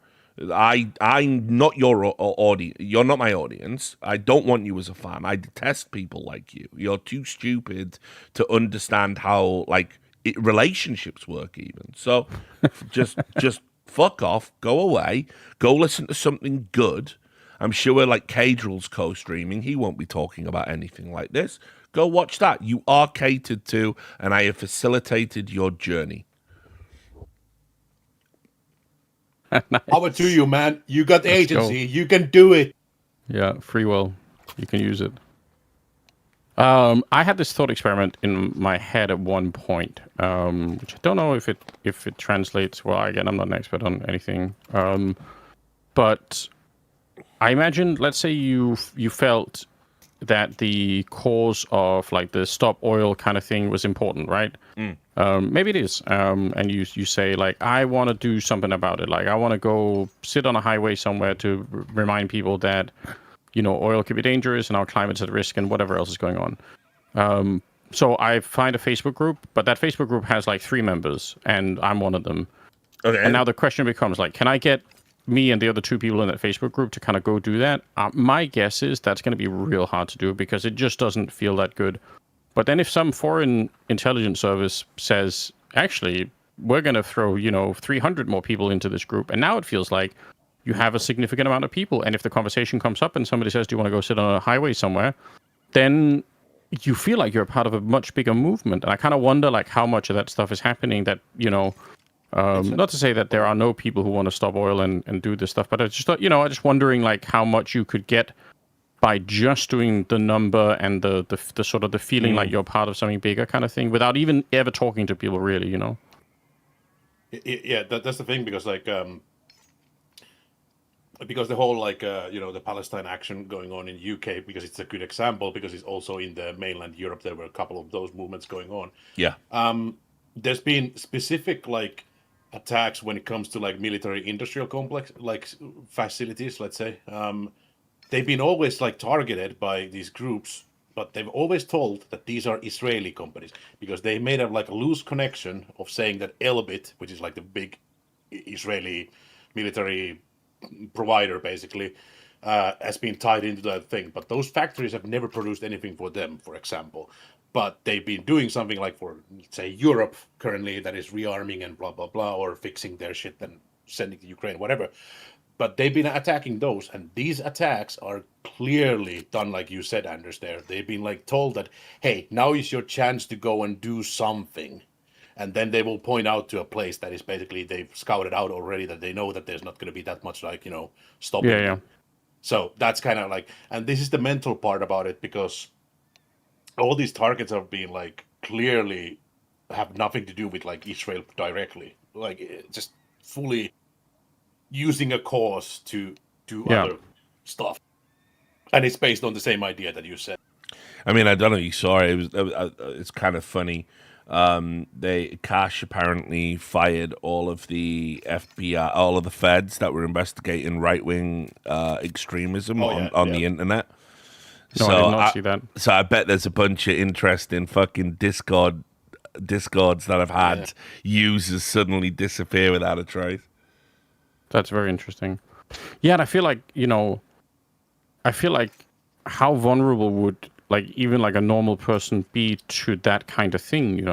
I'm not your audience. You're not my audience. I don't want you as a fan. I detest people like you. You're too stupid to understand how relationships work even. So just fuck off, go away, go listen to something good. I'm sure like Cadrill's co-streaming, he won't be talking about anything like this. Go watch that. You are catered to, and I have facilitated your journey. Power to you, man. You got go. agency. You can do it. Yeah, free will. You can use it. I had this thought experiment in my head at one point, which I don't know if it translates well. Again, I'm not an expert on anything, but I imagine, let's say you felt that the cause of like the stop oil kind of thing was important, right? Maybe it is, and you say like, I want to do something about it. Like I want to go sit on a highway somewhere to remind people that oil could be dangerous and our climate's at risk and whatever else is going on. So I find a Facebook group, but that Facebook group has like 3 members, and I'm one of them. Okay. And now the question becomes like, can I get me and the other 2 people in that Facebook group to kind of go do that? My guess is that's going to be real hard to do because it just doesn't feel that good. But then if some foreign intelligence service says, actually, we're going to throw, 300 more people into this group, and now it feels like you have a significant amount of people. And if the conversation comes up and somebody says, do you want to go sit on a highway somewhere? Then you feel like you're a part of a much bigger movement. And I kind of wonder like how much of that stuff is happening that, not to say that there are no people who want to stop oil and do this stuff, but I just thought, I just wondering like how much you could get by just doing the number and the sort of the feeling like you're part of something bigger kind of thing without even ever talking to people really, Yeah, that's the thing, because because the whole the Palestine action going on in UK, because it's a good example, because it's also in the mainland Europe, there were a couple of those movements going on. Yeah. There's been specific attacks when it comes to military industrial complex facilities, let's say. They've been always targeted by these groups, but they've always told that these are Israeli companies because they made a loose connection of saying that Elbit, which is like the big Israeli military provider, basically, has been tied into that thing. But those factories have never produced anything for them, for example. But they've been doing something like for, say, Europe currently that is rearming and blah, blah, blah, or fixing their shit and sending to Ukraine, whatever. But they've been attacking those, and these attacks are clearly done, like you said, Anders. There, they've been told that, hey, now is your chance to go and do something, and then they will point out to a place that is basically they've scouted out already that they know that there's not going to be that much stopping. Yeah. So that's kind of and this is the mental part about it because all these targets have been clearly have nothing to do with Israel directly, just fully using a cause to do other stuff, and it's based on the same idea that you said. I mean, I don't know if you saw it. It's kind of funny. Cash apparently fired all of the FBI, all of the feds that were investigating right wing extremism on the internet. No, I did not see that. So I bet there's a bunch of interesting fucking discords that have had users suddenly disappear without a trace. That's very interesting. Yeah, and I feel like how vulnerable would even a normal person be to that kind of thing,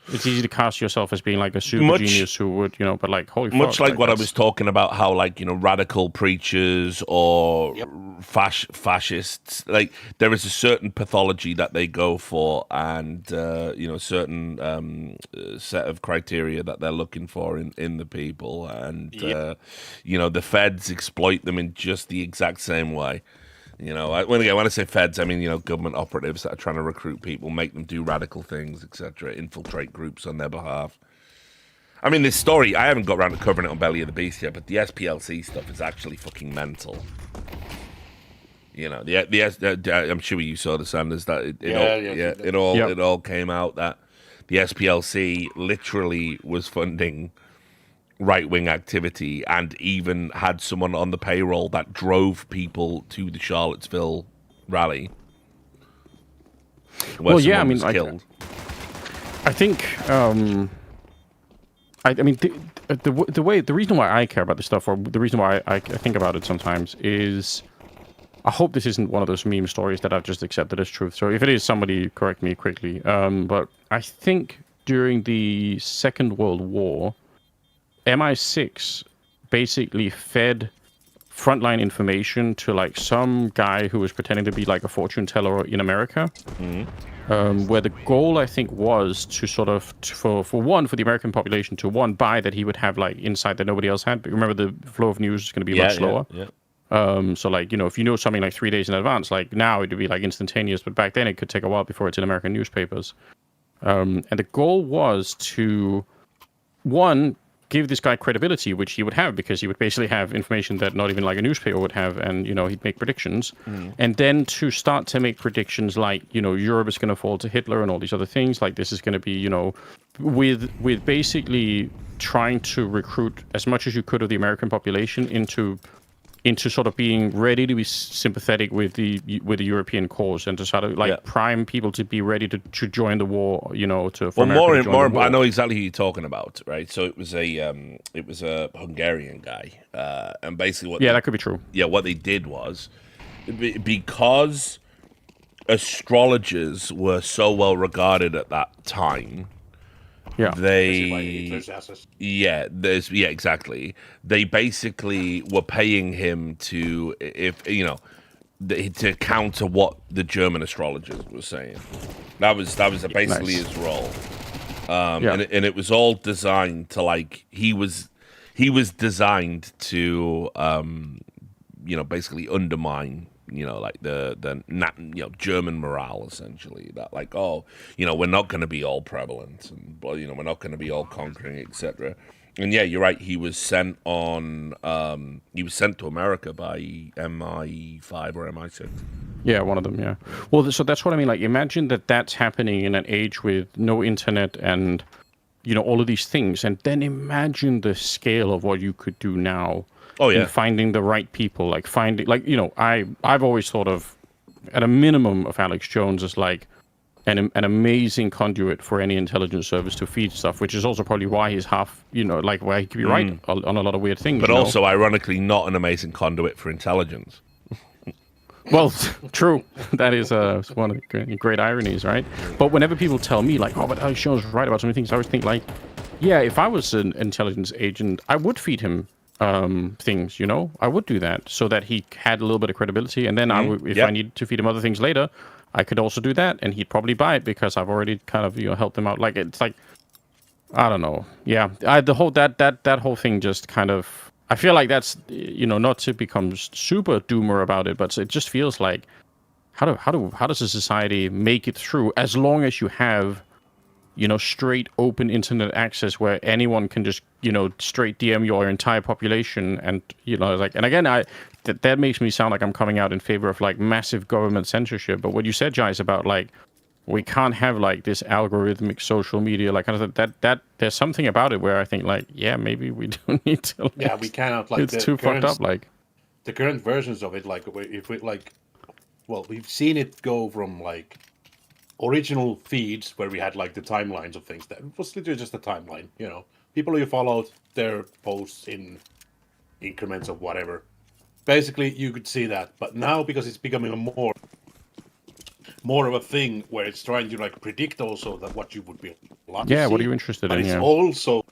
it's easy to cast yourself as being a super genius who would, but holy fuck. Much like what I was talking about, how radical preachers or fascists, there is a certain pathology that they go for, and certain set of criteria that they're looking for in the people, and the feds exploit them in just the exact same way. When I say feds, I mean, government operatives that are trying to recruit people, make them do radical things, etc., infiltrate groups on their behalf. I mean, this story, I haven't got around to covering it on Belly of the Beast yet, but the SPLC stuff is actually fucking mental. I'm sure you saw the Sanders that it all came out that the SPLC literally was funding right-wing activity and even had someone on the payroll that drove people to the Charlottesville rally. Well, yeah, I mean, killed. I think, the reason why I care about this stuff, or the reason why I think about it sometimes, is I hope this isn't one of those meme stories that I've just accepted as truth. So if it is, somebody correct me quickly. But I think during the Second World War, MI6 basically fed frontline information to some guy who was pretending to be a fortune teller in America, where the goal I think was to sort of for the American population to buy that he would have insight that nobody else had. But remember, the flow of news is going to be much slower. So if you know something 3 days in advance, now it would be instantaneous, but back then it could take a while before it's in American newspapers. And the goal was to give this guy credibility, which he would have because he would basically have information that not even a newspaper would have, and he'd make predictions, and then to start to make predictions Europe is going to fall to Hitler and all these other things, this is going to be with basically trying to recruit as much as you could of the American population into sort of being ready to be sympathetic with the European cause, and to sort of prime people to be ready to join the war, more I know exactly who you're talking about, right? So it was a Hungarian guy, and basically that could be true. Yeah, what they did was because astrologers were so well regarded at that time. Exactly. They basically were paying him to counter what the German astrologers were saying. That was basically his role. And it was all designed to he was designed to basically undermine the German morale, essentially, that we're not going to be all prevalent, and we're not going to be all conquering, etc. And yeah, you're right, he was sent to America by MI5 or MI6. Yeah, one of them. Yeah. Well, so that's what I mean. Imagine that's happening in an age with no internet and all of these things, and then imagine the scale of what you could do now. Oh yeah, finding the right people, I've always thought of at a minimum of Alex Jones as like an amazing conduit for any intelligence service to feed stuff, which is also probably why he's half, like why he could be right on a lot of weird things. But also, ironically, not an amazing conduit for intelligence. Well, true. That is one of the great ironies, right? But whenever people tell me like, oh, but Alex Jones was right about so many things, I always think like, yeah, if I was an intelligence agent, I would feed him things, I would do that so that he had a little bit of credibility. And then if I needed to feed him other things later, I could also do that, and he'd probably buy it because I've already kind of helped him out. Like it's like, I don't know. Yeah, the whole that whole thing just kind of. I feel like that's not to become super doomer about it, but it just feels like how does a society make it through as long as you have straight open internet access where anyone can just straight DM your entire population, and and again that makes me sound like I'm coming out in favor of like massive government censorship. But what you said, Jais, about like we can't have like this algorithmic social media, like kind of that there's something about it where I think like, yeah, maybe we don't need to. Like, yeah, we cannot like it's too fucked up. Like the current versions of it, like if we like, well, we've seen it go from like original feeds where we had like the timelines of things that was literally just a timeline. People you followed their posts in increments of whatever. Basically, you could see that, but now because it's becoming more of a thing where it's trying to like predict also that what you would be allowed to see. What are you interested but in? It's also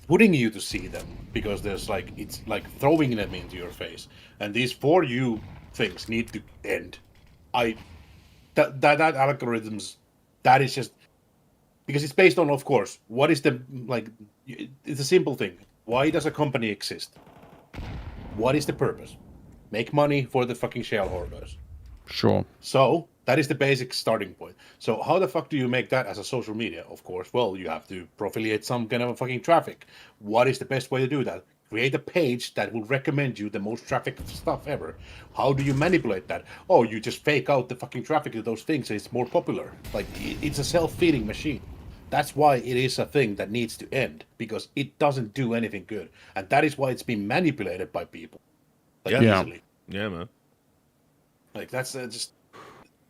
putting you to see them because there's like it's like throwing them into your face, and these for you things need to end. That algorithms, that is just because it's based on, of course, what is the like. It's a simple thing. Why does a company exist? What is the purpose? Make money for the fucking shareholders. Sure. So that is the basic starting point. So how the fuck do you make that as a social media? Of course, well, you have to profiliate some kind of fucking traffic. What is the best way to do that? Create a page that will recommend you the most trafficked stuff ever. How do you manipulate that? Oh, you just fake out the fucking traffic to those things so it's more popular. Like, it's a self-feeding machine. That's why it is a thing that needs to end, because it doesn't do anything good. And that is why it's been manipulated by people. Like, easily. Yeah, man. Like, that's just...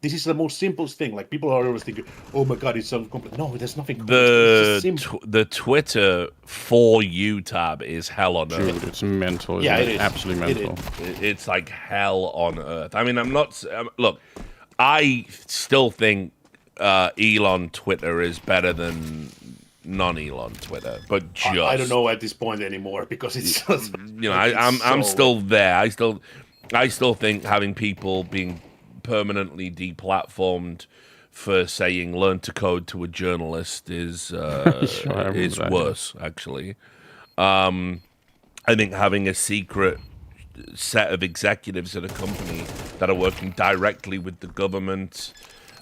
This is the most simplest thing. Like, people are always thinking, oh my god, it's so complex. No, there's nothing complex. The Twitter For You tab is hell on earth. Dude, it's mental. Yeah, it is. Absolutely mental. It's like hell on earth. I mean, I'm not... look, I still think Elon Twitter is better than non-Elon Twitter, but just... I don't know at this point anymore, because it's just... I'm still there. I still think having people being permanently deplatformed for saying "learn to code" to a journalist is worse. Actually, I think having a secret set of executives at a company that are working directly with the government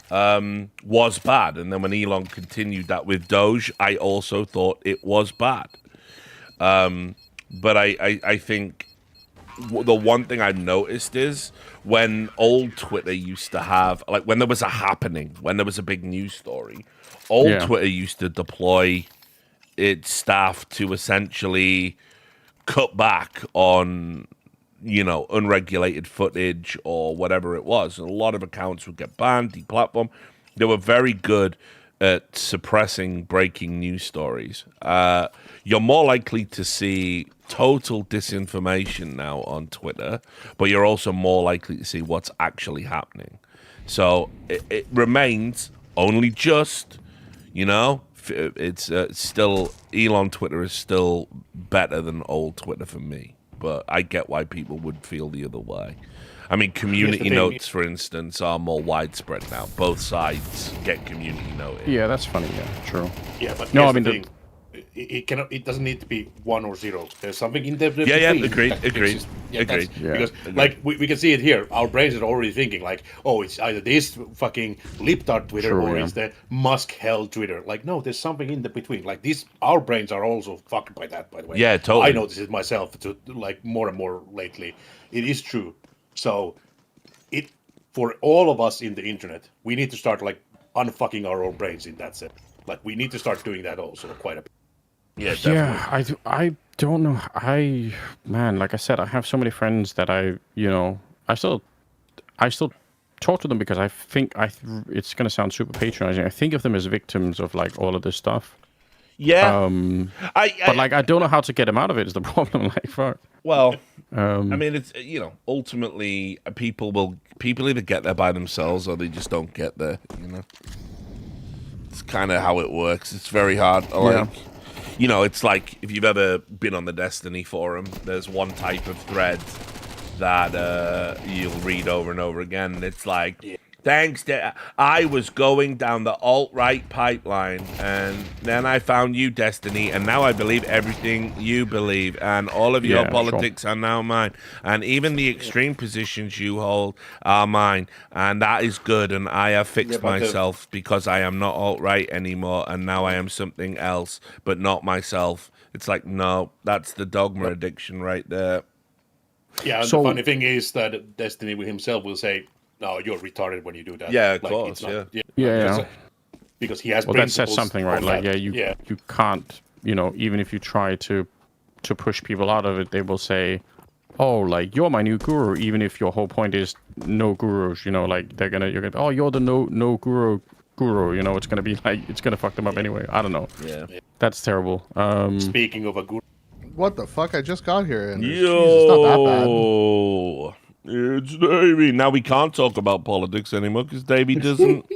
was bad. And then when Elon continued that with Doge, I also thought it was bad. But I think the one thing I noticed is when old Twitter used to have, like when there was a happening, when there was a big news story, Twitter used to deploy its staff to essentially cut back on, unregulated footage or whatever it was. And a lot of accounts would get banned, deplatformed. They were very good at suppressing breaking news stories. You're more likely to see total disinformation now on Twitter, but you're also more likely to see what's actually happening. So it remains only just, it's still, Elon Twitter is still better than old Twitter for me. But I get why people would feel the other way. I mean, community notes, for instance, are more widespread now. Both sides get community noted. Yeah, that's funny. Yeah, true. Yeah, but no, I mean, it cannot. It doesn't need to be 1 or 0. There's something in there. Agreed. Because like we can see it here. Our brains are already thinking like, oh, it's either this fucking libtard Twitter or it's the Musk hell Twitter. Like, no, there's something in the between. Like these, our brains are also fucked by that. By the way, yeah, totally. I notice it myself to like more and more lately. It is true. So, for all of us in the internet, we need to start like unfucking our own brains in that sense. Like we need to start doing that also quite a bit. Yeah, definitely. Yeah, I don't know. Like I said, I have so many friends that I still talk to them because I think it's going to sound super patronizing. I think of them as victims of like all of this stuff. Yeah. But like I don't know how to get them out of it is the problem. Like fuck. Well, I mean, it's ultimately people either get there by themselves or they just don't get there. It's kind of how it works. It's very hard. Like, it's like if you've ever been on the Destiny forum, there's one type of thread that you'll read over and over again. It's like, thanks, I was going down the alt-right pipeline, and then I found you, Destiny, and now I believe everything you believe, and all of your politics are now mine, and even the extreme positions you hold are mine, and that is good, and I have fixed myself because I am not alt-right anymore, and now I am something else, but not myself. It's like, no, that's the dogma addiction right there. Yeah, and the funny thing is that Destiny himself will say, "No, you're retarded when you do that." Yeah, of course, because he has. Well, that says something, right? Like, you can't, even if you try to push people out of it, they will say, "Oh, like you're my new guru," even if your whole point is no gurus. Like you're gonna, oh, you're the no guru. It's gonna be like it's gonna fuck them up anyway. I don't know. Yeah, that's terrible. Speaking of a guru. What the fuck? I just got here and it's not that bad. It's Davey. Now we can't talk about politics anymore because Davey doesn't.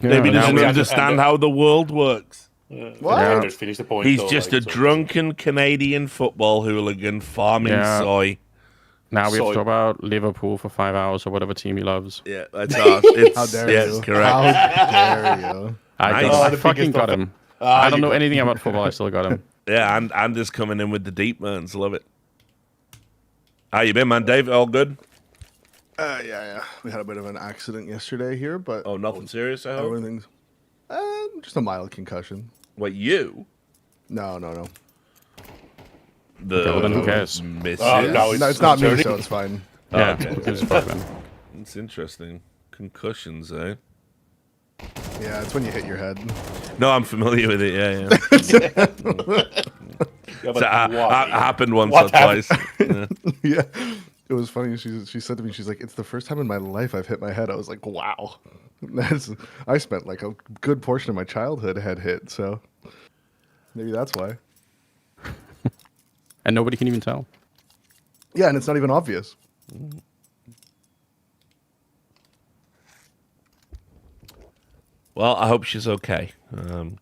Davey doesn't understand how the world works. What? Just finish the point. He's just a drunken Canadian football hooligan farming soy. Now we have to talk about Liverpool for 5 hours or whatever team he loves. Yeah, that's ours. How dare you? It's correct. How dare you? I fucking got him. I don't know anything about football. I still got him. Yeah, and Anders coming in with the deep burns. Love it. How you been, man? Dave, all good? Yeah. We had a bit of an accident yesterday here, but... Oh, nothing serious, I hope? Everything's... just a mild concussion. Wait, you? No. Then who cares? No, it's not me, so it's fine. Yeah, it's fine. It's interesting. Concussions, eh? Yeah, it's when you hit your head. No, I'm familiar with it, yeah. So, happened once or twice. Yeah. It was funny. She said to me, she's like, "It's the first time in my life I've hit my head." I was like, "Wow." I spent like a good portion of my childhood head hit, so maybe that's why. And nobody can even tell. Yeah, and it's not even obvious. Well, I hope she's okay.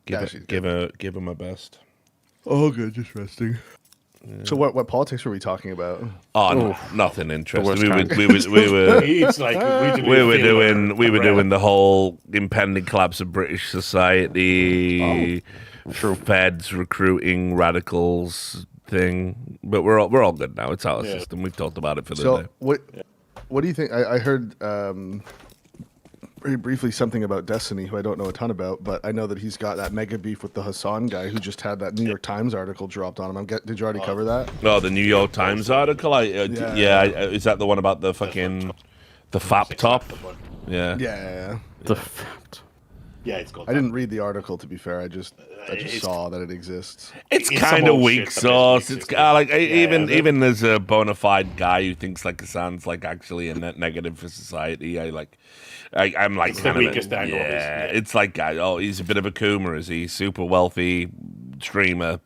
Give her my best. Oh, good, just resting. Yeah. So what politics were we talking about? Oh, no, nothing interesting. We were it's like we were doing the whole impending collapse of British society, feds recruiting radicals thing. But we're all good now. It's our system. We've talked about it for the day. What do you think? I heard very briefly something about Destiny, who I don't know a ton about, but I know that he's got that mega beef with the Hassan guy who just had that New York Times article dropped on him. Did you already cover that? Oh, the New York Times article? Is that the one about the fucking the FAP top? Yeah. The FAP. Yeah, it's called. I didn't read the article, to be fair. I just saw that it exists. It's kind of weak sauce. It's like even as a bona fide guy who thinks like Hassan's like actually a net negative for society, I'm like it's kind the weakest of angle. It's like he's a bit of a coomer. Is he super wealthy streamer?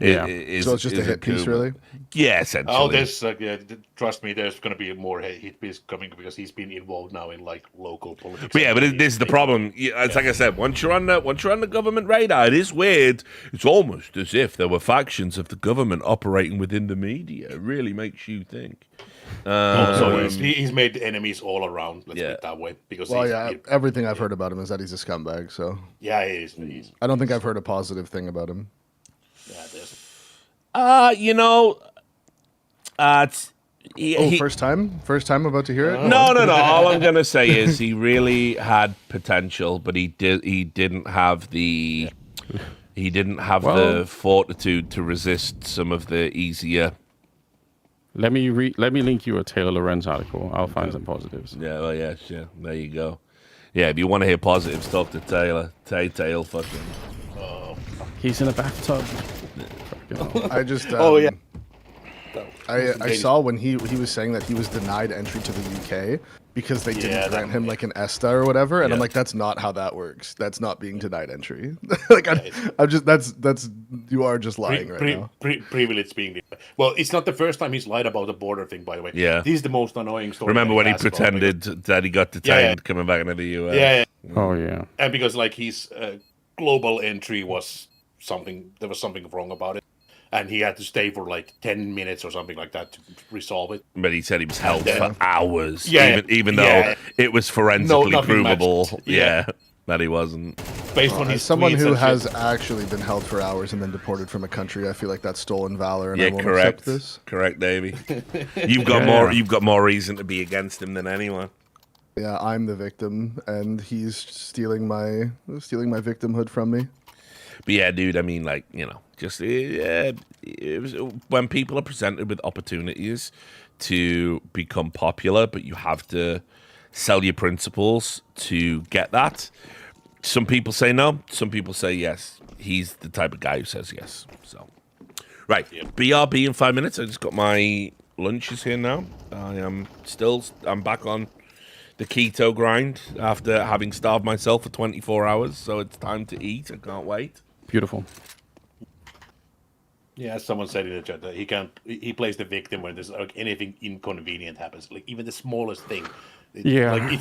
Yeah. So it's just a hit piece, really? Yeah, essentially. Oh, there's trust me, there's going to be more hit piece coming because he's been involved now in like local politics. But this is the problem. It's like I said, once you're on the government radar, it is weird. It's almost as if there were factions of the government operating within the media. It really makes you think. So he's made enemies all around. Let's put it that way. Because everything I've heard about him is that he's a scumbag. So yeah, he is. I don't think I've heard a positive thing about him. Yeah, there's. First time about to hear it. No. All I'm gonna say is he really had potential, but he didn't have the fortitude to resist some of the easier. Let me link you a Taylor Lorenz article. I'll find some positives. Yeah, well, yeah, sure. There you go. Yeah, if you want to hear positives, talk to Taylor. Taylor, fucking. He's in a bathtub. I just I saw when he was saying that he was denied entry to the UK because they didn't grant him like an ESTA or whatever, and I'm like, that's not how that works. That's not being denied entry. Like I'm just that's you are just lying right now. Privilege being well, it's not the first time he's lied about the border thing, by the way. Yeah, this is the most annoying story. Remember when he pretended that he got detained coming back into the US? Yeah. Oh yeah. And because like his global entry was something, there was something wrong about it. And he had to stay for like 10 minutes or something like that to resolve it. But he said he was held for hours, Yeah, even though it was forensically provable. Matched. That he wasn't. Based on As someone who has actually been held for hours and then deported from a country, I feel like that's stolen valor, and I won't accept this. Correct, Davey. You've got more reason to be against him than anyone. Yeah, I'm the victim, and he's stealing my victimhood from me. But yeah, dude, I mean, like, you know, just it was when people are presented with opportunities to become popular, but you have to sell your principles to get that. Some people say no, some people say yes. He's the type of guy who says yes. So, right, BRB in 5 minutes. I just got my lunches here now. I'm back on the keto grind after having starved myself for 24 hours. So it's time to eat. I can't wait. Beautiful. Yeah, someone said in the chat that he plays the victim when there's like anything inconvenient happens, like even the smallest thing. Like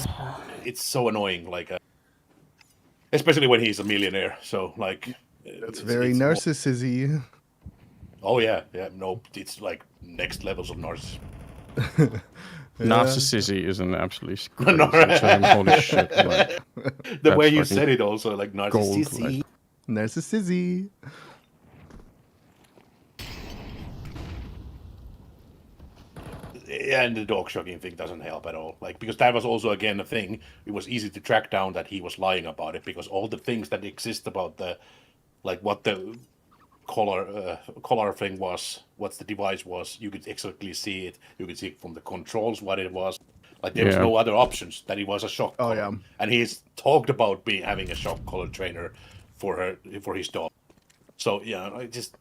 it's so annoying, like especially when he's a millionaire. So like it's very narcissism. Oh yeah, no, it's like next levels of narcissism. Narcissism is an absolutely crazy term. Holy shit! Like, the way you said it, also like narcissism. Like, narcissism. Yeah, and the dog shocking thing doesn't help at all. Like, because that was also again a thing. It was easy to track down that he was lying about it, because all the things that exist about the, like what the collar thing was, what the device was, you could exactly see it. You could see from the controls what it was. Like there was no other options, that it was a shock collar. Yeah. And he's talked about having a shock collar trainer for his dog. So yeah, I just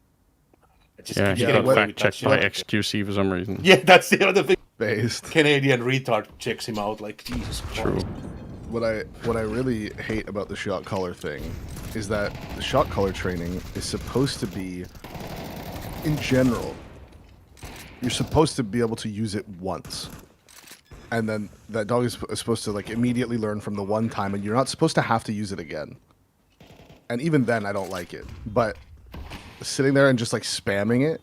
yeah, he got fact checked by XQC for some reason. Yeah, that's the other thing. Based Canadian retard checks him out like Jesus Christ. True. What I really hate about the shock collar thing is that the shock collar training is supposed to be, in general, you're supposed to be able to use it once. And then that dog is supposed to like immediately learn from the one time, and you're not supposed to have to use it again. And even then, I don't like it. But sitting there and just like spamming it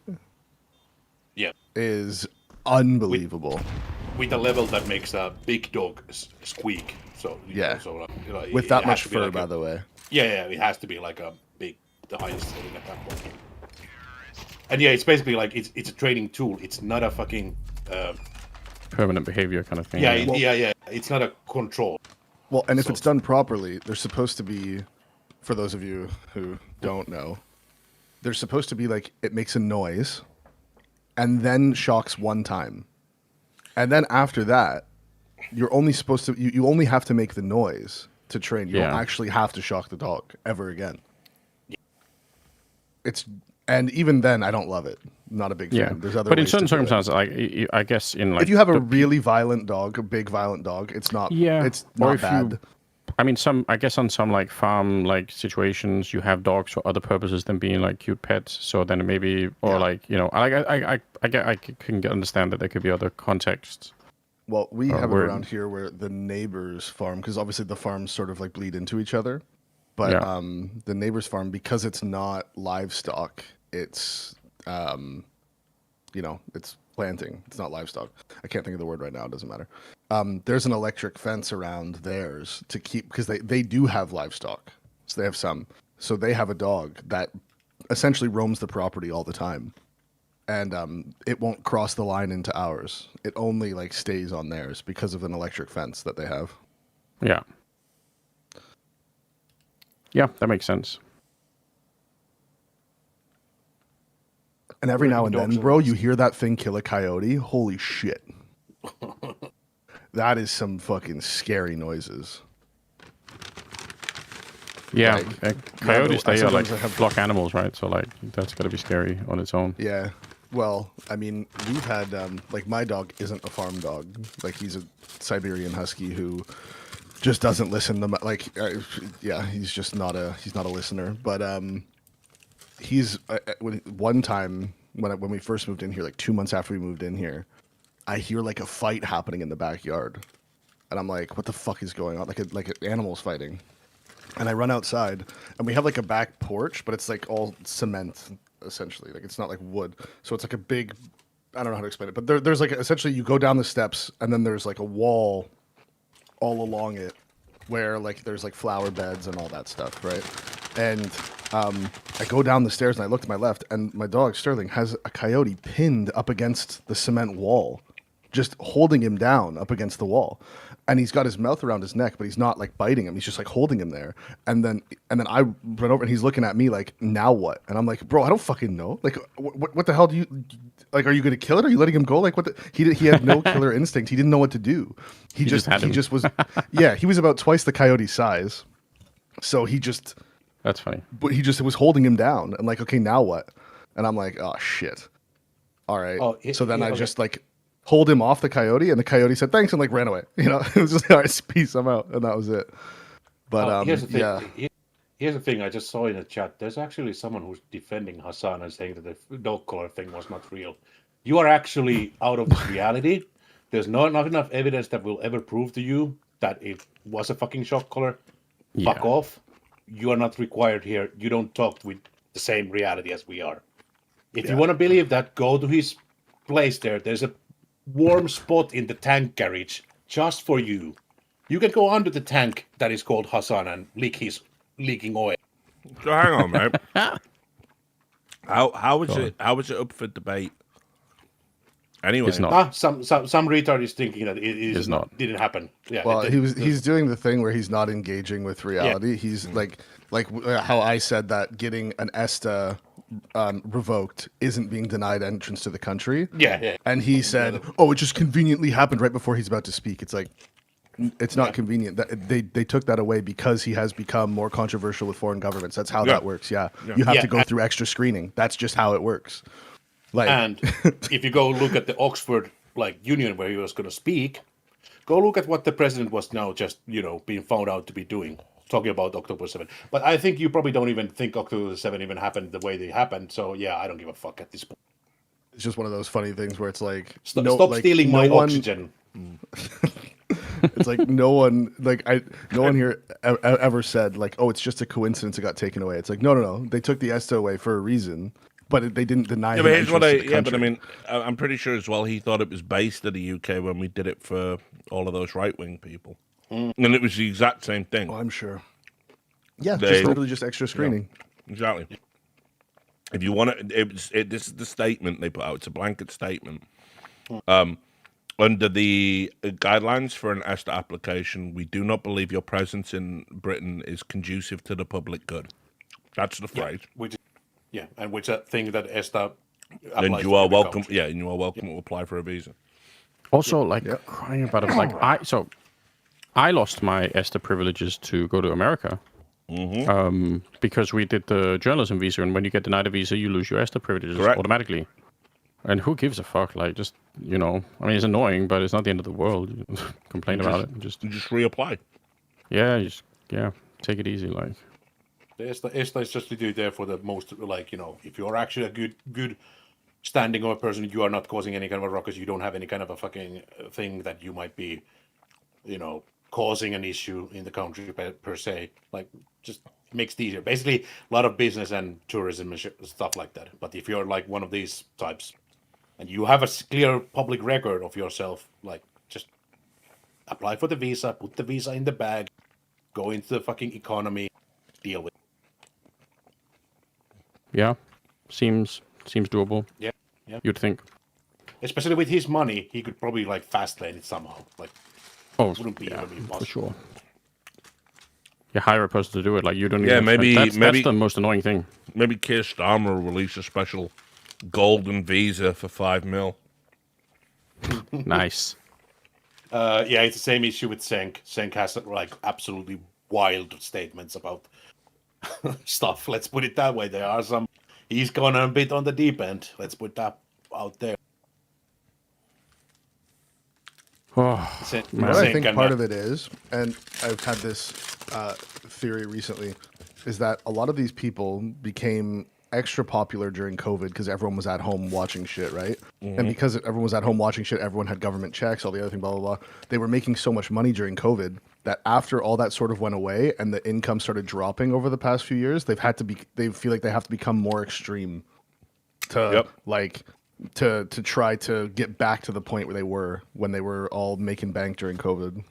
is unbelievable. With a level that makes a big dog squeak. So with that much fur, like by the way. Yeah, it has to be like the highest setting at that point. And yeah, it's basically like it's a training tool. It's not a fucking permanent behavior kind of thing. Yeah. It's not a control. Well, and if it's done properly, there's supposed to be, for those of you who don't know, there's supposed to be like it makes a noise and then shocks one time. And then after that, you're only supposed to you only have to make the noise to train. You don't actually have to shock the dog ever again. And even then I don't love it. Not a big fan. There's other but in ways certain to do it. circumstances, like I guess in like if you have a really violent dog, a big violent dog, it's not it's not bad. I mean, I guess on some like farm like situations, you have dogs for other purposes than being like cute pets. So then maybe, or like, you know, I can understand that there could be other contexts. Well, we have it around here where the neighbor's farm, because obviously the farms sort of like bleed into each other. But the neighbor's farm, because it's not livestock, it's it's planting. It's not livestock. I can't think of the word right now. It doesn't matter. There's an electric fence around theirs to keep, because they do have livestock. So they have some. So they have a dog that essentially roams the property all the time. And it won't cross the line into ours. It only like stays on theirs because of an electric fence that they have. Yeah. Yeah, that makes sense. And every now and then, bro, you hear that thing kill a coyote. Holy shit. That is some fucking scary noises. Yeah, coyotes, they are like flock animals, right? So like that's gotta be scary on its own. Yeah. Well, I mean, we've had like my dog isn't a farm dog. Like he's a Siberian Husky who just doesn't listen to yeah, he's not a listener. But one time when we first moved in here, like 2 months after we moved in here, I hear like a fight happening in the backyard, and I'm like, what the fuck is going on? Like animals fighting. And I run outside, and we have like a back porch, but it's like all cement essentially. Like it's not like wood, so it's like a big. I don't know how to explain it, but there's like essentially you go down the steps, and then there's like a wall all along it, where like there's like flower beds and all that stuff, right? And I go down the stairs, and I look to my left, and my dog Sterling has a coyote pinned up against the cement wall, just holding him down up against the wall. And he's got his mouth around his neck, but he's not like biting him. He's just like holding him there. And then I run over, and he's looking at me like, now what? And I'm like, bro, I don't fucking know. Like, what the hell do you like? Are you gonna kill it? Are you letting him go? Like, what? He had no killer instinct. He didn't know what to do. He just was. Yeah, he was about twice the coyote size. So he just. That's funny. But he just was holding him down, and like, okay, now what? And I'm like, oh shit. All right. So then I just like. Hold him off the coyote, and the coyote said thanks and like ran away. You know, it was just all right, peace, I'm out, and that was it. But here's the thing. yeah, Here's the thing. I just saw in the chat. There's actually someone who's defending Hassan and saying that the dog collar thing was not real. You are actually out of this reality. There's not enough evidence that will ever prove to you that it was a fucking shock collar. Yeah. Fuck off. You are not required here. You don't talk with the same reality as we are. If you want to believe that, go to his place there. There's a warm spot in the tank garage just for you. You can go under the tank that is called Hassan and lick his leaking oil. So hang on, mate. How is it up for debate? Anyway, It's not. Some retard is thinking that it not. Didn't happen. Yeah. well, he's doing the thing where he's not engaging with reality. Yeah. He's like how I said that getting an ESTA revoked isn't being denied entrance to the country. Yeah. And he said, "Oh, it just conveniently happened right before he's about to speak." It's like it's not convenient. That they took that away because he has become more controversial with foreign governments. That's how that works. Yeah. You have to go through extra screening. That's just how it works. Like, and if you go look at the Oxford Union where he was going to speak, go look at what the president was now just being found out to be doing. Talking about October 7th. But I think you probably don't even think October 7th even happened the way they happened. So, yeah, I don't give a fuck at this point. It's just one of those funny things where it's like... Stop stealing my oxygen. It's like no one here ever said, like, oh, it's just a coincidence it got taken away. It's like, no. They took the ESTA away for a reason, but they didn't deny but here's what but I mean, I'm pretty sure as well he thought it was based in the UK when we did it for all of those right-wing people. And it was the exact same thing. Oh, I'm sure. Yeah, just literally just extra screening. Yeah, exactly. If you want to, this is the statement they put out. It's a blanket statement. Under the guidelines for an ESTA application, we do not believe your presence in Britain is conducive to the public good. That's the phrase. And which thing that ESTA applies then you are welcome. Country. Yeah, and you are welcome to apply for a visa. Also, crying about it, I lost my ESTA privileges to go to America because we did the journalism visa, and when you get denied a visa, you lose your ESTA privileges automatically. And who gives a fuck? Like, just, I mean, it's annoying, but it's not the end of the world. You complain about it. Just reapply. Yeah, take it easy, like. The ESTA is just literally there for the most, if you're actually a good standing of a person, you are not causing any kind of a ruckus, you don't have any kind of a fucking thing that you might be, causing an issue in the country per se. Like, just makes it easier. Basically, a lot of business and tourism and stuff like that. But if you're like one of these types, and you have a clear public record of yourself, just apply for the visa, put the visa in the bag, go into the fucking economy, deal with it. Yeah, seems doable. Yeah. You'd think. Especially with his money, he could probably fast lane it somehow. It wouldn't be impossible. For sure. You hire a person to do it, you don't. Yeah, maybe that's the most annoying thing. Maybe Keir Starmer will release a special golden visa for $5 million. Nice. It's the same issue with Senk. Senk has absolutely wild statements about stuff. Let's put it that way. He's gone a bit on the deep end. Let's put that out there. Oh, Same, man. What I same think kind part of it is, and I've had this theory recently, is that a lot of these people became extra popular during COVID because everyone was at home watching shit, right? And because everyone was at home watching shit, everyone had government checks, all the other thing, blah, blah, blah. They were making so much money during COVID that after all that sort of went away and the income started dropping over the past few years, they feel like they have to become more extreme to to try to get back to the point where they were when they were all making bank during COVID.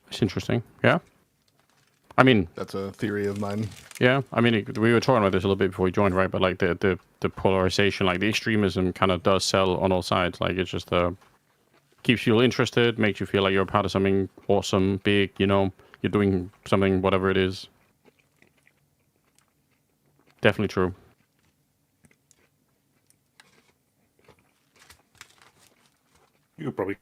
It's interesting. Yeah. I mean, That's a theory of mine. yeah. I mean, we were talking about this a little bit before we joined, right? But like the polarization, like the extremism, kind of does sell on all sides. Like it's just keeps you interested, makes you feel like you're a part of something awesome, big. You know, you're doing something, whatever it is. Definitely true. You could probably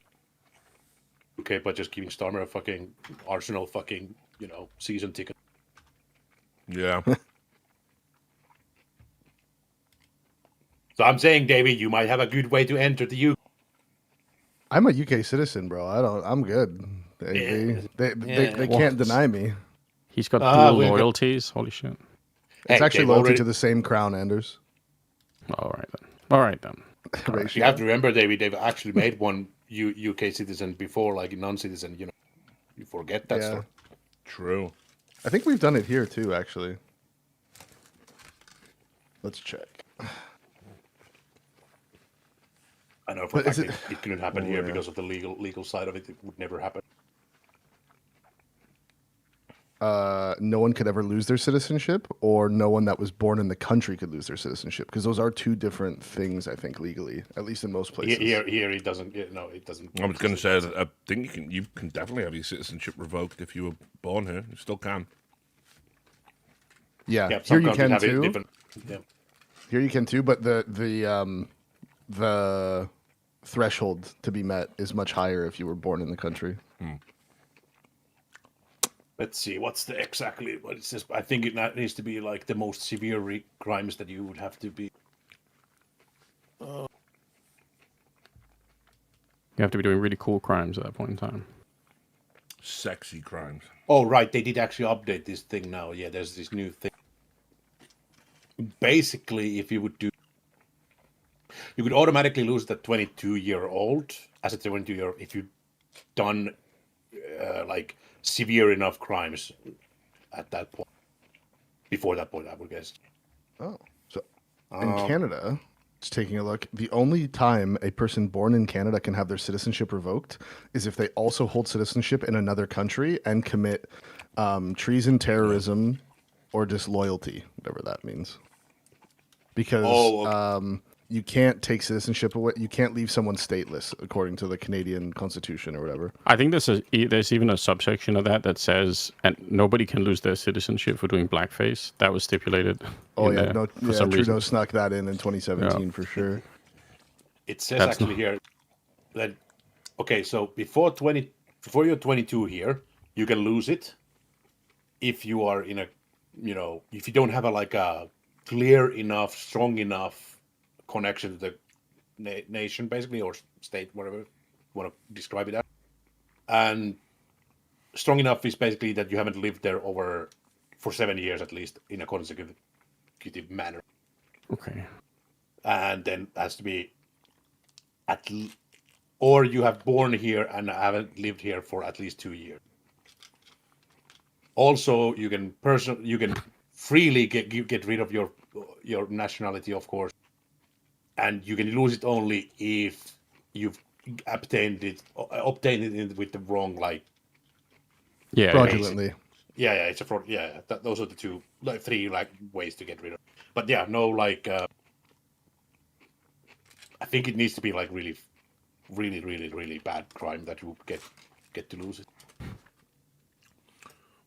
okay, but just giving Starmer a fucking Arsenal fucking season ticket. Yeah. So I'm saying, David, you might have a good way to enter the UK. I'm a UK citizen, bro. I'm good. They can't deny me. He's got Ah, dual we- loyalties. Holy shit. It's Hey, actually they've loyalty already- to the same crown, Anders. All right then. All right then. You have to remember, David, they've actually made one UK citizen before, like a non-citizen. You forget that Yeah. story. True. I think we've done it here too, actually. Let's check. I know for a But is fact it- it couldn't happen Oh, here yeah. because of the legal side of it. It would never happen. No one could ever lose their citizenship, or no one that was born in the country could lose their citizenship, because those are two different things, I think, legally, at least in most places. Here it doesn't. No, it doesn't. I was going to say that I think you can definitely have your citizenship revoked if you were born here. You still can. Yeah, Yeah, here some you countries can have it too. different. Yeah. Here you can too, but the threshold to be met is much higher if you were born in the country. Let's see, what's the exactly what it says? I think it needs to be like the most severe crimes that you would have to be. You have to be doing really cool crimes at that point in time. Sexy crimes. Oh, right, they did actually update this thing now. Yeah, there's this new thing. Basically, if you would do, you could automatically lose the 22-year-old as a 22-year if you've done like severe enough crimes at that point. Before that point, I would guess. Oh, so in Canada, just taking a look, the only time a person born in Canada can have their citizenship revoked is if they also hold citizenship in another country and commit treason, terrorism, or disloyalty, whatever that means. Because Oh, okay. You can't take citizenship away. You can't leave someone stateless, according to the Canadian Constitution or whatever. I think there's even a subsection of that says, and nobody can lose their citizenship for doing blackface. That was stipulated. Oh in yeah, there no, for some Trudeau reason. snuck that in 2017 Yeah. for sure. It says That's actually here that okay, so before you're 22 here, you can lose it if you are in a, if you don't have a clear enough, strong enough connection to the nation, basically, or state, whatever you want to describe it as. And strong enough is basically that you haven't lived there for 7 years at least in a consecutive manner. Okay. And then has to be or you have born here and haven't lived here for at least 2 years. Also, you can freely get rid of your nationality, of course, and you can lose it only if you've obtained it with the wrong Yeah. Fraudulently. yeah, it's a fraud. Yeah, those are the two, three ways to get rid of. But yeah, no, I think it needs to be really, really, really, really bad crime that you get to lose it.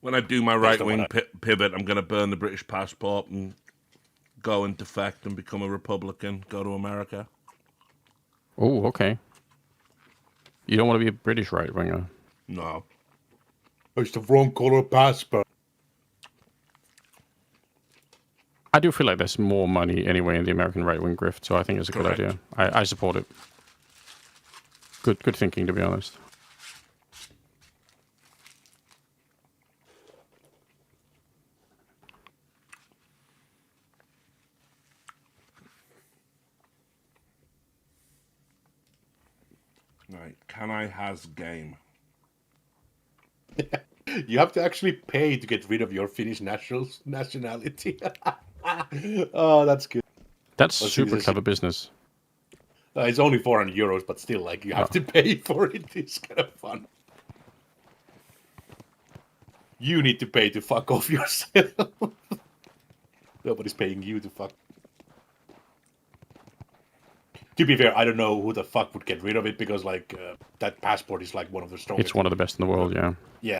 When I do my Based on right-wing what pivot, I'm going to burn the British passport and go and defect and become a Republican, go to America. Oh, okay. You don't want to be a British right winger. No. It's the wrong color passport. I do feel like there's more money anyway in the American right-wing grift, so I think it's a Correct. good idea. I support it. Good thinking, to be honest. Right. Can I has game? You have to actually pay to get rid of your Finnish nationality. Oh, that's good. That's Let's see, super this is- clever business. It's only 400 euros, but still, like, you have to pay for it. It's kind of fun. You need to pay to fuck off yourself. Nobody's paying you to fuck. To be fair, I don't know who the fuck would get rid of it because, like, that passport is like one of the strongest. It's one of the best in the world, yeah. Yeah.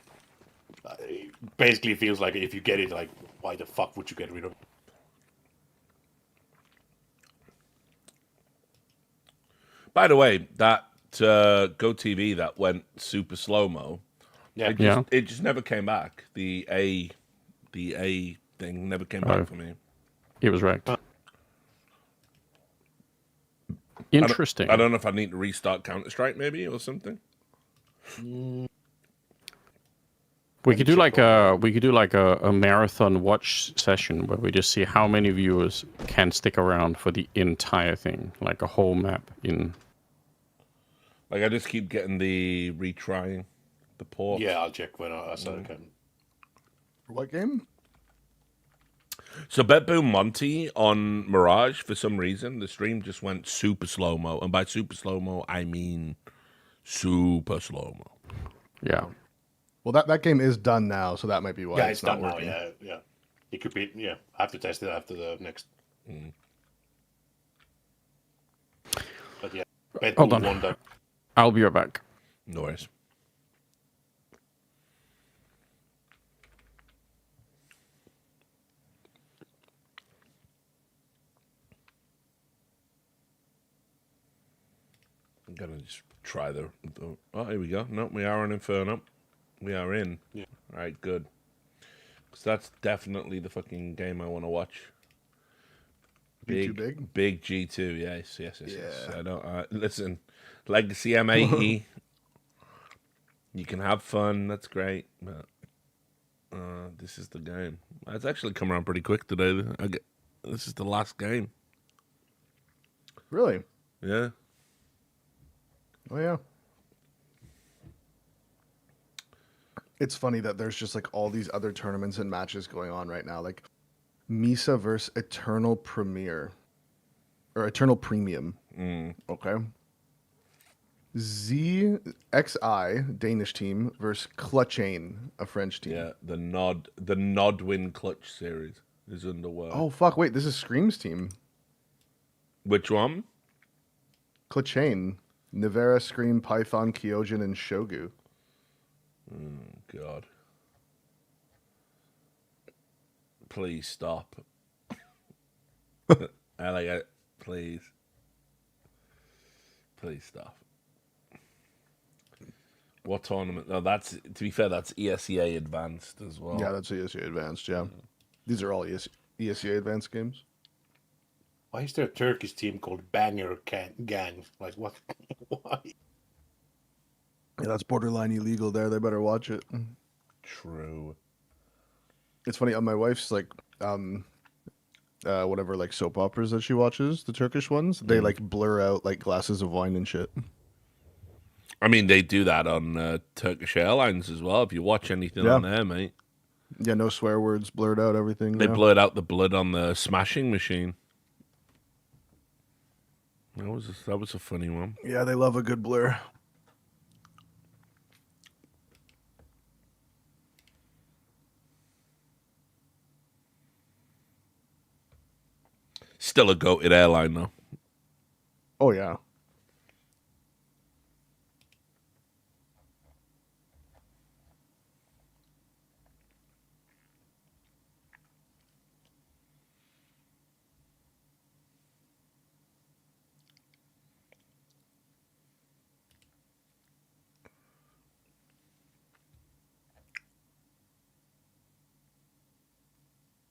It basically feels like if you get it, like, why the fuck would you get rid of it? By the way, that GoTV that went super slow mo, Yeah. it just never came back. The A thing never came back for me. It was wrecked. Interesting. I don't know if I need to restart Counter-Strike maybe or something. We could do like a marathon watch session where we just see how many viewers can stick around for the entire thing, like a whole map in. Like I just keep getting the retrying the port. Yeah, I'll check when I can. What game? So BetBoom Monty on Mirage, for some reason, the stream just went super slow-mo. And by super slow-mo, I mean super slow-mo. Yeah. Well, that game is done now, so that might be why Yeah, it's it's not done now. working. Yeah. It could be. Yeah, I have to test it after the next. But yeah, Hold BetBoom on. won that. I'll be right back. No worries. I'm gonna just try the. Oh, here we go. No, we are on Inferno. We are in. Yeah. All right, good. Because that's definitely the fucking game I want to watch. G2 big? Big G2, yes. Yeah. I don't. Listen, Legacy M80. You can have fun. That's great. But this is the game. It's actually come around pretty quick today. This is the last game. Really? Yeah. Oh, yeah. It's funny that there's just like all these other tournaments and matches going on right now. Like Misa versus Eternal Premier. Or Eternal Premium. Okay. ZXI, Danish team, versus Clutchain, a French team. Yeah. The Nodwin Clutch series is underway. Oh, fuck. Wait, this is Scream's team. Which one? Clutchain. Nivera, Scream, Python, Kyojin, and Shogu. God. Please stop. I like it. Please. Please stop. What tournament? No, that's, to be fair, that's ESEA Advanced as well. Yeah, that's ESEA Advanced, yeah. These are all ESEA Advanced games. Why is there a Turkish team called Banger Gang? Like what? Why? Yeah, that's borderline illegal there. They better watch it. True. It's funny, on my wife's like whatever like soap operas that she watches, the Turkish ones, they like blur out like glasses of wine and shit. I mean, they do that on Turkish Airlines as well. If you watch anything on there, mate. Yeah, no swear words, blurred out everything. They blurred out the blood on the smashing machine. That was a funny one. Yeah, they love a good blur. Still a goated airline, though. Oh yeah.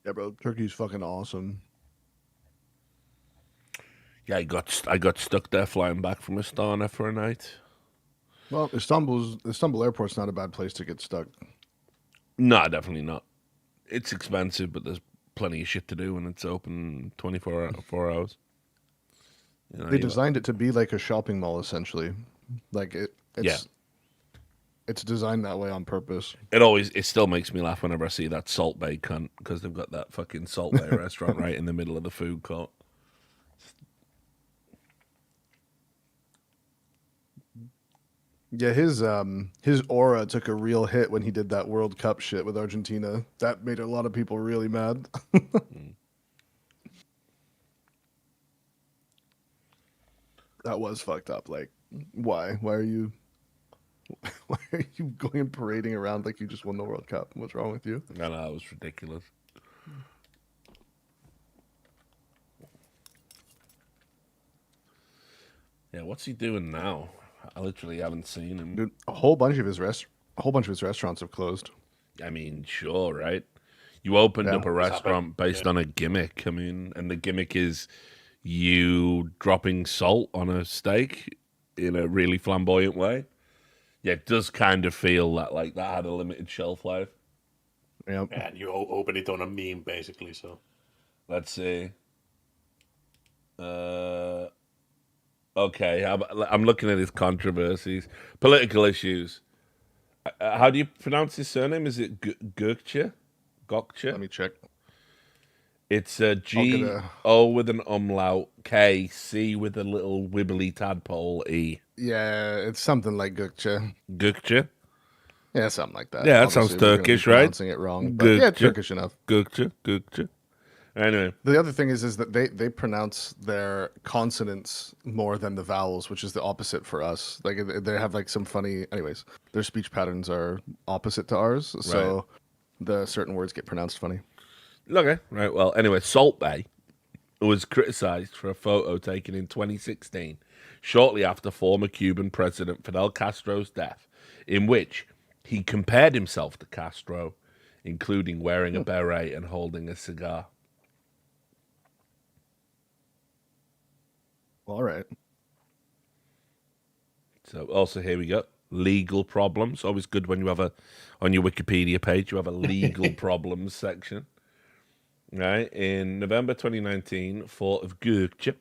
Yeah, bro. Turkey's fucking awesome. Yeah, I got stuck there flying back from Astana for a night. Well, Istanbul airport's not a bad place to get stuck. No, definitely not. It's expensive, but there's plenty of shit to do, and it's open 4 hours. You know, They designed it to be like a shopping mall, essentially. Like it's designed that way on purpose. it still makes me laugh whenever I see that Salt Bay cunt, because they've got that fucking Salt Bay restaurant right in the middle of the food court. Yeah, his aura took a real hit when he did that World Cup shit with Argentina. That made a lot of people really mad. That was fucked up. Like, why? Why are you going and parading around like you just won the World Cup? What's wrong with you? I know, it was ridiculous. Yeah, what's he doing now? I literally haven't seen him. Dude, a whole bunch of his restaurants have closed. I mean, sure, right? You opened Yeah. up a restaurant based on a gimmick. I mean, and the gimmick is you dropping salt on a steak in a really flamboyant way. Yeah, it does kind of feel that like that had a limited shelf life. Yeah. And you open it on a meme, basically. So Let's see. Okay, I'm looking at his controversies, political issues. How do you pronounce his surname? Is it Gökçe? Gökçe? Let me check. It's a G O with an umlaut, K C with a little wibbly tadpole E. Yeah, it's something like Gökçe. Gökçe? Yeah, something like that. Yeah, that sounds Obviously, we're gonna be Turkish, right? Pronouncing it wrong, but yeah, Gökçe. Turkish enough. Gökçe. Anyway, The other thing is that they pronounce their consonants more than the vowels, which is the opposite for us. Like they have like some funny. Anyways, their speech patterns are opposite to ours, so the certain words get pronounced funny. okay, right. Well, anyway, Salt Bay was criticized for a photo taken in 2016, shortly after former Cuban President Fidel Castro's death, in which he compared himself to Castro, including wearing a beret and holding a cigar. All right. So also here we go. Legal problems. Always good when you have on your Wikipedia page, you have a legal problems section. Right. In November 2019, Fort of Gökçe,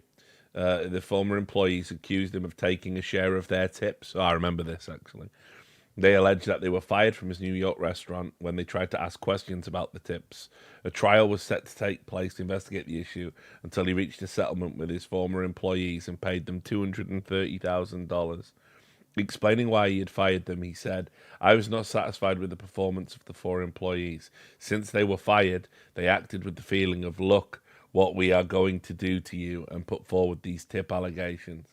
the former employees accused him of taking a share of their tips. Oh, I remember this actually. They alleged that they were fired from his New York restaurant when they tried to ask questions about the tips. A trial was set to take place to investigate the issue until he reached a settlement with his former employees and paid them $230,000. Explaining why he had fired them, he said, "I was not satisfied with the performance of the 4 employees. Since they were fired, they acted with the feeling of, look, what we are going to do to you, and put forward these tip allegations."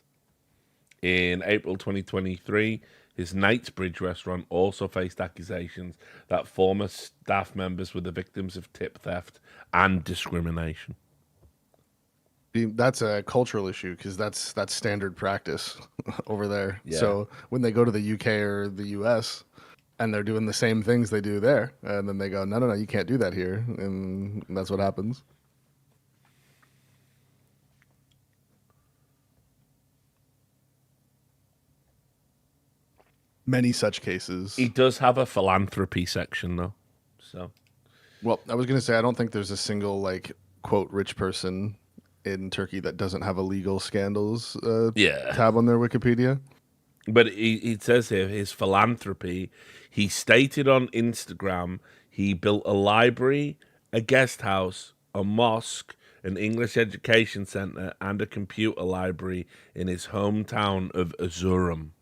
In April 2023, his Knightsbridge restaurant also faced accusations that former staff members were the victims of tip theft and discrimination. That's a cultural issue because that's standard practice over there. Yeah. So when they go to the UK or the US and they're doing the same things they do there, and then they go, no, you can't do that here, and that's what happens. Many such cases. He does have a philanthropy section, though. So, Well, I was going to say, I don't think there's a single, like, quote, rich person in Turkey that doesn't have a legal scandals tab on their Wikipedia. But he says here, his philanthropy, he stated on Instagram, he built a library, a guest house, a mosque, an English education center, and a computer library in his hometown of Erzurum.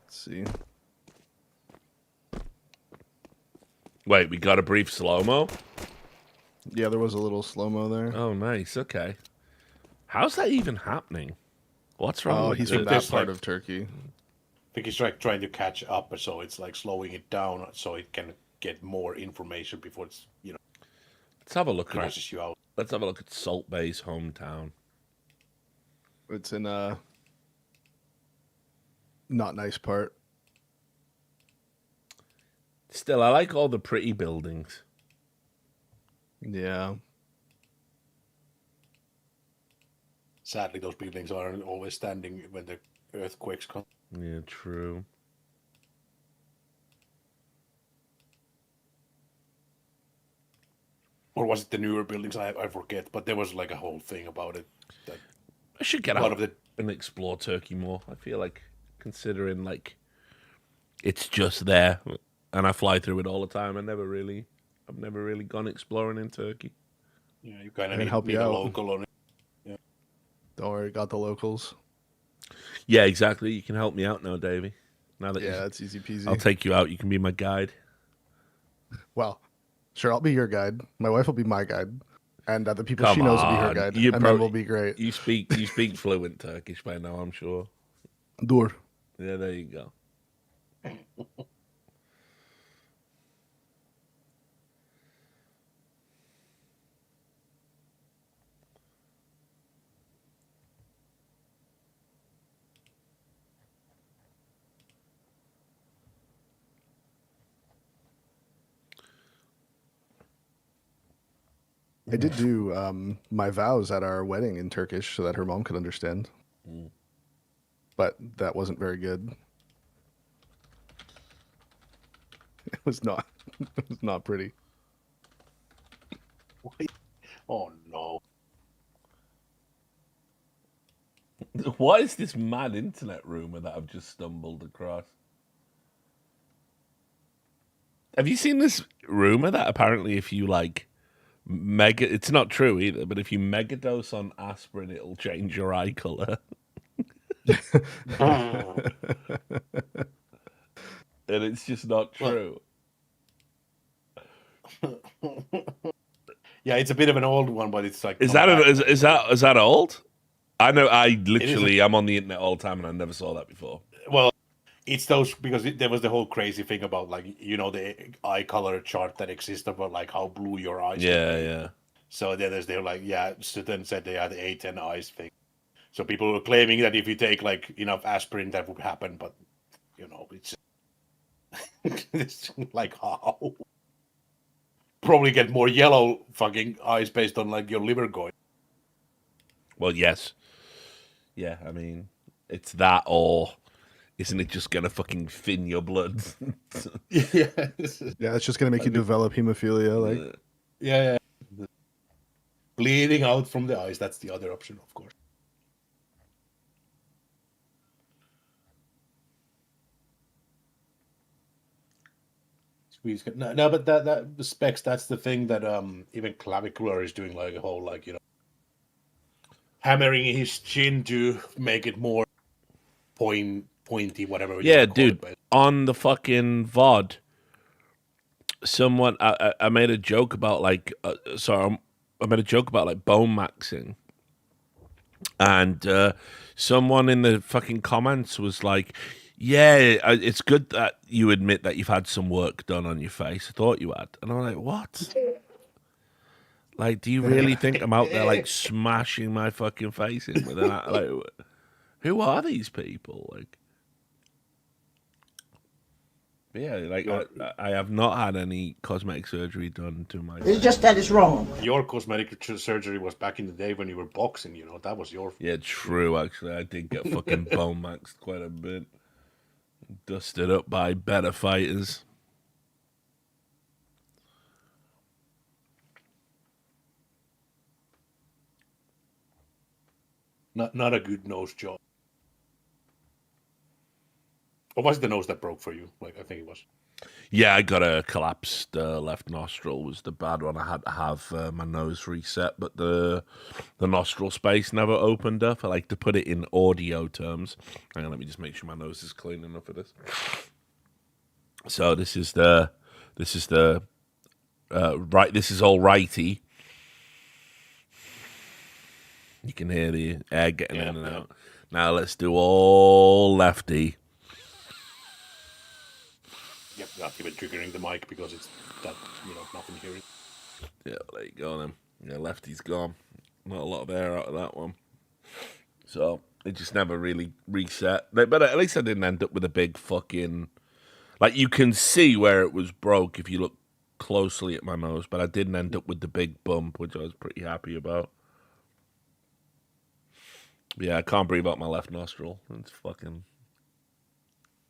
See. Wait, we got a brief slow-mo? Yeah, there was a little slow-mo there. Oh, nice. Okay. How's that even happening? What's wrong with he's it? from that part of Turkey. I think he's like trying to catch up, so it's like slowing it down so it can get more information before it's Let's have a look at crashes you out. Let's have a look at Salt Bay's hometown. It's in a not nice part. Still, I like all the pretty buildings. Yeah. Sadly, those buildings aren't always standing when the earthquakes come. Yeah, true. Or was it the newer buildings? I forget, but there was like a whole thing about it. That I should get a lot out of the and explore Turkey more. I feel like, considering like it's just there, and I fly through it all the time. I've never really gone exploring in Turkey. you kind I of can help need you a out. local on it. Don't worry, got the locals. Yeah, exactly. You can help me out now, Davey. Now that Yeah, it's easy peasy. I'll take you out. You can be my guide. Well, sure, I'll be your guide. My wife will be my guide, and the people Come she knows will be her on. guide, You and pro- then we'll be great. You speak fluent Turkish by now, I'm sure. Dur. Yeah, there you go. I did do my vows at our wedding in Turkish so that her mom could understand. But that wasn't very good. It was not. It was not pretty. Oh no! What is this mad internet rumor that I've just stumbled across? Have you seen this rumor that apparently if you like it's not true either, but if you megadose on aspirin, it'll change your eye color. And it's just not true. Yeah, it's a bit of an old one, but it's like Is that old? I know. I literally I'm on the internet all the time, and I never saw that before. well, it's those because there was the whole crazy thing about like the eye color chart that exists about like how blue your eyes. Yeah, yeah. So they're like Sutton said they had the A10 eyes thing. So people were claiming that if you take like enough aspirin, that would happen, but it's it's like how probably get more yellow fucking eyes based on like your liver going. Well, yes. Yeah, I mean, it's that, or isn't it just gonna fucking thin your blood? Yeah, Yeah, it's just gonna make you develop hemophilia. Like, yeah. Bleeding out from the eyes. That's the other option, of course. No, but that specs. That's the thing that even Clavicular is doing, like a whole like hammering his chin to make it more pointy, whatever. Yeah, you call dude. it, but On the fucking VOD, someone I made a joke about like I made a joke about like bone maxing, and someone in the fucking comments was like, "Yeah, it's good that you admit that you've had some work done on your face. I thought you had," and I'm like, "What? Like, do you really think I'm out there like smashing my fucking face in with an like? Who are these people? Like, but yeah, like I have not had any cosmetic surgery done to my face. It's just that it's wrong. your cosmetic surgery was back in the day when you were boxing. That was your. Yeah, true. Actually, I did get fucking bone maxed quite a bit, dusted up by better fighters. Not a good nose job. Or was it the nose that broke for you? Like I think it was. Yeah, I got a collapsed left nostril was the bad one. I had to have my nose reset, but the nostril space never opened up. I like to put it in audio terms. Hang on, let me just make sure my nose is clean enough for this. So this is the right. This is all righty. You can hear the air getting in and out. Now let's do all lefty. Yep, not even triggering the mic because it's that nothing hearing. Yeah, there you go then. Yeah, lefty's gone. Not a lot of air out of that one. So it just never really reset. But at least I didn't end up with a big fucking Like, you can see where it was broke if you look closely at my nose, but I didn't end up with the big bump, which I was pretty happy about. Yeah, I can't breathe out my left nostril. It's fucking...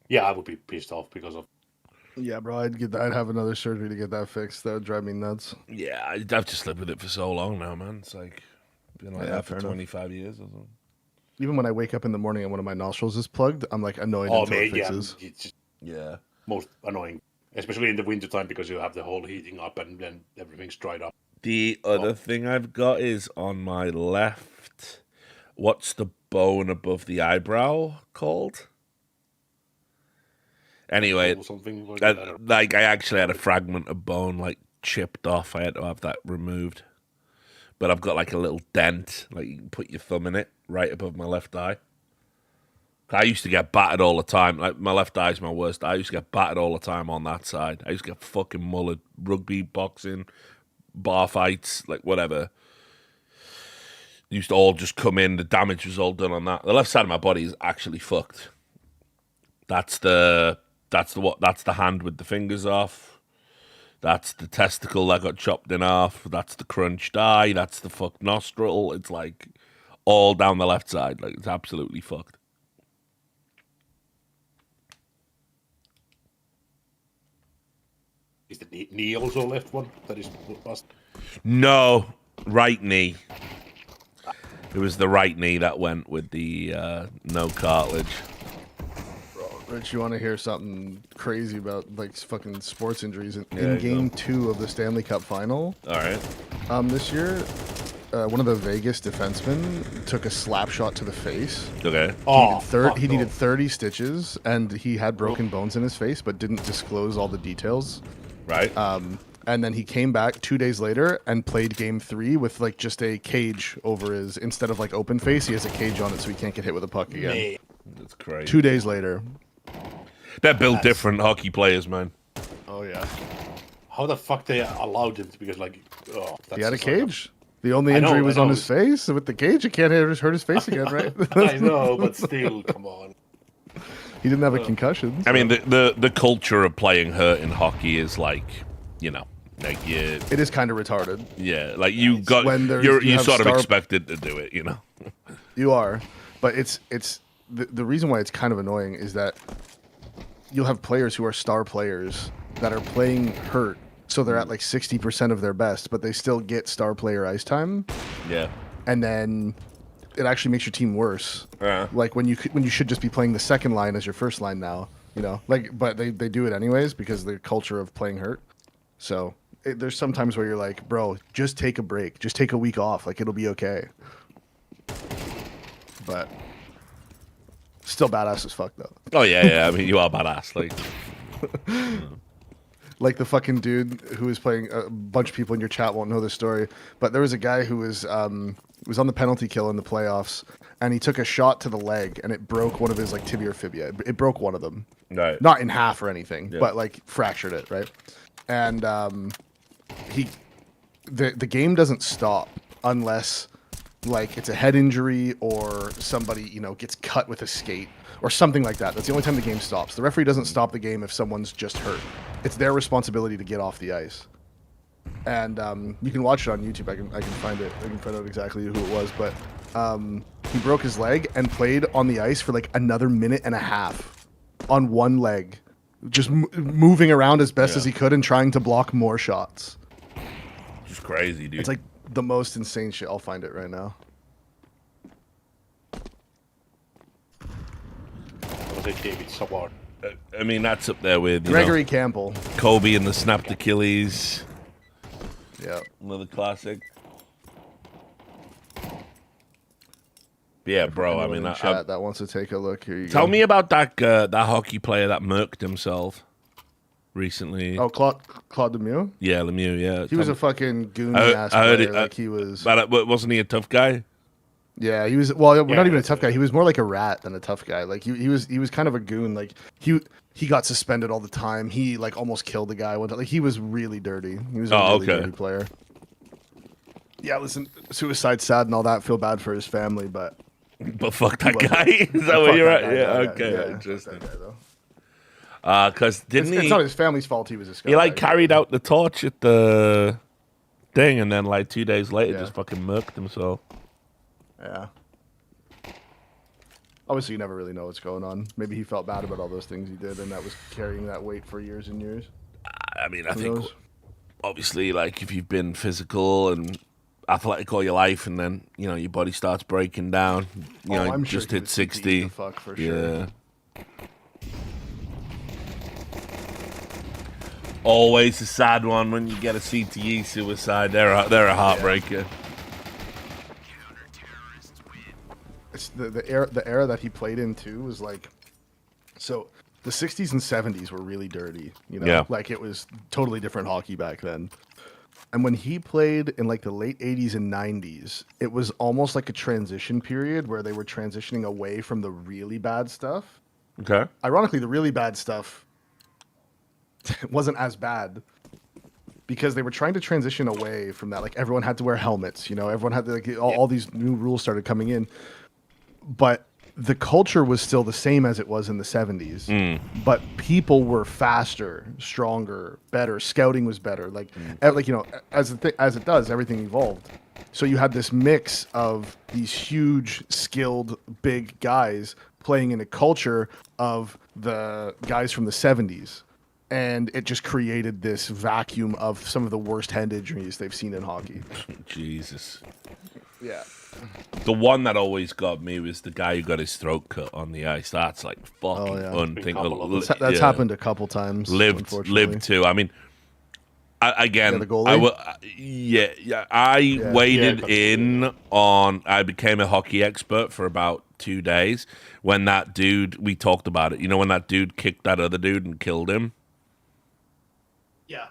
Yeah, I would be pissed off because of. Yeah, bro, I'd have another surgery to get that fixed. That would drive me nuts. Yeah, I've just lived with it for so long now, man. It's like, been like that for fair enough. 25 years or something. Even when I wake up in the morning and one of my nostrils is plugged, I'm like annoyed Oh, until man, it yeah, fixes. it's just Yeah. most annoying, especially in the wintertime because you have the whole heating up and then everything's dried up. The other thing I've got is on my left. What's the bone above the eyebrow called? Anyway, Or something like that. like I actually had a fragment of bone like chipped off. I had to have that removed. But I've got like a little dent, like you can put your thumb in it, right above my left eye. I used to get battered all the time. Like my left eye is my worst. I used to get battered all the time on that side. I used to get fucking mullered, rugby, boxing, bar fights, like whatever. Used to all just come in. The damage was all done on that. The left side of my body is actually fucked. That's the hand with the fingers off. That's the testicle that got chopped in half. That's the crunched eye. That's the fucked nostril. It's like all down the left side. Like it's absolutely fucked. Is the knee also left one? That is lost. No, right knee. It was the right knee that went with the no cartilage. Rich, you want to hear something crazy about like fucking sports injuries? In game 2 of the Stanley Cup final, All right. this year, one of the Vegas defensemen took a slap shot to the face. Okay. Oh, He needed 30 stitches, and he had broken bones in his face, but didn't disclose all the details. Right. And then he came back 2 days later and played game 3 with like just a cage over his, instead of like open face, he has a cage on it so he can't get hit with a puck again. Man. That's crazy. 2 days later. They're built different, hockey players, man. Oh yeah. How the fuck they allowed him to? Because like, oh, that's He had a just like cage. The only I know, injury I was on know. his face. With the cage, it can't hurt his face again, right? I know, but still, come on. He didn't have a concussion. I mean, the culture of playing hurt in hockey is like, you know, like It is kind of retarded. yeah, like you got when there's- you're you have sort of star- expected to do it, you know. You are, but it's the reason why it's kind of annoying is that you'll have players who are star players that are playing hurt, so they're at like 60% of their best, but they still get star player ice time, Yeah. and then it actually makes your team worse. Yeah. Like when you should just be playing the second line as your first line now, you know. Like, but they do it anyways because the culture of playing hurt. So there's some times where you're like, bro, just take a break, just take a week off, like it'll be okay. But still badass as fuck though. Oh yeah. I mean, you are badass. Like, Like the fucking dude who was playing. A bunch of people in your chat won't know this story, but there was a guy who was on the penalty kill in the playoffs, and he took a shot to the leg, and it broke one of his like tibia or fibia. It broke one of them, right. not in half or anything, Yeah. but like fractured it, right? And the game doesn't stop unless like it's a head injury or somebody, you know, gets cut with a skate or something like that. That's the only time the game stops. The referee doesn't stop the game if someone's just hurt. It's their responsibility to get off the ice. And you can watch it on YouTube. I can find it. I can find out exactly who it was. But he broke his leg and played on the ice for like another minute and a half on one leg, just moving around as best as he could and trying to block more shots. Just crazy, dude. It's like the most insane shit. I'll find it right now. Was it David Savard? I mean, that's up there with you Gregory know, Campbell. Kobe and the snapped Achilles. Yeah. Another classic. Yeah, bro. I Anyone mean, in chat that wants to take a look, here you tell go. me about that hockey player that murked himself recently. Oh, Claude Lemieux? Yeah, Lemieux. Yeah, He was a fucking goony I ass heard player. it, Like he was. But wasn't he a tough guy? Yeah, he was. Well, Yeah, not even a that's tough guy. He was more like a rat than a tough guy. Like he was kind of a goon. Like he got suspended all the time. He like almost killed a guy one time. Like he was really dirty. He was a really dirty player. Yeah, listen, suicide sad and all that. Feel bad for his family, but But fuck that wasn't. guy. Is that fuck where you're that at? guy, Yeah. though, Okay. yeah, Interesting. fuck that guy, though. Because didn't It's not his family's fault. He was a scumbag. he like carried out the torch at the thing, and then like 2 days later, Yeah. just fucking murked himself. Yeah. Obviously, you never really know what's going on. Maybe he felt bad about all those things he did, and that was carrying that weight for years and years. I mean, I Who think knows? obviously, like if you've been physical and athletic all your life, and then your body starts breaking down, I'm sure just he hit was 60. the fuck for sure. Yeah. Always a sad one when you get a CTE suicide. They're a heartbreaker. It's the era that he played in too was like, so the 60s and 70s were really dirty. Yeah. Like it was totally different hockey back then. And when he played in like the late 80s and 90s, it was almost like a transition period where they were transitioning away from the really bad stuff. Okay. Ironically, the really bad stuff wasn't as bad because they were trying to transition away from that. Like everyone had to wear helmets, everyone had to, like, all these new rules started coming in, but the culture was still the same as it was in the 70s, but people were faster, stronger, better. Scouting was better. Like as it does, everything evolved. So you had this mix of these huge, skilled, big guys playing in a culture of the guys from the 70s. And it just created this vacuum of some of the worst hand injuries they've seen in hockey. Jesus. Yeah. The one that always got me was the guy who got his throat cut on the ice. That's like fucking yeah. unthinkable. That's happened a couple times. Lived too. I mean, the goalie? I waded got in on. I became a hockey expert for about 2 days when that dude. We talked about it. When that dude kicked that other dude and killed him. Yeah.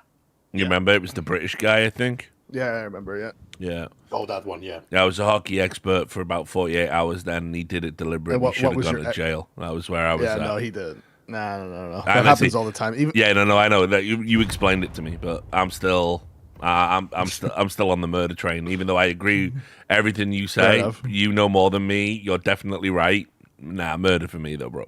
You remember? It was the British guy, I think. Yeah, I remember. Yeah. Yeah. Oh, that one, yeah. I was a hockey expert for about 48 hours then, and he did it deliberately. And what Should have was gone your to jail. That was where I was Yeah, at. no, he did. No. Unless That happens all the time. Even, Yeah, no, I know that you explained it to me, but I'm still, I'm still on the murder train. Even though I agree everything you Fair say, enough. you know more than me. You're definitely right. Nah, murder for me though, bro.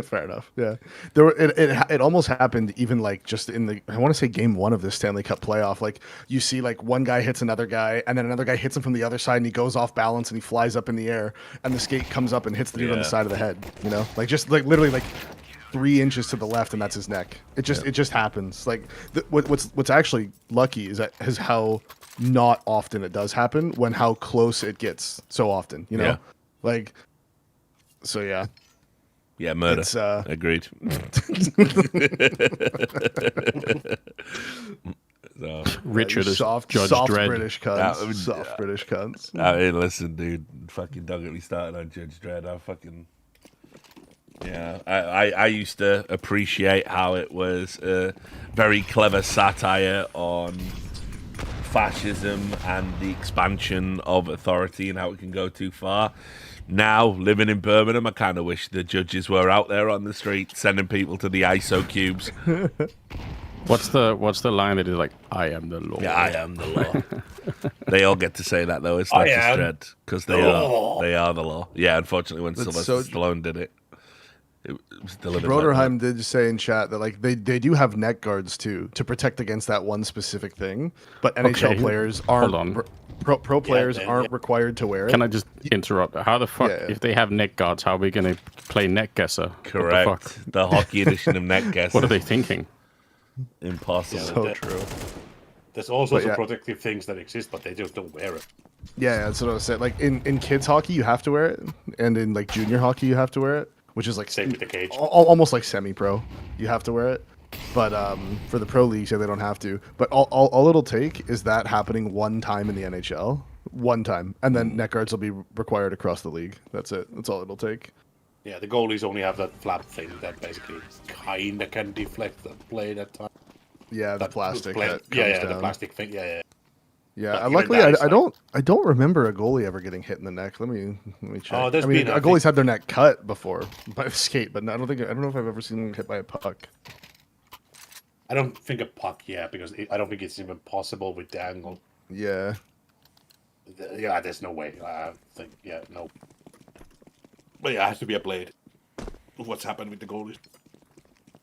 Fair enough. Yeah, it almost happened even like just in the I want to say game 1 of this Stanley Cup playoff. Like you see like one guy hits another guy, and then another guy hits him from the other side, and he goes off balance and he flies up in the air, and the skate comes up and hits the dude on the Yeah. side of the head. Like just like literally like 3 inches to the left, and that's his neck. It just happens. Like what's actually lucky is how not often it does happen when how close it gets so often. Yeah. Like so yeah. Yeah, murder. It's, Agreed. So, Richard you is soft Judge soft Dredd. British cunts. Yeah, Soft British cunts. I mean, listen, dude, fucking don't get me started on Judge Dredd. I used to appreciate how it was a very clever satire on fascism and the expansion of authority and how it can go too far. Now, living in Birmingham, I kind of wish the judges were out there on the street sending people to the ISO cubes. What's the line that is like, "I am the law"? Yeah, I am the law. They all get to say that though. It's I not just am Dredd because the law. they are the law. Yeah, unfortunately, when That's Sylvester so- Stallone did it, it was delivered. Broderheim did say in chat that like they do have neck guards too to protect against that one specific thing, but NHL Okay, players aren't. hold on. Pro players they- aren't required to wear it. Can I just interrupt? How the fuck, Yeah. if they have neck guards, how are we going to play neck guesser? Correct. What the fuck? The hockey edition of Netguess. What are they thinking? Impossible. So true. There's all sorts But of yeah. protective things that exist, but they just don't wear it. Yeah, that's what I was saying. Like in kids hockey, you have to wear it, and in like junior hockey, you have to wear it, which is like Same with the cage. almost like semi-pro. You have to wear it, but for the pro leagues, yeah, they don't have to. But all it'll take is that happening one time in the NHL, one time, and then neck guards will be required across the league. That's it. That's all it'll take. Yeah, the goalies only have that flap thing that basically kinda can deflect the blade at times. Yeah, the That plastic. blade- That yeah, comes the down. plastic thing. Yeah. Yeah, But even luckily that is I don't remember a goalie ever getting hit in the neck. Let me check. Oh, there's I mean, been, a I goalie's think- had their neck cut before by a skate, but I don't know if I've ever seen them hit by a puck. I don't think a puck, because I don't think it's even possible with the angle. Yeah, Yeah, there's no way. I think, no. But yeah, it has to be a blade. What's happened with the goalies?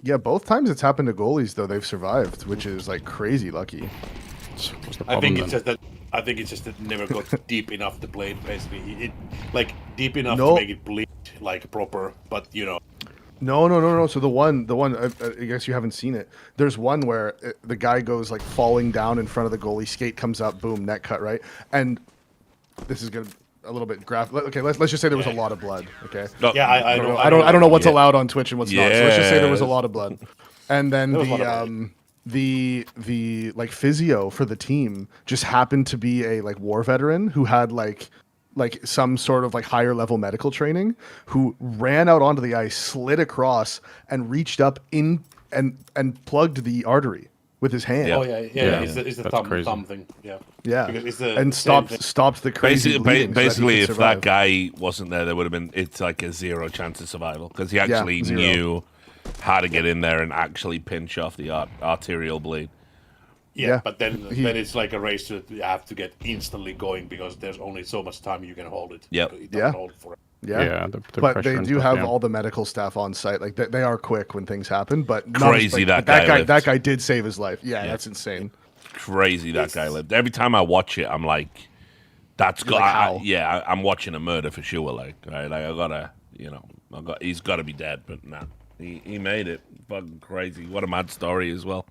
Yeah, both times it's happened to goalies though they've survived, which is like crazy lucky. What's the I problem think it's then? just that. I think it's just that it never got deep enough to play it. Basically, like deep enough to No. make it bleed like proper. But No. So the one, I guess you haven't seen it. There's one where the guy goes like falling down in front of the goalie, skate comes up, boom, net cut, right? And this is gonna a little bit graphic. Okay, let's just say there was a lot of blood. Okay. No, yeah, I know. I don't know what's Yeah. allowed on Twitch and what's not. So let's just say there was a Yes. lot of blood. And then There was a lot of the like physio for the team just happened to be a like war veteran who had like some sort of like higher level medical training, who ran out onto the ice, slid across, and reached up in and plugged the artery with his hand. Yeah. Oh yeah. It's the That's crazy. thumb thing. Yeah. Yeah, Because it's the and same thing. stopped the crazy bleeding so that he Basically, could if that survive. guy wasn't there, there would have been. It's like a 0 chance of survival because he actually 0. knew how to get in there and actually pinch off the arterial bleed. Yeah, but then he- it's like a race that you have to get instantly going because there's only so much time you can hold it. Yep. It doesn't hold forever. Yeah, the but pressure they and do stuff, have yeah. all the medical staff on site. Like they are quick when things happen, but not Crazy like, that guy that lived. guy did save his life. Yeah, that's insane. Crazy that guy lived. Every time I watch it, I'm like, that's got. like, how? I'm watching a murder for sure. Like, right, like I gotta, he's got to be dead. But nah, he made it. Fucking crazy. What a mad story as well.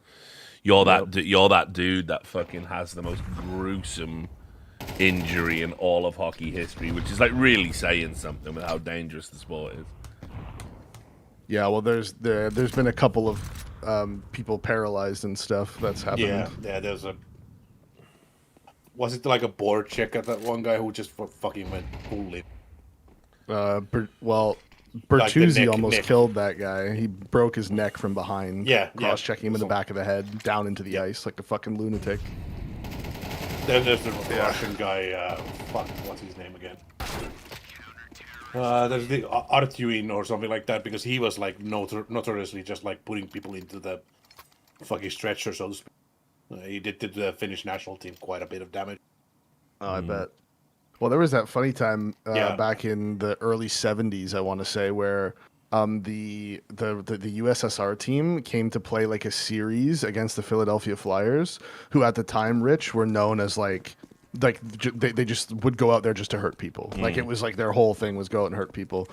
You're that dude that fucking has the most gruesome injury in all of hockey history, which is like really saying something with how dangerous the sport is. Yeah, well, there's been a couple of people paralyzed and stuff that's happened. Yeah. There's a. Was it like a board check at that one guy who just fucking went fully? Bertuzzi neck- almost neck. killed that guy. He broke his neck from behind. Yeah, cross-checking him in the So- back of the head, down into the ice like a fucking lunatic. Then there's the Russian guy. Fuck, what's his name again? There's the Artuin or something like that because he was like notoriously just like putting people into the fucking stretcher. So to speak. He did to the Finnish national team quite a bit of damage. Oh, I bet. Well, there was that funny time Yeah. back in the early '70s, I want to say, where the USSR team came to play like a series against the Philadelphia Flyers, who at the time, Rich, were known as they just would go out there just to hurt people. Like it was like their whole thing was go out and hurt people.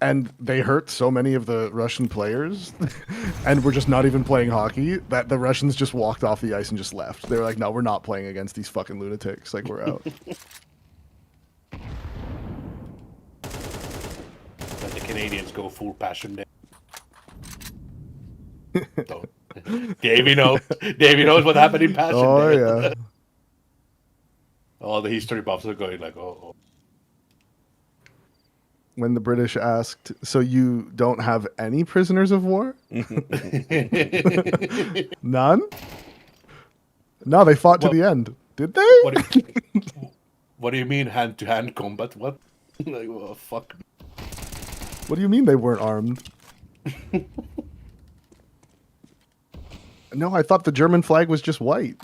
And they hurt so many of the Russian players and were just not even playing hockey that the Russians just walked off the ice and just left. They were like, no, we're not playing against these fucking lunatics. Like, we're out. But the Canadians go full passion there. So, Davey knows. Davey knows what happened in passion. Oh, there. yeah. All the history buffs are going like, oh. When the British asked, so you don't have any prisoners of war? None? No, they fought to Well- the end. Did they? What do you mean hand-to-hand combat? What? Like, oh, fuck. What do you mean they weren't armed? No, I thought the German flag was just white.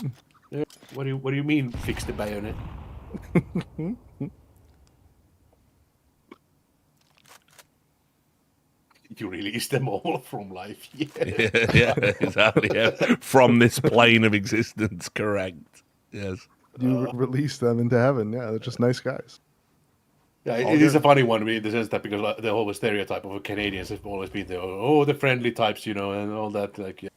What do you mean fix the bayonet? You release them all from life. Yeah. Yeah, exactly. Yeah. From this plane of existence, correct. Yes. You release them into heaven. Yeah, they're just nice guys. Yeah, it is a funny one in the sense that because like, the whole stereotype of Canadians have always been the friendly types, and all that, like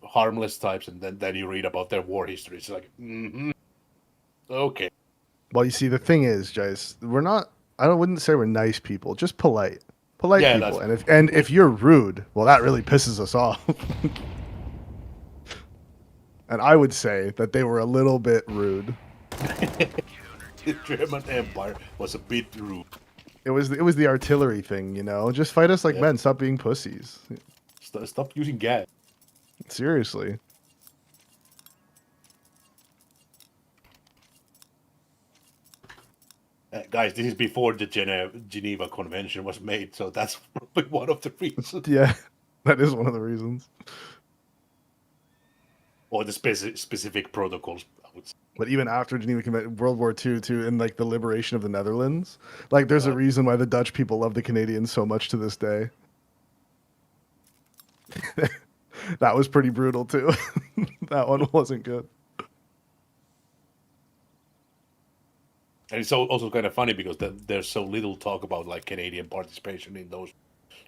harmless types, and then you read about their war history. It's like, okay. Well, you see, the thing is, Jace, we're not. Wouldn't say we're nice people, just polite Yeah, people. that's- And if you're rude, well, that really pisses us off. And I would say that they were a little bit rude. The German Empire was a bit rude. It was the artillery thing, Just fight us like men. Stop being pussies. Stop using gas. Seriously. Guys, this is before the Geneva Convention was made, so that's probably one of the reasons. Yeah, that is one of the reasons. Or the specific protocols, I would say. But even after Geneva Convention, World War II, too, and like the liberation of the Netherlands, like there's a reason why the Dutch people love the Canadians so much to this day. That was pretty brutal too. That one wasn't good. And it's also kind of funny because there's so little talk about like Canadian participation in those.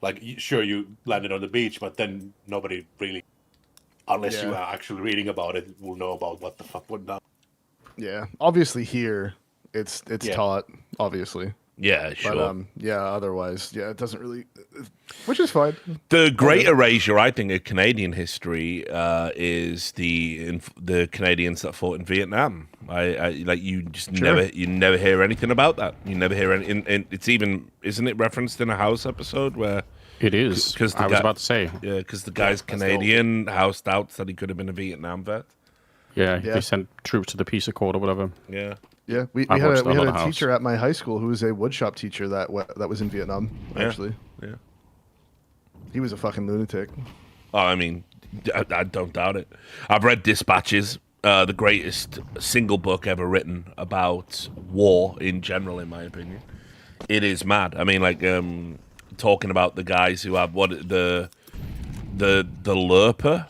Like, sure, you landed on the beach, but then nobody really, unless you Yeah. are actually reading about it, will know about what the fuck went down. Yeah, obviously here it's Yeah. taught, obviously, Yeah, sure. but yeah, otherwise, yeah, it doesn't really, which is fine. The great erasure, I think, of Canadian history is the Canadians that fought in Vietnam. I like you just never hear anything about that. You never hear any. And it's even isn't it referenced in a House episode where It is. because I was about to say. yeah, because the guy's Canadian. House doubts that he could have been a Vietnam vet. Yeah, Yeah. they sent troops to the Peace Accord or whatever. Yeah, Yeah, we I've had watched a, we a had lot a of House. teacher at my high school who was a woodshop teacher that was in Vietnam. Actually, yeah. he was a fucking lunatic. Oh, I mean, I don't doubt it. I've read Dispatches, the greatest single book ever written about war in general, in my opinion. It is mad. I mean, like talking about the guys who have the Lurper.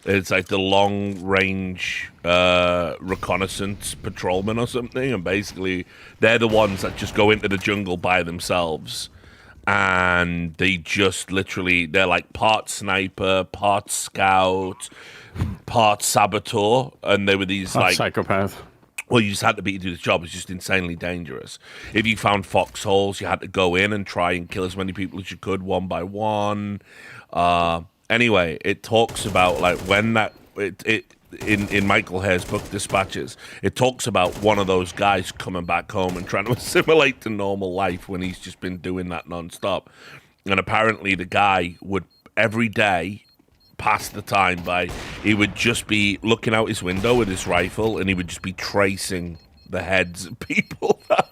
It's like the long range reconnaissance patrolman or something, and basically they're the ones that just go into the jungle by themselves. And they just literally, they're like part sniper, part scout, part saboteur. And they were these like, Psychopath. well, you just had to be to do the job. It's just insanely dangerous. If you found foxholes, you had to go in and try and kill as many people as you could one by one. Anyway, it talks about like when that, in Michael Hare's book Dispatches, it talks about one of those guys coming back home and trying to assimilate to normal life when he's just been doing that nonstop. And apparently the guy would every day pass the time by, he would just be looking out his window with his rifle and he would just be tracing the heads of people that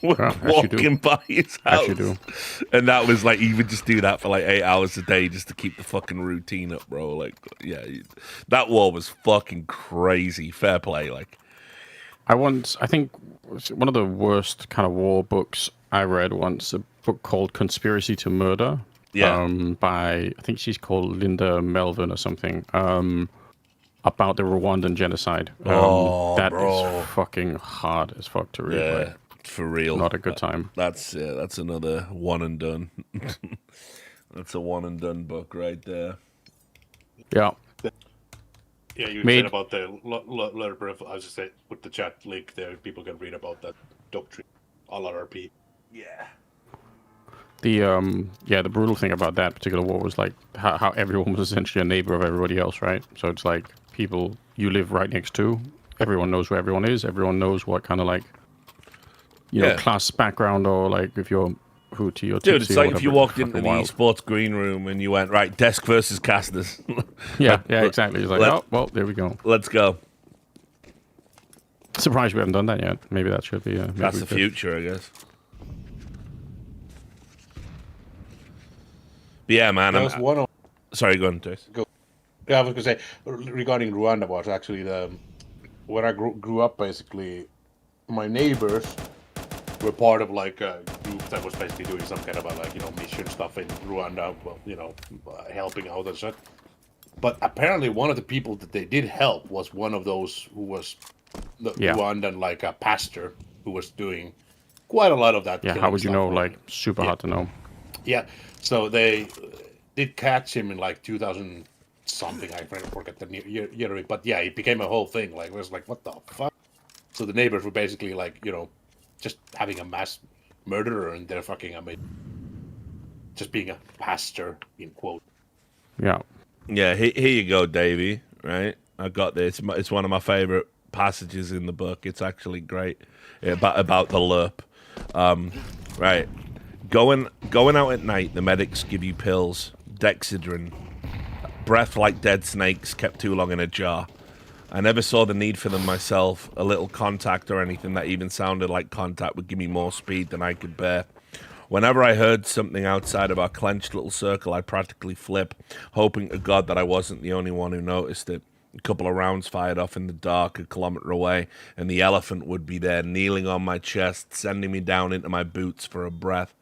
were as you do. walking by his house. As you do. And that was like, he would just do that for like 8 hours a day just to keep the fucking routine up, bro. Like, yeah, that war was fucking crazy. Fair play, like. I think one of the worst kind of war books I read once, a book called Conspiracy to Murder. Yeah. By, I think she's called Linda Melvin or something. About the Rwandan genocide. That is fucking hard as fuck to read. Yeah, Like, for real. not a good time. That's another one and done. That's a one and done book right there. Yeah. Yeah, you Made- said about the letter. I was just saying, put the chat link there. People can read about that doctrine, LRP. Yeah. The brutal thing about that particular war was like how everyone was essentially a neighbor of everybody else, right? So it's like people you live right next to, everyone knows where everyone is, everyone knows what kind of like you know, class background or like if you're Hootie or Tutsi. Dude, it's like if you walked into the wild. sports green room and you went, right, desk versus casters. Yeah, exactly. It's like, oh, well, there we go. Let's go. Surprised we haven't done that yet. Maybe that should be. Maybe That's we the could. future, I guess. But yeah, man. That was one of Sorry, go on, Jace. Yeah, I was gonna say regarding Rwanda was actually when I grew up. Basically, my neighbors were part of like a group that was basically doing some kind of a mission stuff in Rwanda. Well, helping out and such. But apparently, one of the people that they did help was one of those who was the Rwandan like a pastor who was doing quite a lot of that. Yeah, how would you know? Like super hard to know. Yeah, so they did catch him in like 2000 something. I forget the year, but yeah, it became a whole thing. Like it was like, what the fuck? So the neighbors were basically like, just having a mass murderer, and they're fucking just being a pastor in quote. Yeah. Yeah, here you go, Davey. Right, I got this. It's one of my favorite passages in the book. It's actually great about the lerp. Right, going out at night. The medics give you pills, Dexedrine, breath like dead snakes kept too long in a jar. I never saw the need for them myself. A little contact or anything that even sounded like contact would give me more speed than I could bear. Whenever I heard something outside of our clenched little circle, I'd practically flip, hoping to God that I wasn't the only one who noticed it. A couple of rounds fired off in the dark a kilometer away, and the elephant would be there, kneeling on my chest, sending me down into my boots for a breath.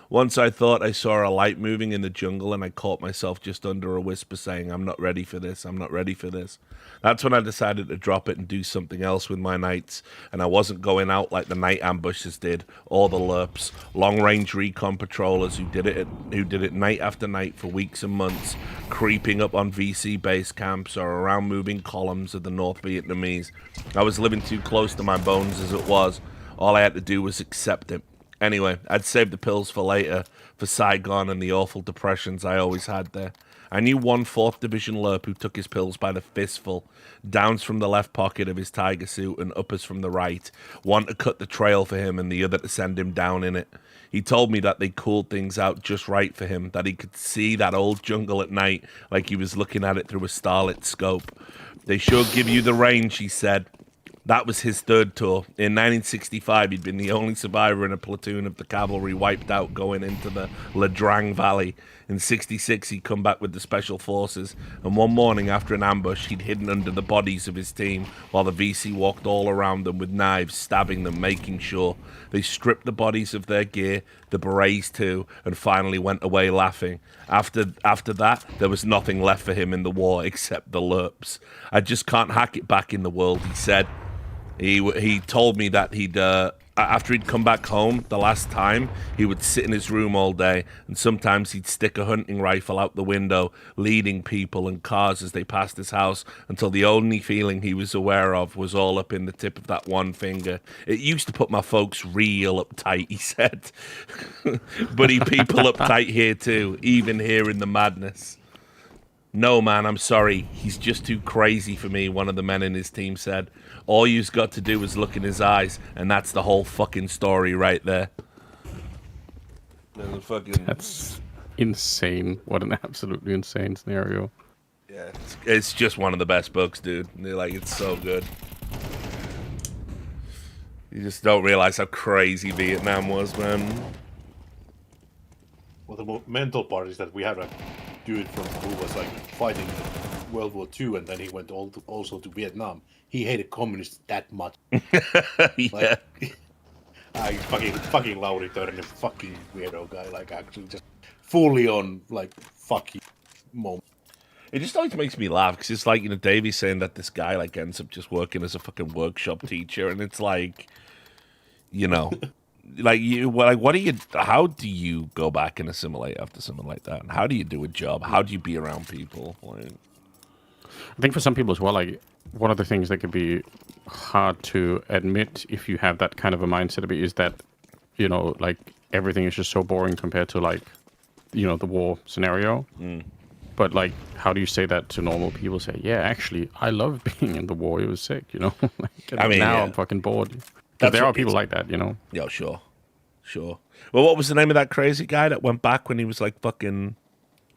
Once I thought I saw a light moving in the jungle, and I caught myself just under a whisper saying, I'm not ready for this, I'm not ready for this. That's when I decided to drop it and do something else with my nights, and I wasn't going out like the night ambushes did, or the LURPs, long-range recon patrollers who did it night after night for weeks and months, creeping up on VC base camps or around moving columns of the North Vietnamese. I was living too close to my bones as it was. All I had to do was accept it. Anyway, I'd save the pills for later, for Saigon and the awful depressions I always had there. I knew one 4th Division LURP who took his pills by the fistful, downs from the left pocket of his tiger suit and uppers from the right, one to cut the trail for him and the other to send him down in it. He told me that they cooled things out just right for him, that he could see that old jungle at night like he was looking at it through a starlit scope. They sure give you the range, he said. That was his 3rd tour. In 1965, he'd been the only survivor in a platoon of the cavalry wiped out going into the La Drang Valley. In 66, he'd come back with the Special Forces, and one morning after an ambush, he'd hidden under the bodies of his team, while the VC walked all around them with knives, stabbing them, making sure. They stripped the bodies of their gear, the berets too, and finally went away laughing. After that, there was nothing left for him in the war except the LURPs. I just can't hack it back in the world, he said. He told me that after he'd come back home the last time, he would sit in his room all day, and sometimes he'd stick a hunting rifle out the window, leading people and cars as they passed his house, until the only feeling he was aware of was all up in the tip of that one finger. It used to put my folks real uptight, he said. But people uptight here too, even here in the madness. No, man, I'm sorry. He's just too crazy for me, one of the men in his team said. All you've got to do is look in his eyes, and that's the whole fucking story right there. That's insane. What an absolutely insane scenario. Yeah, it's just one of the best books, dude. It's so good. You just don't realize how crazy Vietnam was, man. Well, the mental part is that we have a dude who was fighting World War II, and then he went also to Vietnam. He hated communists that much. Yeah. Fucking Lauri Törnen, fucking weirdo guy, actually just fully on fuck you moment. It just always makes me laugh because it's Davey's saying that this guy ends up just working as a fucking workshop teacher, and it's what do you? How do you go back and assimilate after something like that? And how do you do a job? How do you be around people? I think for some people as well, one of the things that could be hard to admit if you have that kind of a mindset is that, everything is just so boring compared to the war scenario. Mm. But how do you say that to normal people? Say, yeah, actually, I love being in the war. It was sick, now I'm fucking bored. Because there are people like that, Yeah, sure. Well, what was the name of that crazy guy that went back when he was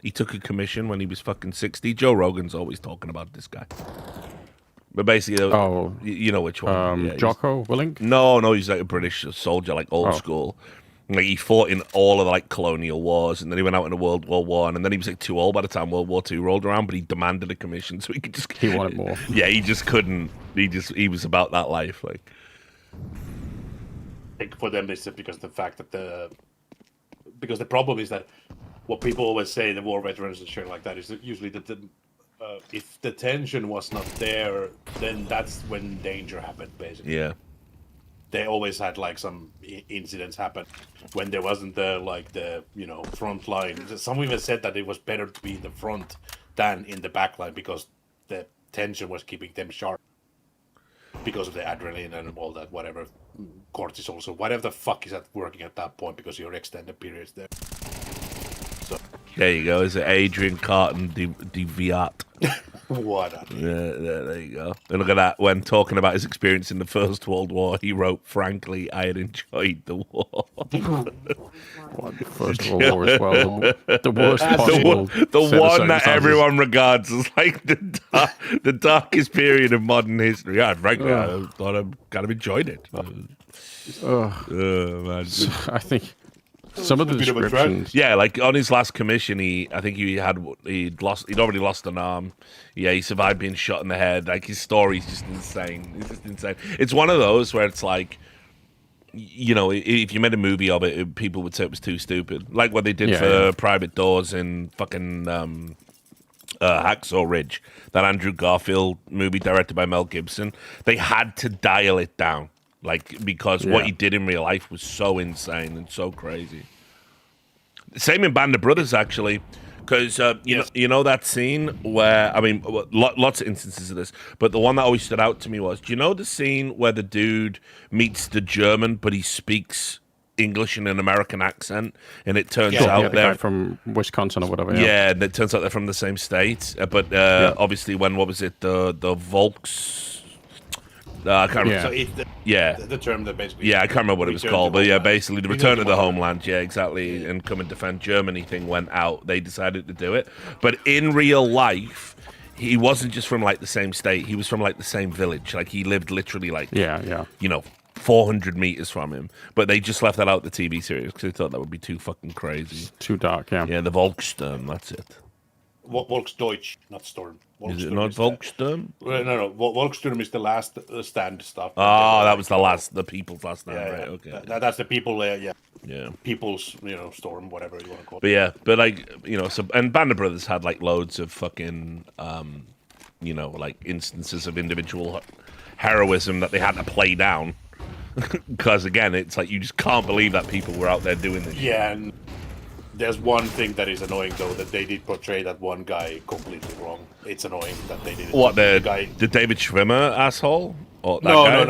he took a commission when he was fucking 60? Joe Rogan's always talking about this guy. But basically, you know which one. Yeah, Jocko Willink? No, he's a British soldier, old school. He fought in all of the colonial wars, and then he went out in World War I, and then he was too old by the time World War II rolled around, but he demanded a commission, so he could just... He wanted more. Yeah, he just couldn't. He was about that life, I think for them, it's because the fact that because the problem is that what people always say, the war veterans and shit like that, is that usually that if the tension was not there, then that's when danger happened, basically. Yeah. They always had some incidents happen when there wasn't the front line. Some even said that it was better to be in the front than in the back line because the tension was keeping them sharp because of the adrenaline and all that, whatever, cortisol, so whatever the fuck is working at that point because your extended periods there. So there you go. Is it Adrian Carton de Viat? What? Yeah, there you go. And look at that. When talking about his experience in the First World War, he wrote, "Frankly, I had enjoyed the war." The First World War as well. The worst possible. The one that everyone regards as the darkest period of modern history. Yeah, frankly, I thought I kind of enjoyed it. Man. I think some of the descriptions. Yeah, on his last commission, he'd already lost an arm. Yeah, he survived being shot in the head. His story's just insane. It's just insane. It's one of those where it's you know, if you made a movie of it, people would say it was too stupid, like what they did Yeah, for yeah. Private Doors and fucking Hacksaw Ridge, that Andrew Garfield movie directed by Mel Gibson. They had to dial it down, like, because what Yeah. he did in real life was so insane and so crazy. Same in Band of Brothers, actually, because you know that scene where, I mean, lots of instances of this, but the one that always stood out to me was, do you know the scene where the dude meets the German, but he speaks English in an American accent, and it turns out the guy from Wisconsin or whatever. yeah, and it turns out they're from the same state, but obviously when, what was it, the Volks? I can't remember. Yeah. So it's the term that basically. Yeah, I can't remember what it was Return to called, but yeah, homeland. basically the return to the homeland, yeah, exactly, and come and defend Germany thing went out. They decided to do it, but in real life, he wasn't just from like the same state. He was from like the same village. Like he lived literally like Yeah. 400 meters from him. But they just left that out the TV series because they thought that would be too fucking crazy. Too dark. Yeah. Yeah, the Volkssturm, that's it. Volksdeutsch, not Storm. Is it not Volkssturm? No. Volkssturm is the last stand stuff. Oh, that was the people's last name, right? Okay. That's the people. Yeah. Yeah. People's, storm, whatever you want to call it. But yeah, but like, so, and Band of Brothers had like loads of fucking, like instances of individual heroism that they had to play down. Because again, it's like you just can't believe that people were out there doing this. Yeah, and there's one thing that is annoying though, that they did portray that one guy completely wrong. It's annoying that they did it. What, the guy? The David Schwimmer asshole? Or that No, guy?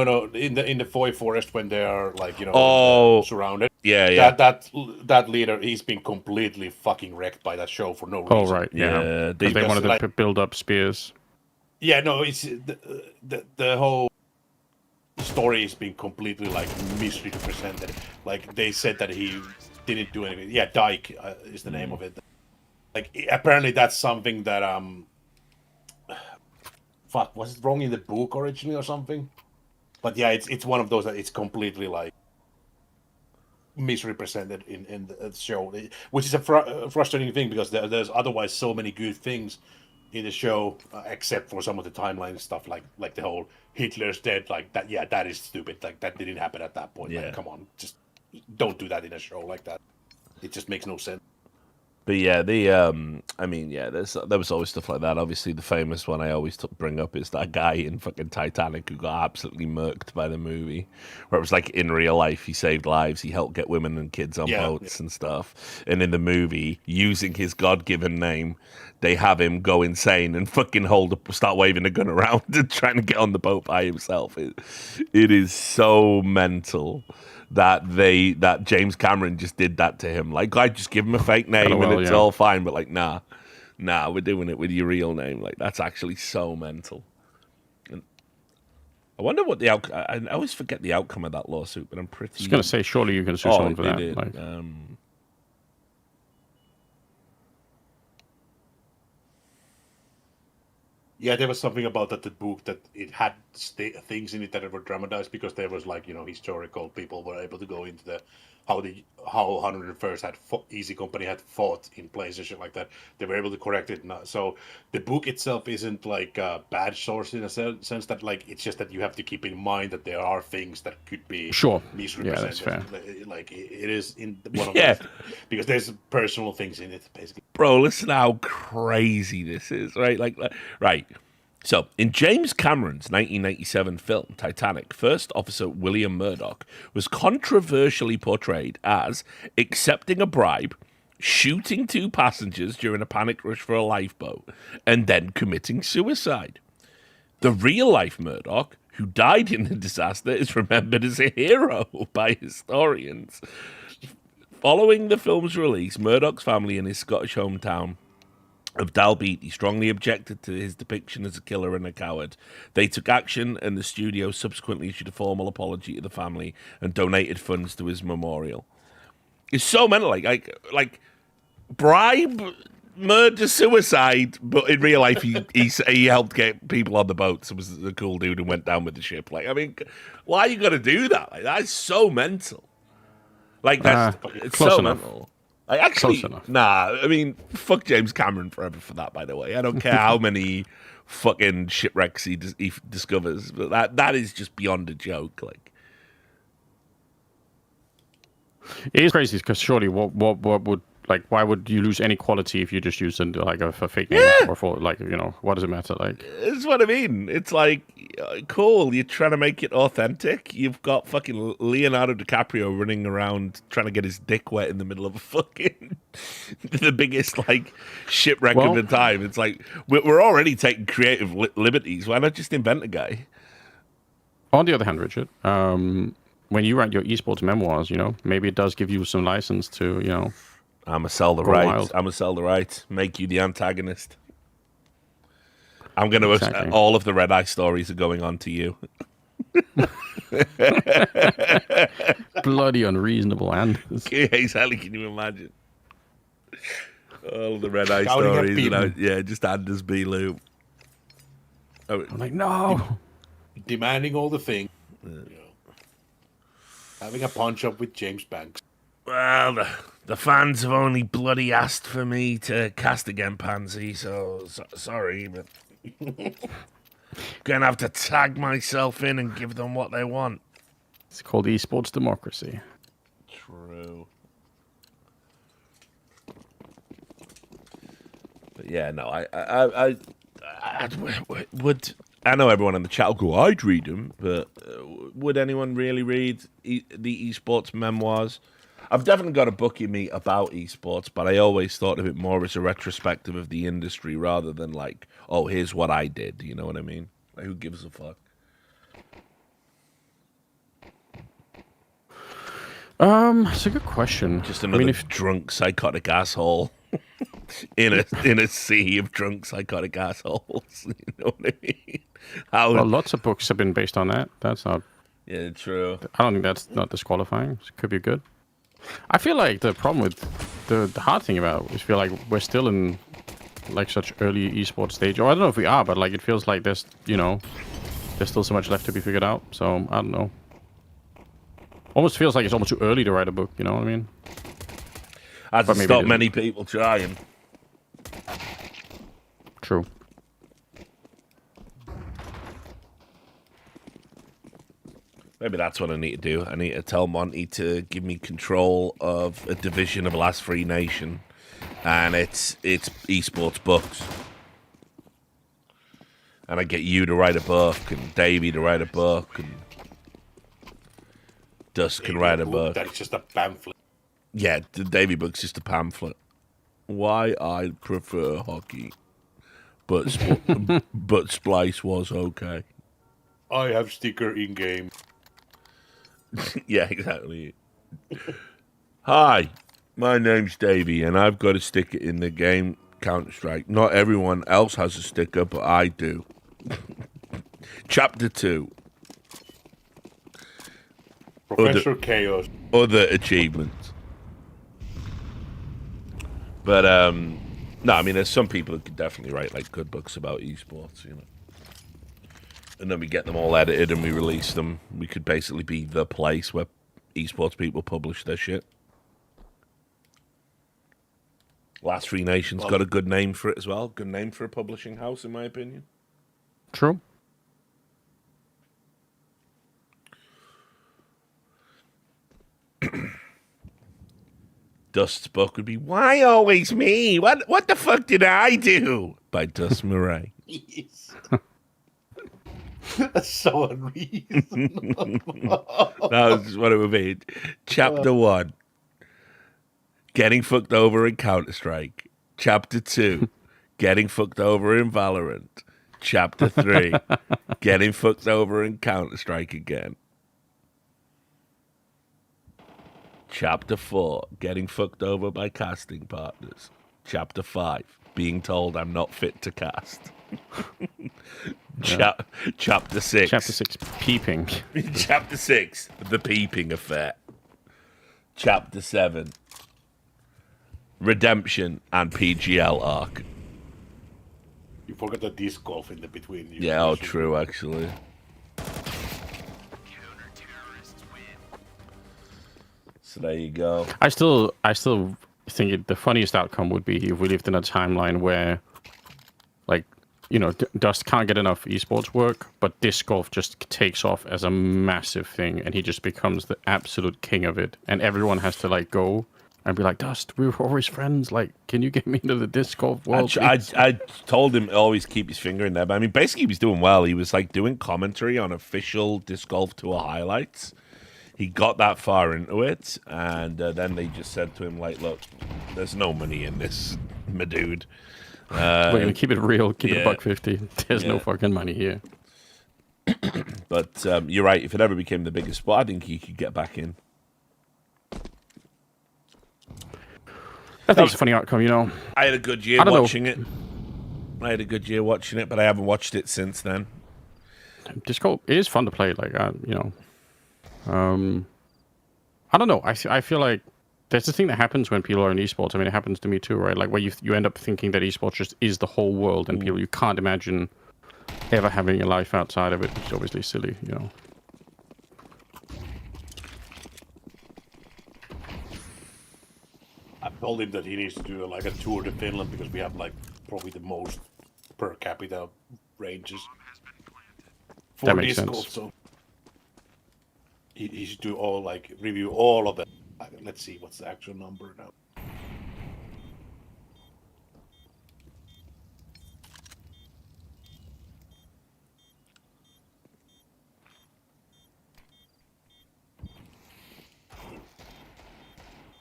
no. In the Foy Forest when they are like surrounded. Yeah. That leader, he's been completely fucking wrecked by that show for no reason. Oh right. Yeah. they They wanted to like- build up spears. Yeah, no, it's the whole story has been completely like misrepresented. Like they said that he didn't do anything. Yeah, Dyke is the name of it. Like apparently that's something that was it wrong in the book originally or something? But yeah, it's one of those that it's completely like misrepresented in the show, which is a frustrating thing because there's otherwise so many good things in the show, except for some of the timeline stuff, like the whole Hitler's dead, like that. Yeah, that is stupid. Like that didn't happen at that point. Yeah. Like, come on, just don't do that in a show like that. It just makes no sense. But yeah, there was always stuff like that. Obviously, the famous one I always bring up is that guy in fucking Titanic who got absolutely murked by the movie, where it was like in real life he saved lives, he helped get women and kids on boats and stuff, and in the movie, using his God-given name, they have him go insane and fucking start waving a gun around and trying to get on the boat by himself. It is so mental that James Cameron just did that to him. Like, I just give him a fake name and it's all fine, but like, nah, we're doing it with your real name. Like, that's actually so mental. And I wonder what the outcome. I always forget the outcome of that lawsuit, but I'm pretty. I was gonna say, surely you can sue someone for that. Did. Like, Yeah, there was something about that book that it had things in it that were dramatized because there was like historical people were able to go into how 101st had Easy Company had fought in places and shit like that. They were able to correct it. So the book itself isn't like a bad source in a sense that like it's just that you have to keep in mind that there are things that could be misrepresented. Yeah, that's fair. Like it is in one of those because there's personal things in it basically. Bro, listen how crazy this is, right? Right. So, in James Cameron's 1997 film, Titanic, First Officer William Murdoch was controversially portrayed as accepting a bribe, shooting two passengers during a panic rush for a lifeboat, and then committing suicide. The real-life Murdoch, who died in the disaster, is remembered as a hero by historians. Following the film's release, Murdoch's family in his Scottish hometown of Dalbeattie strongly objected to his depiction as a killer and a coward. They took action, and the studio subsequently issued a formal apology to the family and donated funds to his memorial. It's so mental, like bribe, murder, suicide, but in real life he helped get people on the boats. So was a cool dude and went down with the ship. Like, I mean, why you got to do that? Like, that's so mental. Like, it's close so enough. mental. Actually, Close enough. nah, I mean, fuck James Cameron forever for that, by the way. I don't care how many fucking shipwrecks he discovers, but that is just beyond a joke. Like, It is crazy because surely what would like why would you lose any quality if you just use like a fake name or for like what does it matter like? That's what I mean. It's like, cool, you're trying to make it authentic. You've got fucking Leonardo DiCaprio running around trying to get his dick wet in the middle of a fucking the biggest like shipwreck of the time. It's like we're already taking creative liberties. Why not just invent a guy? On the other hand, Richard, when you write your esports memoirs, maybe it does give you some license to I'm a sell the rights. I'm a sell the rights. Make you the antagonist. I'm going to. All of the Red Eye stories are going on to you. Bloody unreasonable Anders. Yeah, exactly. Can you imagine? All of the Red Eye stories. Just Anders B. Lou. I'm like, no. Demanding all the things. Having a punch up with James Banks. Well, the fans have only bloody asked for me to cast again, Pansy, so sorry, but gonna have to tag myself in and give them what they want. It's called esports democracy. True. But yeah, no, I would. I know everyone in the chat will go, I'd read them, but would anyone really read the esports memoirs? I've definitely got a book in me about esports, but I always thought of it more as a retrospective of the industry rather than like, oh, here's what I did. You know what I mean? Like, who gives a fuck? It's a good question. Just another drunk psychotic asshole in a sea of drunk psychotic assholes. You know what I mean? Well, lots of books have been based on that. That's not. Yeah, true. I don't think that's not disqualifying. It could be good. I feel like the problem with the hard thing about it is I feel like we're still in like such early esports stage. Or I don't know if we are, but like it feels like there's still so much left to be figured out. So I don't know. Almost feels like it's almost too early to write a book. You know what I mean? Hasn't stopped many people trying. True. Maybe that's what I need to do. I need to tell Monty to give me control of a division of Last Free Nation, and it's esports books. And I get you to write a book, and Davey to write a book, and Dust can write a book. That's just a pamphlet. Yeah, the Davey book's just a pamphlet. Why I prefer hockey, but but Splice was okay. I have sticker in game. Yeah, exactly. Hi, my name's Davey, and I've got a sticker in the game Counter-Strike. Not everyone else has a sticker, but I do. Chapter 2. Professor Chaos. Other achievements. But, no, I mean, there's some people who could definitely write, like, good books about esports, And then we get them all edited and we release them. We could basically be the place where esports people publish their shit. Last Free Nation's got a good name for it as well. Good name for a publishing house, in my opinion. True. Dust's book would be, Why Always Me? What the fuck did I do? By Dust Murray. Yes. That's so unreasonable. That's what it would be. Chapter 1. Getting fucked over in Counter-Strike. Chapter 2. Getting fucked over in Valorant. Chapter 3. Getting fucked over in Counter-Strike again. Chapter 4. Getting fucked over by casting partners. Chapter 5. Being told I'm not fit to cast. Chapter 6. Chapter 6. Peeping. Chapter 6. The peeping affair. Chapter 7. Redemption and PGL arc. You forgot the disc golf in the between. Yeah, oh, true, actually. So there you go. I still think the funniest outcome would be if we lived in a timeline where, like, Dust can't get enough esports work, but disc golf just takes off as a massive thing, and he just becomes the absolute king of it. And everyone has to like go and be like, Dust, we were always friends. Like, can you get me into the disc golf world? I told him to always keep his finger in there, but I mean, basically, he was doing well. He was like doing commentary on official disc golf tour highlights. He got that far into it, and then they just said to him, like, look, there's no money in this, my dude. We're gonna keep it real, keep it $150. There's no fucking money here. But you're right. If it ever became the biggest sport, I think he could get back in. I think it's a funny outcome, I had a good year watching it. I had a good year watching it, but I haven't watched it since then. Disc golf is fun to play. Like, I don't know. I feel like there's the thing that happens when people are in esports. I mean, it happens to me too, right? Like, where you end up thinking that esports just is the whole world, and people you can't imagine ever having a life outside of it, which is obviously silly, I told him that he needs to do like a tour to Finland because we have like probably the most per capita ranges for That makes disc sense. golf. So he should do review all of them. Let's see what's the actual number now.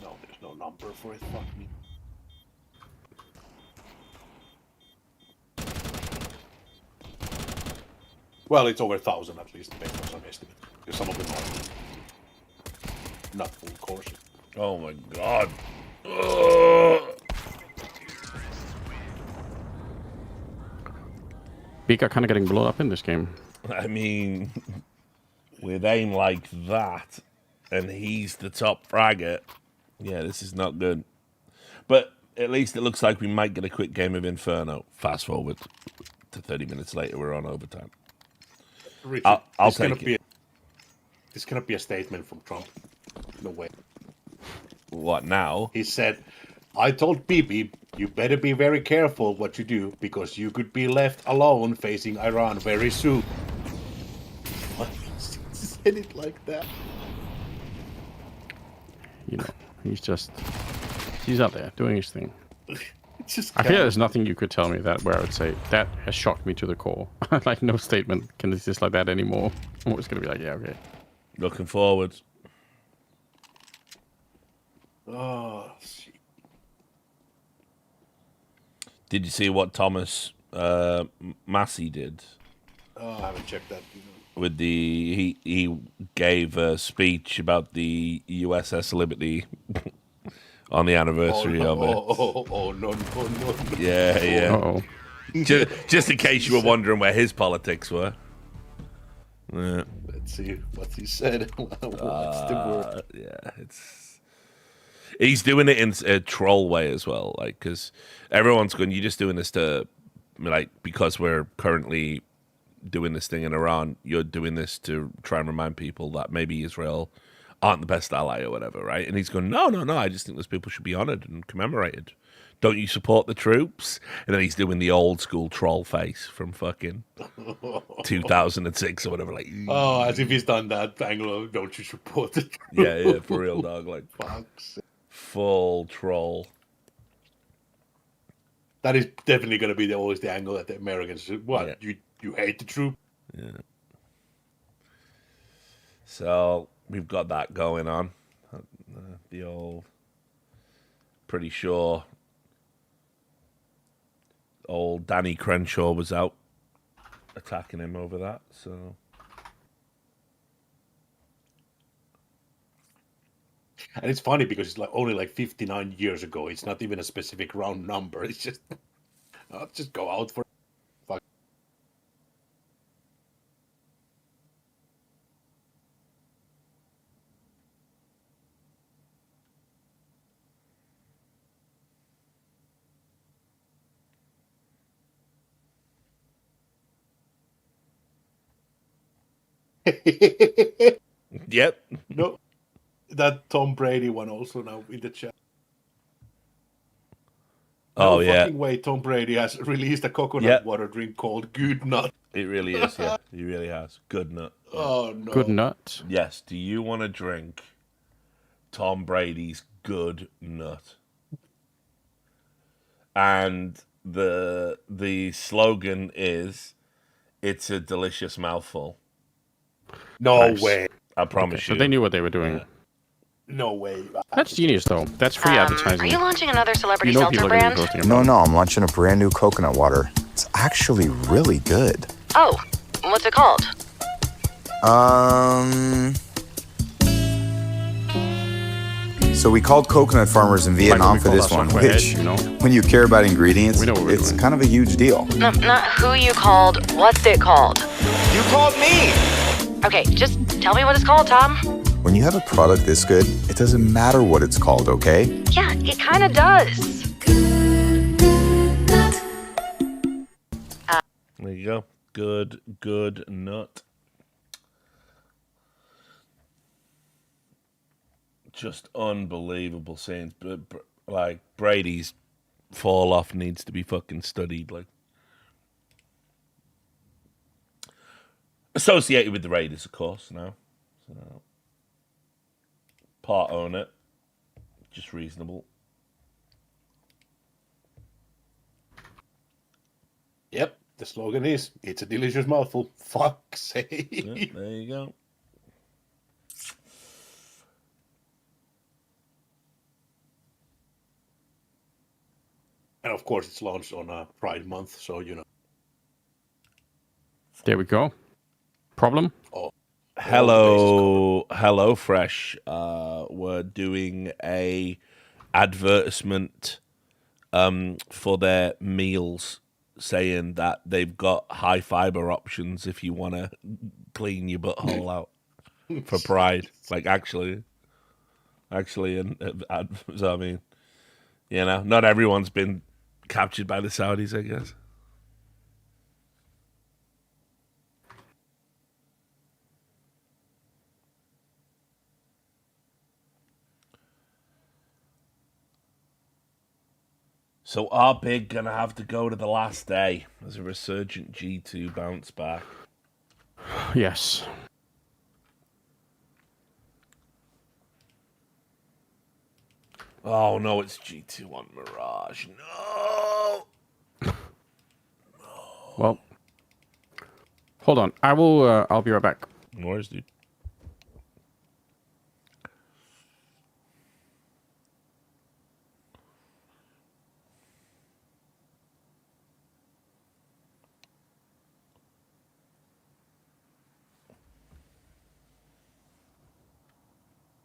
No, there's no number for it. Fuck me. Well, it's over 1,000 at least, based on some estimate. Because some of them are not full courses. Oh my god. Ugh. Beak are kind of getting blown up in this game. I mean, with aim like that, and he's the top fragger, yeah, this is not good. But at least it looks like we might get a quick game of Inferno. Fast forward to 30 minutes later, we're on overtime. Richard, I'll take it. This cannot be a statement from Trump. No way. What now? He said, I told Bibi, you better be very careful what you do because you could be left alone facing Iran very soon. What? He said it like that. He's out there doing his thing. It's just I feel there's nothing you could tell me that where I would say that has shocked me to the core. Like, no statement can exist like that anymore. I'm always gonna be like, yeah, okay. Looking forward. Oh, shit. Did you see what Thomas Massey did? Oh, I haven't checked that. With he gave a speech about the USS Liberty on the anniversary of it. No. Yeah. Uh-oh. Just in case you were wondering where his politics were. Yeah. Let's see what he said. What's the word? Yeah, he's doing it in a troll way as well, like, because everyone's going, you're just doing this to, like, because we're currently doing this thing in Iran, you're doing this to try and remind people that maybe Israel aren't the best ally or whatever, right? And he's going, no, I just think those people should be honored and commemorated. Don't you support the troops? And then he's doing the old school troll face from fucking 2006 or whatever. Like, oh, as if he's done that angle of, don't you support the troops? Yeah, for real, dog. Like, Fuck's sake. Full troll. That is definitely going to be always the angle that the Americans say, what, Yeah. you hate the troop? Yeah. So we've got that going on. The old, pretty sure old Danny Crenshaw was out attacking him over that. So and it's funny because it's like only like 59 years ago. It's not even a specific round number. It's just, I'll just go out for fuck. yep. No, that Tom Brady one also now in the chat. Oh, No yeah. fucking way Tom Brady has released a coconut Yep. water drink called Good Nut. It really is, yeah. He really has. Good nut. Yeah. Oh, no. Good nut. Yes. Do you want to drink Tom Brady's good nut? And the slogan is, "It's a delicious mouthful." No Nice. way. I promise So you. they knew what they were doing. No way. That's genius, though. That's free advertising. Are you launching another celebrity You know seltzer people are going to be brand? posting about No, it. I'm launching a brand new coconut water. It's actually really good. Oh, what's it called? So we called coconut farmers in Vietnam we for call this our one, software which, head, you know? when you care about ingredients, We know what we're it's doing. kind of a huge deal. No, not who you called, what's it called? You called me! Okay, just tell me what it's called, Tom. When you have a product this good, it doesn't matter what it's called, okay? Yeah, it kind of does. There you go. Good nut. Just unbelievable scenes. But like Brady's fall off needs to be fucking studied. Like associated with the Raiders, of course. Now, so part owner, just reasonable. Yep. The slogan is, "It's a delicious mouthful." Fuck's sake. Yeah, there you go. And of course, it's launched on Pride Month, so you know. There we go. Problem? Hello Fresh. We're doing a advertisement for their meals, saying that they've got high fiber options if you want to clean your butthole out for Pride. Like actually, and so I mean, you know, not everyone's been captured by the Saudis, I guess. So are Big gonna have to go to the last day as a resurgent G2 bounce back? Yes. Oh no, it's G2 on Mirage. No. Well, hold on. I'll be right back. No worries, dude.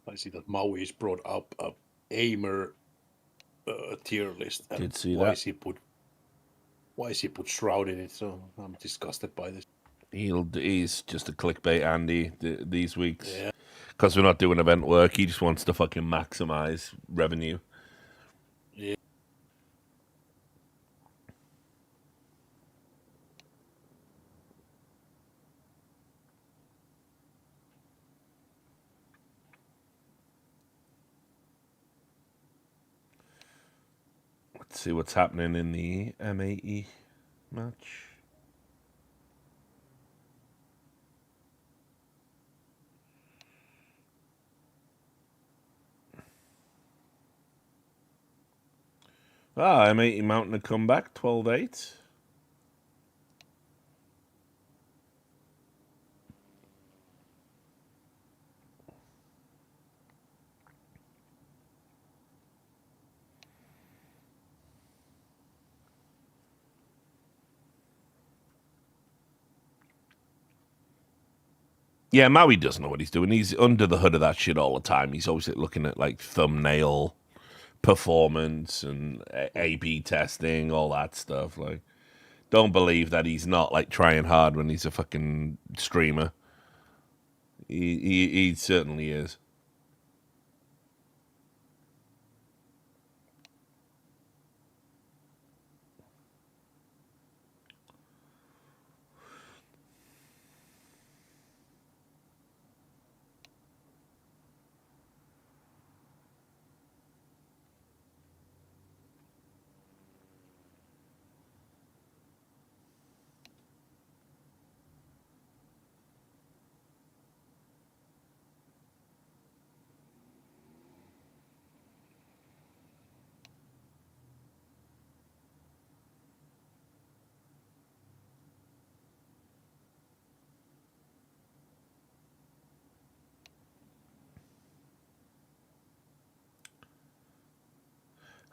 I see that Maui's brought up a Aimer tier list. And Did see why that. Why is he put Shroud in it? So I'm disgusted by this. He's just a clickbait Andy these weeks. Yeah. Because we're not doing event work, he just wants to fucking maximize revenue. Yeah. Let's see what's happening in the M80 match. M80 mounting a comeback, 12-8. Yeah, Maui doesn't know what he's doing. He's under the hood of that shit all the time. He's always looking at like thumbnail performance and A/B testing, all that stuff. Like, don't believe that he's not like trying hard when he's a fucking streamer. He certainly is.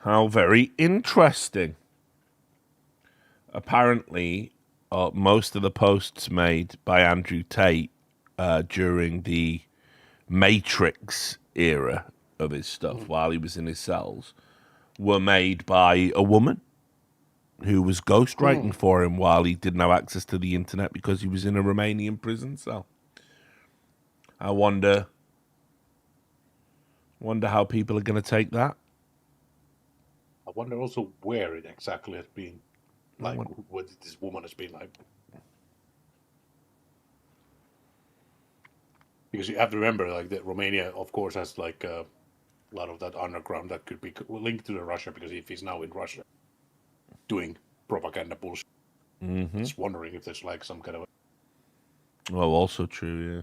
How very interesting. Apparently, most of the posts made by Andrew Tate during the Matrix era of his stuff while he was in his cells were made by a woman who was ghostwriting for him while he didn't have access to the internet because he was in a Romanian prison cell. I wonder how people are going to take that. I wonder also where it exactly has been, like what this woman has been like. Because you have to remember, like, that Romania, of course, has like a lot of that underground that could be linked to the Russia. Because if he's now in Russia doing propaganda bullshit, just wondering if there's like some kind of. Well, also true, yeah.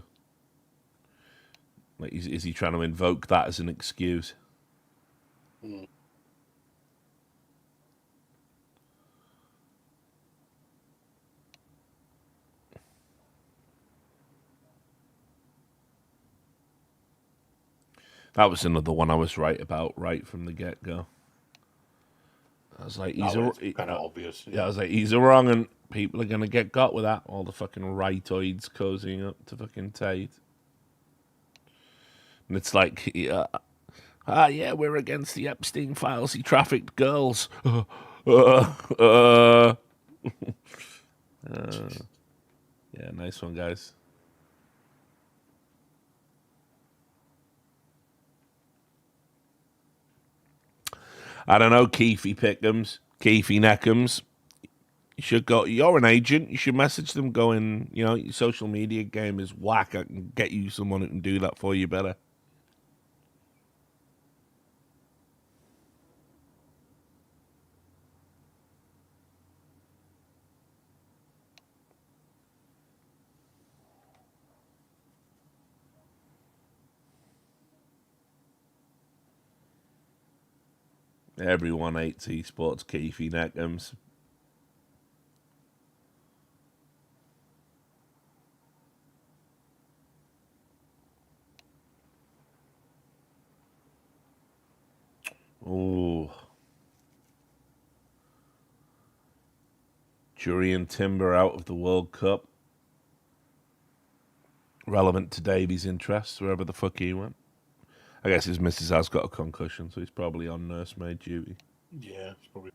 Like, is he trying to invoke that as an excuse? That was another one I was right about right from the get-go. I was like, Kind of obvious. Yeah, I was like, he's a wrong, and people are going to get got with that. All the fucking rightoids cozying up to fucking Tate. And it's like, yeah, we're against the Epstein files. He trafficked girls. Yeah, nice one, guys. I don't know, Keefy Pickums, Keefy Neckums. You should go. You're an agent. You should message them going, your social media game is whack. I can get you someone who can do that for you better. Everyone hates esports, Keefy Neckums. Ooh. Jurian Timber out of the World Cup. Relevant to Davies' interests, wherever the fuck he went. I guess his missus has got a concussion, so he's probably on nursemaid duty. Yeah, it's probably.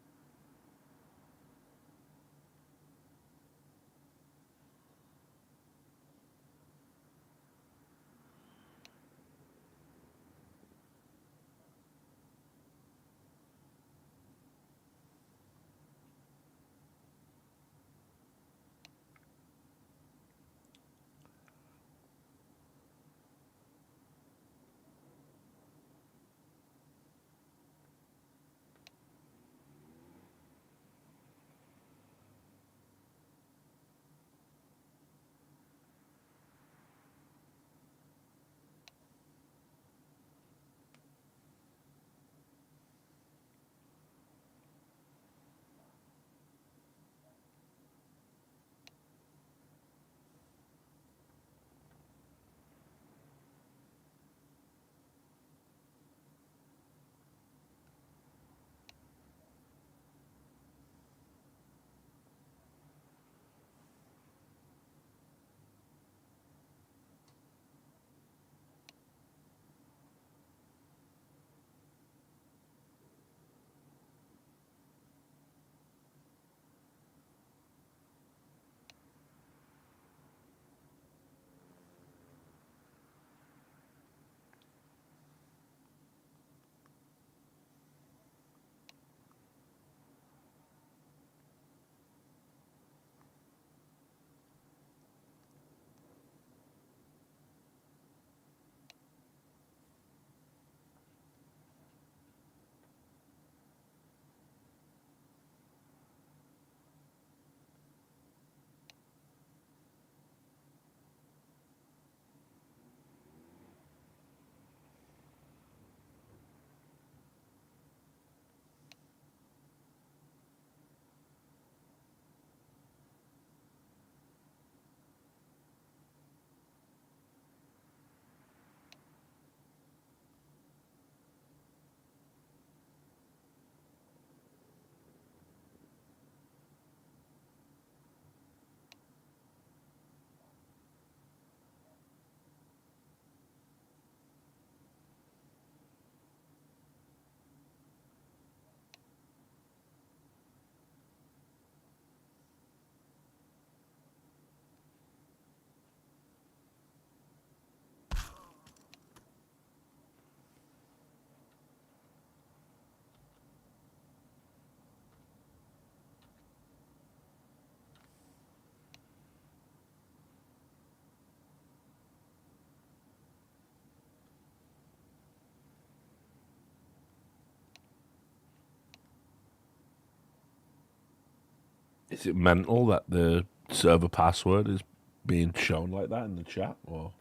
Is it mental that the server password is being shown like that in the chat? Or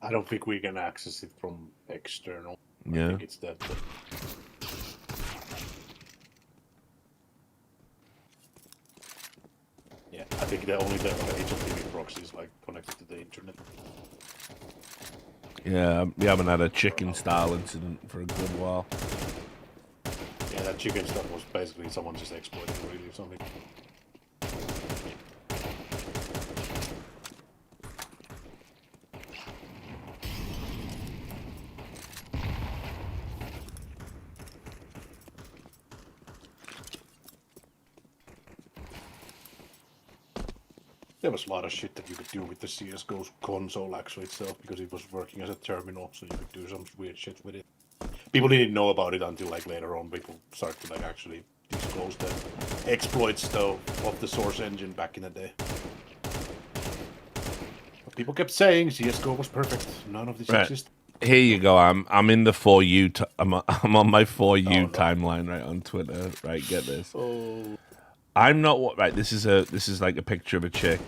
I don't think we can access it from external. Yeah. I think it's that. Yeah, I think the HLTV proxy is like connected to the internet. Yeah, we haven't had a chicken style incident for a good while. Yeah, that chicken stuff was basically someone just exploiting really or something. There was a lot of shit that you could do with the CSGO console actually itself because it was working as a terminal, so you could do some weird shit with it. People didn't know about it until like later on. People started to like actually disclose the exploits though of the source engine back in the day. But people kept saying CSGO was perfect. None of this existed. Here you go. I'm in the For You. I'm on my For You no. timeline right on Twitter. Right, get this. Oh. I'm not what right. This is like a picture of a chick,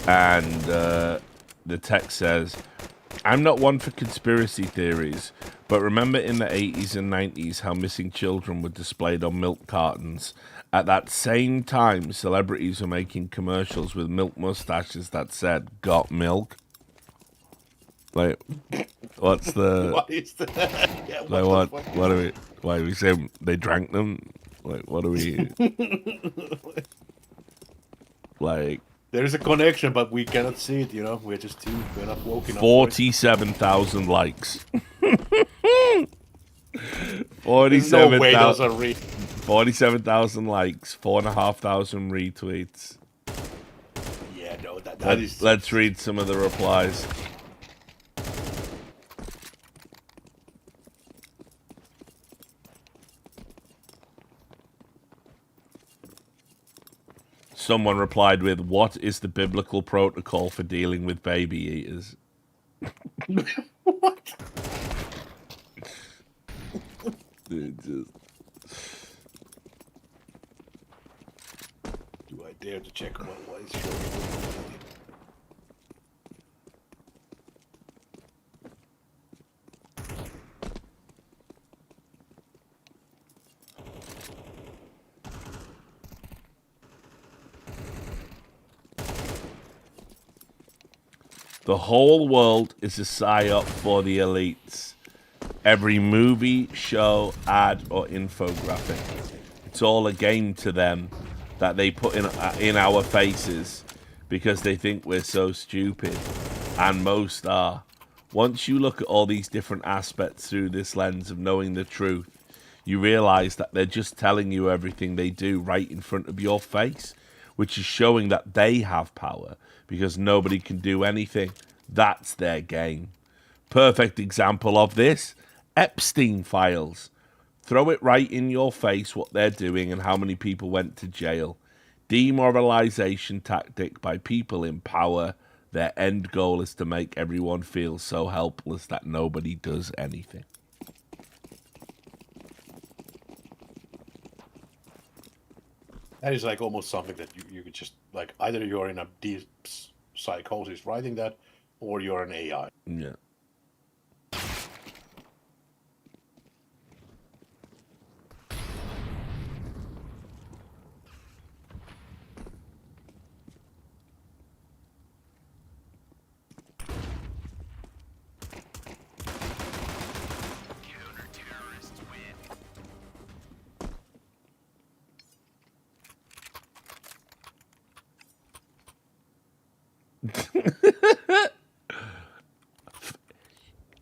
and the text says, "I'm not one for conspiracy theories, but remember in the 80s and 90s how missing children were displayed on milk cartons. At that same time, celebrities were making commercials with milk mustaches that said "Got milk." Like, what's the? What is that? Yeah, like what? What are we? Why we say they drank them? Like, what are we? Like, there's a connection, but we cannot see it. You know, we're just too. We're not woken up. 47,000 likes. 47,000. No way those are real. 47,000 likes. 4,500 retweets. Yeah, no, that is. Let's read some of the replies. Someone replied with, "What is the biblical protocol for dealing with baby eaters?" What? Dude, just... Do I dare to check what is showing? The whole world is a psyop for the elites. Every movie, show, ad, or infographic. It's all a game to them that they put in our faces because they think we're so stupid. And most are. Once you look at all these different aspects through this lens of knowing the truth, you realize that they're just telling you everything they do right in front of your face, which is showing that they have power because nobody can do anything. That's their game. Perfect example of this, Epstein files. Throw it right in your face what they're doing and how many people went to jail. Demoralization tactic by people in power. Their end goal is to make everyone feel so helpless that nobody does anything. That is like almost something that you could just like either you're in a deep psychosis writing that, or you're an AI. Yeah.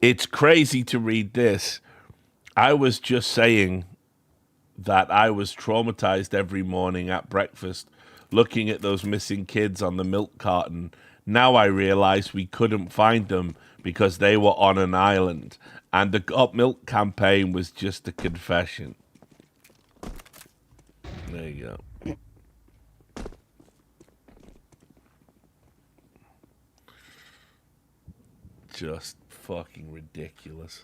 It's crazy to read this. I was just saying that I was traumatized every morning at breakfast looking at those missing kids on the milk carton. Now I realize we couldn't find them because they were on an island, and the Got Milk campaign was just a confession. There you go. Just fucking ridiculous.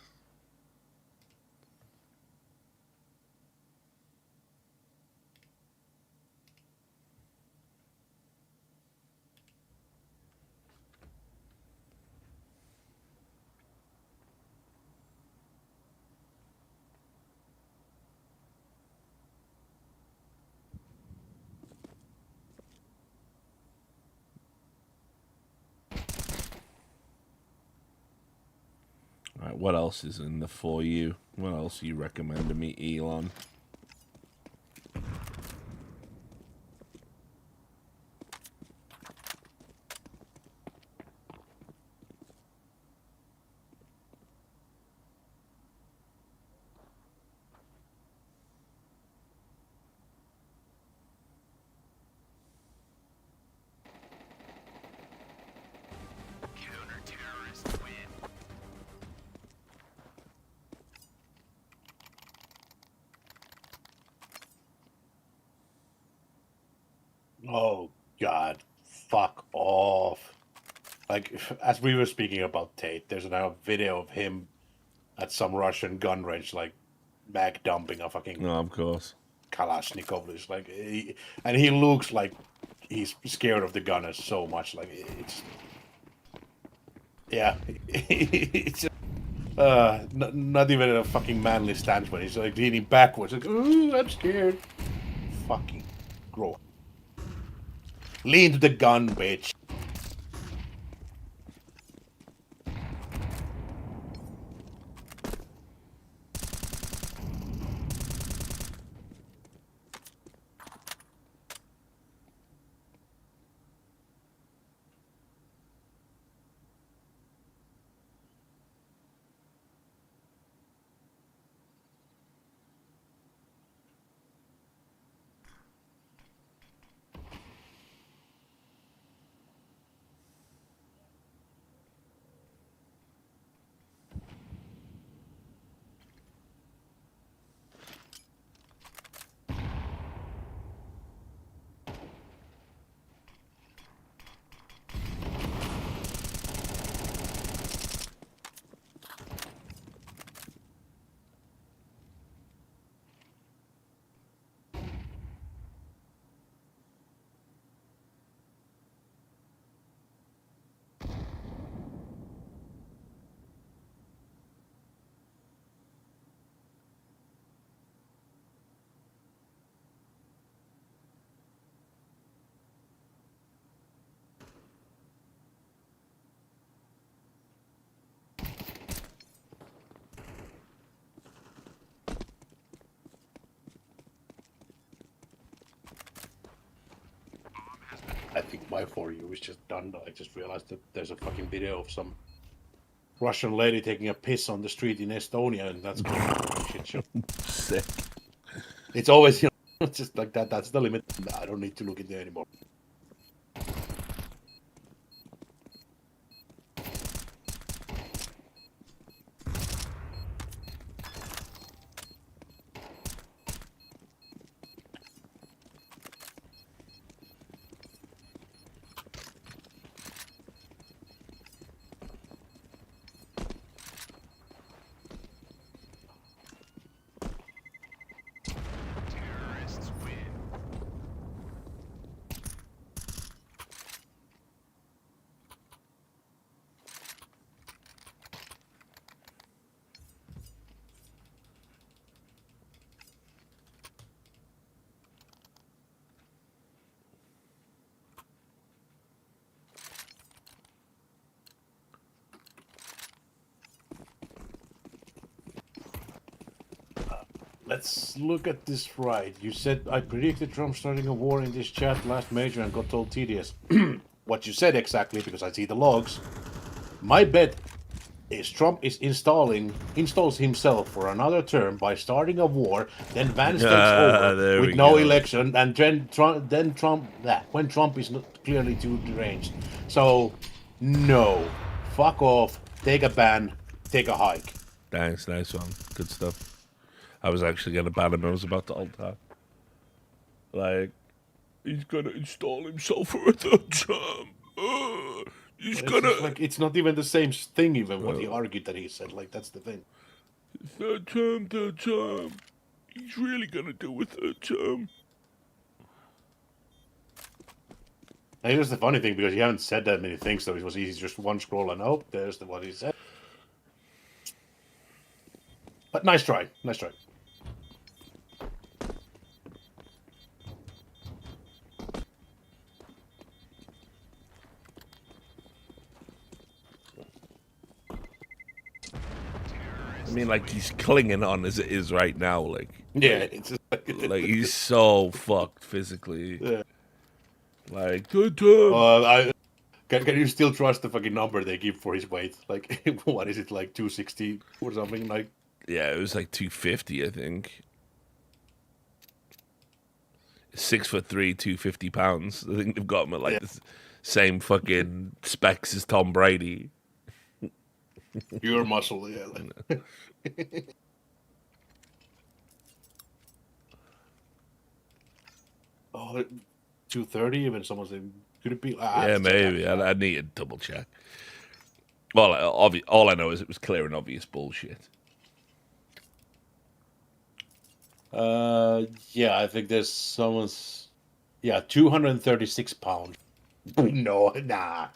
All right, what else is in the For You? What else are you recommending me, Elon? Oh God, fuck off! Like as we were speaking about Tate, there's now a video of him at some Russian gun range, like back dumping a fucking No, of course. Kalashnikov. It's like, and he looks like he's scared of the gunners so much. Like it's, yeah, it's not even a fucking manly stance when he's like leaning backwards. Like, ooh, I'm scared. Fucking grow. Lean to the gun, bitch. I think my For You is just done. I just realized that there's a fucking video of some Russian lady taking a piss on the street in Estonia, and that's going to shit show. Sick. It's always, it's just like that. That's the limit. I don't need to look in there anymore. Let's look at this right. You said I predicted Trump starting a war in this chat last major and got told tedious. What you said exactly, because I see the logs. My bet is Trump is installs himself for another term by starting a war, then Vance takes over with no election, and then Trump when Trump is not clearly too deranged. So no, fuck off. Take a ban. Take a hike. Thanks, nice one. Good stuff. I was actually going to ban him. I was about to alt tab. Like, he's going to install himself for a third term. He's going to... Like, it's not even the same thing, even what he argued that he said. Like, that's the thing. Third term. He's really going to do a third term. And here's the funny thing, because he haven't said that many things, so it was easy just one scroll and oh, there's what he said. But nice try. Nice try. mean, like, he's clinging on as it is right now. Like, Yeah, it's just like he's so fucked physically. Yeah. Like, good. Can you still trust the fucking number they give for his weight? Like, what is it, like 260 or something? Like, Yeah, it was like 250, I think. 6'3", 250 pounds. I think they've got him at like the same fucking specs as Tom Brady. pure muscle, yeah. Like. Oh, 230. Even someone said, could it be? Yeah, maybe. I need to double check. Well, all I know is it was clear and obvious bullshit. Yeah, I think there's someone's. Yeah, 236 pounds. No, nah.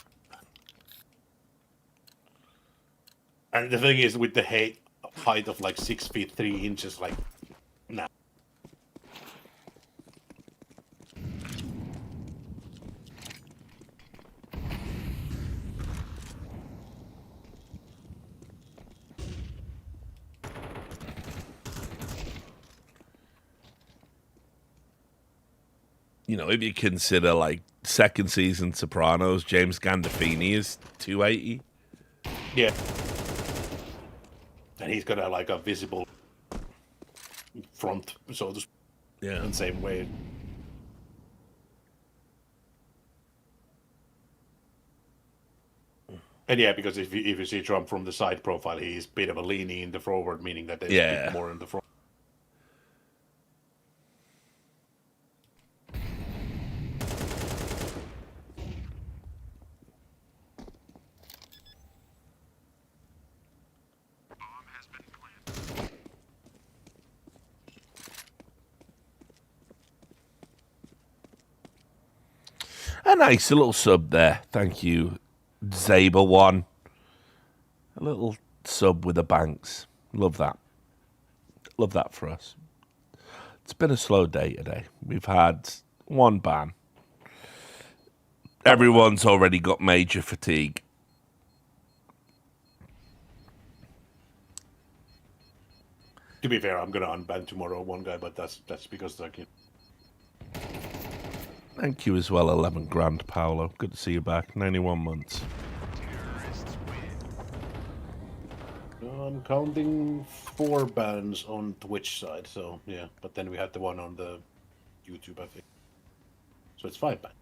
And the thing is, with the height of like 6 feet 3 inches, like, nah. You know, if you consider like second season Sopranos, James Gandolfini is 280. Yeah. And he's got like a visible front, so to speak, Yeah. in the same way. And yeah, because if you see Trump from the side profile, he's a bit of a leaning in the forward, meaning that there's a bit more in the front. A nice little sub there. Thank you, Zaber1. A little sub with a Banks. Love that. Love that for us. It's been a slow day today. We've had one ban. Everyone's already got major fatigue. To be fair, I'm gonna unban tomorrow one guy, but that's because like. Thank you as well, 11 grand, Paolo. Good to see you back. 91 months. I'm counting 4 bans on Twitch side, so yeah. But then we had the one on the YouTube, I think. So it's 5 bans.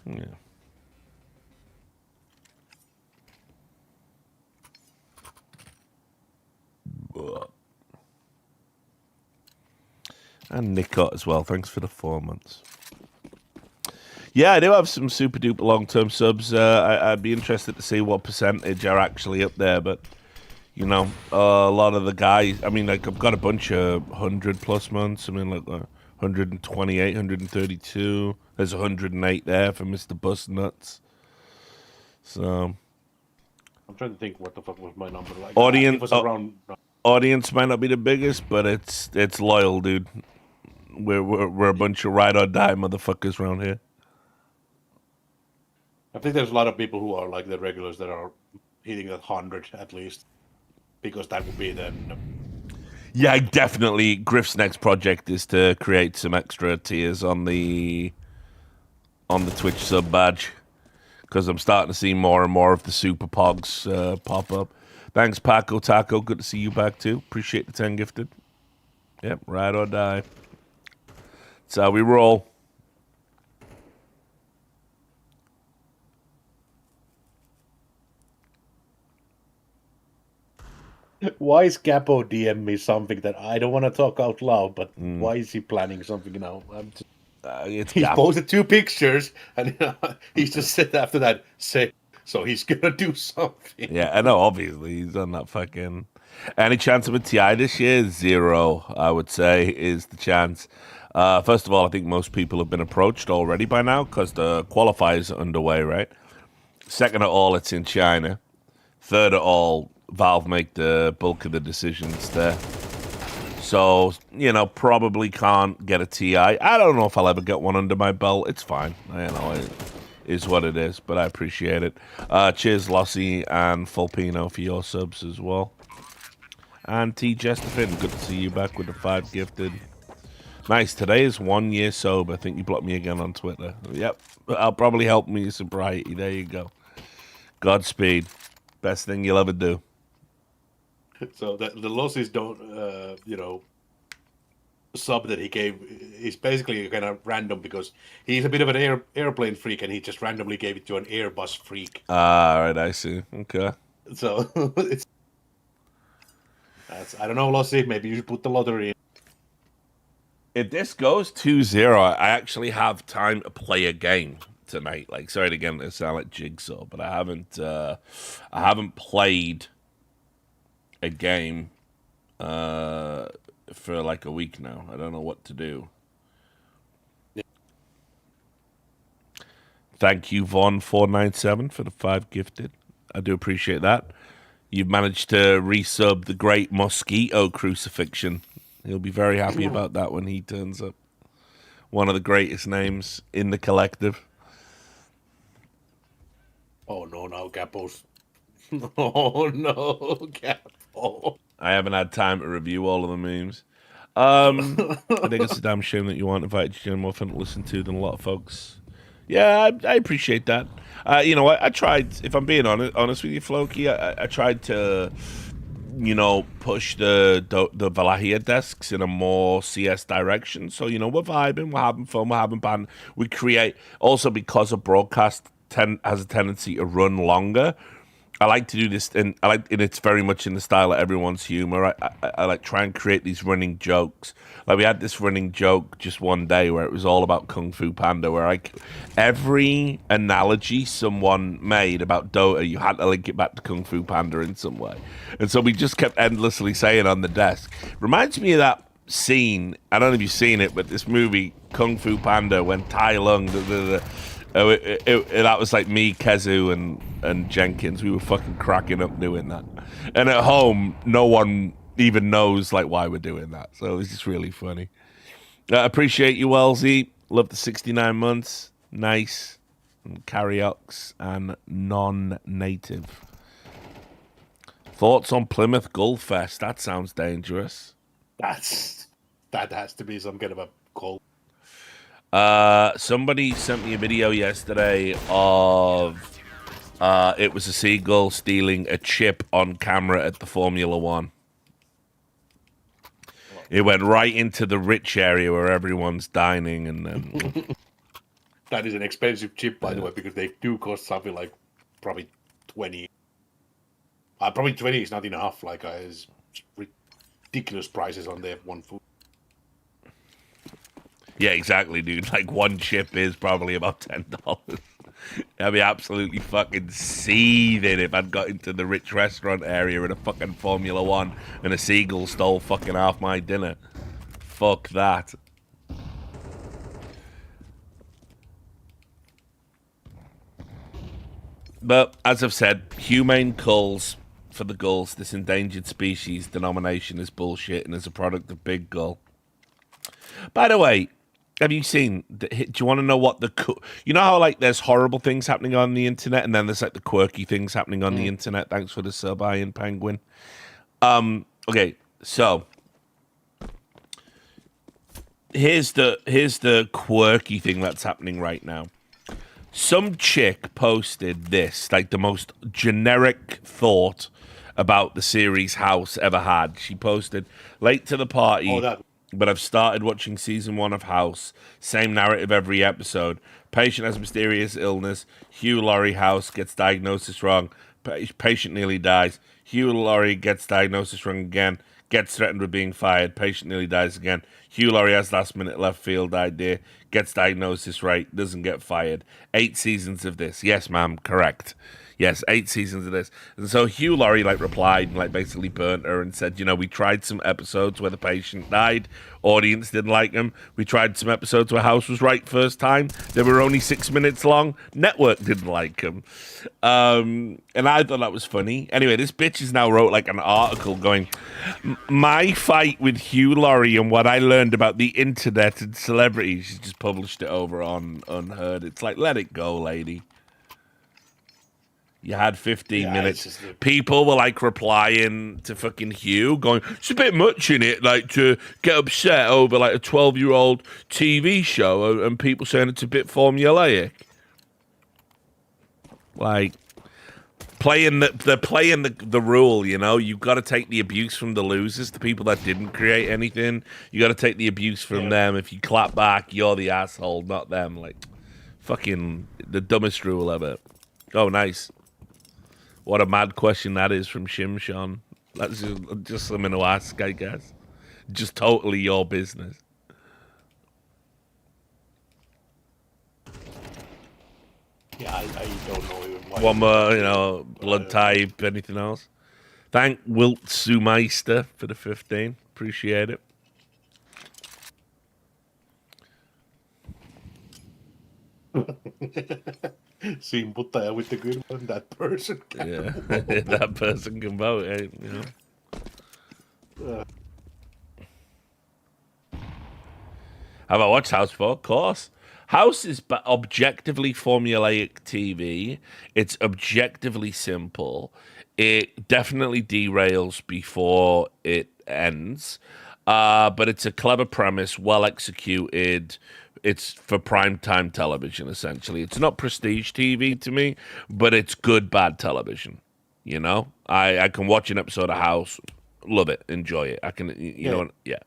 Yeah. And Nicot as well. Thanks for the 4 months. Yeah, I do have some super duper long term subs. I'd be interested to see what percentage are actually up there, but you know, a lot of the guys. I mean, like I've got a bunch of 100+ months. I mean, like 128, 132. There's 108 there for Mr. Bus Nuts. So I'm trying to think what the fuck was my number like. Audience, It was around. audience might not be the biggest, but it's loyal, dude. We're a bunch of ride or die motherfuckers around here. I think there's a lot of people who are like the regulars that are hitting that 100 at least, because that would be then. Yeah, definitely. Griff's next project is to create some extra tiers on the Twitch sub badge, because I'm starting to see more and more of the super pogs pop up. Thanks, Paco Taco. Good to see you back too. Appreciate the 10 gifted. Yep, ride or die. That's how we roll. Why is Capo DM me something that I don't want to talk out loud, but why is he planning something now? He posted 2 pictures, and he's just said after that, say, so he's gonna do something. Yeah, I know, obviously. He's on that fucking... Any chance of a TI this year? 0, I would say, is the chance. First of all, I think most people have been approached already by now, because the qualifiers are underway, right? Second of all, it's in China. Third of all, Valve make the bulk of the decisions there. So, you know, probably can't get a TI. I don't know if I'll ever get one under my belt. It's fine. You know, it is what it is, but I appreciate it. Cheers, Lossie and Fulpino, for your subs as well. And T. Chesterfield, good to see you back with the 5 gifted. Nice. Today is 1 year sober. I think you blocked me again on Twitter. Yep. I'll probably help me with sobriety. There you go. Godspeed. Best thing you'll ever do. So the losses don't, sub that he gave is basically kind of random because he's a bit of an airplane freak and he just randomly gave it to an Airbus freak. Ah, right. I see. Okay. So I don't know, Lossie. Maybe you should put the lottery in. If this goes 2-0, I actually have time to play a game tonight. Like, sorry to get to sound like Jigsaw, but I haven't played a game for like a week now. I don't know what to do. Yeah. Thank you, Vaughn497, for the 5 gifted. I do appreciate that. You've managed to resub the great Mosquito Crucifixion. He'll be very happy about that when he turns up. One of the greatest names in the collective. Oh, no, now Gapos. Oh, no, Gapo. I haven't had time to review all of the memes. I think it's a damn shame that you aren't invited to more fun to listen to than a lot of folks. Yeah, I appreciate that. You know, I tried, if I'm being honest with you, Floki, I tried to, push the Valahia desks in a more CS direction. So, we're vibing, we're having fun, we're having fun. We create, also because a broadcast has a tendency to run longer, I like to do this, and it's very much in the style of everyone's humor. I like try and create these running jokes. Like we had this running joke just one day where it was all about Kung Fu Panda, where every analogy someone made about Dota, you had to link it back to Kung Fu Panda in some way. And so we just kept endlessly saying on the desk. Reminds me of that scene, I don't know if you've seen it, but this movie, Kung Fu Panda, when Tai Lung, that was like me, Kezu, and Jenkins. We were fucking cracking up doing that. And at home, no one even knows like why we're doing that. So it's just really funny. Appreciate you, Wellesley. Love the 69 months. Nice. And Carryox and non-native. Thoughts on Plymouth Gulf Fest? That sounds dangerous. That has to be some kind of a call. Somebody sent me a video yesterday of it was a seagull stealing a chip on camera at the Formula One. It went right into the rich area where everyone's dining, and then that is an expensive chip, by the way, because they do cost something like probably 20. Probably 20 is not enough. Like, it's ridiculous prices on their one food. Yeah, exactly, dude. Like, one chip is probably about $10. I'd be absolutely fucking seething if I'd got into the rich restaurant area in a fucking Formula One and a seagull stole fucking half my dinner. Fuck that. But, as I've said, humane culls for the gulls, this endangered species denomination is bullshit and is a product of Big Gull. By the way, have you seen, do you want to know what you know how like there's horrible things happening on the internet and then there's like the quirky things happening on the internet? Thanks for the sub, Iron Penguin. Okay, so here's the quirky thing that's happening right now. Some chick posted this, like the most generic thought about the series House ever had. She posted, late to the party, but I've started watching season 1 of House. Same narrative every episode. Patient has mysterious illness. Hugh Laurie House gets diagnosis wrong. Patient nearly dies. Hugh Laurie gets diagnosis wrong again. Gets threatened with being fired. Patient nearly dies again. Hugh Laurie has last minute left field idea. Gets diagnosis right. Doesn't get fired. 8 seasons of this. Yes, ma'am. Correct. Yes, 8 seasons of this. And so Hugh Laurie replied and basically burnt her and said, we tried some episodes where the patient died. Audience didn't like them. We tried some episodes where House was right first time. They were only 6 minutes long. Network didn't like them. And I thought that was funny. Anyway, this bitch has now wrote an article going, my fight with Hugh Laurie and what I learned about the internet and celebrities. She's just published it over on Unheard. It's like, let it go, lady. You had 15 Yeah, minutes. it's just People were like replying to fucking Hugh, going, "It's a bit much in it, like to get upset over like a 12-year-old TV show," and people saying it's a bit formulaic. Like they're playing the rule, you know. You've got to take the abuse from the losers, the people that didn't create anything. You got to take the abuse from them. If you clap back, you're the asshole, not them. Like fucking the dumbest rule ever. Oh, nice. What a mad question that is from Shimshon. That's just something to ask, I guess. Just totally your business. Yeah, I don't know even why. One more, blood type, anything else? Thank Wilt Sumeister for the 15. Appreciate it. Simputtaja with the good one, that person. Yeah, that person can vote. Have I watched House before? Of course. House is objectively formulaic TV. It's objectively simple. It definitely derails before it ends. But it's a clever premise, well executed. It's for primetime television, essentially. It's not prestige TV to me, but it's good, bad television. You know? I can watch an episode of House, love it, enjoy it. I can, you know, yeah.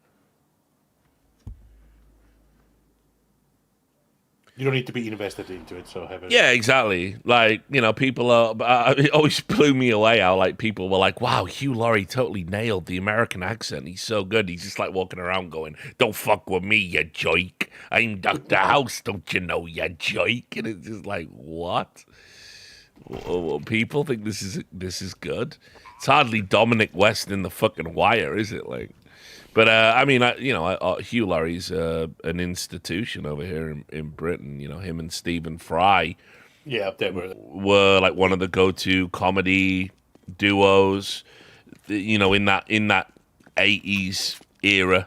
You don't need to be invested into it, so have it. Yeah, exactly. Like, people are. It always blew me away how, like, people were like, wow, Hugh Laurie totally nailed the American accent. He's so good. He's just, like, walking around going, don't fuck with me, you joke. I'm Dr. House, don't you know, you joke? And it's just like, what? People think this is good. It's hardly Dominic West in the fucking Wire, is it? Like. But, Hugh Laurie's an institution over here in Britain. You know, him and Stephen Fry they were like one of the go-to comedy duos, in that 80s era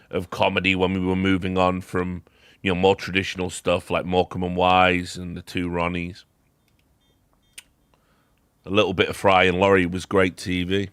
of comedy when we were moving on from, more traditional stuff like Morecambe and Wise and the two Ronnies. A little bit of Fry and Laurie was great TV.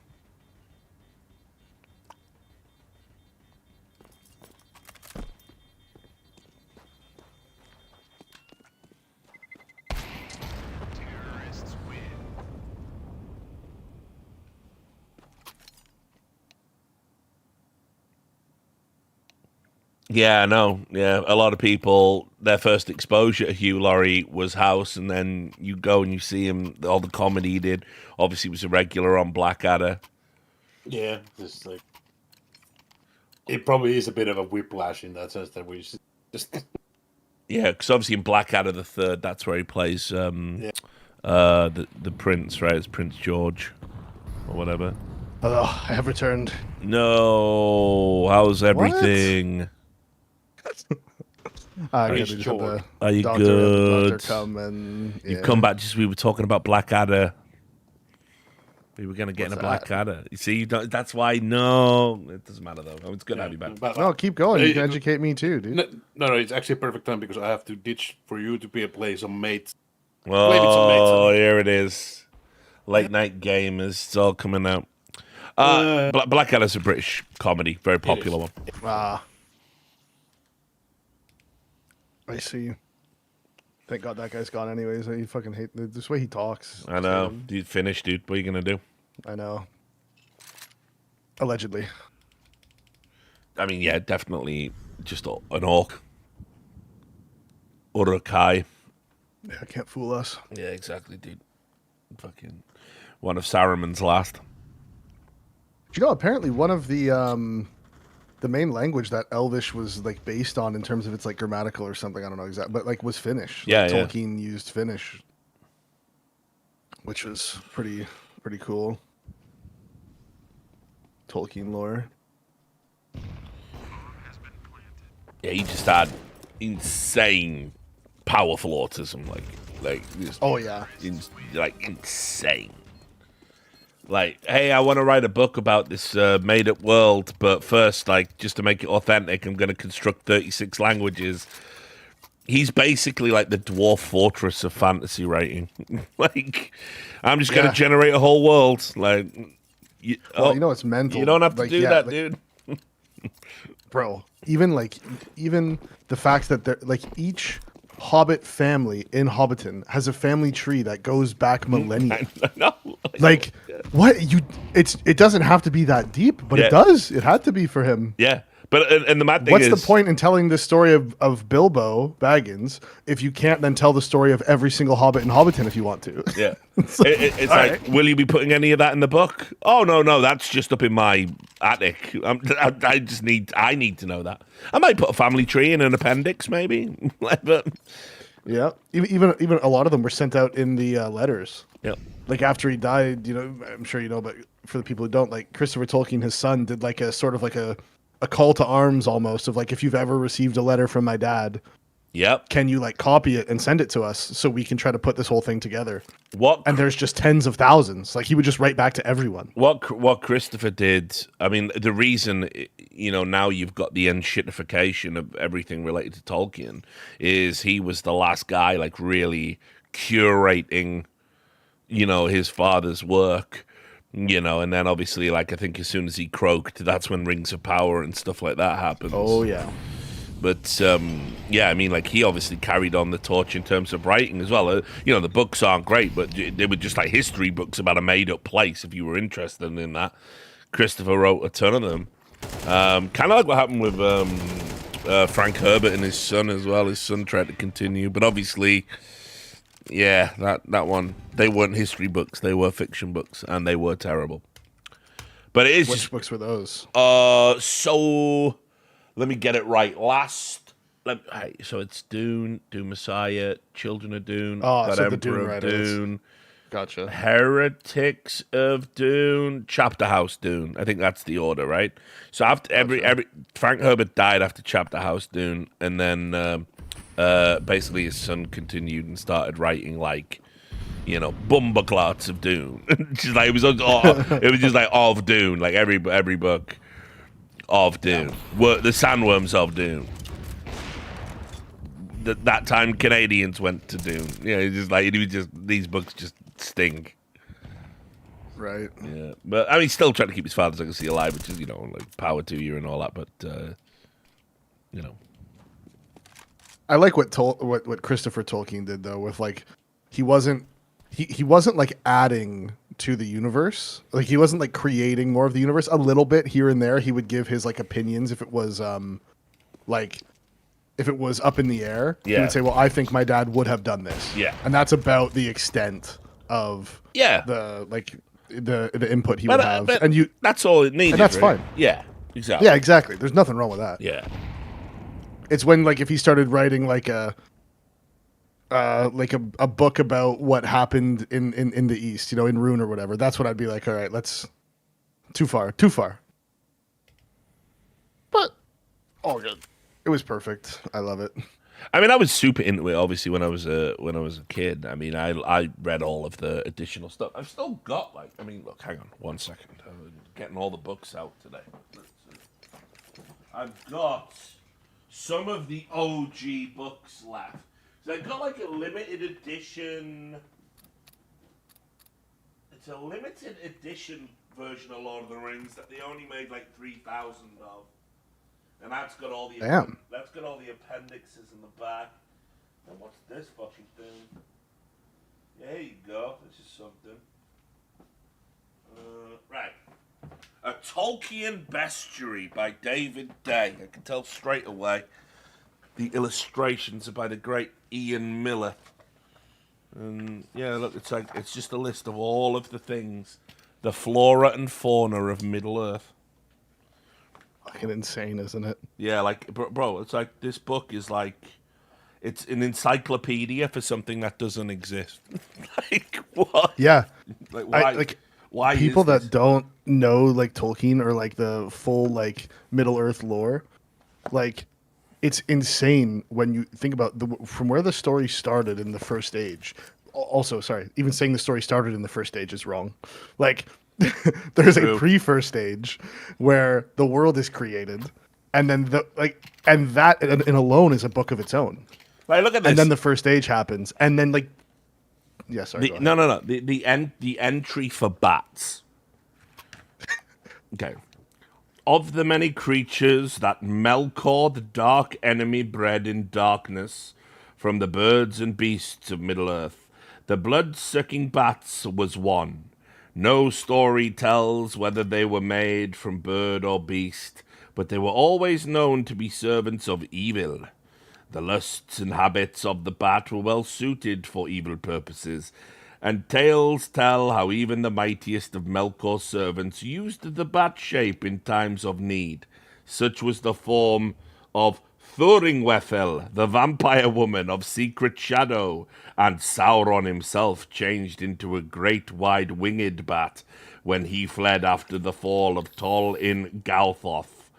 Yeah, I know. Yeah, a lot of people, their first exposure to Hugh Laurie was House, and then you go and you see him, all the comedy he did. Obviously, he was a regular on Blackadder. Yeah, just like it probably is a bit of a whiplash in that sense that we just. Yeah, because obviously in Blackadder the Third, that's where he plays the prince, right? It's Prince George or whatever. Oh, I have returned. No, how's everything? Are you good? Doctor come and, You come back just we were talking about Blackadder. We were going to get in a Blackadder. You see, that's why, no. It doesn't matter, though. It's good to have you back. No, keep going. You can educate me, too, dude. No, it's actually a perfect time because I have to ditch for you to play some mates. Oh, here it is. Late Night Gamers. It's all coming out. Blackadder's a British comedy. Very popular one. I see. Thank God that guy's gone anyways. I fucking hate this way he talks. I know. Dude, finished, dude. What are you going to do? I know. Allegedly. I mean, yeah, definitely just an orc. Or a Kai. Yeah, can't fool us. Yeah, exactly, dude. Fucking one of Saruman's last. You know, apparently one of the main language that Elvish was like based on in terms of its like grammatical or something, I don't know exactly, but like was Finnish. Yeah, like, yeah. Tolkien used Finnish, which was pretty cool. Tolkien lore. Yeah, he just had insane, powerful autism, like just, oh yeah, insane. Like, hey, I want to write a book about this made-up world, but first, like, just to make it authentic, I'm going to construct 36 languages. he's basically like the dwarf fortress of fantasy writing. Like, I'm just gonna generate a whole world. Like, Well, you know it's mental. You don't have to Like, do that, dude. Bro, even the fact that they're like each Hobbit family in Hobbiton has a family tree that goes back millennia. I know. Like, what it doesn't have to be that deep, but it does. It had to be for him. Yeah. But and the mad thing What's is, the point in telling the story of Bilbo Baggins if you can't then tell the story of every single Hobbit in Hobbiton if you want to? Yeah, it's like, will you be putting any of that in the book? Oh no, that's just up in my attic. I need to know that. I might put a family tree in an appendix, maybe. But yeah, even a lot of them were sent out in the letters. Yeah, like after he died, I'm sure you know, but for the people who don't, like Christopher Tolkien, his son, did like a sort of like a call to arms almost of like, if you've ever received a letter from my dad, can you like copy it and send it to us so we can try to put this whole thing together? And there's just tens of thousands. Like he would just write back to everyone. What Christopher did, I mean, the reason, now you've got the enshittification of everything related to Tolkien is he was the last guy like really curating, his father's work. And then obviously, like, I think as soon as he croaked, that's when Rings of Power and stuff like that happens. Oh, yeah. But, I mean, like, he obviously carried on the torch in terms of writing as well. The books aren't great, but they were just like history books about a made-up place, if you were interested in that. Christopher wrote a ton of them. Kind of like what happened with Frank Herbert and his son as well. His son tried to continue, but obviously... Yeah, that one. They weren't history books; they were fiction books, and they were terrible. But it is. Which books were those? So let me get it right. So it's Dune, Dune Messiah, Children of Dune, so the Emperor of Dune. Gotcha. Heretics of Dune, Chapter House Dune. I think that's the order, right? So after every Frank Herbert died after Chapter House Dune, and then. Basically his son continued and started writing like, Bumbleclots of Dune. Just like it was just like of Dune, like every book of Dune. The Sandworms of Dune. That time Canadians went to Dune. These books just stink. Right. Yeah. But I mean, still trying to keep his father's legacy alive, which is, like power to you and all that, but I like what Christopher Tolkien did though, with like he wasn't like adding to the universe. Like he wasn't like creating more of the universe. A little bit here and there, he would give his like opinions if it was if it was up in the air. He would say, "Well, I think my dad would have done this." Yeah, and that's about the extent of the input he would have. And that's all it needs. And that's fine. Yeah, exactly. Yeah, exactly. There's nothing wrong with that. Yeah. It's when like if he started writing like a book about what happened in the East, in Rune or whatever. That's when I'd be like, all right, let's too far. But all good. It was perfect. I love it. I mean, I was super into it. Obviously, when I was a kid. I mean, I read all of the additional stuff. I've still got look, hang on 1 second. I'm getting all the books out today. I've got some of the OG books left. So I got like a limited edition. It's a limited edition version of Lord of the Rings that they only made like 3,000 of, and that's got all the that's got all the appendixes in the back. And what's this fucking thing? Yeah, here you go. This is something. Right. A Tolkien Bestiary by David Day. I can tell straight away. The illustrations are by the great Ian Miller. And yeah, look, it's just a list of all of the things, the flora and fauna of Middle-earth. Fucking insane, isn't it? Yeah, like, bro, it's like this book is like, it's an encyclopedia for something that doesn't exist. Like, what? Yeah. Like, why? Why people that don't know like Tolkien or like the full like Middle Earth lore, like it's insane when you think about from where the story started in the First Age. Also, sorry, even saying the story started in the First Age is wrong. Like there's a pre-First Age where the world is created, and then that alone is a book of its own. Like, look at this. And then the first stage happens, and then like, yeah, sorry. go ahead. No. The entry for bats. Okay. Of the many creatures that Melkor, the dark enemy, bred in darkness from the birds and beasts of Middle-earth, the blood-sucking bats was one. No story tells whether they were made from bird or beast, but they were always known to be servants of evil. The lusts and habits of the bat were well suited for evil purposes, and tales tell how even the mightiest of Melkor's servants used the bat shape in times of need. Such was the form of Thuringwethel, the vampire woman of secret shadow, and Sauron himself changed into a great wide winged bat when he fled after the fall of Tol in Galthoth.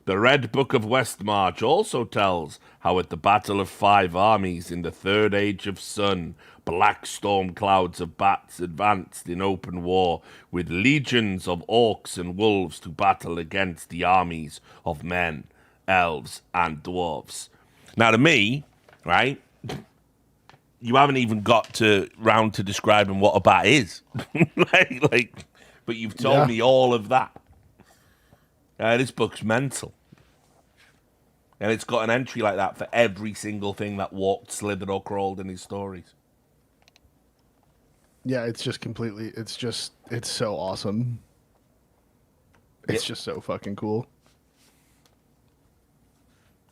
The Red Book of Westmarch also tells how at the Battle of Five Armies in the Third Age of Sun, black storm clouds of bats advanced in open war with legions of orcs and wolves to battle against the armies of men, elves, and dwarves. Now, to me, right, you haven't even got round to describing what a bat is. But you've told me all of that. This book's mental. And it's got an entry like that for every single thing that walked, slithered, or crawled in his stories. Yeah, it's just completely. It's so awesome. It's just so fucking cool.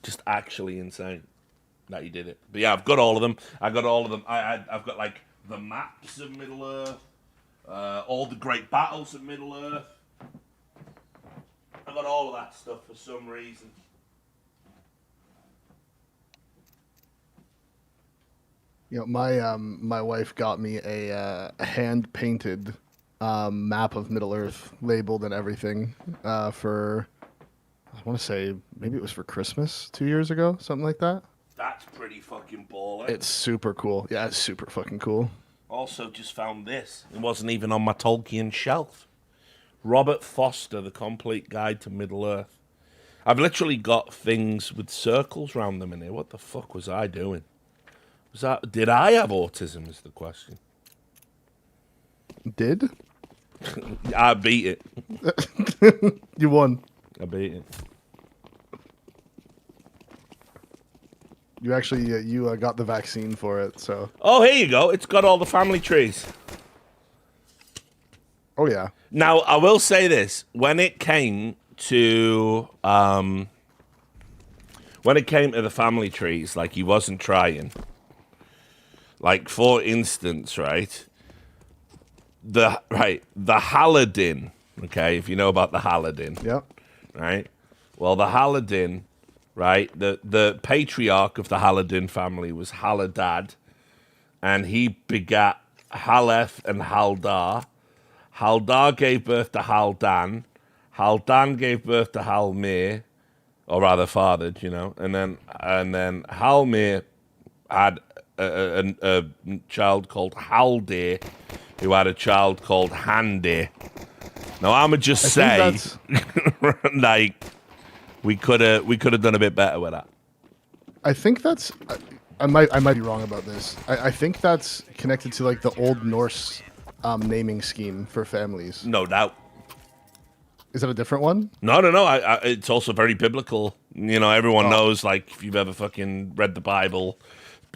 Just actually insane that he did it. But yeah, I've got all of them. I've got like the maps of Middle Earth, all the great battles of Middle Earth. I've got all of that stuff for some reason. You know, my wife got me a hand painted map of Middle Earth, labeled and everything, for, I want to say maybe it was for Christmas 2 years ago, something like that. That's pretty fucking baller. It's super cool. Yeah, it's super fucking cool. Also, just found this. It wasn't even on my Tolkien shelf. Robert Foster, The Complete Guide to Middle Earth. I've literally got things with circles round them in here. What the fuck was I doing? Did I have autism is the question. Did? I beat it. You won. I beat it. You actually, you got the vaccine for it, so. Oh, here you go. It's got all the family trees. Oh, yeah. Now, I will say this. When it came to the family trees, like, he wasn't trying. Like, for instance, right? The Haladin, okay? If you know about the Haladin. Yep. Right? Well, the Haladin, right? The patriarch of the Haladin family was Haladad, and he begat Haleth and Haldar. Haldar gave birth to Haldan. Haldan gave birth to Halmir, or rather fathered, you know. And then Halmir had a child called Haldir, who had a child called Handir. Now I'ma just say, like, we could have done a bit better with that. I think that's. I might be wrong about this. I think that's connected to like the Old Norse naming scheme for families. No doubt. Is that a different one? No. It's also very biblical. You know, everyone knows, like, if you've ever fucking read the Bible,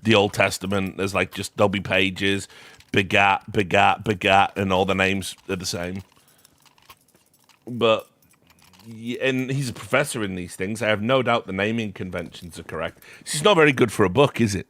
the Old Testament, there's like just there'll be pages, begat, and all the names are the same. But, and he's a professor in these things. I have no doubt the naming conventions are correct. This is not very good for a book, is it?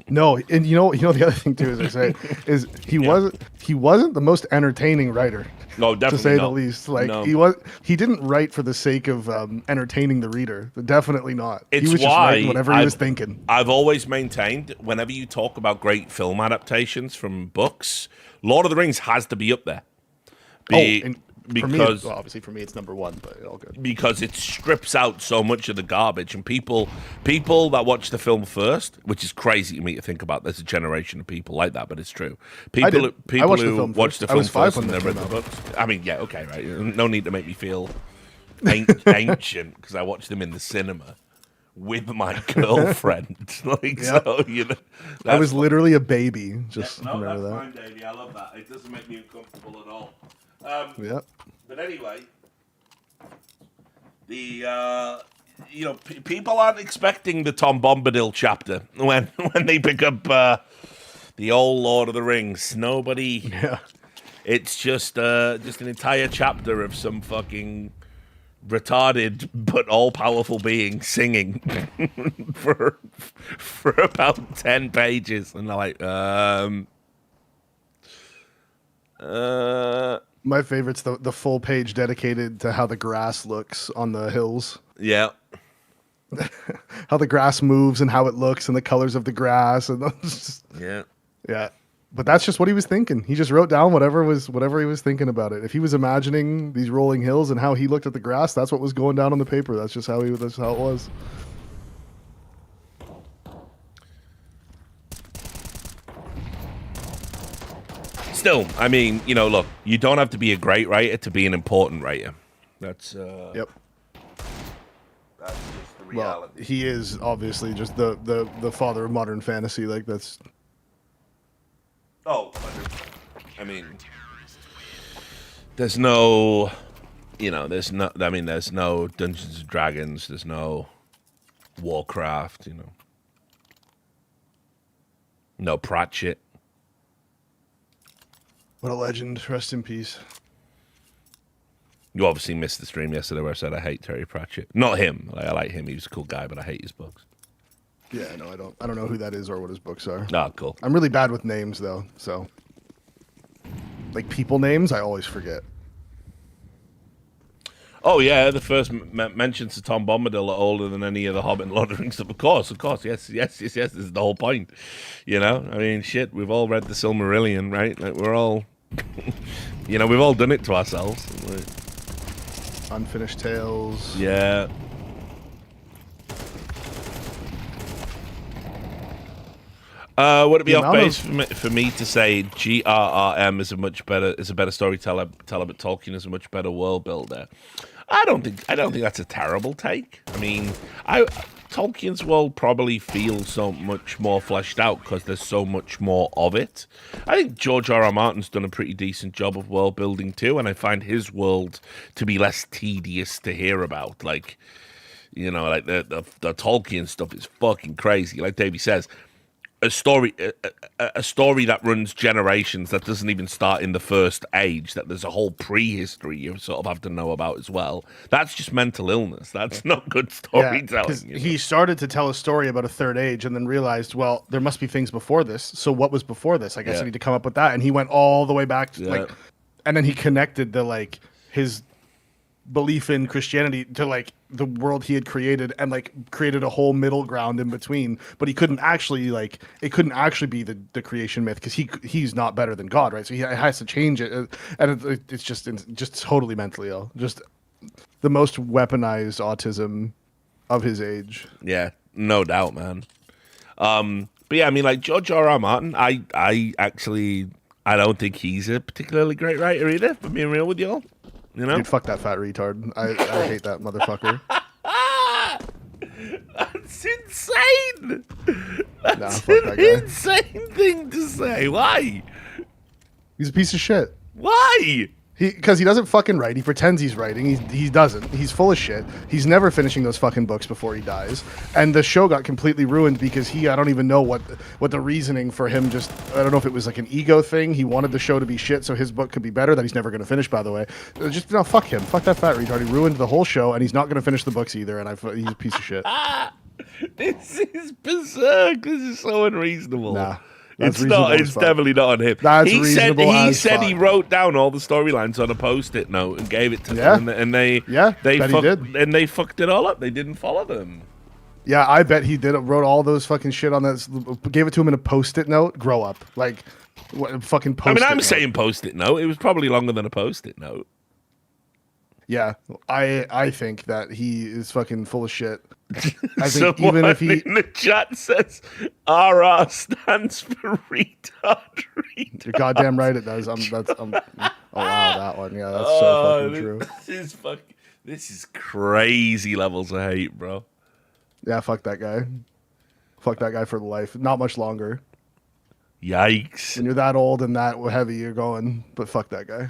No, and you know the other thing too, as I say, is he wasn't the most entertaining writer. No, definitely to say not. the least. Like No. he didn't write for the sake of entertaining the reader. Definitely not. It's he was just writing whatever he was thinking. I've always maintained, whenever you talk about great film adaptations from books, Lord of the Rings has to be up there. Because obviously for me it's number one, but all good. Because it strips out so much of the garbage, and people that watch the film first, which is crazy to me to think about. There's a generation of people like that, but it's true. People who watch the film first and then read the books. I mean, yeah, okay, right. No need to make me feel ancient because I watched them in the cinema with my girlfriend. Like, so, you know. I was literally a baby. Just no, remember that's that. fine, Davey. I love that. It doesn't make me uncomfortable at all. Yep. But anyway, people aren't expecting the Tom Bombadil chapter when they pick up the old Lord of the Rings. Nobody. Yeah. It's just an entire chapter of some fucking retarded but all-powerful being singing for about 10 pages, and they're like, My favorite's the full page dedicated to how the grass looks on the hills. yeah. How the grass moves and how it looks and the colors of the grass and Yeah. yeah. But that's just what he was thinking. He just wrote down whatever he was thinking about it. If he was imagining these rolling hills and how he looked at the grass, that's what was going down on the paper. That's just how that's how it was. Still, I mean, look, you don't have to be a great writer to be an important writer. That's Yep. That's just the Well, reality. he is obviously just the father of modern fantasy. Like that's. Oh, I mean, there's no, there's no Dungeons and Dragons, there's no Warcraft, no Pratchett. What a legend. Rest in peace. You obviously missed the stream yesterday where I said I hate Terry Pratchett. Not him. I like him. He was a cool guy, but I hate his books. Yeah, no, I don't know who that is or what his books are. Ah, cool. I'm really bad with names though, so like people names I always forget. Oh yeah, the first mentions to Tom Bombadil are older than any of the Hobbit and Lord of the Rings stuff. Of course, yes. This is the whole point. I mean, shit. We've all read the Silmarillion, right? Like we're all, we've all done it to ourselves. Like, Unfinished Tales. yeah. Would it be off base for me to say GRRM is a better storyteller, but Tolkien is a much better world builder? I don't think that's a terrible take. I mean, Tolkien's world probably feels so much more fleshed out because there's so much more of it. I think George R.R. Martin's done a pretty decent job of world building too, and I find his world to be less tedious to hear about. Like, like the Tolkien stuff is fucking crazy. Like Davey says, a story that runs generations, that doesn't even start in the first age, that there's a whole prehistory you sort of have to know about as well. That's just mental illness. That's not good storytelling. He started to tell a story about a third age and then realized, well, there must be things before this. So what was before this? I guess I need to come up with that. And he went all the way back to and then he connected his belief in Christianity to the world he had created and created a whole middle ground in between, but he couldn't actually it couldn't actually be the creation myth because he's not better than God, right? So he has to change it, and it's just totally mentally ill, just the most weaponized autism of his age. Yeah, no doubt, man. But yeah, I mean, like George R.R. Martin, I don't think he's a particularly great writer either, for being real with y'all. Dude, fuck that fat retard. I hate that motherfucker. That's insane. That's fuck that guy. Insane thing to say. Why? He's a piece of shit. Why? Because he doesn't fucking write. He pretends he's writing. He doesn't. He's full of shit. He's never finishing those fucking books before he dies. And the show got completely ruined because I don't even know what the reasoning for him I don't know if it was like an ego thing. He wanted the show to be shit so his book could be better, that he's never going to finish, by the way. Fuck him. Fuck that fat retard. He ruined the whole show and he's not going to finish the books either. And he's a piece of shit. This is berserk. This is so unreasonable. Nah. It's not. It's definitely not on him. That's he reasonable. He said he wrote down all the storylines on a post-it note and gave it to them, and they they fucked it all up. They didn't follow them. Yeah, I bet he wrote all those fucking shit on that. Gave it to him in a post-it note. Grow up, fucking post-it. I mean, I'm note. saying post-it note. It was probably longer than a post-it note. Yeah, I think that he is fucking full of shit. I think Someone even if he in the chat says RR stands for retard. You're goddamn right it does. Oh wow, that one. Yeah, that's so fucking true. This is crazy levels of hate, bro. Yeah, fuck that guy. Fuck that guy for life. Not much longer. Yikes. When you're that old and that heavy, you're going, but fuck that guy.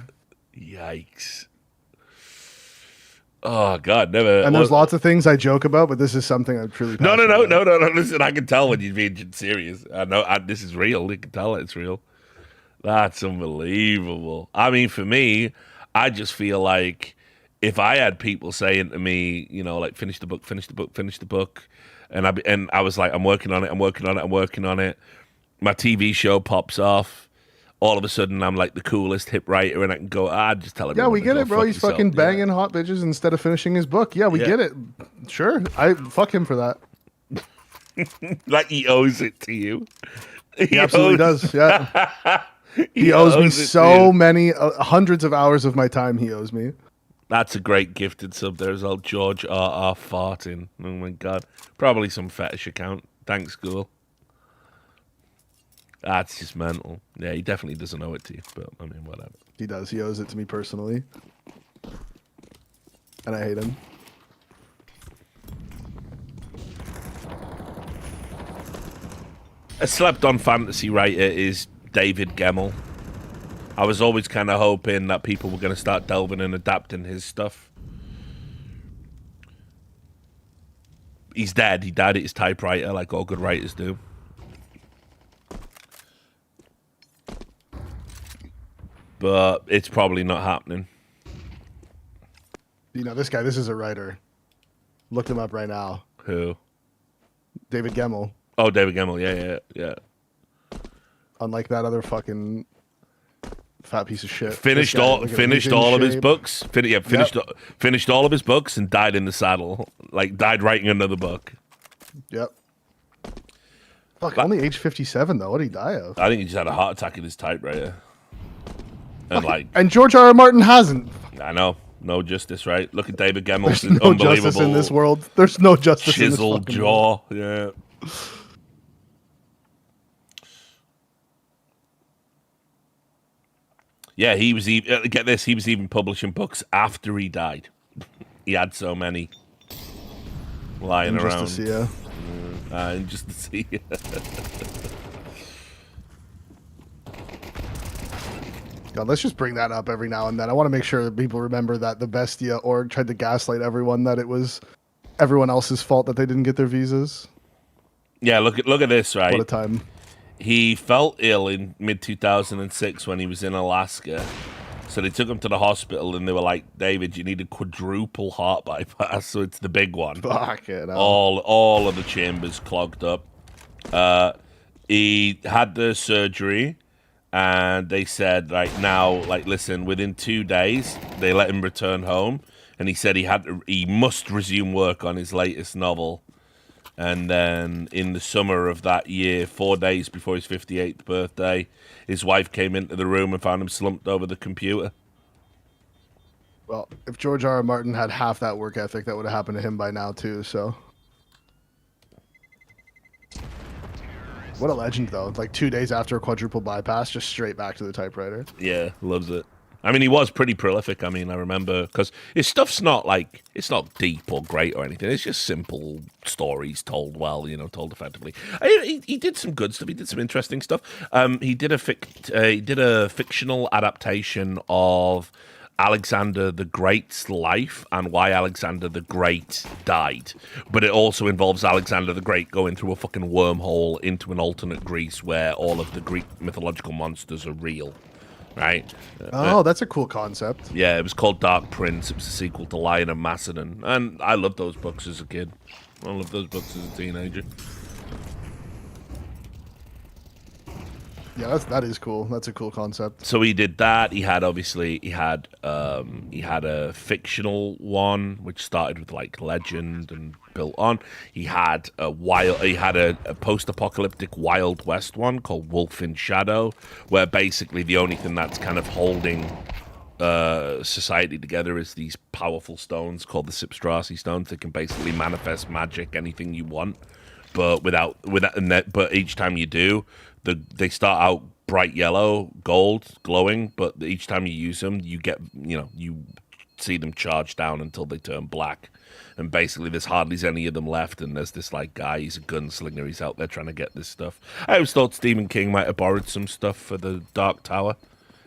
Yikes. Oh, God, never. And there's lots of things I joke about, but this is something I'm truly No. passionate about. Listen, I can tell when you're being serious. I know this is real. You can tell it's real. That's unbelievable. I mean, for me, I just feel like if I had people saying to me, you know, like, finish the book, and I was like, I'm working on it. My TV show pops off. All of a sudden, I'm like the coolest hip writer, and I can go, just tell everyone. Yeah, we get to it, go bro. fuck He's yourself. fucking banging hot bitches instead of finishing his book. Yeah, we Yeah. get it. Sure. I fuck him for that. Like he owes it to you. He absolutely does. Yeah. He owes me so many hundreds of hours of my time. He owes me. That's a great gifted sub. There's old George R. farting. Oh my God. Probably some fetish account. Thanks, Ghoul. That's just mental. Yeah, he definitely doesn't owe it to you, but I mean, whatever. He does. He owes it to me personally. And I hate him. A slept-on fantasy writer is David Gemmell. I was always kind of hoping that people were going to start delving and adapting his stuff. He's dead. He died at his typewriter, like all good writers do. But it's probably not happening. You know, this guy, this is a writer. Look him up right now. Who? David Gemmell. Oh, David Gemmell. Yeah. Unlike that other fucking fat piece of shit. Finished all of his books. Finished all of his books and died in the saddle. Like, died writing another book. Yep. Fuck, only age 57 though. What did he die of? I think he just had a heart attack in his typewriter. And and George R. R. Martin hasn't. I know, no justice, right? Look at David Gemmell. There's no justice in this world. There's no justice in this chiseled fucking jaw. world. Yeah. Yeah, he was even get this. He was even publishing books after he died. He had so many lying around. Just to see ya. And just to see ya. God, let's just bring that up every now and then. I want to make sure that people remember that the Bestia org tried to gaslight everyone that it was everyone else's fault that they didn't get their visas. Yeah, look at this, right? What a time. He felt ill in mid-2006 when he was in Alaska. So they took him to the hospital and they were like, David, you need a quadruple heart bypass. So it's the big one. Fuck it. All of the chambers clogged up. He had the surgery and they said, listen, within 2 days, they let him return home. And he said he must resume work on his latest novel. And then in the summer of that year, 4 days before his 58th birthday, his wife came into the room and found him slumped over the computer. Well, if George R. R. Martin had half that work ethic, that would have happened to him by now, too, so. What a legend, though. Like 2 days after a quadruple bypass, just straight back to the typewriter. Yeah, loves it. I mean, he was pretty prolific. I mean, I remember because his stuff's not like it's not deep or great or anything. It's just simple stories told well, told effectively. He did some good stuff. He did some interesting stuff. He did a fictional adaptation of Alexander the Great's life and why Alexander the Great died. But it also involves Alexander the Great going through a fucking wormhole into an alternate Greece where all of the Greek mythological monsters are real. Right? That's a cool concept. Yeah, it was called Dark Prince. It was a sequel to Lion of Macedon. And I loved those books as a kid. I loved those books as a teenager. Yeah, that is cool. That's a cool concept. So he did that. He had a fictional one which started with like legend and built on. He had a post-apocalyptic Wild West one called Wolf in Shadow, where basically the only thing that's kind of holding society together is these powerful stones called the Sipstrasi stones that can basically manifest magic, anything you want, but but each time you do, they start out bright yellow, gold, glowing, but each time you use them, you get, you see them charge down until they turn black. And basically, there's hardly any of them left. And there's this like guy, he's a gunslinger. He's out there trying to get this stuff. I always thought Stephen King might have borrowed some stuff for the Dark Tower.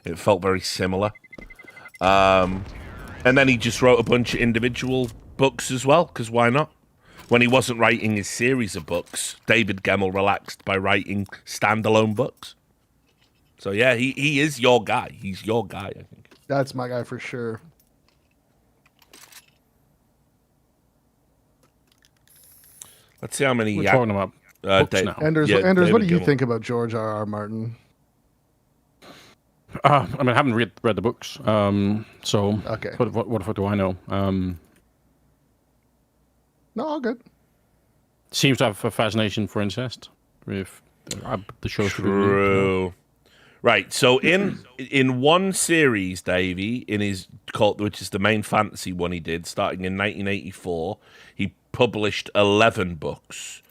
It felt very similar. And then he just wrote a bunch of individual books as well, because why not? When he wasn't writing his series of books, David Gemmell relaxed by writing standalone books. So yeah, he is your guy. He's your guy, I think. That's my guy for sure. Let's see how many. We're talking about books now. Anders, yeah, Anders, what do you Gemmell. think about George R.R. Martin? I mean, I haven't read the books, so Okay. what do I know? No, all good. Seems to have a fascination for incest. With the show's True. Right. So in one series, Davey, in his cult, which is the main fantasy one he did, starting in 1984, he published 11 books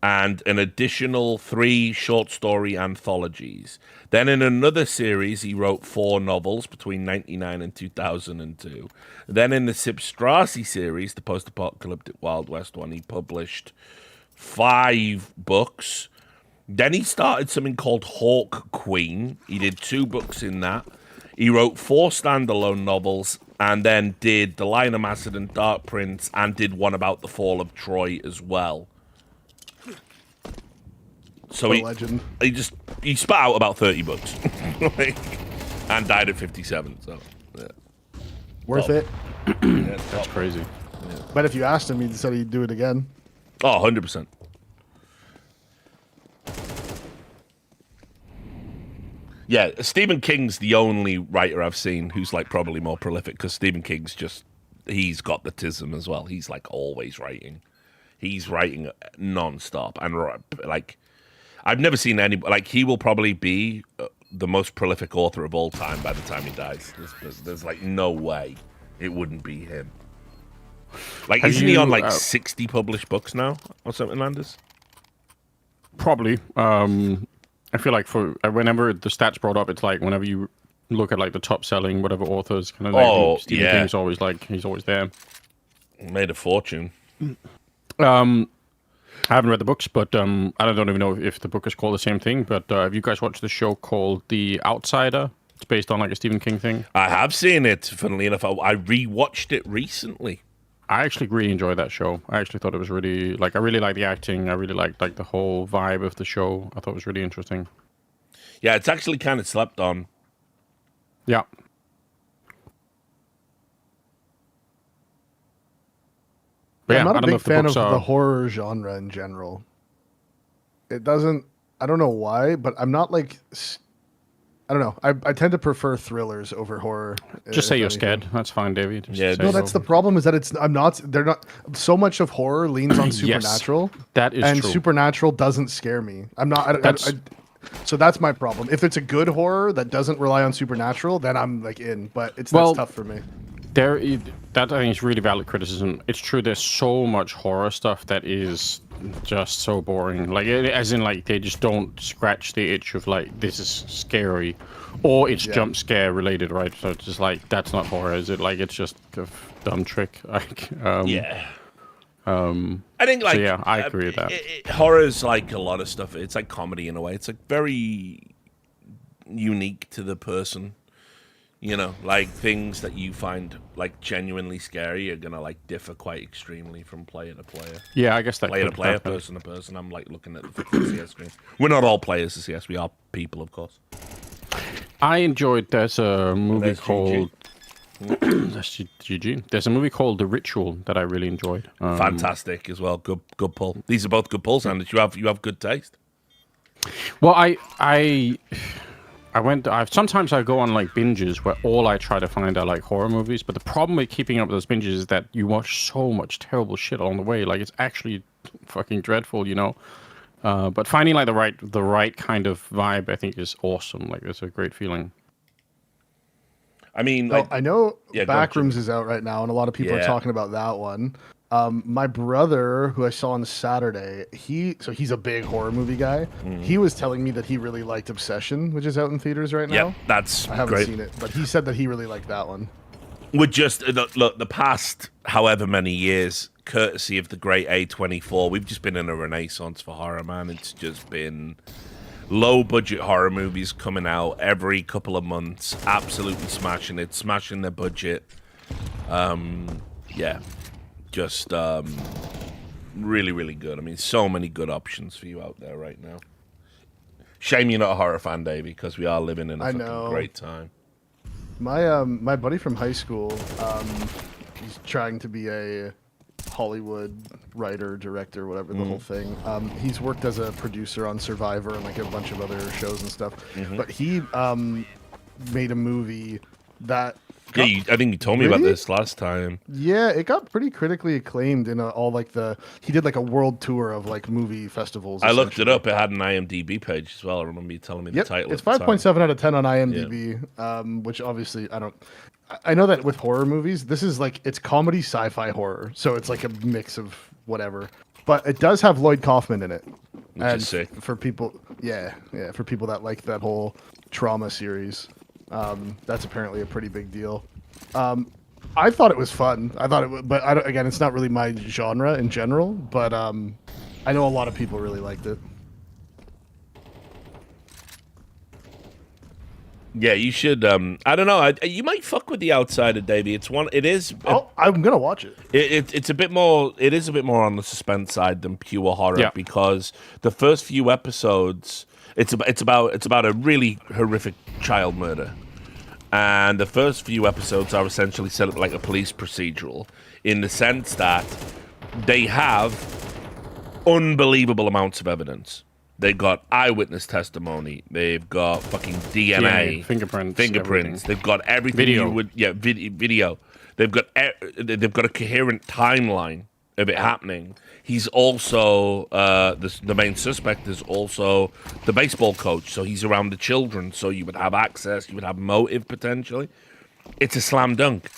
and an additional 3 short story anthologies. Then in another series, he wrote 4 novels between 1999 and 2002. Then in the Sipstrassi series, the post-apocalyptic Wild West one, he published 5 books. Then he started something called Hawk Queen. He did 2 books in that. He wrote 4 standalone novels and then did The Lion of Macedon, Dark Prince, and did one about the fall of Troy as well. So Legend. he spat out about 30 books and died at 57. So yeah. Worth it. That's crazy. But if you asked him, he said he'd do it again. Oh, 100%. Yeah, Stephen King's the only writer I've seen who's like probably more prolific, because Stephen King's he's got the tism as well. He's like always writing. He's writing non-stop. And like, I've never seen anybody, like he will probably be the most prolific author of all time by the time he dies. There's like no way it wouldn't be him. Like, isn't he on like 60 published books now or something, Landers? Probably. I feel like for whenever the stats brought up, it's like whenever you look at like the top selling whatever authors, kind of like Stephen King's always like he's always there. Made a fortune. I haven't read the books, but I don't even know if the book is called the same thing. But have you guys watched the show called The Outsider? It's based on like a Stephen King thing. I have seen it. Funnily enough, I rewatched it recently. I actually really enjoyed that show. I actually thought it was really I really liked the acting. I really liked like the whole vibe of the show. I thought it was really interesting. Yeah, it's actually kind of slept on. Yeah. But I'm yeah, not I a don't know big if the fan of books are... the horror genre in general. It doesn't. I don't know why, but I'm not like. I don't know. I tend to prefer thrillers over horror. Just say you're scared. That's fine, David. No, that's the problem. Is that it's. I'm not. They're not. So much of horror leans on supernatural. Yes, that is and true. Supernatural doesn't scare me. I'm not. So that's my problem. If it's a good horror that doesn't rely on supernatural, then I'm like in. But that's tough for me. That I think is really valid criticism. It's true. There's so much horror stuff that is just so boring. Like, as in, like they just don't scratch the itch of like this is scary, or it's jump scare related, right? So it's just like that's not horror, is it? Like it's just a dumb trick. Like, yeah. I think like I agree with that. Horror's like a lot of stuff. It's like comedy in a way. It's like very unique to the person. You know, like things that you find like genuinely scary are gonna like differ quite extremely from player to player. Yeah, I guess that player to player, person to person. I'm like looking at the CS screen. We're not all players of CS. We are people, of course. I enjoyed. There's a movie called. That's GG. There's a movie called The Ritual that I really enjoyed. Fantastic as well. Good pull. These are both good pulls, Anders. You have good taste. Well, sometimes I go on like binges where all I try to find are like horror movies, but the problem with keeping up with those binges is that you watch so much terrible shit along the way. Like it's actually fucking dreadful, you know. But finding like the right kind of vibe, I think, is awesome. Like it's a great feeling. I mean, like, I know Backrooms is out right now, and a lot of people are talking about that one. My brother, who I saw on Saturday, he's a big horror movie guy. He was telling me that he really liked Obsession, which is out in theaters right now. Yeah, that's I haven't great. seen it, but he said that he really liked that one. We're just look the past however many years, courtesy of the great A24, we've just been in a renaissance for horror, man. It's just been low budget horror movies coming out every couple of months, absolutely smashing it, smashing their budget. Yeah, just really, really good. I mean, so many good options for you out there right now. Shame you're not a horror fan, Davey, because we are living in a fucking great time. My buddy from high school, he's trying to be a Hollywood writer, director, whatever the whole thing. He's worked as a producer on Survivor and like a bunch of other shows and stuff. But he made a movie that. Yeah, I think you told me about this last time. Yeah, it got pretty critically acclaimed in all like he did like a world tour of like movie festivals. I looked it up. It had an IMDb page as well. I remember you telling me the title. It's 5.7 out of 10 on IMDb, which obviously I know that with horror movies, this is like it's comedy, sci-fi, horror, so it's like a mix of whatever. But it does have Lloyd Kaufman in it, which is sick for people. For people that like that whole trauma series. That's apparently a pretty big deal. I thought it was fun. I thought it was, but again, it's not really my genre in general. But I know a lot of people really liked it. Yeah, you should. I don't know. You might fuck with The Outsider, Davey. It is. I'm gonna watch it. It's a bit more. It is a bit more on the suspense side than pure horror because the first few episodes, it's about a really horrific child murder. And the first few episodes are essentially set up like a police procedural in the sense that they have unbelievable amounts of evidence. They've got eyewitness testimony. They've got fucking DNA, fingerprints. Everything. They've got everything. Video. They've got a coherent timeline of it happening. He's also the main suspect is also the baseball coach, so he's around the children. So you would have access, you would have motive potentially. It's a slam dunk,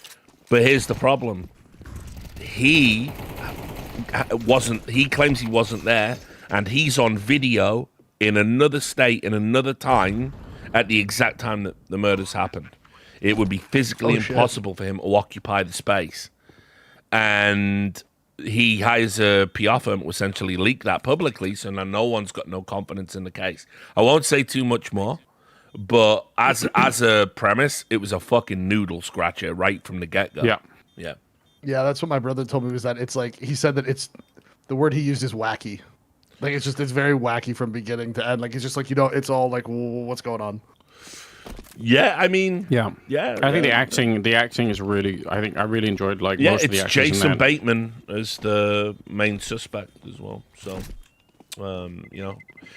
but here's the problem: he claims he wasn't there, and he's on video in another state, in another time, at the exact time that the murders happened. It would be physically impossible for him to occupy the space, and he hires a PR firm to essentially leak that publicly, so now no one's got no confidence in the case. I won't say too much more, but as a premise, it was a fucking noodle scratcher right from the get-go. Yeah. That's what my brother told me, was that it's like, he said that it's, the word he used is wacky. Like, it's very wacky from beginning to end. Like, it's just like, it's all like, what's going on? Yeah, I mean, yeah. I think the acting is really. I think I really enjoyed most of the actors. Jason Bateman as the main suspect as well. So,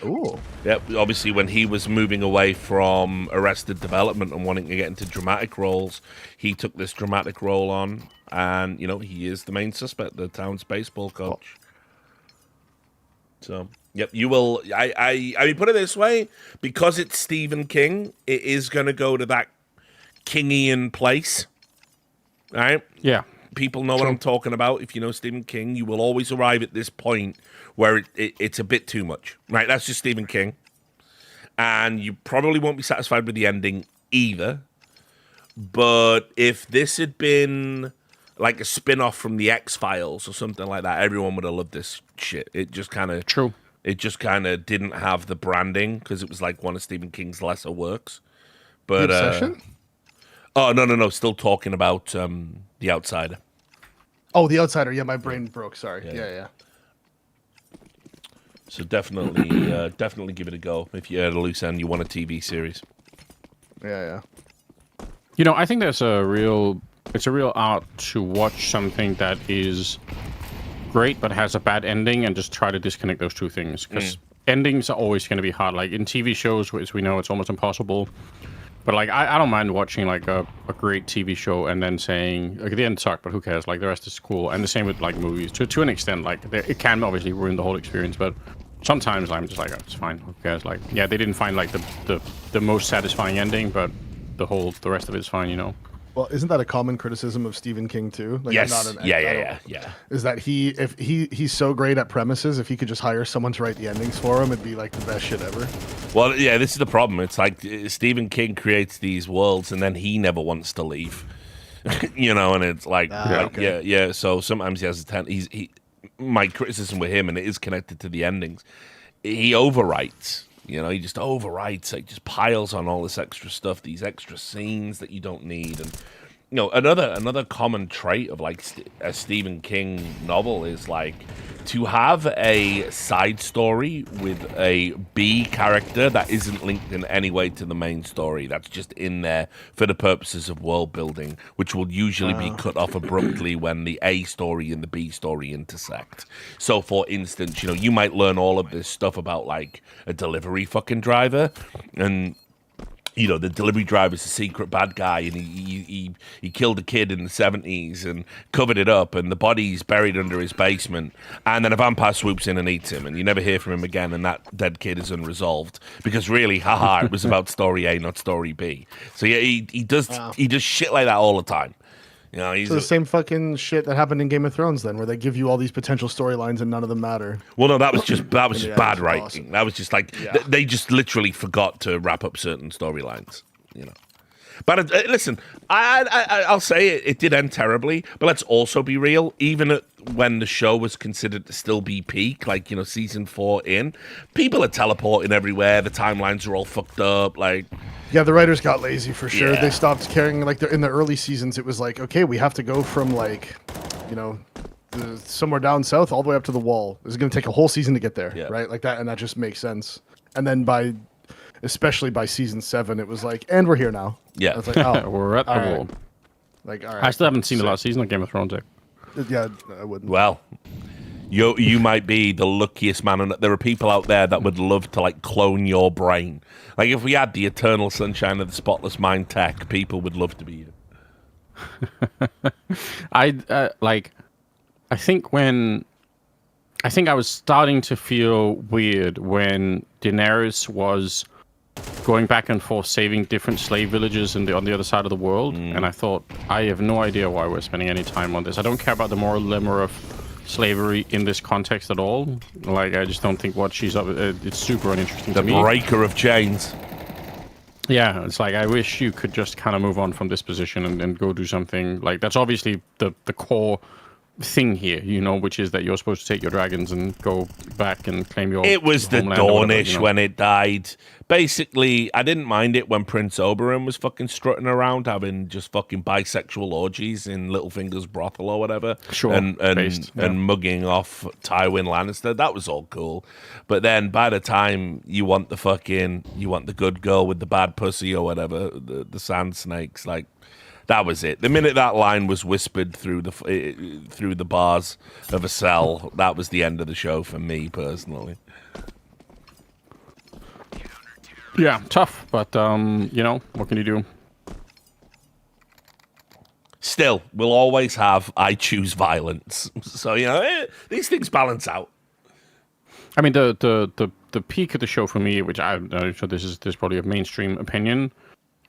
Ooh. Yeah. Obviously, when he was moving away from Arrested Development and wanting to get into dramatic roles, he took this dramatic role on, and he is the main suspect, the town's baseball coach. So. Yep, you will. I mean, put it this way: because it's Stephen King, it is going to go to that Kingian place, right? Yeah, people know what I'm talking about. If you know Stephen King, you will always arrive at this point where it's a bit too much, right? That's just Stephen King, and you probably won't be satisfied with the ending either. But if this had been like a spin-off from the X-Files or something like that, everyone would have loved this shit. It just kind of true. It just kind of didn't have the branding because it was like one of Stephen King's lesser works. But The Obsession? Oh no! Still talking about The Outsider. Oh, The Outsider. Yeah, my brain broke. Sorry. Yeah. So definitely, definitely give it a go if you're at a loose end. You want a TV series. Yeah. I think it's a real art to watch something that is great but has a bad ending and just try to disconnect those two things, because endings are always going to be hard. Like in TV shows, which we know it's almost impossible, but like I don't mind watching like a great TV show and then saying like the end sucked, but who cares, like the rest is cool. And the same with like movies to an extent. Like it can obviously ruin the whole experience, but sometimes I'm just like, oh, it's fine, who cares. Like they didn't find like the most satisfying ending, but the rest of it is fine. Well, isn't that a common criticism of Stephen King too? Like, yes. Yeah. Is that if he's so great at premises, if he could just hire someone to write the endings for him, it'd be like the best shit ever. Well, yeah, this is the problem. It's like Stephen King creates these worlds and then he never wants to leave. And it's like, okay. yeah. So sometimes he has my criticism with him, and it is connected to the endings. He overwrites. He just overwrites. He just piles on all this extra stuff, these extra scenes that you don't need, and another common trait of like a Stephen King novel is like to have a side story with a B character that isn't linked in any way to the main story. That's just in there for the purposes of world building, which will usually be cut off abruptly when the A story and the B story intersect. So, for instance, you might learn all of this stuff about like a delivery fucking driver, and the delivery driver's a secret bad guy, and he killed a kid in the 70s and covered it up, and the body's buried under his basement, and then a vampire swoops in and eats him, and you never hear from him again, and that dead kid is unresolved because really, it was about story A, not story B. So yeah, he does shit like that all the time. He's the same fucking shit that happened in Game of Thrones, then, where they give you all these potential storylines and none of them matter. Well, no, that was just bad writing. Awesome. That was just like they just literally forgot to wrap up certain storylines. But listen, I'll say it did end terribly. But let's also be real. Even when the show was considered to still be peak, like season 4 in, people are teleporting everywhere. The timelines are all fucked up. Like. Yeah, the writers got lazy for sure. Yeah. They stopped caring. Like in the early seasons, it was like, okay, we have to go from like, somewhere down south all the way up to the wall. It's going to take a whole season to get there, right? Like that, and that just makes sense. And then especially by season 7, it was like, and we're here now. Yeah, I was like, oh, We're at the wall. Right. Like, all right. I still haven't seen the last season of Game of Thrones yet. Yeah, I wouldn't. Well, you might be the luckiest man, and there are people out there that would love to like clone your brain. Like if we had the eternal sunshine of the spotless mind tech, people would love to be you. I think I was starting to feel weird when Daenerys was going back and forth saving different slave villages on the other side of the world, and I thought, I have no idea why we're spending any time on this. I don't care about the moral dilemma of slavery in this context at all. Like, I just don't think what she's up. It's super uninteresting to me. The breaker of chains. Yeah, it's like I wish you could just kind of move on from this position and go do something. Like that's obviously the core thing here, which is that you're supposed to take your dragons and go back and claim your. It was the Dornish when it died. Basically, I didn't mind it when Prince Oberyn was fucking strutting around having just fucking bisexual orgies in Littlefinger's brothel or whatever. Sure. And mugging off Tywin Lannister. That was all cool. But then by the time you want the good girl with the bad pussy or whatever, the sand snakes, like, that was it. The minute that line was whispered through the bars of a cell, that was the end of the show for me personally. Yeah, tough, but what can you do? Still, we'll always have I choose violence. So these things balance out. I mean, the peak of the show for me, which I'm sure this is probably a mainstream opinion,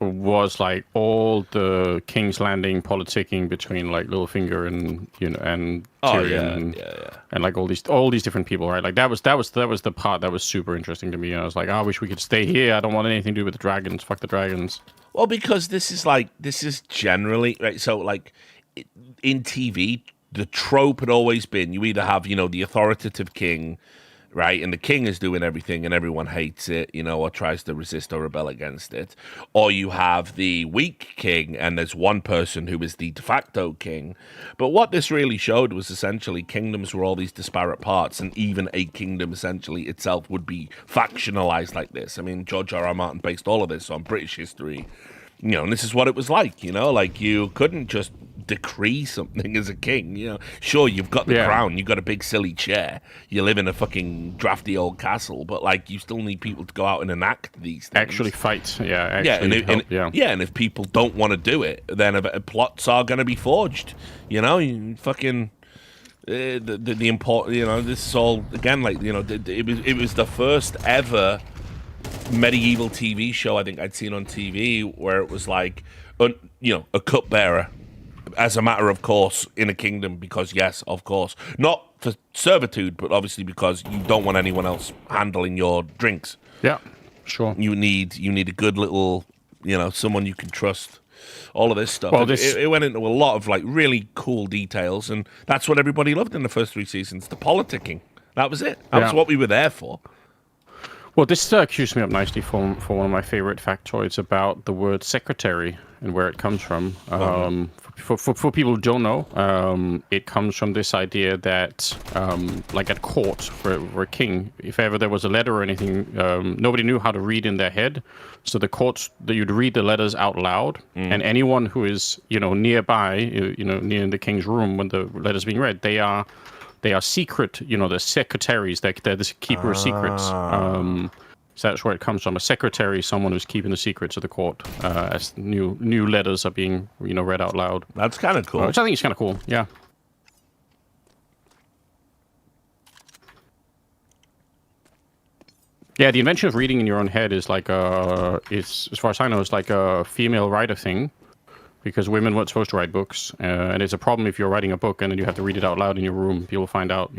was like all the King's Landing politicking between like Littlefinger and Tyrion and like all these different people, right? Like that was the part that was super interesting to me. And I was like, I wish we could stay here. I don't want anything to do with the dragons. Fuck the dragons. Well, because this is generally right. So like in TV, the trope had always been you either have the authoritative king, right, and the king is doing everything and everyone hates it, or tries to resist or rebel against it, or you have the weak king and there's one person who is the de facto king. But what this really showed was essentially kingdoms were all these disparate parts, and even a kingdom essentially itself would be factionalized like this. I mean, George R. R. Martin based all of this on British history, and this is what it was like, like you couldn't just decree something as a king, Sure, you've got the crown, you've got a big silly chair, you live in a fucking drafty old castle, but like you still need people to go out and enact these things. Actually fight, and if people don't want to do it, then plots are going to be forged, you fucking. The important, this is all again like it was the first ever medieval TV show I think I'd seen on TV where it was like a cupbearer as a matter of course in a kingdom, because yes, of course, not for servitude, but obviously because you don't want anyone else handling your drinks. Yeah, sure. You need a good little someone you can trust all of this stuff. Well, It went into a lot of like really cool details, and that's what everybody loved in the first 3 seasons. The politicking. That was it. That was what we were there for. Well, this cues me up nicely for one of my favorite factoids about the word secretary and where it comes from. For people who don't know, it comes from this idea that, like at court for a king, if ever there was a letter or anything, nobody knew how to read in their head. So the courts, you'd read the letters out loud, and anyone who is, nearby, near the king's room when the letter's being read, they are secret, the secretaries, they're the keeper of secrets. So that's where it comes from. A secretary is someone who's keeping the secrets of the court as new letters are being, read out loud. That's kind of cool. Which I think is kind of cool, yeah. Yeah, the invention of reading in your own head is like as far as I know, it's like a female writer thing. Because women weren't supposed to write books, and it's a problem if you're writing a book and then you have to read it out loud in your room. People find out,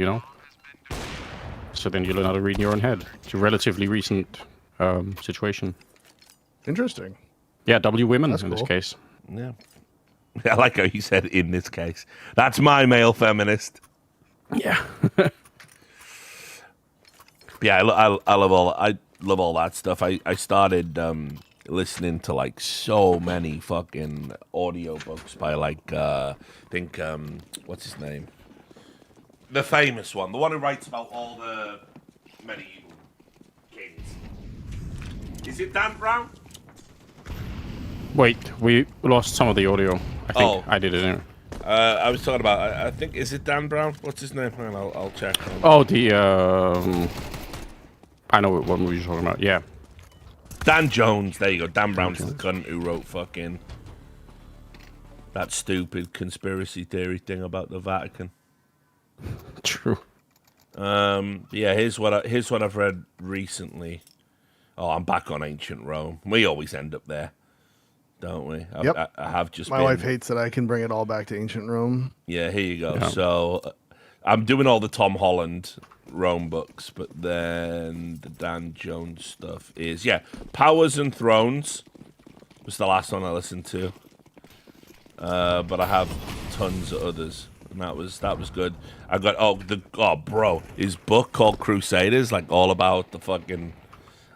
So then you learn how to read in your own head. It's a relatively recent situation. Interesting. Yeah, women That's in this cool. case. Yeah. I like how you said in this case. That's my male feminist. Yeah. Yeah, I love all that stuff. I started listening to like so many fucking audiobooks by like I think what's his name? The famous one, the one who writes about all the medieval kings. Is it Dan Brown? Wait, we lost some of the audio. I think I did it anyway. I was talking about. I think is it Dan Brown? What's his name? Hang on, I'll check. Oh, I know what movie you're talking about. Yeah. Dan Jones, there you go. Dan Brown's the cunt who wrote fucking that stupid conspiracy theory thing about the Vatican. True. Yeah, here's what I've read recently. Oh, I'm back on ancient Rome. We always end up there, don't we? Yep. I have just. My wife hates that I can bring it all back to ancient Rome. Yeah, here you go. Yeah. So I'm doing all the Tom Holland Rome books, but then the Dan Jones stuff is Powers and Thrones was the last one I listened to, but I have tons of others, and that was good. I got bro, his book called Crusaders, like all about the fucking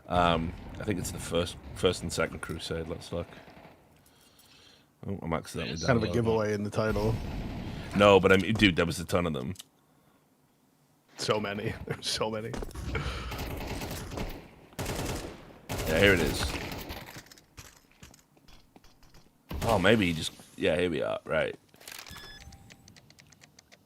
I think it's the first and second Crusade. Let's look. Oh, I'm accidentally Kind of a downloading. giveaway in the title. No, but I mean, dude, there was a ton of them. So many. There's so many. Yeah, here it is. Oh, maybe he just... Yeah, here we are. Right.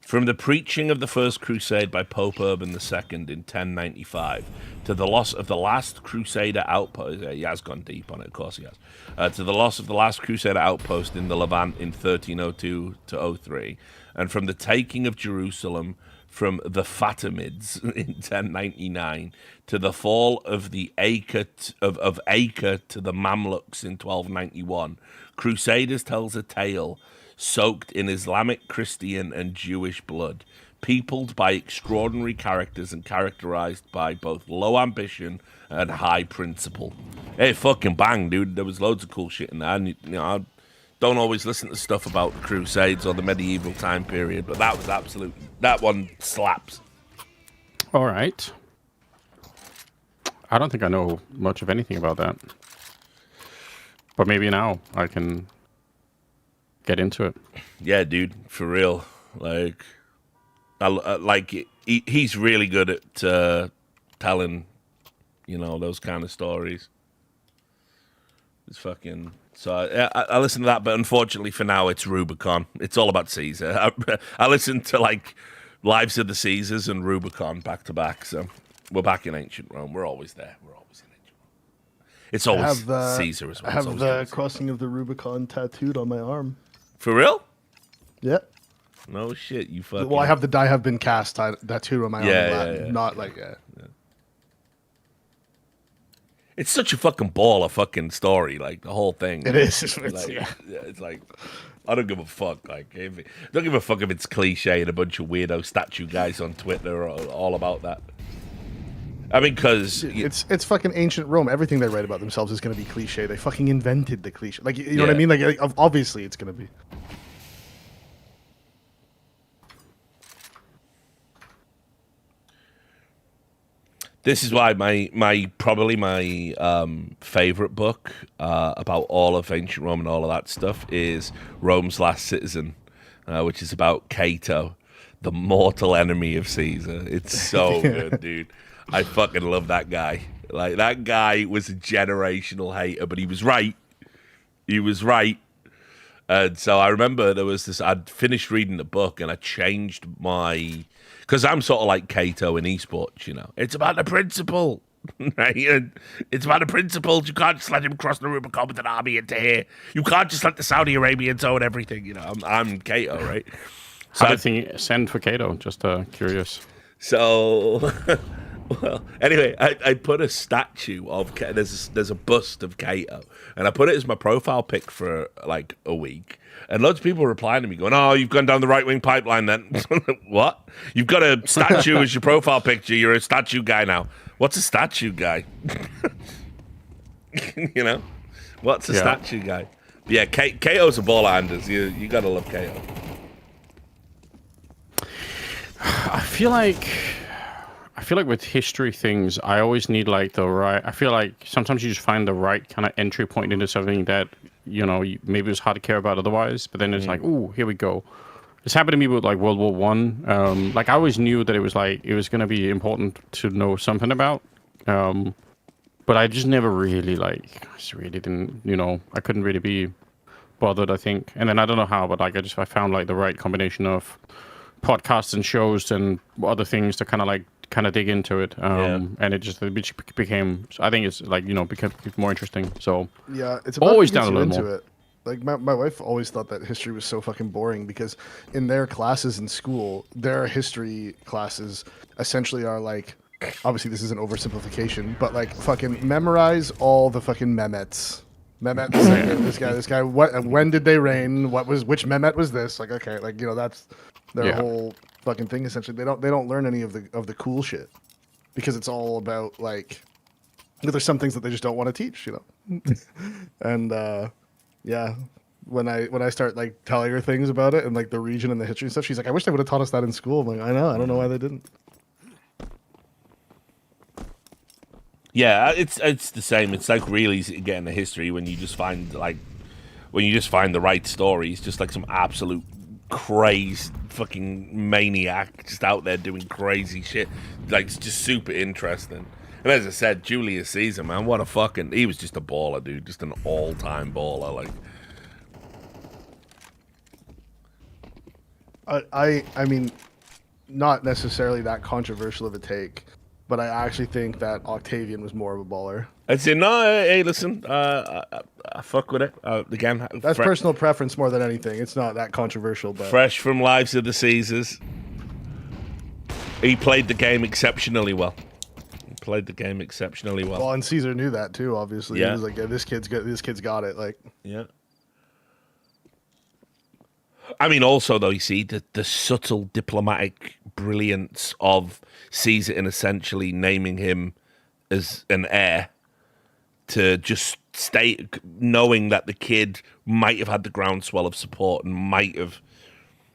From the preaching of the First Crusade by Pope Urban II in 1095 to the loss of the last Crusader outpost... Yeah, he has gone deep on it, of course he has. To the loss of the last Crusader outpost in the Levant in 1302 to 03. And from the taking of Jerusalem from the Fatimids in 1099 to the fall of the Acre of Acre to the Mamluks in 1291, Crusaders tells a tale soaked in Islamic, Christian, and Jewish blood, peopled by extraordinary characters and characterized by both low ambition and high principle. Hey, fucking bang, dude! There was loads of cool shit in there. And, I don't always listen to stuff about the Crusades or the medieval time period, but that was absolutely... That one slaps. All right. I don't think I know much of anything about that. But maybe now I can get into it. Yeah, dude, for real. Like, he's really good at telling, those kind of stories. It's fucking... So I listen to that, but unfortunately for now, it's Rubicon. It's all about Caesar. I listen to like Lives of the Caesars and Rubicon back to back. So we're back in ancient Rome. We're always there. We're always in ancient Rome. It's always Caesar as well. I have the crossing of the Rubicon tattooed on my arm. For real? Yeah. No shit, you fucking... Well, I have the I have been cast tattooed on my arm. Yeah. Not like It's such a fucking baller fucking story, like the whole thing. It is. It's like I don't give a fuck. Like, don't give a fuck if it's cliche and a bunch of weirdo statue guys on Twitter are all about that. I mean, because it's fucking ancient Rome. Everything they write about themselves is going to be cliche. They fucking invented the cliche. Like, you know what I mean? Like obviously it's going to be. this is why my favorite book about all of ancient Rome and all of that stuff is Rome's Last Citizen, which is about Cato, the mortal enemy of Caesar. It's so good, dude. I fucking love that guy. Like, that guy was a generational hater, but he was right. He was right. And so I remember there was this, I'd finished reading the book and I changed my, because I'm sort of like Cato in esports, you know. It's about the principle, right? And it's about the principles. You can't just let him cross the Rubicon with an army into here. You can't just let the Saudi Arabians own everything, you know. I'm Cato, right? So How did they send for Cato? Just curious. So, well, anyway, I put a statue of there's a bust of Cato, and I put it as my profile pic for like a week. And loads of people were replying to me going, "Oh, you've gone down the right wing pipeline then." What? You've got a statue as your profile picture. You're a statue guy now. What's a statue guy? You know, what's a statue guy? Yeah, Cato's a baller, Anders. You gotta love Cato. I feel like with history things, I always need like the right. I feel like sometimes you just find the right kind of entry point into something that, you know, maybe it's hard to care about otherwise. But then it's like, ooh, here we go. This happened to me with like World War One. Like I always knew that it was going to be important to know something about. But I just never really I just really didn't. You know, I couldn't really be bothered, I think. And then I don't know how, but like I found like the right combination of podcasts and shows and other things to kind of dig into it, and it became. I think it's like, you know, became more interesting. So yeah, it's about always to get down a you little into more. it. Like my wife always thought that history was so fucking boring because in their classes in school, their history classes essentially are like, obviously this is an oversimplification, but like fucking memorize all the fucking Mehmets. Mehmet II, this guy. When did they reign? Which Mehmet was this? Like, okay, like, you know, that's their whole fucking thing. Essentially, they don't learn any of the cool shit because it's all about like, there's some things that they just don't want to teach, you know. And yeah, when I start like telling her things about it and like the region and the history and stuff, she's like, I wish they would have taught us that in school. I'm like, I know, I don't know why they didn't. Yeah, it's the same. It's like really getting the history when you just find the right stories, just like some absolute crazed fucking maniac just out there doing crazy shit. Like, it's just super interesting. And as I said, Julius Caesar, man, he was just a baller, dude, just an all-time baller. Like, I mean, not necessarily that controversial of a take, but I actually think that Octavian was more of a baller. I'd say no. Hey, listen, I fuck with it. Again, that's personal preference more than anything. It's not that controversial, but fresh from Lives of the Caesars, he played the game exceptionally well. Well, and Caesar knew that too. Obviously, yeah. He was like, yeah, this kid's got it. Like, yeah. I mean, also though, you see the subtle diplomatic brilliance of Caesar in essentially naming him as an heir to just state, knowing that the kid might have had the groundswell of support and might have,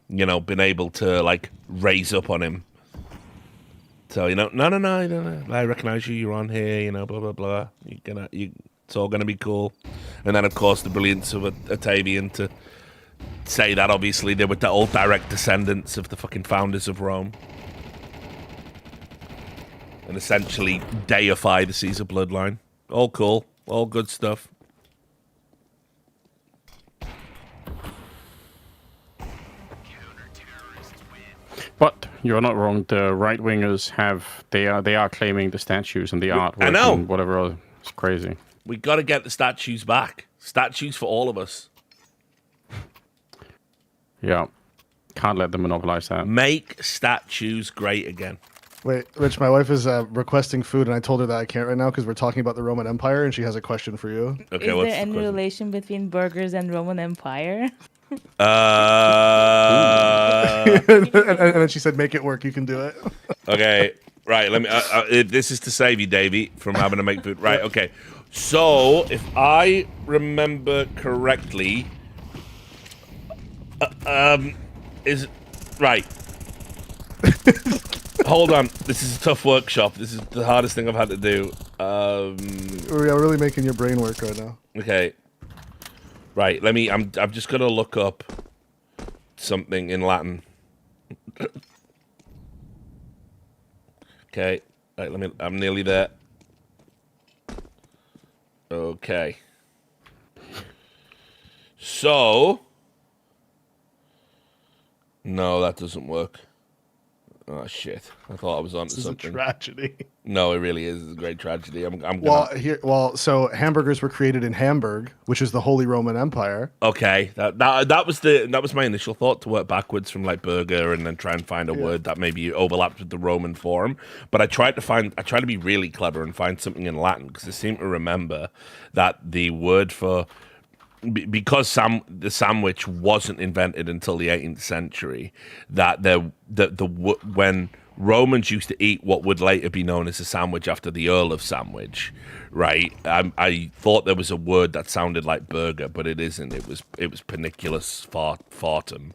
you know, been able to like raise up on him. So, you know, no, I recognize you. You're on here. You know, blah blah blah. It's all gonna be cool. And then, of course, the brilliance of Octavian to say that obviously they were all direct descendants of the fucking founders of Rome, and essentially deify the Caesar bloodline. All cool, all good stuff. But you're not wrong. The right wingers they are claiming the statues and the artwork. I know. And whatever else. It's crazy. We got to get the statues back. Statues for all of us. Yeah, can't let them monopolize that. Make statues great again. Wait, Rich, my wife is requesting food, and I told her that I can't right now because we're talking about the Roman Empire, and she has a question for you. Okay, is what's there any the question? relation between burgers and Roman Empire? And then she said, "Make it work. You can do it." Okay. Right, let me. This is to save you, Davey, from having to make food. Right, okay. So, if I remember correctly, is right. Hold on, this is a tough workshop. This is the hardest thing I've had to do. We're really making your brain work right now. Okay. Right, let me. I'm just gonna look up something in Latin. Okay. Right, let me. I'm nearly there. Okay. So. No, that doesn't work. Oh shit! I thought I was onto something. This is a tragedy. No, it really is. It's a great tragedy. I'm gonna... So hamburgers were created in Hamburg, which is the Holy Roman Empire. Okay, that was my initial thought, to work backwards from like burger and then try and find a word that maybe overlapped with the Roman form. But I tried to be really clever and find something in Latin, because I seem to remember that the word for, because the sandwich wasn't invented until the 18th century, that when Romans used to eat what would later be known as a sandwich after the Earl of Sandwich, right? I thought there was a word that sounded like burger, but it isn't. It was paniculus fartum.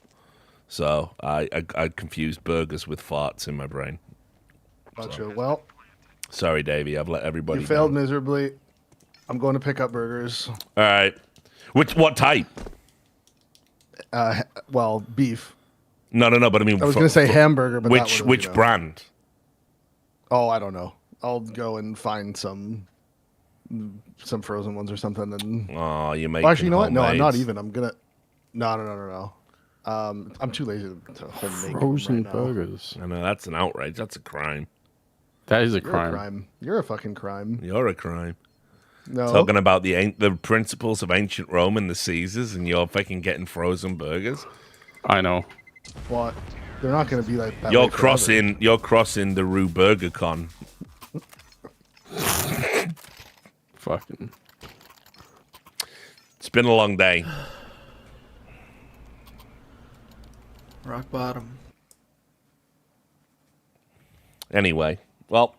So I confused burgers with farts in my brain. Gotcha. So. Well, sorry, Davey. I've let everybody. You failed miserably. I'm going to pick up burgers. All right. What type? Well, beef. No. But I mean, I was going to say hamburger, but which brand? Oh, I don't know. I'll go and find some frozen ones or something. And oh, you make. Well, actually, you know what? No, I'm not even. I'm gonna. No. I'm too lazy to homemade frozen right burgers. I know, that's an outrage. That's a crime. That is a You're crime. a crime. You're a fucking crime. You're a crime. No. Talking about the principles of ancient Rome and the Caesars, and you're fucking getting frozen burgers. I know. What? They're not going to be like that. You're crossing the Rue Burger Con. Fucking. It's been a long day. Rock bottom. Anyway, well,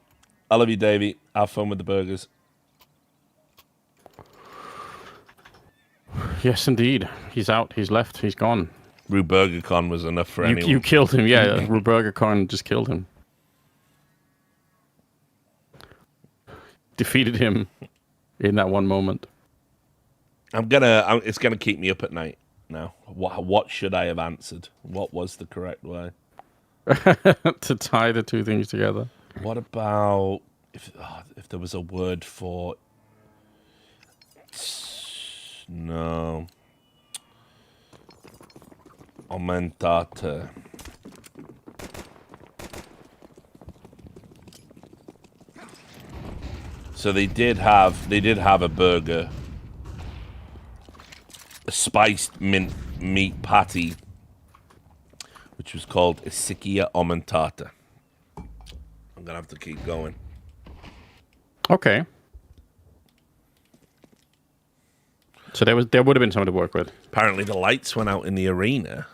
I love you, Davey. Have fun with the burgers. Yes, indeed. He's out. He's left. He's gone. Rue Burger Con was enough for anyone. You killed him. Yeah, Rue Burger Con just killed him. Defeated him in that one moment. It's gonna keep me up at night now. What should I have answered? What was the correct way? To tie the two things together. What about if there was a word for? No. Aumentate. So they did have a burger, a spiced mint meat patty, which was called Isichia Aumentata. I'm gonna have to keep going. Okay. So there would have been something to work with. Apparently the lights went out in the arena.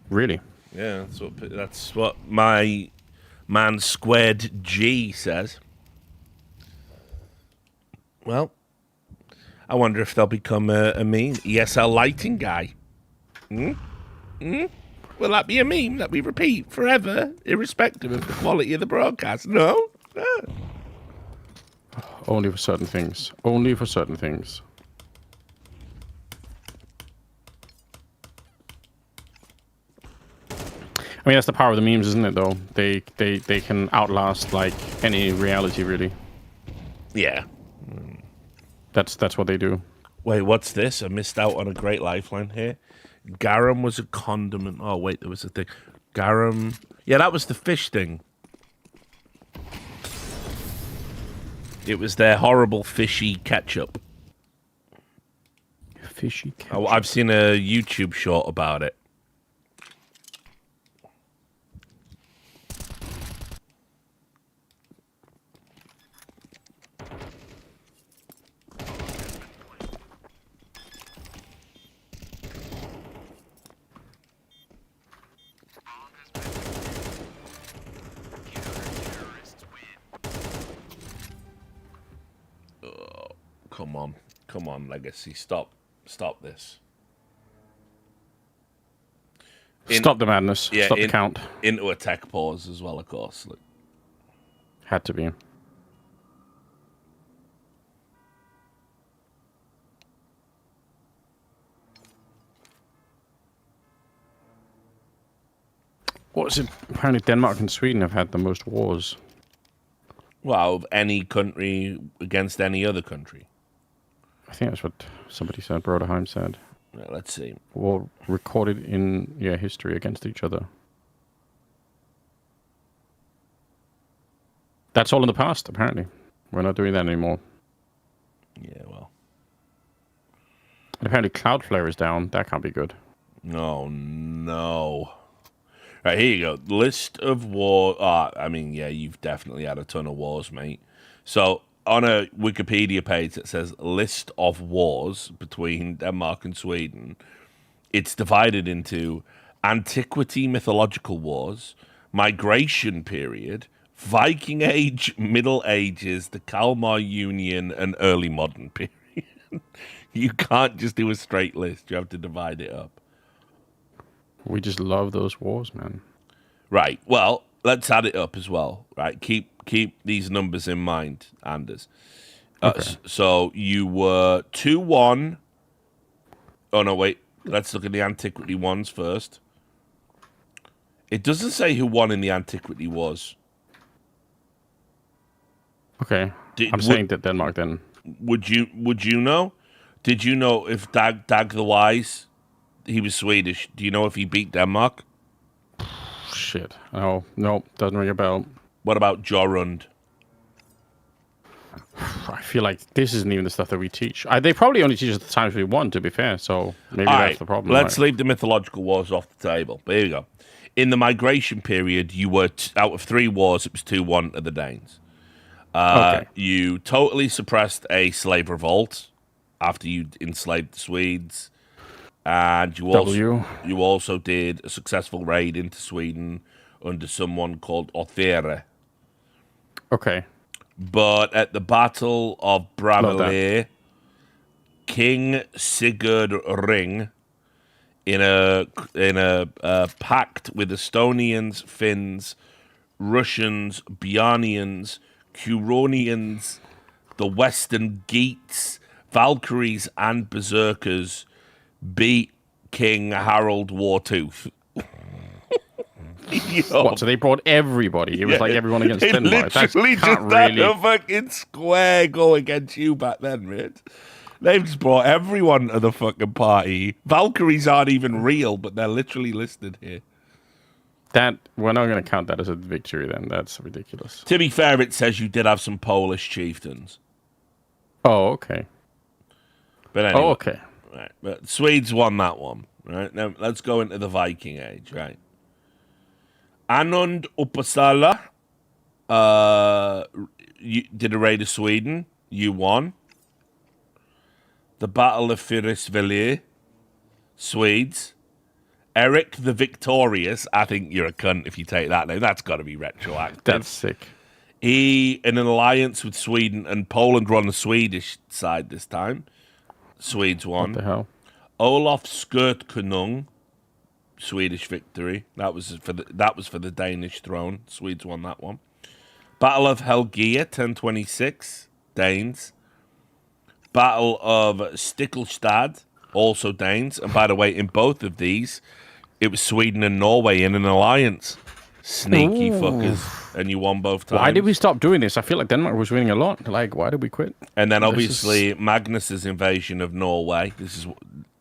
Really? Yeah, that's what my man Squared G says. Well, I wonder if they'll become a meme. ESL lighting guy. Will that be a meme that we repeat forever, irrespective of the quality of the broadcast? No? Only for certain things. Only for certain things. I mean, that's the power of the memes, isn't it, though? They can outlast, like, any reality, really. Yeah. That's what they do. Wait, what's this? I missed out on a great lifeline here. Garum was a condiment. Oh, wait, there was a thing. Garum. Yeah, that was the fish thing. It was their horrible fishy ketchup. Fishy ketchup. I've seen a YouTube short about it. come on, Legacy, stop this. Stop the madness. Yeah, Stop the count. Into a tech pause as well, of course. Like, Had to be. What's it? Apparently Denmark and Sweden have had the most wars. well, of any country against any other country. I think that's what somebody said, Broderheim said. Yeah, let's see. War recorded in history against each other. That's all in the past, apparently. We're not doing that anymore. Yeah, well. And apparently Cloudflare is down. That can't be good. No. Right, here you go. List of war. I mean, yeah, you've definitely had a ton of wars, mate. So, on a Wikipedia page that says list of wars between Denmark and Sweden, it's divided into antiquity mythological wars, migration period, Viking Age, Middle Ages, the Kalmar Union, and early modern period. You can't just do a straight list. You have to divide it up. We just love those wars, man. Right. Well, let's add it up as well. Right. Keep these numbers in mind, Anders. Okay. So you were 2-1. Oh no, wait. Let's look at the antiquity ones first. It doesn't say who won in the antiquity wars. Okay. I'm saying that Denmark then. Would you know? Did you know if Dag the Wise, he was Swedish? Do you know if he beat Denmark? Shit. Oh, no, doesn't ring a bell. What about Jorund? I feel like this isn't even the stuff that we teach. They probably only teach us the times we won, to be fair, so maybe All that's right, the problem. Let's right? leave the mythological wars off the table. But here you go. In the migration period, you were out of 3 wars, it was 2-1 to the Danes. Okay. You totally suppressed a slave revolt after you enslaved the Swedes. And you also did a successful raid into Sweden under someone called Othere. Okay. But at the Battle of Bramelere, King Sigurd Ring, in a pact with Estonians, Finns, Russians, Bjarnians, Curonians, the Western Geats, Valkyries, and Berserkers, beat King Harold Wartooth. What? So they brought everybody. It was like everyone against Denmark. That's Literally can't just had really. a fucking square go against you back then, mate. They've just brought everyone to the fucking party. Valkyries aren't even real, but they're literally listed here. That we're not going to count that as a victory. Then that's ridiculous. To be fair, it says you did have some Polish chieftains. Oh, okay. But anyway, okay. Right, but Swedes won that one. Right, now let's go into the Viking Age. Right, Anund Uppsala, you did a raid of Sweden. You won. The Battle of Fyrisvellir, Swedes. Eric the Victorious. I think you're a cunt if you take that name. That's got to be retroactive. That's sick. He, in an alliance with Sweden, and Poland were on the Swedish side this time. Swedes won. What the hell? Olof Skirtkonung, Swedish victory. That was for the Danish throne. Swedes won that one. Battle of Helgia, 1026, Danes. Battle of Stiklestad, also Danes. And by the way, in both of these, it was Sweden and Norway in an alliance. Sneaky fuckers. And you won both times. Why did we stop doing this? I feel like Denmark was winning a lot. Like, why did we quit? And then obviously Magnus's invasion of Norway.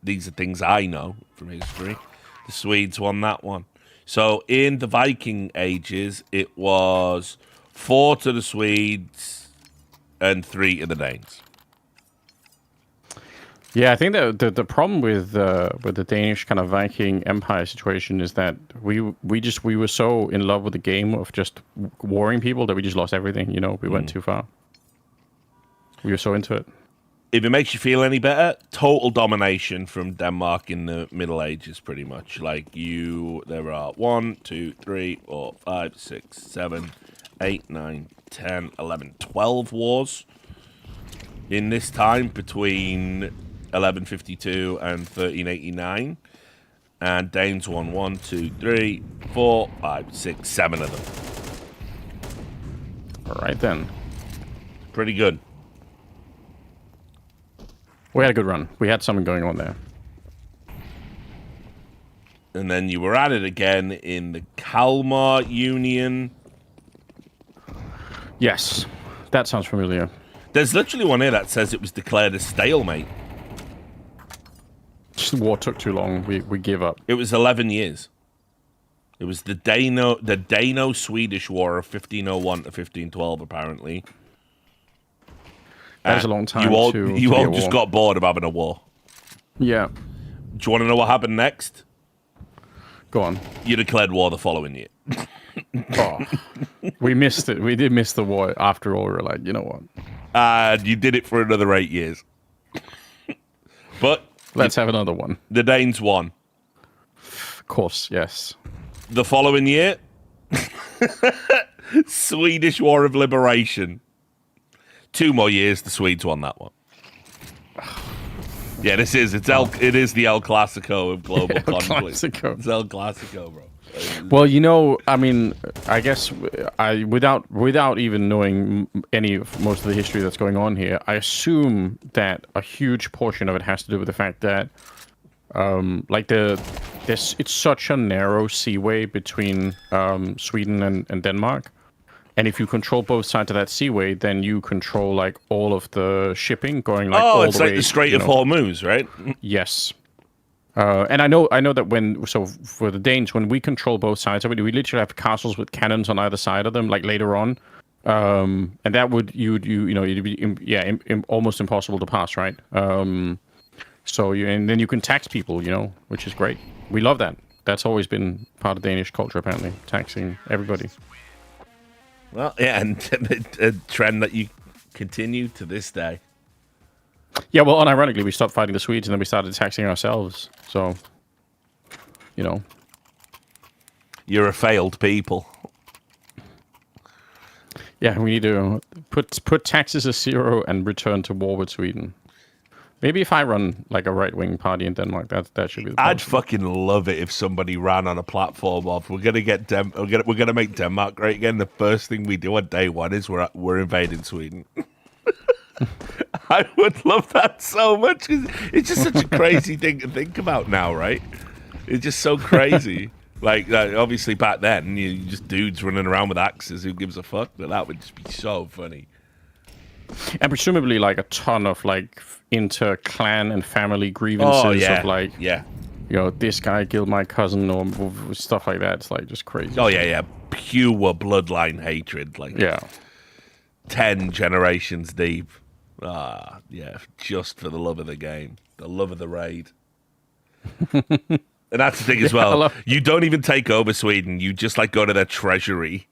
These are things I know from history. The Swedes won that one. So in the Viking ages, it was 4 to the Swedes and 3 to the Danes. Yeah, I think the problem with the Danish kind of Viking Empire situation is that we were so in love with the game of just warring people that we just lost everything. You know, we went too far. We were so into it. If it makes you feel any better, total domination from Denmark in the Middle Ages, pretty much. Like there are 1, 2, 3, 4, 5, 6, 7, 8, 9, 10, 11, 12 wars. in this time between 1152 and 1389. And Danes won 1, 2, 3, 4, 5, 6, 7 of them. All right, then. Pretty good. We had a good run. We had something going on there. And then you were at it again in the Kalmar Union. Yes, that sounds familiar. There's literally one here that says it was declared a stalemate. The war took too long. We give up. It was 11 years. It was the Dano-Swedish War of 1501 to 1512, apparently. That was a long time. You all to just got bored of having a war. Yeah. Do you want to know what happened next? Go on. You declared war the following year. Oh, we missed it. We did miss the war after all. We were like, you know what? You did it for another 8 years. But let's have another one. The Danes won. Of course, yes. The following year, Swedish War of Liberation. 2 more years, the Swedes won that one. Yeah, it is the El Clasico of global conflict. Clasico. It's El Clasico, bro. Well, I mean, I guess without even knowing most of the history that's going on here, I assume that a huge portion of it has to do with the fact that, it's such a narrow seaway between Sweden and Denmark, and if you control both sides of that seaway, then you control like all of the shipping going all it's the way. Like the Strait of Hormuz, right? Yes. And I know that for the Danes, when we control both sides of it, we literally have castles with cannons on either side of them, like later on, and that would it'd be almost impossible to pass, right? And then you can tax people, which is great. We love that. That's always been part of Danish culture, apparently, taxing everybody. Well, yeah, and a trend that you continue to this day. Yeah, well, unironically, we stopped fighting the Swedes and then we started taxing ourselves. So, You're a failed people. Yeah, we need to put taxes as 0 and return to war with Sweden. Maybe if I run like a right-wing party in Denmark, that should be the I'd fucking love it if somebody ran on a platform of we're gonna make Denmark great again. The first thing we do on day one is we're invading Sweden. I would love that so much. It's just such a crazy thing to think about now, right? It's just so crazy. Like obviously back then, you just dudes running around with axes. Who gives a fuck? But that would just be so funny. And presumably, like a ton of like inter-clan and family grievances of like, this guy killed my cousin or stuff like that. It's like just crazy. Oh yeah, pure bloodline hatred. Like 10 generations deep. Just for the love of the game, the love of the raid. And that's the thing as well. You don't even take over Sweden. You just like go to their treasury,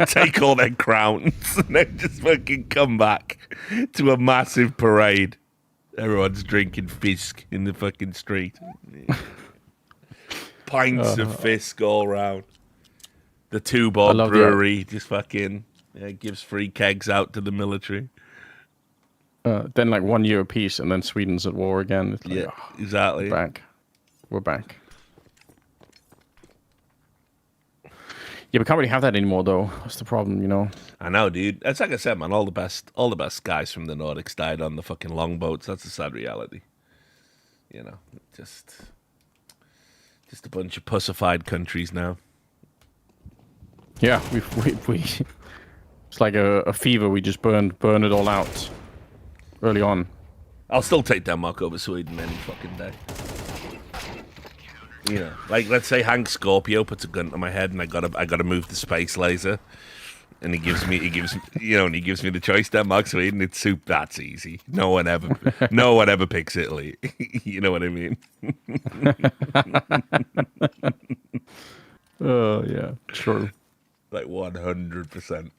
take all their crowns, and then just fucking come back to a massive parade. Everyone's drinking fisk in the fucking street. Pints of fisk all around. The Tuborg brewery just fucking gives free kegs out to the military. Then like 1 year apiece, and then Sweden's at war again. It's like, exactly. We're back. Yeah, we can't really have that anymore, though. That's the problem, I know, dude. It's like I said, man. All the best guys from the Nordics died on the fucking longboats. That's a sad reality. Just a bunch of pussified countries now. Yeah, we it's like a fever. We just burn it all out early on. I'll still take Denmark over Sweden any fucking day. Like let's say Hank Scorpio puts a gun to my head and I gotta move the space laser, and he gives me the choice Denmark, Sweden. It's soup. That's easy. No one ever picks Italy. You know what I mean? Oh yeah, true. Like 100%.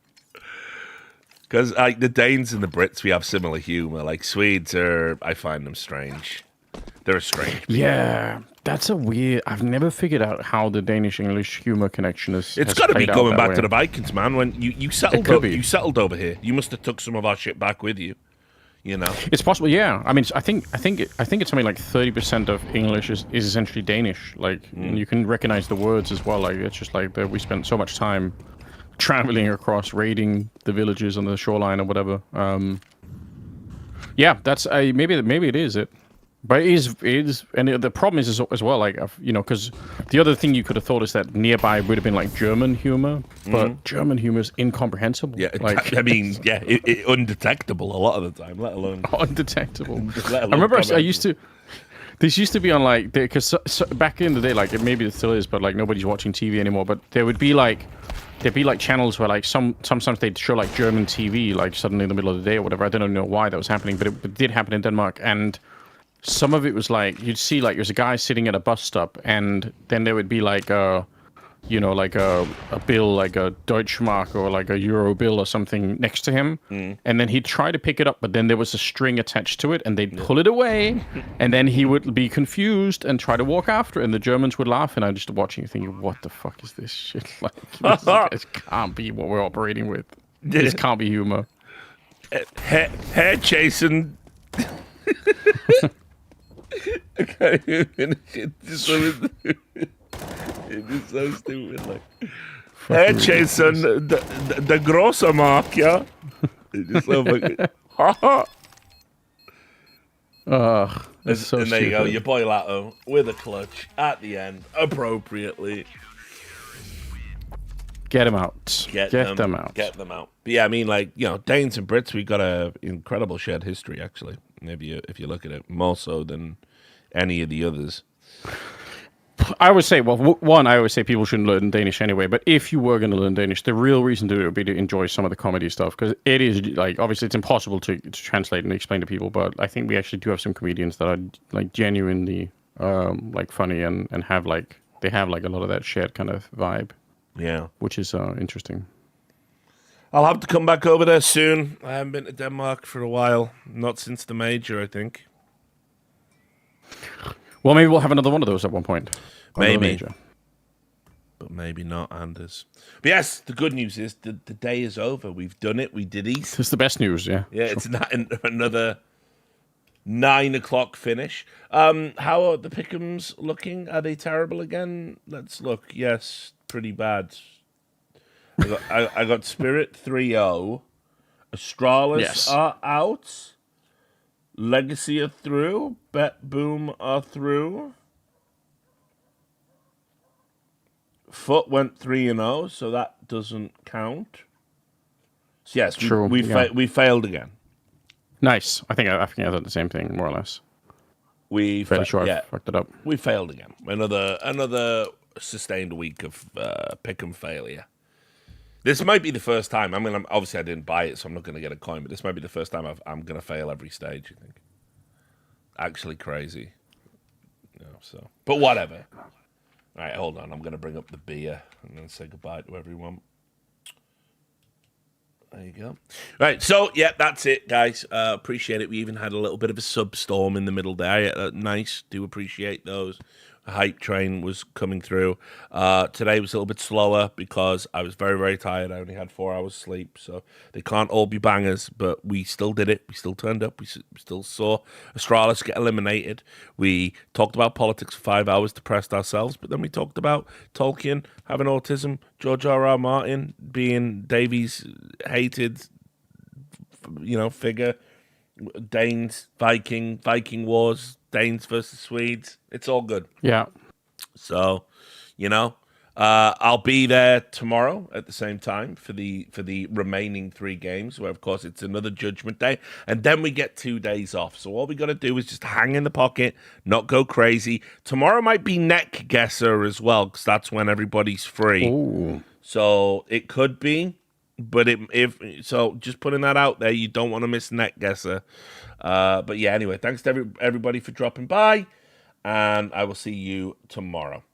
Because the Danes and the Brits, we have similar humor. Like Swedes I find them strange. They're strange people. Yeah, that's a weird. I've never figured out how the Danish-English humor connection is. It's got to be going back to the Vikings, man. When you settled over here, you must have took some of our shit back with you. You know, It's possible, yeah. I mean, I think it's something like 30% of English is essentially Danish. Like, and you can recognize the words as well. Like, it's just like that we spent so much time traveling across, raiding the villages on the shoreline or whatever. Yeah, that's maybe it is it. But it is, and the problem is as well, like, you know, because the other thing you could have thought is that nearby would have been like German humor, but German humor is incomprehensible. yeah. Like, I mean, yeah, undetectable a lot of the time, let alone undetectable. let alone I remember I used comprehensible. to. This used to be on like, because back in the day, like maybe it still is, but like nobody's watching TV anymore. But there'd be like channels where like sometimes they'd show like German TV like suddenly in the middle of the day or whatever. I don't know why that was happening, but it did happen in Denmark. And some of it was like you'd see like there's a guy sitting at a bus stop, and then there would be like you know, like a bill, like a Deutschmark or like a Euro bill or something next to him. And then he'd try to pick it up, but then there was a string attached to it and they'd pull it away. And then he would be confused and try to walk after it. And the Germans would laugh. And I'm just watching and thinking, what the fuck is this shit? Like, this can't be what we're operating with. This can't be humor. Hair chasing. I can't even finish it. It is so stupid, like hair chasing the grosser mark, yeah. It's just so fucking That's so and there you go, stupid. your boy Latto with a clutch at the end, appropriately. Get them out. Get them out. Get them out. But yeah, I mean, like, you know, Danes and Brits, we've got a incredible shared history, actually. Maybe if you look at it, more so than any of the others. I would say, well, one, I always say people shouldn't learn Danish anyway, but if you were going to learn Danish, the real reason to do it would be to enjoy some of the comedy stuff, because it is, like, obviously it's impossible to translate and explain to people, but I think we actually do have some comedians that are, like, genuinely, like, funny and have, like, they have, like, a lot of that shared kind of vibe. Yeah. Which is interesting. I'll have to come back over there soon. I haven't been to Denmark for a while. Not since the major, I think. Well, maybe we'll have another one of those at one point. Maybe. But maybe not, Anders. But yes, the good news is the day is over. We've done it. We did eat. It's the best news, yeah. Yeah, sure. It's not another 9 o'clock finish. How are the pick'ems looking? Are they terrible again? Let's look. Yes, pretty bad. I got Spirit 3-0. Astralis are out. Legacy are through. BetBoom are through. Foot went 3-0, so that doesn't count. So yes, we failed again. Nice. I think I did the same thing, more or less. I fucked it up. We failed again. Another sustained week of pick'em failure. This might be the first time. I mean, obviously I didn't buy it, so I'm not going to get a coin. But this might be the first time I'm going to fail every stage. I think. Actually, crazy. So, but whatever. All right, hold on. I'm going to bring up the beer and then say goodbye to everyone. There you go. Right, so, yeah, that's it, guys. Appreciate it. We even had a little bit of a substorm in the middle there. Nice. Do appreciate those. The hype train was coming through. Today was a little bit slower because I was very, very tired. I only had 4 hours sleep, so they can't all be bangers, but we still did it. We still turned up. We still saw Astralis get eliminated. We talked about politics for 5 hours, depressed ourselves, but then we talked about Tolkien having autism, George R.R. Martin being Davies' hated, figure, Danes, Viking Wars, Danes versus Swedes. It's all good. Yeah. So, I'll be there tomorrow at the same time for the remaining 3 games, where of course it's another Judgment Day, and then we get 2 days off. So all we got to do is just hang in the pocket, not go crazy. Tomorrow might be Neck Guesser as well, because that's when everybody's free. Ooh. So it could be, but just putting that out there, you don't want to miss Neck Guesser. But yeah, anyway, thanks to everybody for dropping by, and I will see you tomorrow.